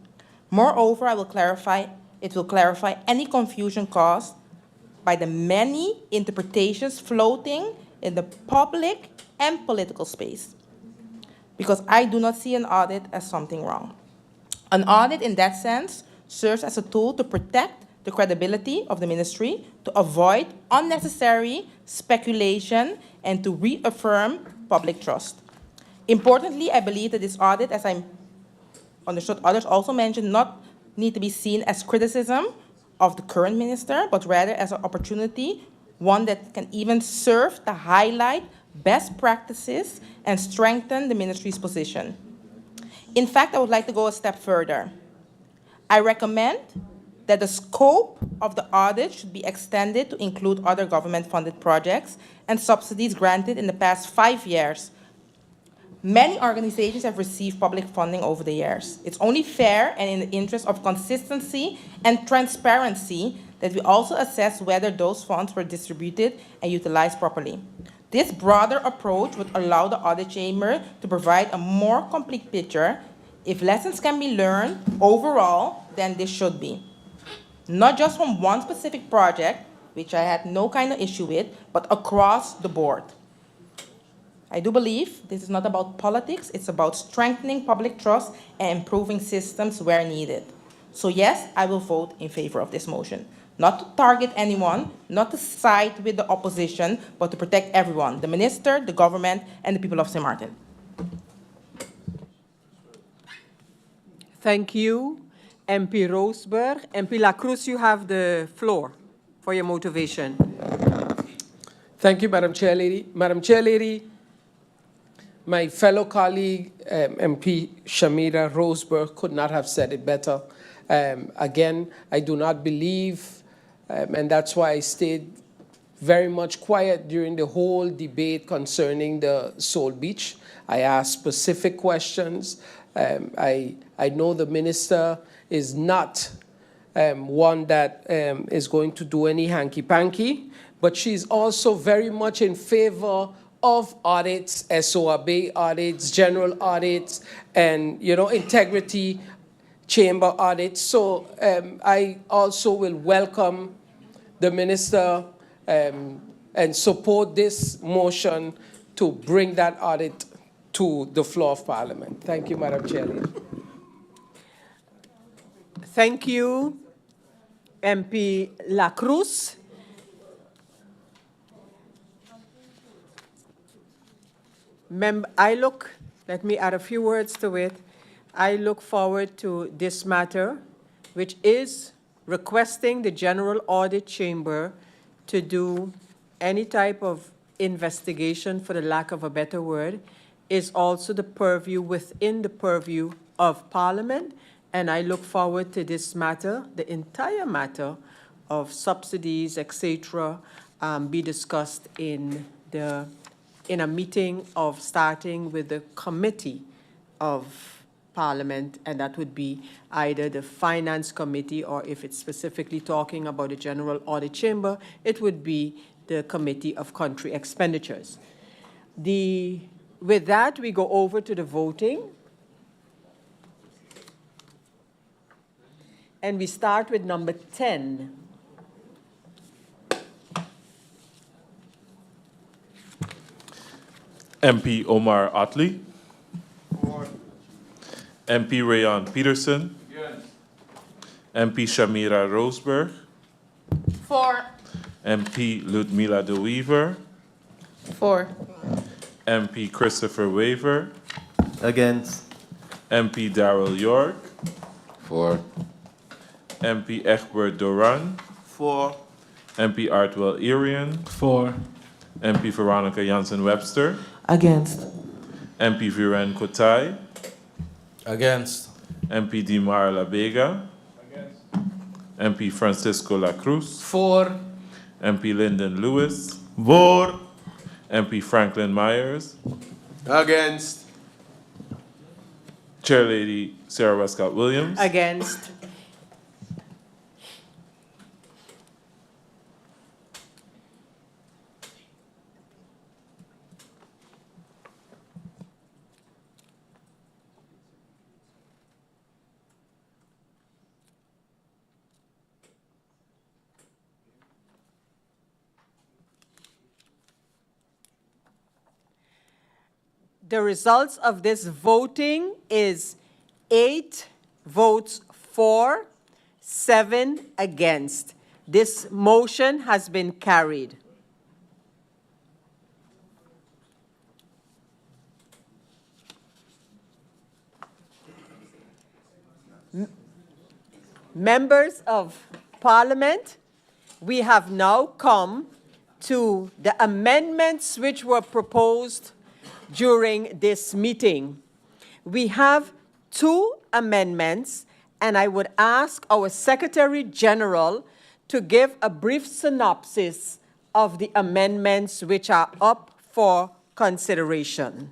Moreover, it will clarify any confusion caused by the many interpretations floating in the public and political space. because I do not see an audit as something wrong. An audit, in that sense, serves as a tool to protect the credibility of the ministry, to avoid unnecessary speculation, and to reaffirm public trust. Importantly, I believe that this audit, as I understood others also mentioned, not need to be seen as criticism of the current minister, but rather as an opportunity, one that can even serve to highlight best practices and strengthen the ministry's position. In fact, I would like to go a step further. I recommend that the scope of the audit should be extended to include other government-funded projects and subsidies granted in the past 5 years. Many organizations have received public funding over the years. It's only fair and in the interest of consistency and transparency that we also assess whether those funds were distributed and utilized properly. This broader approach would allow the audit chamber to provide a more complete picture. If lessons can be learned overall, then this should be. Not just from one specific project, which I had no kind of issue with, but across the board. I do believe this is not about politics, it's about strengthening public trust and improving systems where needed. So yes, I will vote in favor of this motion. Not to target anyone, not to side with the opposition, but to protect everyone, the minister, the government, and the people of St. Maarten. Thank you, MP Roseberg. MP La Cruz, you have the floor for your motivation. Thank you, Madam Chair Lady. Madam Chair Lady, my fellow colleague, MP Shamira Roseberg, could not have said it better. Again, I do not believe, and that's why I stayed very much quiet during the whole debate concerning the Soul Beach. I asked specific questions. I know the minister is not one that is going to do any hanky-panky, but she's also very much in favor of audits, SOAB audits, general audits, and, integrity chamber audits. So I also will welcome the minister and support this motion to bring that audit to the floor of Parliament. Thank you, Madam Chair. Thank you, MP La Cruz. Let me add a few words to it. I look forward to this matter, which is requesting the General Audit Chamber to do any type of investigation, for the lack of a better word, is also the purview within the purview of Parliament. And I look forward to this matter, the entire matter of subsidies, etc., be discussed in a meeting of starting with the committee of Parliament, and that would be either the Finance Committee, or if it's specifically talking about the General Audit Chamber, it would be the Committee of Country Expenditures. With that, we go over to the voting. And we start with number 10. MP Omar Otley. For. MP Rayon Peterson. Against. MP Shamira Roseberg. For. MP Ludmila de Wever. For. MP Christopher Waver. Against. MP Darrell York. For. MP Egbert Doran. For. MP Artwell Irian. For. MP Veronica Jansen-Webster. Against. MP Viren Kotai. Against. MP Dimar La Vega. Against. MP Francisco La Cruz. For. MP Lyndon Lewis. For. MP Franklin Myers. Against. Chair Lady Sarah Westcott Williams. Against. The results of this voting is 8 votes for, 7 against. This motion has been carried. Members of Parliament, we have now come to the amendments which were proposed during this meeting. We have 2 amendments, and I would ask our Secretary General to give a brief synopsis of the amendments which are up for consideration.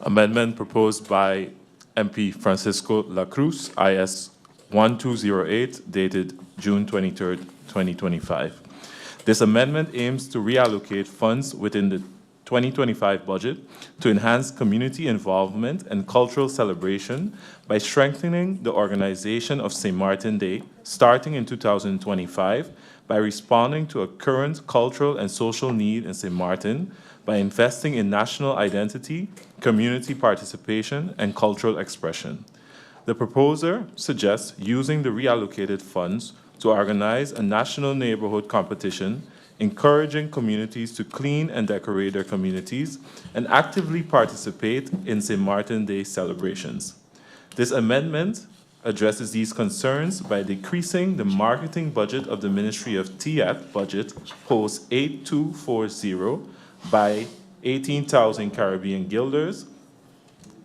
Amendment proposed by MP Francisco La Cruz, IS 1208, dated June 23, 2025. This amendment aims to reallocate funds within the 2025 budget to enhance community involvement and cultural celebration by strengthening the organization of St. Maarten Day starting in 2025 by responding to a current cultural and social need in St. Maarten by investing in national identity, community participation, and cultural expression. The proposer suggests using the reallocated funds to organize a national neighborhood competition, encouraging communities to clean and decorate their communities, and actively participate in St. Maarten Day celebrations. This amendment addresses these concerns by decreasing the marketing budget of the Ministry of TAT budget, post 8240, by 18,000 Caribbean guilders,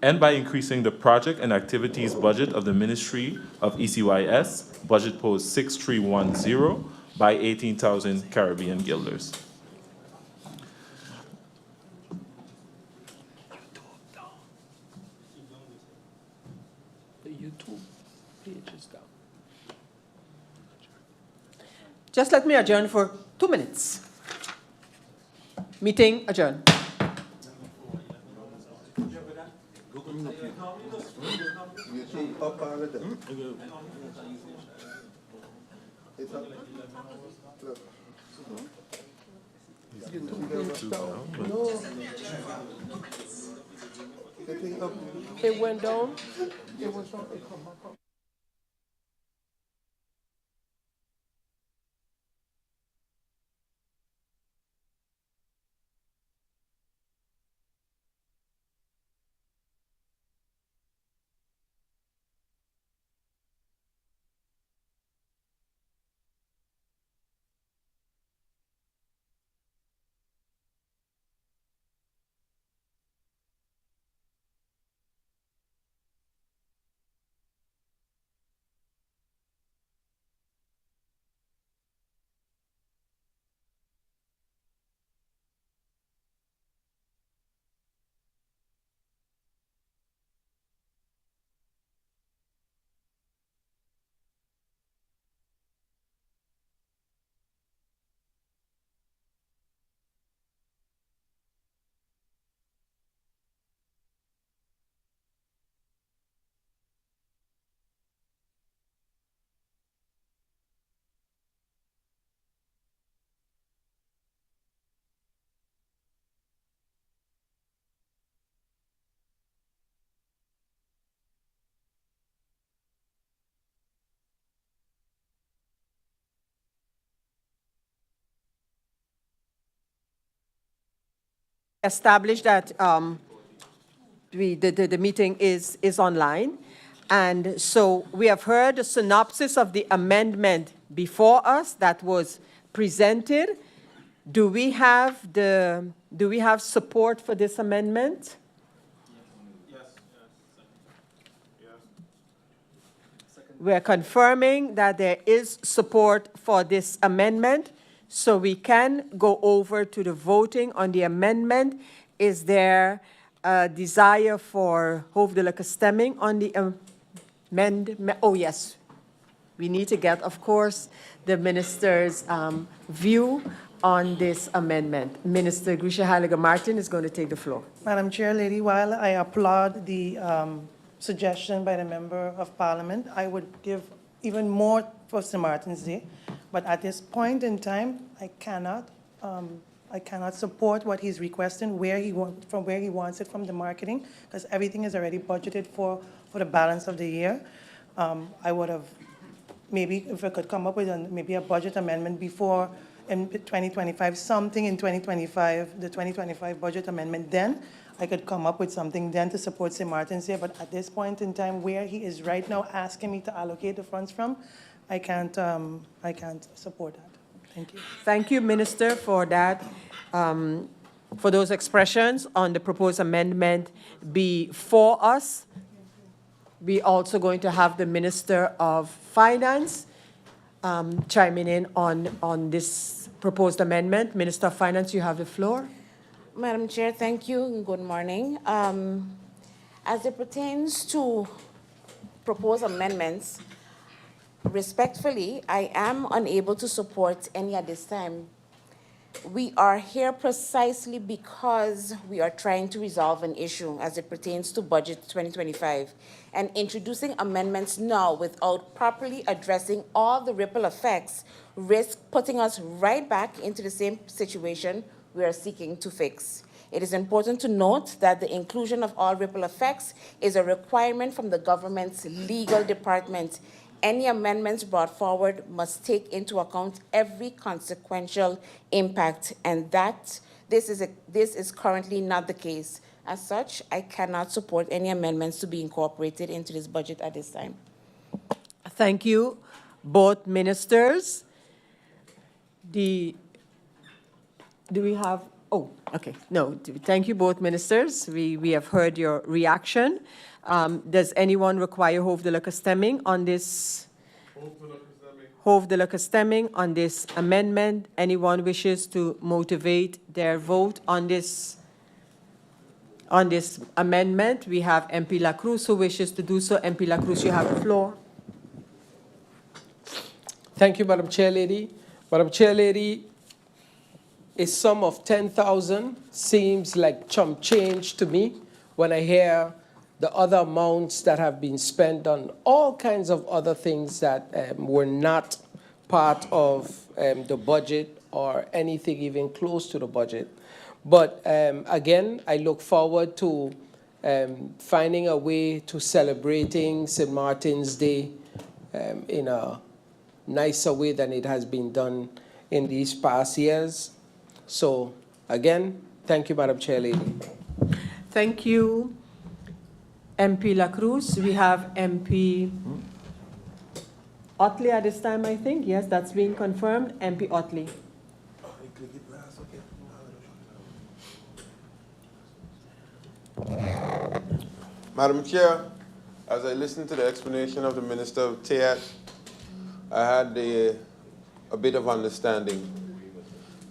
and by increasing the project and activities budget of the Ministry of ECYS, budget post 6310, by 18,000 Caribbean guilders. The YouTube page is down. Just let me adjourn for 2 minutes. Meeting adjourned. No. It went down. It was on. It come back up. Established that the meeting is online. And so we have heard a synopsis of the amendment before us that was presented. Do we have support for this amendment? We're confirming that there is support for this amendment. So we can go over to the voting on the amendment. Is there a desire for hoofdelijke stemming on the amendment? Oh, yes. We need to get, of course, the minister's view on this amendment. Minister Grisha Heilige-Martin is going to take the floor. Madam Chair, Lady, while I applaud the suggestion by the Member of Parliament, I would give even more for St. Martin's Day. But at this point in time, I cannot support what he's requesting, from where he wants it from the marketing, because everything is already budgeted for the balance of the year. I would have, maybe if I could come up with maybe a budget amendment before in 2025, something in 2025, the 2025 budget amendment, then I could come up with something then to support St. Martin's here. But at this point in time, where he is right now asking me to allocate the funds from, I can't support that. Thank you. Thank you, Minister, for that, for those expressions on the proposed amendment. Before us, we also going to have the Minister of Finance chiming in on this proposed amendment. Minister of Finance, you have the floor. Madam Chair, thank you and good morning. As it pertains to proposed amendments, respectfully, I am unable to support any at this time. We are here precisely because we are trying to resolve an issue as it pertains to budget 2025, and introducing amendments now without properly addressing all the ripple effects risk putting us right back into the same situation we are seeking to fix. It is important to note that the inclusion of all ripple effects is a requirement from the government's legal department. Any amendments brought forward must take into account every consequential impact, and that this is currently not the case. As such, I cannot support any amendments to be incorporated into this budget at this time. Thank you, both ministers. Do we have, oh, okay, no, thank you both ministers. We have heard your reaction. Does anyone require Hoofd stemming on this? Hoofd stemming on this amendment? Anyone wishes to motivate their vote on this amendment? We have MP La Cruz who wishes to do so. MP La Cruz, you have the floor. Thank you, Madam Chair Lady. Madam Chair Lady, a sum of 10,000 seems like chump change to me when I hear the other amounts that have been spent on all kinds of other things that were not part of the budget or anything even close to the budget. But again, I look forward to finding a way to celebrating St. Martin's Day in a nicer way than it has been done in these past years. So again, thank you, Madam Chair Lady. Thank you, MP La Cruz. We have MP Otley at this time, I think. Yes, that's been confirmed. MP Otley. Madam Chair, as I listened to the explanation of the Minister of TEAT, I had a bit of understanding.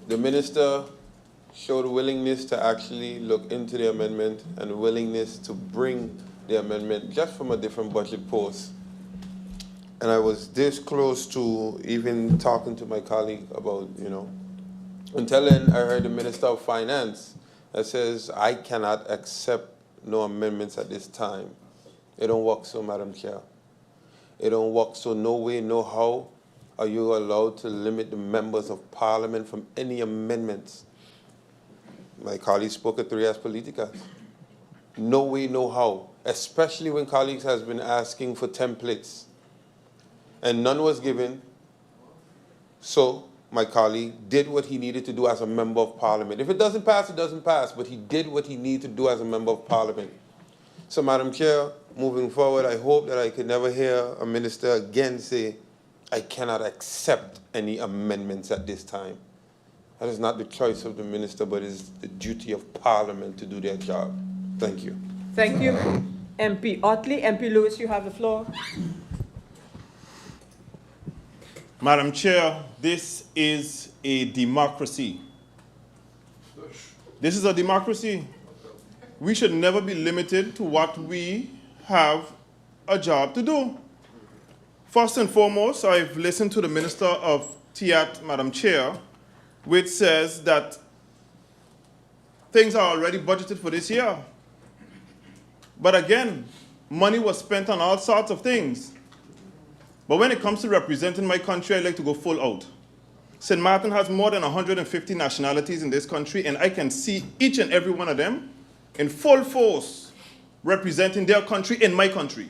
The Minister showed willingness to actually look into the amendment and willingness to bring the amendment just from a different budget post. And I was this close to even talking to my colleague about, until then I heard the Minister of Finance that says, I cannot accept no amendments at this time. It don't work so, Madam Chair. It don't work so. No way, no how are you allowed to limit the members of Parliament from any amendments. My colleague spoke at 3 as politicas. No way, no how, especially when colleagues has been asking for templates and none was given. So my colleague did what he needed to do as a member of Parliament. If it doesn't pass, it doesn't pass, but he did what he needed to do as a member of Parliament. So, Madam Chair, moving forward, I hope that I can never hear a minister again say, I cannot accept any amendments at this time. That is not the choice of the minister, but it is the duty of Parliament to do their job. Thank you. Thank you, MP Otley. MP Lewis, you have the floor. Madam Chair, this is a democracy. This is a democracy. We should never be limited to what we have a job to do. First and foremost, I've listened to the Minister of TEAT, Madam Chair, which says that things are already budgeted for this year. But again, money was spent on all sorts of things. But when it comes to representing my country, I like to go full out. St. Maarten has more than 150 nationalities in this country, and I can see each and every one of them in full force representing their country in my country.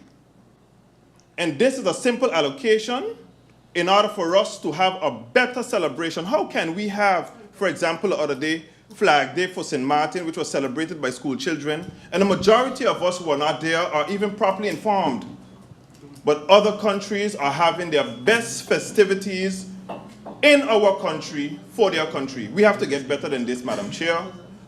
And this is a simple allocation in order for us to have a better celebration. How can we have, for example, the other day, Flag Day for St. Maarten, which was celebrated by school children, and the majority of us who are not there are even properly informed. But other countries are having their best festivities in our country for their country. We have to get better than this, Madam Chair.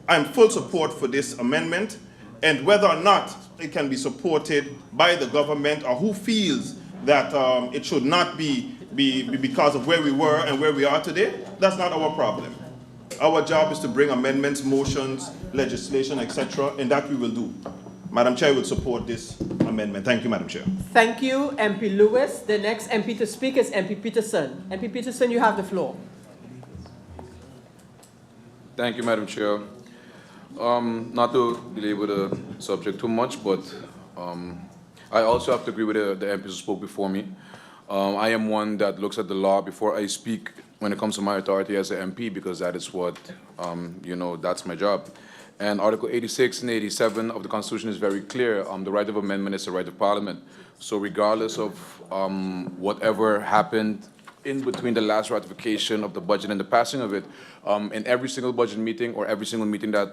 I'm full support for this amendment, and whether or not it can be supported by the government or who feels that it should not be because of where we were and where we are today, that's not our problem. Our job is to bring amendments, motions, legislation, etc., and that we will do. Madam Chair, I will support this amendment. Thank you, Madam Chair. Thank you, MP Lewis. The next MP to speak is MP Peterson. MP Peterson, you have the floor. Thank you, Madam Chair. Not to belabor the subject too much, but I also have to agree with the MPs who spoke before me. I am one that looks at the law before I speak when it comes to my authority as an MP, because that is what, that's my job. And Article 86 and 87 of the Constitution is very clear. The right of amendment is the right of Parliament. So regardless of whatever happened in between the last ratification of the budget and the passing of it, in every single budget meeting or every single meeting that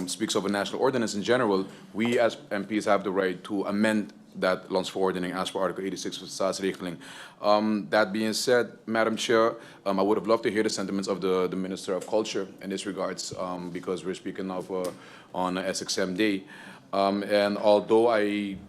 speaks of a national ordinance in general, we as MPs have the right to amend that Landsverordening as per Article 86 of the Staatsregeling. That being said, Madam Chair, I would have loved to hear the sentiments of the Minister of Culture in this regards, because we're speaking of on SXM Day. And although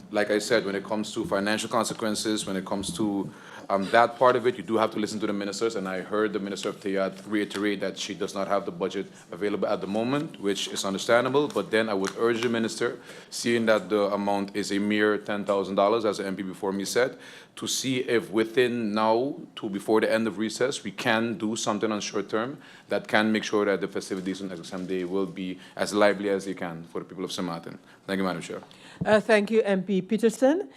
like I said, when it comes to financial consequences, when it comes to that part of it, you do have to listen to the ministers, and I heard the Minister of Teyat reiterate that she does not have the budget available at the moment, which is understandable, but then I would urge the minister, seeing that the amount is a mere $10,000, as the MP before me said, to see if within now to before the end of recess, we can do something on short term that can make sure that the festivities on SXM Day will be as lively as they can for the people of St. Maarten. Thank you, Madam Chair. Thank you, MP Peterson.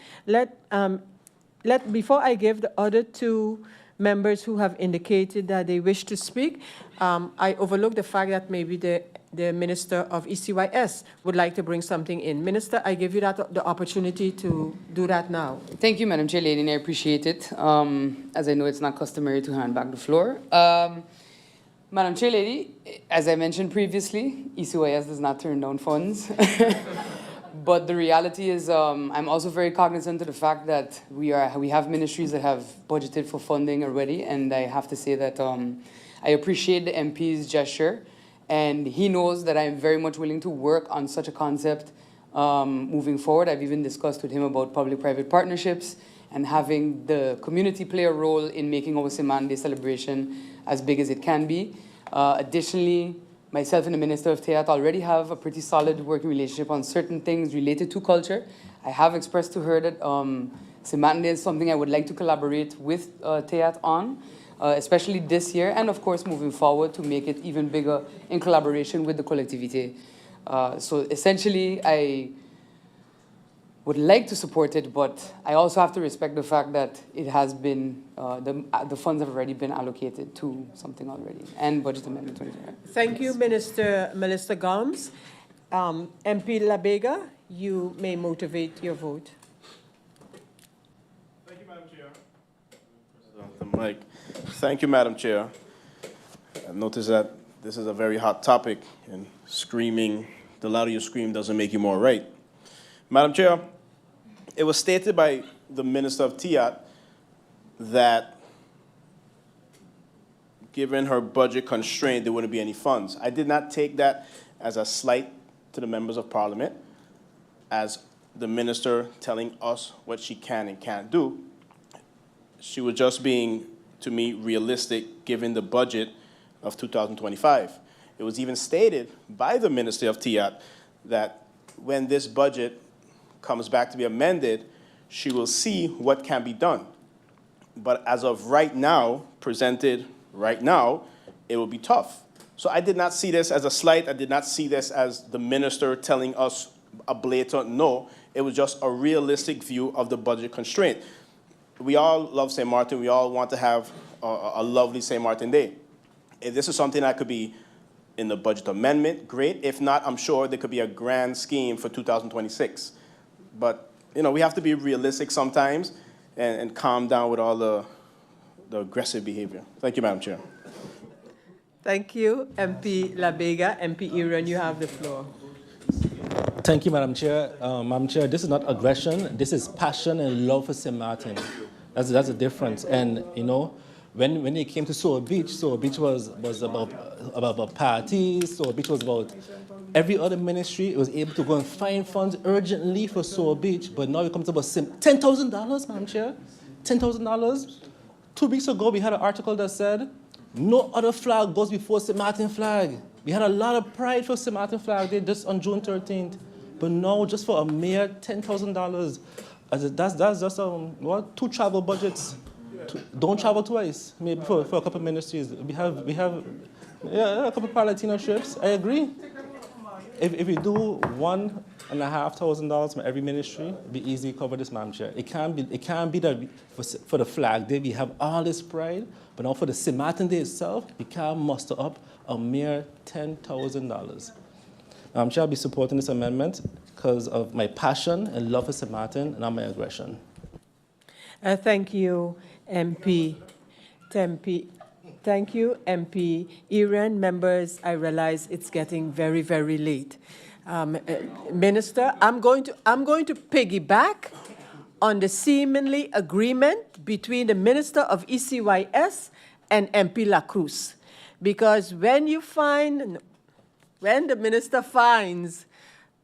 Before I give the other two members who have indicated that they wish to speak, I overlooked the fact that maybe the Minister of ECYS would like to bring something in. Minister, I give you the opportunity to do that now. Thank you, Madam Chair Lady, and I appreciate it, as I know it's not customary to hand back the floor. Madam Chair Lady, as I mentioned previously, ECYS does not turn down funds. But the reality is, I'm also very cognizant of the fact that we have ministries that have budgeted for funding already, and I have to say that I appreciate the MP's gesture, and he knows that I'm very much willing to work on such a concept moving forward. I've even discussed with him about public-private partnerships and having the community play a role in making our St. Maarten Day celebration as big as it can be. Additionally, myself and the Minister of Teyat already have a pretty solid working relationship on certain things related to culture. I have expressed to her that St. Maarten Day is something I would like to collaborate with Teyat on, especially this year, and of course moving forward to make it even bigger in collaboration with the collectivité. So essentially, I would like to support it, but I also have to respect the fact that it has been, the funds have already been allocated to something already, and Budget Amendment 2020. Thank you, Minister Melissa Gomes. MP Labega, you may motivate your vote. Thank you, Madam Chair. Thank you, Madam Chair. I've noticed that this is a very hot topic, and screaming, the louder you scream doesn't make you more right. Madam Chair, it was stated by the Minister of Teyat that given her budget constraint, there wouldn't be any funds. I did not take that as a slight to the members of Parliament, as the minister telling us what she can and can't do. She was just being, to me, realistic given the budget of 2025. It was even stated by the Minister of Teyat that when this budget comes back to be amended, she will see what can be done. But as of right now, presented right now, it will be tough. So I did not see this as a slight. I did not see this as the minister telling us a blatant no. It was just a realistic view of the budget constraint. We all love St. Maarten. We all want to have a lovely St. Maarten Day. If this is something that could be in the budget amendment, great. If not, I'm sure there could be a grand scheme for 2026. But, we have to be realistic sometimes and calm down with all the aggressive behavior. Thank you, Madam Chair. Thank you, MP La Vega. MP Iran, you have the floor. Thank you, Madam Chair. Madam Chair, this is not aggression. This is passion and love for St. Maarten. That's the difference. And, when it came to Soar Beach was about parties. Soar Beach was about every other ministry was able to go and find funds urgently for Soar Beach. But now it comes to about $10,000, Madam Chair. $10,000. 2 weeks ago, we had an article that said, no other flag goes before St. Maarten flag. We had a lot of pride for St. Maarten flag Day just on June 13th. But now, just for a mere $10,000, that's just 2 travel budgets. Don't travel twice, maybe for a couple of ministries. We have a couple of Latino trips. I agree. If we do $1,500 from every ministry, it'd be easy to cover this, Madam Chair. It can't be that for the flag day we have all this pride, but now for the St. Maarten Day itself, we can't muster up a mere $10,000. Madam Chair, I'll be supporting this amendment because of my passion and love for St. Maarten and not my aggression. Thank you, MP Tempe. Thank you, MP Iran. Members, I realize it's getting very, very late. Minister, I'm going to piggyback on the seemingly agreement between the Minister of ECYS and MP La Cruz. Because when the Minister finds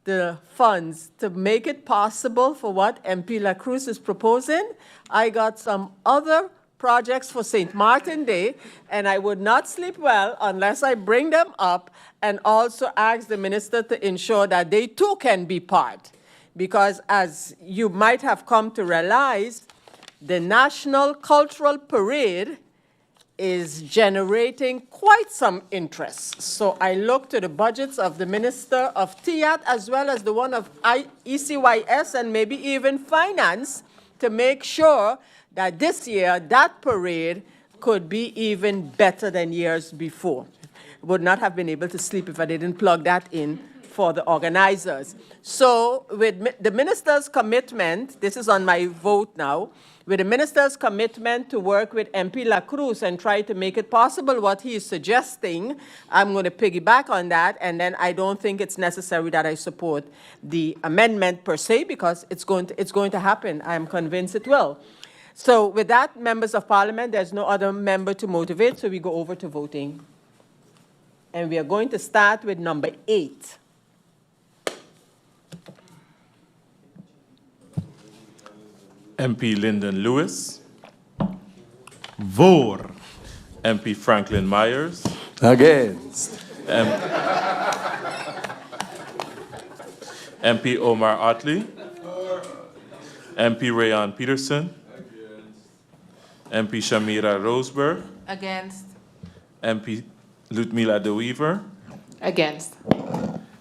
the funds to make it possible for what MP La Cruz is proposing, I got some other projects for St. Maarten Day, and I would not sleep well unless I bring them up and also ask the minister to ensure that they too can be part. Because as you might have come to realize, the National Cultural Parade is generating quite some interest. So I look to the budgets of the Minister of TIAT as well as the one of ECYS and maybe even Finance to make sure that this year that parade could be even better than years before. Would not have been able to sleep if I didn't plug that in for the organizers. So with the minister's commitment, this is on my vote now, with the minister's commitment to work with MP La Cruz and try to make it possible what he is suggesting, I'm going to piggyback on that, and then I don't think it's necessary that I support the amendment per se because it's going to happen. I'm convinced it will. So with that, members of parliament, there's no other member to motivate, so we go over to voting. And we are going to start with number 8. MP Lyndon Lewis. Voor. MP Franklin Myers. Against. MP Omar Otley. MP Rayon Peterson. MP Shamira Roseberg. Against. MP Ludmila De Weaver. Against.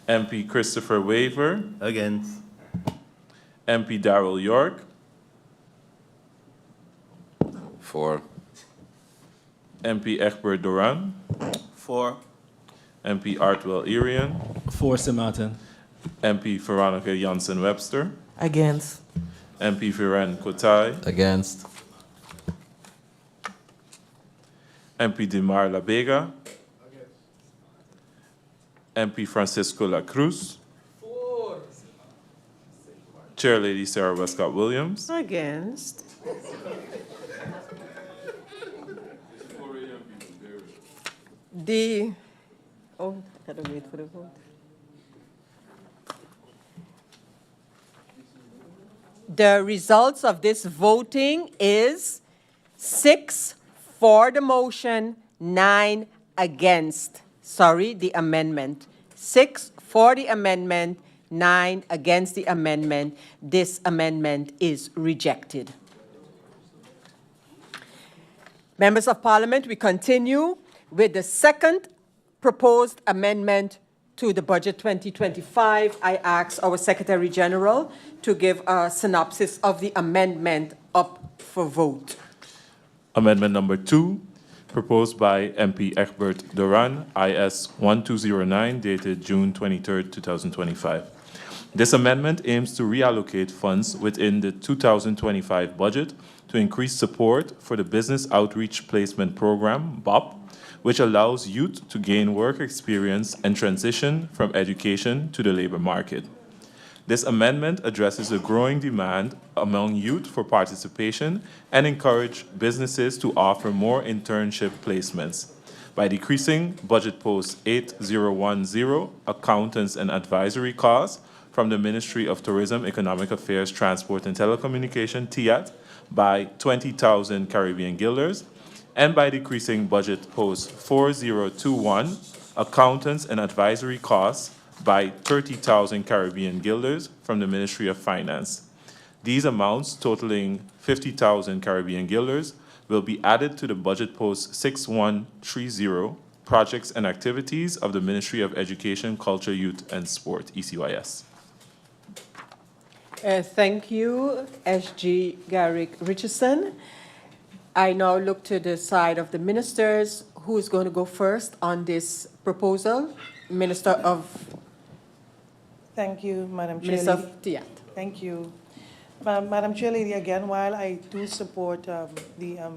MP Christopher Waver. Against. MP Darrell York. For. MP Egbert Doran. For. MP Artwell Irian. For St. Maarten. MP Veronica Janssen Webster. Against. MP Viren Kotai. Against. MP Dimar La Vega. MP Francisco La Cruz. Chair Lady Sarah Westcott Williams. Against. I gotta wait for the vote. The results of this voting is 6 for the motion, 9 against. Sorry, the amendment. 6 for the amendment, 9 against the amendment. This amendment is rejected. Members of Parliament, we continue with the second proposed amendment to the Budget 2025. I ask our Secretary General to give a synopsis of the amendment up for vote. Amendment number 2, proposed by MP Egbert Duran, IS 1209, dated June 23, 2025. This amendment aims to reallocate funds within the 2025 budget to increase support for the Business Outreach Placement Program, BOP, which allows youth to gain work experience and transition from education to the labor market. This amendment addresses the growing demand among youth for participation and encourage businesses to offer more internship placements by decreasing budget post 8010, accountants and advisory costs, from the Ministry of Tourism, Economic Affairs, Transport and Telecommunication, TIAT, by 20,000 Caribbean guilders, and by decreasing budget post 4021, accountants and advisory costs, by 30,000 Caribbean guilders from the Ministry of Finance. These amounts, totaling 50,000 Caribbean guilders, will be added to the budget post 6130, projects and activities of the Ministry of Education, Culture, Youth and Sport, ECYS. Thank you, SG Garrick Richardson. I now look to the side of the ministers. Who is going to go first on this proposal? Minister of... Thank you, Madam Chair. Minister of TIAT. Thank you. Madam Chair Lady, again, while I do support the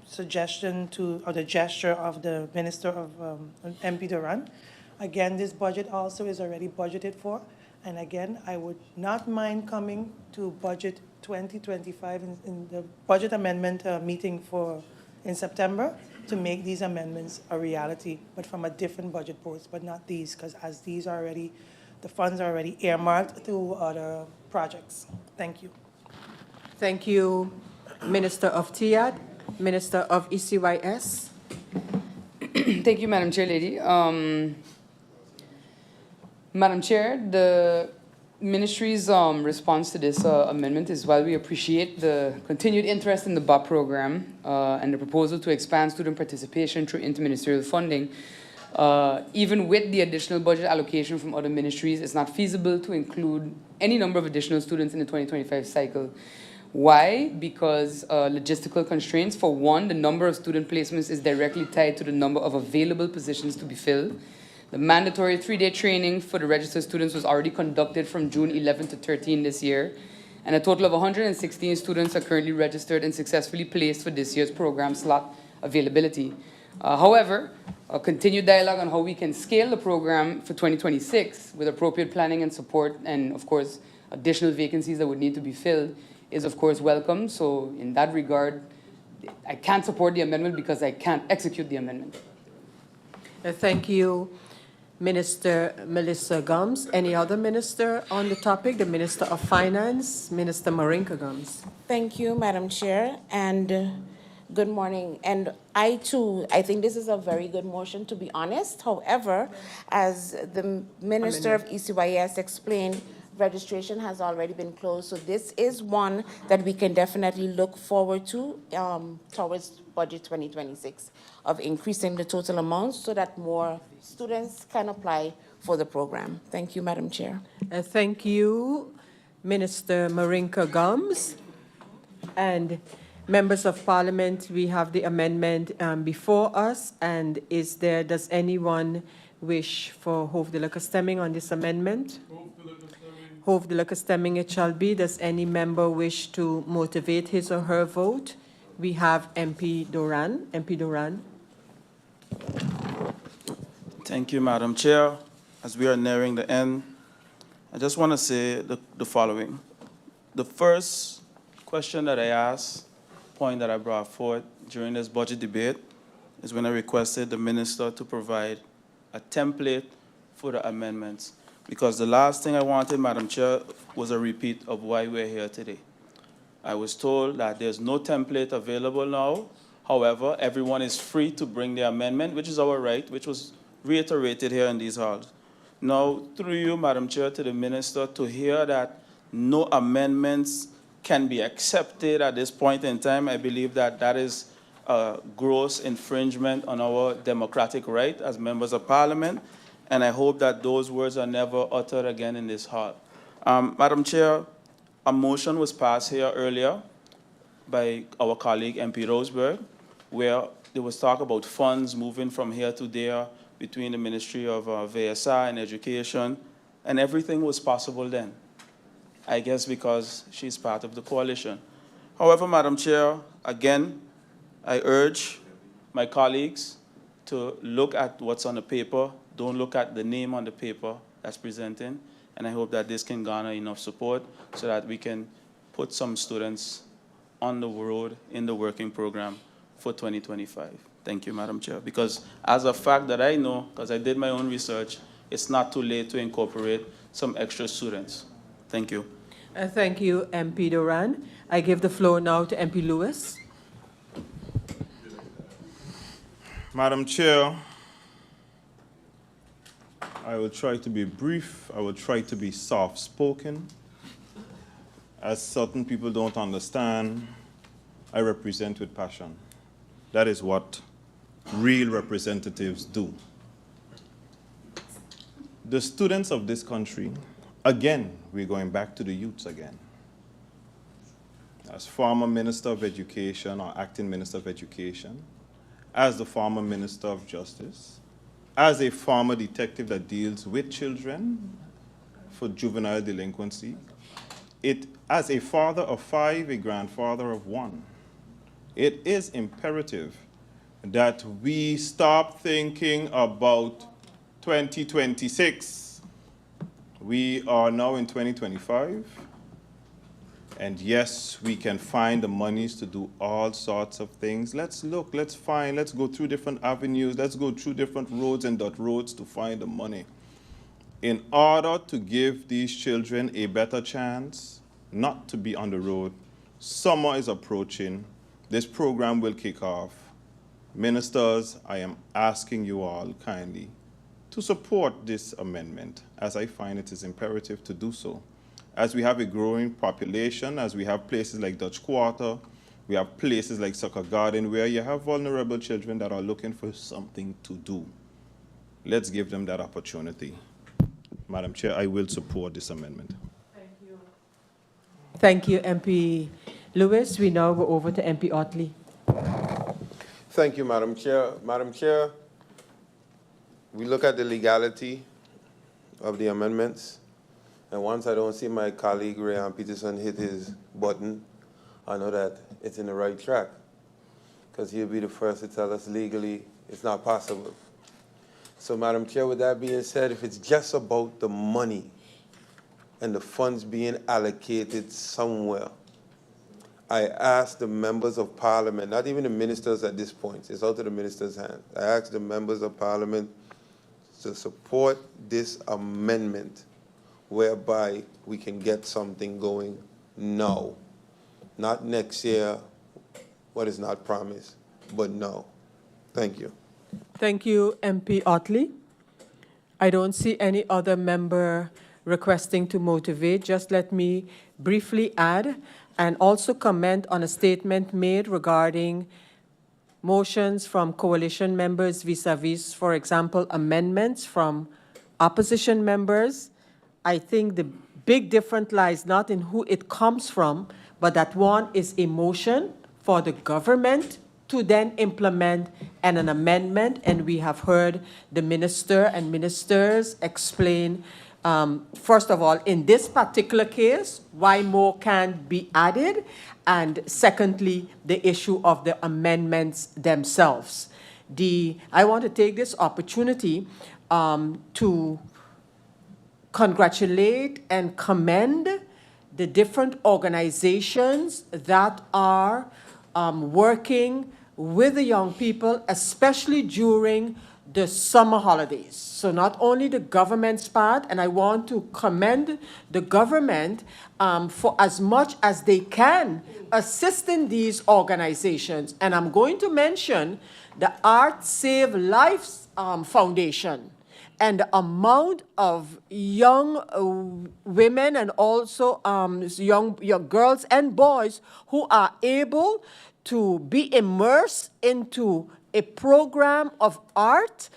suggestion to, or the gesture of the Minister of MP Duran, again, this budget also is already budgeted for. And again, I would not mind coming to budget 2025 in the budget amendment meeting in September to make these amendments a reality, but from a different budget post, but not these, because as these are already, the funds are already earmarked to other projects. Thank you. Thank you, Minister of TIAT. Minister of ECYS. Thank you, Madam Chair Lady. Madam Chair, the Ministry's response to this amendment is, while we appreciate the continued interest in the BOP program and the proposal to expand student participation through interministerial funding, even with the additional budget allocation from other ministries, it's not feasible to include any number of additional students in the 2025 cycle. Why? Because logistical constraints. For one, the number of student placements is directly tied to the number of available positions to be filled. The mandatory 3-day training for the registered students was already conducted from June 11 to 13 this year, and a total of 116 students are currently registered and successfully placed for this year's program slot availability. However, a continued dialogue on how we can scale the program for 2026 with appropriate planning and support, and of course, additional vacancies that would need to be filled, is of course welcome. So in that regard, I can't support the amendment because I can't execute the amendment. Thank you, Minister Melissa Gums. Any other minister on the topic? The Minister of Finance, Minister Marinka Gums. Thank you, Madam Chair, and good morning. And I too, I think this is a very good motion, to be honest. However, as the Minister of ECYS explained, registration has already been closed. So this is one that we can definitely look forward to towards budget 2026 of increasing the total amount so that more students can apply for the program. Thank you, Madam Chair. Thank you, Minister Marinka Gums. And members of Parliament, we have the amendment before us. And does anyone wish for Hof de stemming on this amendment? Hof de stemming it shall be. Does any member wish to motivate his or her vote? We have MP Duran. MP Duran. Thank you, Madam Chair. As we are nearing the end, I just want to say the following. The first question that I asked, point that I brought forth during this budget debate, is when I requested the minister to provide a template for the amendments. Because the last thing I wanted, Madam Chair, was a repeat of why we're here today. I was told that there's no template available now. However, everyone is free to bring their amendment, which is our right, which was reiterated here in these halls. Now, through you, Madam Chair, to the minister, to hear that no amendments can be accepted at this point in time, I believe that that is a gross infringement on our democratic right as members of Parliament, and I hope that those words are never uttered again in this hall. Madam Chair, a motion was passed here earlier by our colleague, MP Roseberg, where there was talk about funds moving from here to there between the Ministry of VSI and Education, and everything was possible then. I guess because she's part of the coalition. However, Madam Chair, again, I urge my colleagues to look at what's on the paper. Don't look at the name on the paper that's presenting. And I hope that this can garner enough support so that we can put some students on the road in the working program for 2025. Thank you, Madam Chair. Because as a fact that I know, because I did my own research, it's not too late to incorporate some extra students. Thank you. Thank you, MP Duran. I give the floor now to MP Lewis. Madam Chair, I will try to be brief. I will try to be soft-spoken. As certain people don't understand, I represent with passion. That is what real representatives do. The students of this country, again, we're going back to the youths again. As former Minister of Education or Acting Minister of Education, as the former Minister of Justice, as a former detective that deals with children for juvenile delinquency, as a father of 5, a grandfather of 1, it is imperative that we stop thinking about 2026. We are now in 2025, and yes, we can find the monies to do all sorts of things. Let's look, let's find, let's go through different avenues, let's go through different roads and dot roads to find the money. In order to give these children a better chance not to be on the road, summer is approaching, this program will kick off. Ministers, I am asking you all kindly to support this amendment, as I find it is imperative to do so. As we have a growing population, as we have places like Dutch Quarter, we have places like Sucker Garden, where you have vulnerable children that are looking for something to do. Let's give them that opportunity. Madam Chair, I will support this amendment. Thank you, MP Lewis. We now go over to MP Otley. Thank you, Madam Chair. Madam Chair, we look at the legality of the amendments, and once I don't see my colleague Rayan Peterson hit his button, I know that it's in the right track, because he'll be the first to tell us legally it's not possible. So, Madam Chair, with that being said, if it's just about the money and the funds being allocated somewhere, I ask the members of Parliament, not even the ministers at this point, it's out of the ministers' hands. I ask the members of Parliament to support this amendment whereby we can get something going now. Not next year, what is not promised, but no. Thank you. Thank you, MP Otley. I don't see any other member requesting to motivate. Just let me briefly add and also comment on a statement made regarding motions from coalition members vis-a-vis, for example, amendments from opposition members. I think the big difference lies not in who it comes from, but that one is a motion for the government to then implement an amendment, and we have heard the minister and ministers explain, first of all, in this particular case, why more can be added, and secondly, the issue of the amendments themselves. I want to take this opportunity to congratulate and commend the different organizations that are working with the young people, especially during the summer holidays. So not only the government's part, and I want to commend the government for as much as they can assisting these organizations. And I'm going to mention the Art Save Lives Foundation, and the amount of young women and also young girls and boys who are able to be immersed into a program of art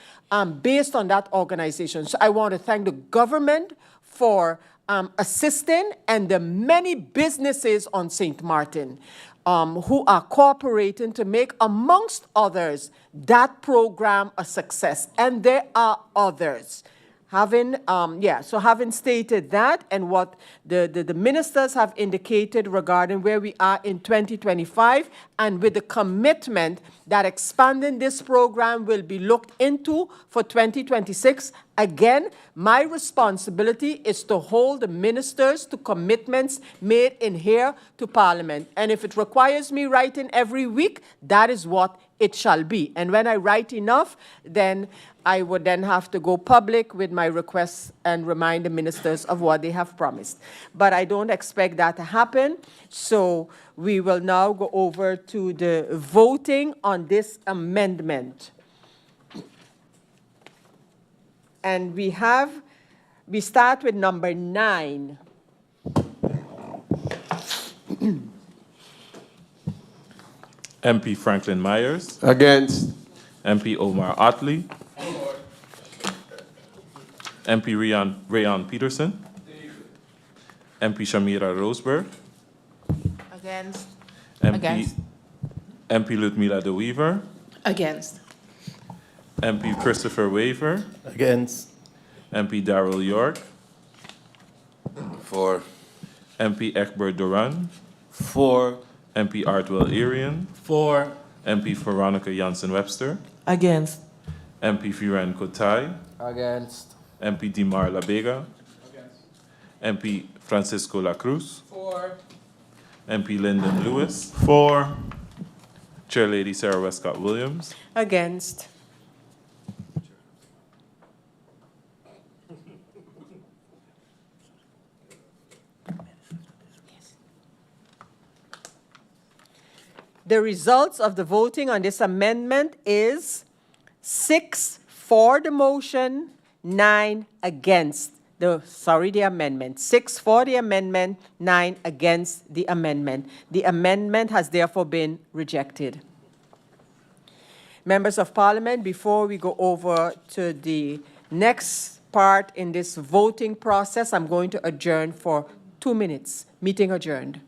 based on that organization. So I want to thank the government for assisting, and the many businesses on St. Martin. who are cooperating to make, amongst others, that program a success. And there are others. Having stated that and what the ministers have indicated regarding where we are in 2025, and with the commitment that expanding this program will be looked into for 2026, again, my responsibility is to hold the ministers to commitments made in here to Parliament. And if it requires me writing every week, that is what it shall be. And when I write enough, then I would then have to go public with my requests and remind the ministers of what they have promised. But I don't expect that to happen. So we will now go over to the voting on this amendment. And we start with number 9. MP Franklin Myers. Against. MP Omar Otley. MP Rayon Peterson. MP Shamira Roseberg. Against. MP Ludmila De Weaver. Against. MP Christopher Waver. Against. MP Darrell York. For. MP Ekber Duran. For. MP Artwell Arian. For. MP Veronica Jansen-Webster. Against. MP Firan Kotai. Against. MP Dimar La Vega. MP Francisco La Cruz. For. MP Lyndon Lewis. For. Chair Lady Sarah Westcott Williams. Against. The results of the voting on this amendment is 6 for the motion, 9 against the amendment. 6 for the amendment, 9 against the amendment. The amendment has therefore been rejected. Members of Parliament, before we go over to the next part in this voting process, I'm going to adjourn for 2 minutes. Meeting adjourned.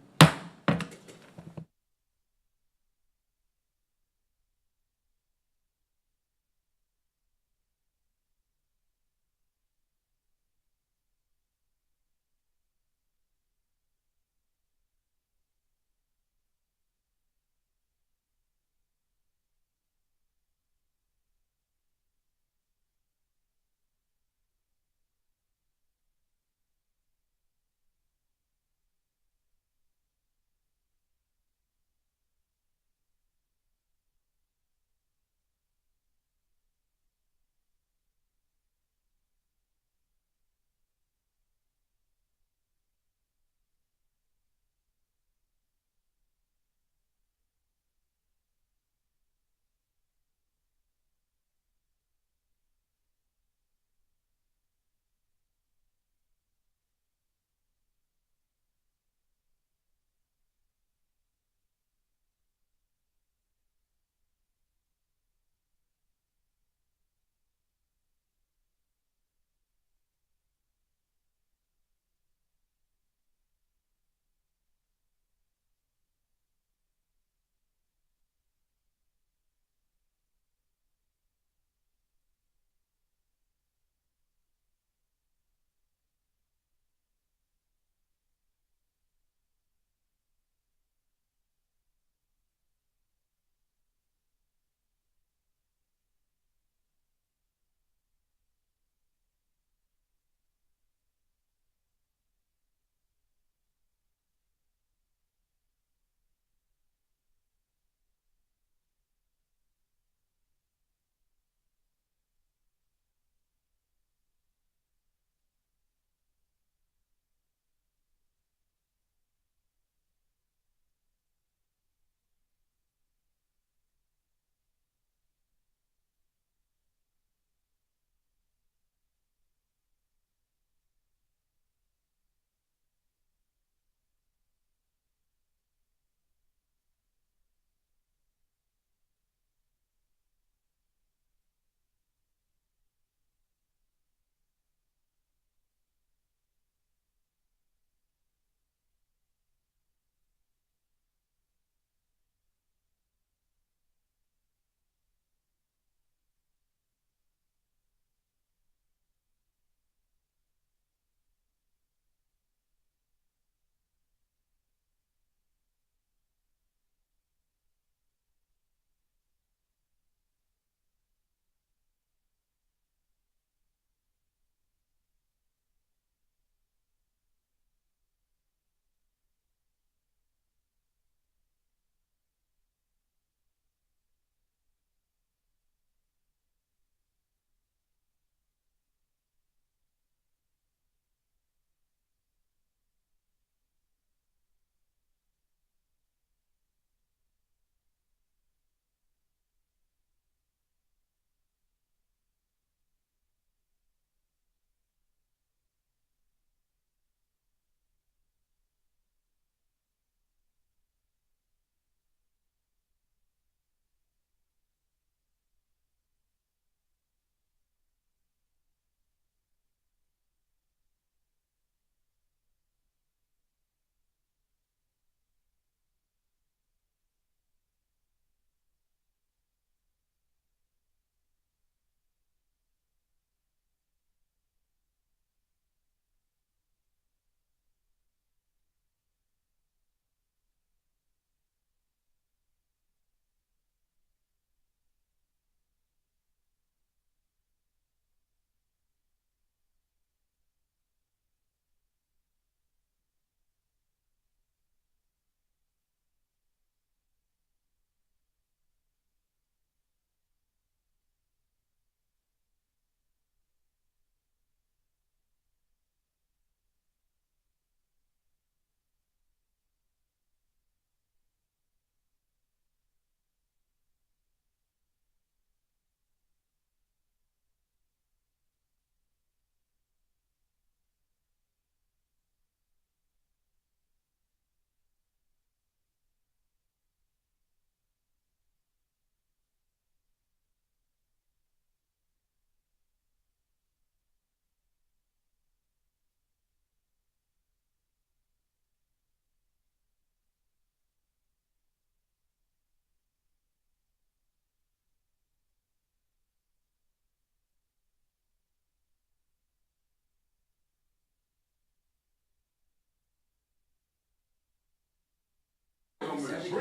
Ready? You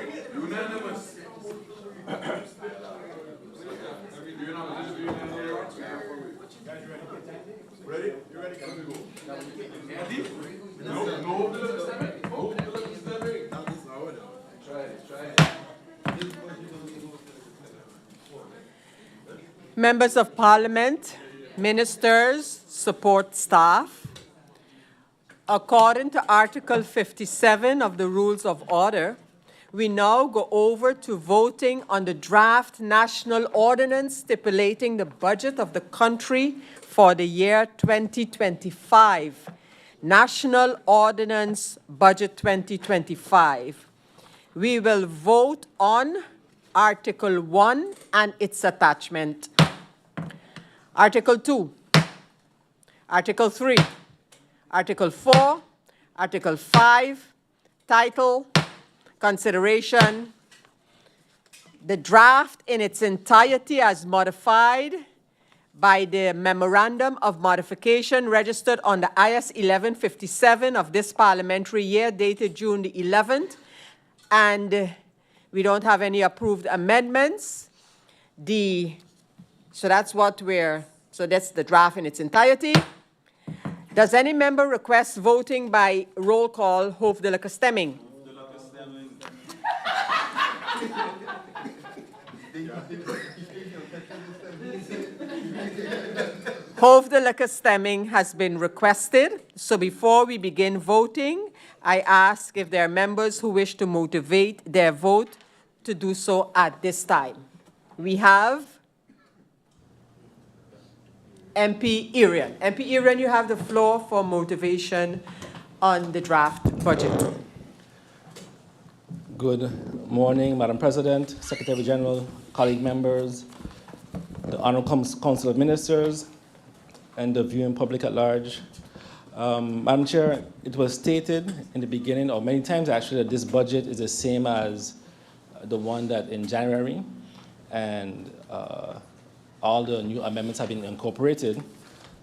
ready? Members of Parliament, ministers, support staff. According to Article 57 of the Rules of Order, we now go over to voting on the draft national ordinance stipulating the budget of the country for the year 2025. National Ordinance Budget 2025. We will vote on Article 1 and its attachment. Article 2, Article 3, Article 4, Article 5, title, consideration, the draft in its entirety as modified by the Memorandum of Modification registered on the IS 1157 of this parliamentary year dated June the 11th, and we don't have any approved amendments. So that's the draft in its entirety. Does any member request voting by roll call, hoofd stemming? Hoofdelijke stemming has been requested. So before we begin voting, I ask if there are members who wish to motivate their vote to do so at this time. We have MP Irian. MP Irian, you have the floor for motivation on the draft budget. Good morning, Madam President, Secretary General, colleague members, the Honorable Council of Ministers, and the viewing public at large. Madam Chair, it was stated in the beginning, or many times actually, that this budget is the same as the one that in January, and all the new amendments have been incorporated.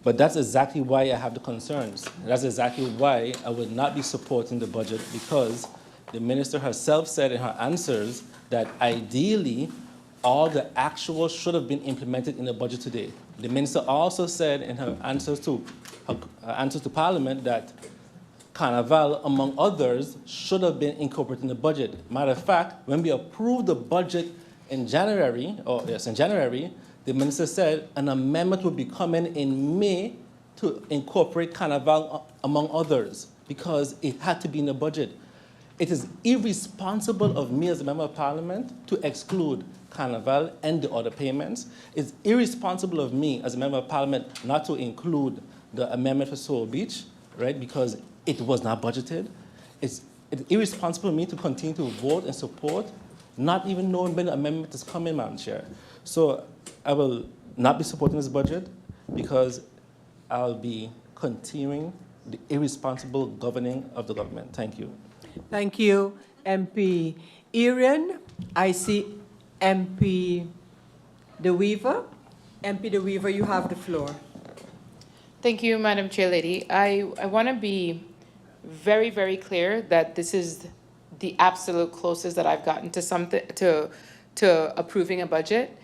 But that's exactly why I have the concerns. That's exactly why I would not be supporting the budget, because the minister herself said in her answers that ideally all the actuals should have been implemented in the budget today. The minister also said in her answers to Parliament that Carnival, among others, should have been incorporated in the budget. Matter of fact, when we approved the budget in January, the minister said an amendment would be coming in May to incorporate Carnival, among others, because it had to be in the budget. It is irresponsible of me as a member of Parliament to exclude Carnival and the other payments. It's irresponsible of me as a member of Parliament not to include the amendment for Soul Beach, right, because it was not budgeted. It's irresponsible of me to continue to vote and support, not even knowing when the amendment is coming, Madam Chair. So I will not be supporting this budget because I'll be continuing the irresponsible governing of the government. Thank you. Thank you, MP Irian. I see MP De Weaver. MP De Weaver, you have the floor. Thank you, Madam Chair Lady. I want to be very, very clear that this is the absolute closest that I've gotten to approving a budget,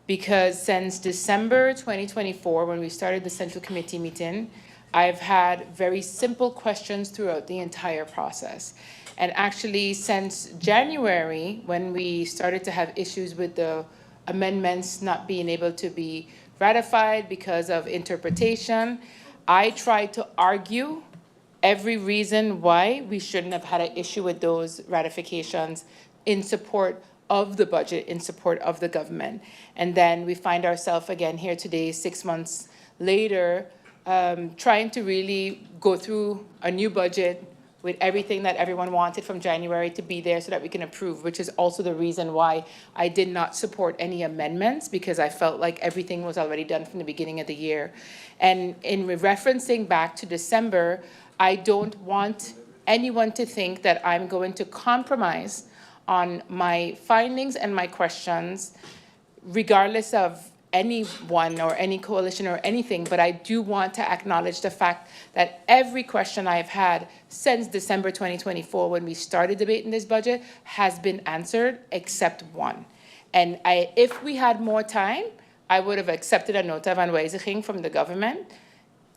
because since December 2024, when we started the Central Committee meeting, I've had very simple questions throughout the entire process. And actually, since January, when we started to have issues with the amendments not being able to be ratified because of interpretation, I tried to argue every reason why we shouldn't have had an issue with those ratifications in support of the budget, in support of the government. And then we find ourselves again here today, 6 months later, trying to really go through a new budget with everything that everyone wanted from January to be there so that we can approve, which is also the reason why I did not support any amendments, because I felt like everything was already done from the beginning of the year. And in referencing back to December, I don't want anyone to think that I'm going to compromise on my findings and my questions, regardless of anyone or any coalition or anything, but I do want to acknowledge the fact that every question I've had since December 2024, when we started debating this budget, has been answered except one. And if we had more time, I would have accepted a nota van wijziging from the government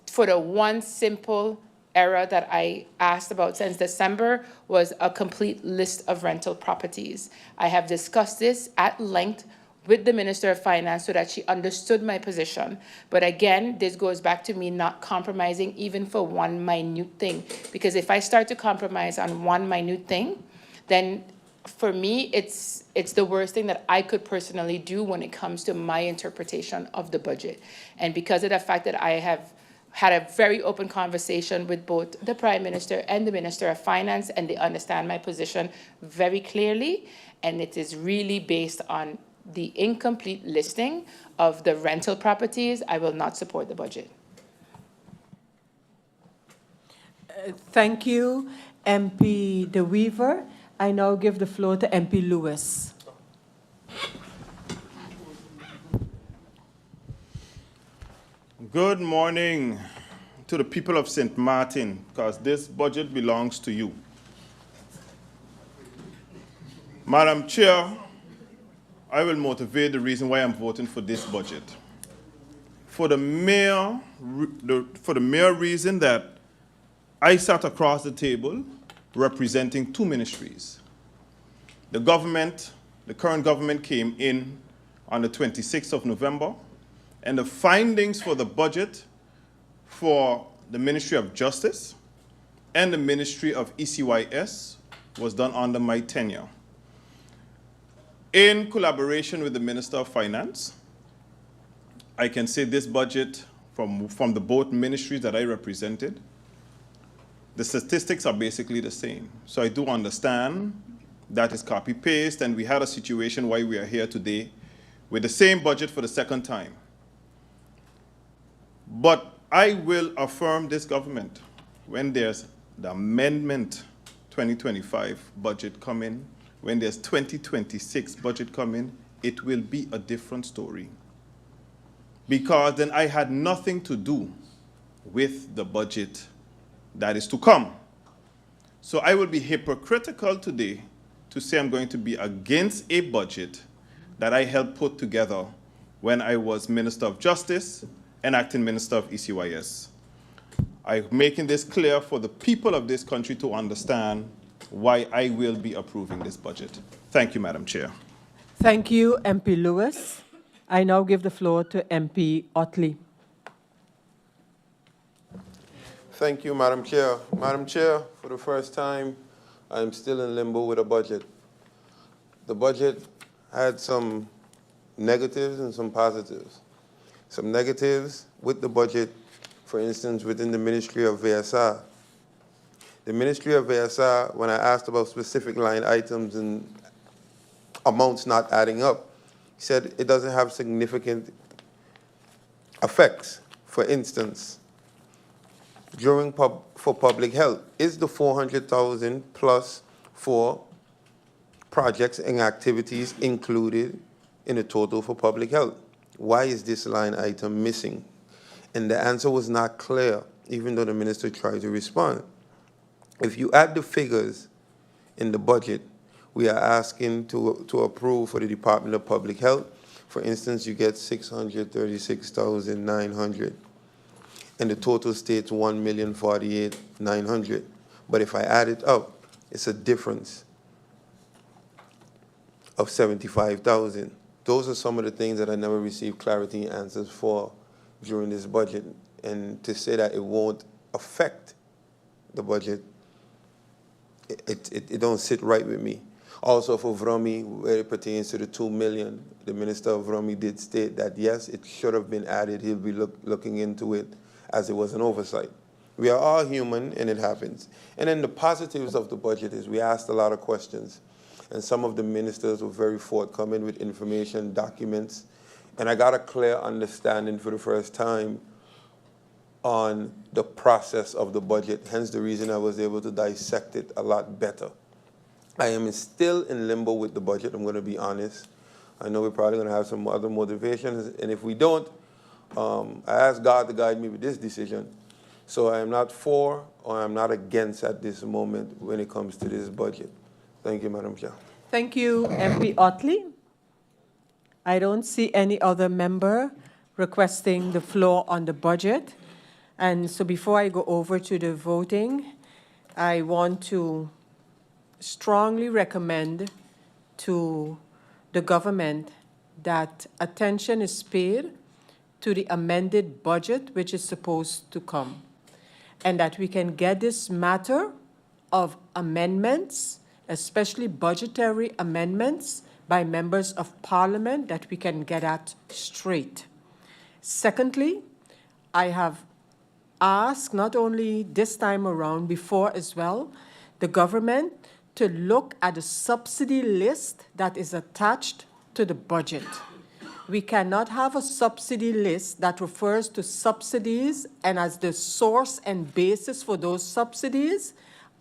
for the one simple error that I asked about since December was a complete list of rental properties. I have discussed this at length with the Minister of Finance so that she understood my position. But again, this goes back to me not compromising even for one minute thing. Because if I start to compromise on one minute thing, then for me, it's the worst thing that I could personally do when it comes to my interpretation of the budget. And because of the fact that I have had a very open conversation with both the Prime Minister and the Minister of Finance, and they understand my position very clearly, and it is really based on the incomplete listing of the rental properties, I will not support the budget. Thank you, MP De Wever. I now give the floor to MP Lewis. Good morning to the people of St. Maarten, because this budget belongs to you. Madam Chair, I will motivate the reason why I'm voting for this budget. For the mere reason that I sat across the table representing two ministries. The current government came in on the 26th of November, and the findings for the budget for the Ministry of Justice and the Ministry of ECYS was done under my tenure. In collaboration with the Minister of Finance, I can say this budget from the both ministries that I represented, the statistics are basically the same. So I do understand that is copy-paste, and we had a situation why we are here today with the same budget for the second time. But I will affirm this government when there's the amendment 2025 budget coming, when there's 2026 budget coming, it will be a different story. Because then I had nothing to do with the budget that is to come. So I will be hypocritical today to say I'm going to be against a budget that I helped put together when I was Minister of Justice and Acting Minister of ECYS. I'm making this clear for the people of this country to understand why I will be approving this budget. Thank you, Madam Chair. Thank you, MP Lewis. I now give the floor to MP Otley. Thank you, Madam Chair. Madam Chair, for the first time, I'm still in limbo with a budget. The budget had some negatives and some positives. Some negatives with the budget, for instance, within the Ministry of VSR. The Ministry of VSR, when I asked about specific line items and amounts not adding up, said it doesn't have significant effects. For instance, for public health, is the 400,000 plus for projects and activities included in the total for public health? Why is this line item missing? And the answer was not clear, even though the minister tried to respond. If you add the figures in the budget, we are asking to approve for the Department of Public Health. For instance, you get 636,900. And the total states 1,048,900. But if I add it up, it's a difference of 75,000. Those are some of the things that I never received clarity and answers for during this budget. And to say that it won't affect the budget, it don't sit right with me. Also for VROMI, where it pertains to the 2 million, the Minister of VROMI did state that yes, it should have been added. He'll be looking into it as it was an oversight. We are all human and it happens. And then the positives of the budget is we asked a lot of questions. And some of the ministers were very forthcoming with information, documents. And I got a clear understanding for the first time on the process of the budget, hence the reason I was able to dissect it a lot better. I am still in limbo with the budget, I'm going to be honest. I know we're probably going to have some other motivations, and if we don't, I ask God to guide me with this decision. So I am not for or I'm not against at this moment when it comes to this budget. Thank you, Madam Chair. Thank you, MP Otley. I don't see any other member requesting the floor on the budget. And so before I go over to the voting, I want to strongly recommend to the government that attention is paid to the amended budget which is supposed to come, and that we can get this matter of amendments, especially budgetary amendments by members of parliament, that we can get at straight. Secondly, I have asked, not only this time around, before as well, the government to look at the subsidy list that is attached to the budget. We cannot have a subsidy list that refers to subsidies and as the source and basis for those subsidies,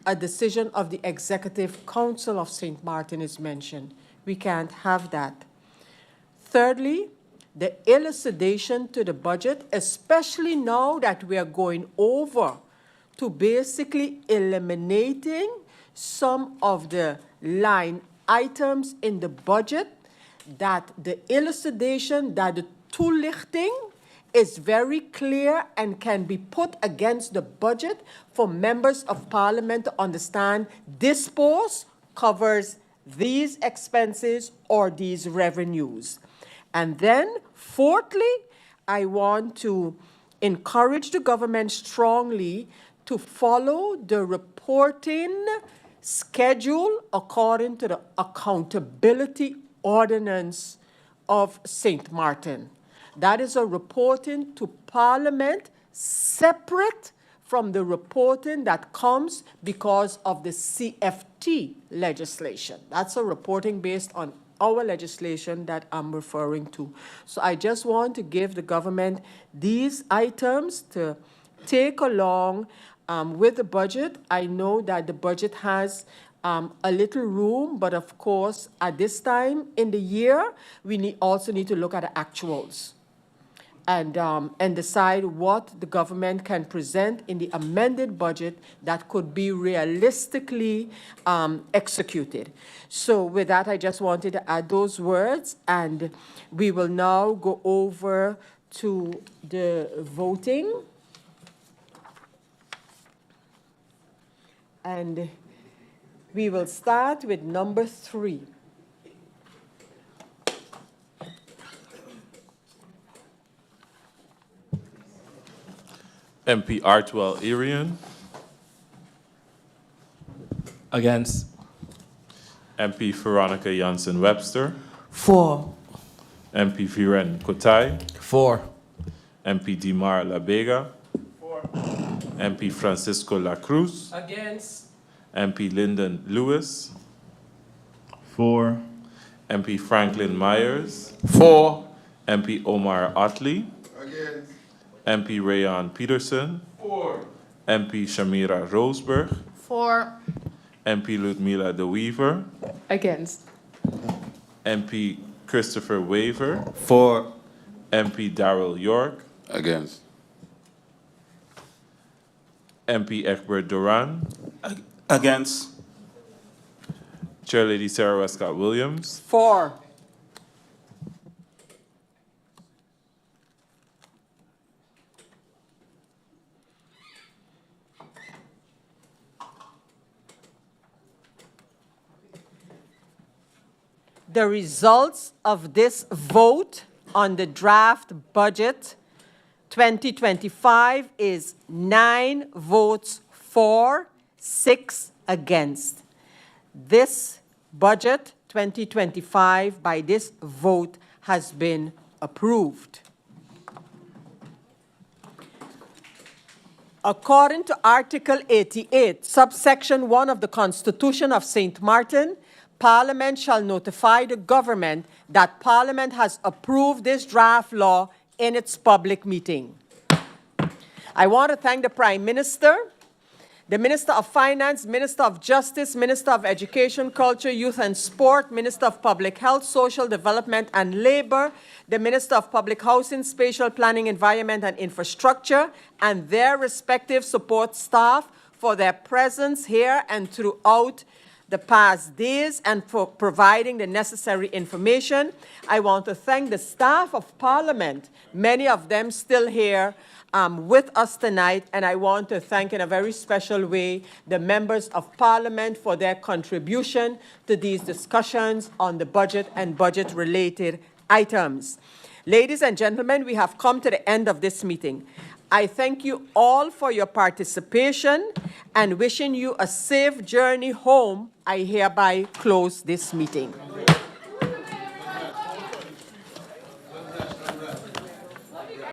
a decision of the Executive Council of St. Maarten is mentioned. We can't have that. Thirdly, the elucidation to the budget, especially now that we are going over to basically eliminating some of the line items in the budget, that the elucidation, that the toelichting is very clear and can be put against the budget for members of parliament to understand this post covers these expenses or these revenues. And then, fourthly, I want to encourage the government strongly to follow the reporting schedule according to the accountability ordinance of St. Maarten. That is a reporting to Parliament separate from the reporting that comes because of the CFT legislation. That's a reporting based on our legislation that I'm referring to. So I just want to give the government these items to take along with the budget. I know that the budget has a little room, but of course, at this time in the year, we also need to look at the actuals and decide what the government can present in the amended budget that could be realistically executed. So with that, I just wanted to add those words, and we will now go over to the voting. And we will start with number 3. MP Artwell Irian. Against. MP Veronica Janssen Webster. For. MP Viren Kotai. For. MP Dimar Labega. For. MP Francisco La Cruz. Against. MP Lyndon Lewis. For. MP Franklin Myers. For. MP Omar Otley. Against. MP Rayon Peterson. For. MP Shamira Roseberg. For. MP Ludmila De Weaver. Against. MP Christopher Waver. For. MP Darrell York. Against. MP Egbert Duran. Against. Chair Lady Sarah Westcott Williams. For. The results of this vote on the draft budget 2025 is 9 votes for, 6 against. This budget 2025 by this vote has been approved. According to Article 88, subsection 1 of the Constitution of St. Maarten, Parliament shall notify the government that Parliament has approved this draft law in its public meeting. I want to thank the Prime Minister the Minister of Finance, Minister of Justice, Minister of Education, Culture, Youth and Sport, Minister of Public Health, Social Development and Labor, the Minister of Public Housing, Spatial Planning, Environment and Infrastructure, and their respective support staff for their presence here and throughout the past days and for providing the necessary information. I want to thank the staff of Parliament, many of them still here with us tonight, and I want to thank in a very special way the members of Parliament for their contribution to these discussions on the budget and budget-related items. Ladies and gentlemen, we have come to the end of this meeting. I thank you all for your participation and wishing you a safe journey home. I hereby close this meeting.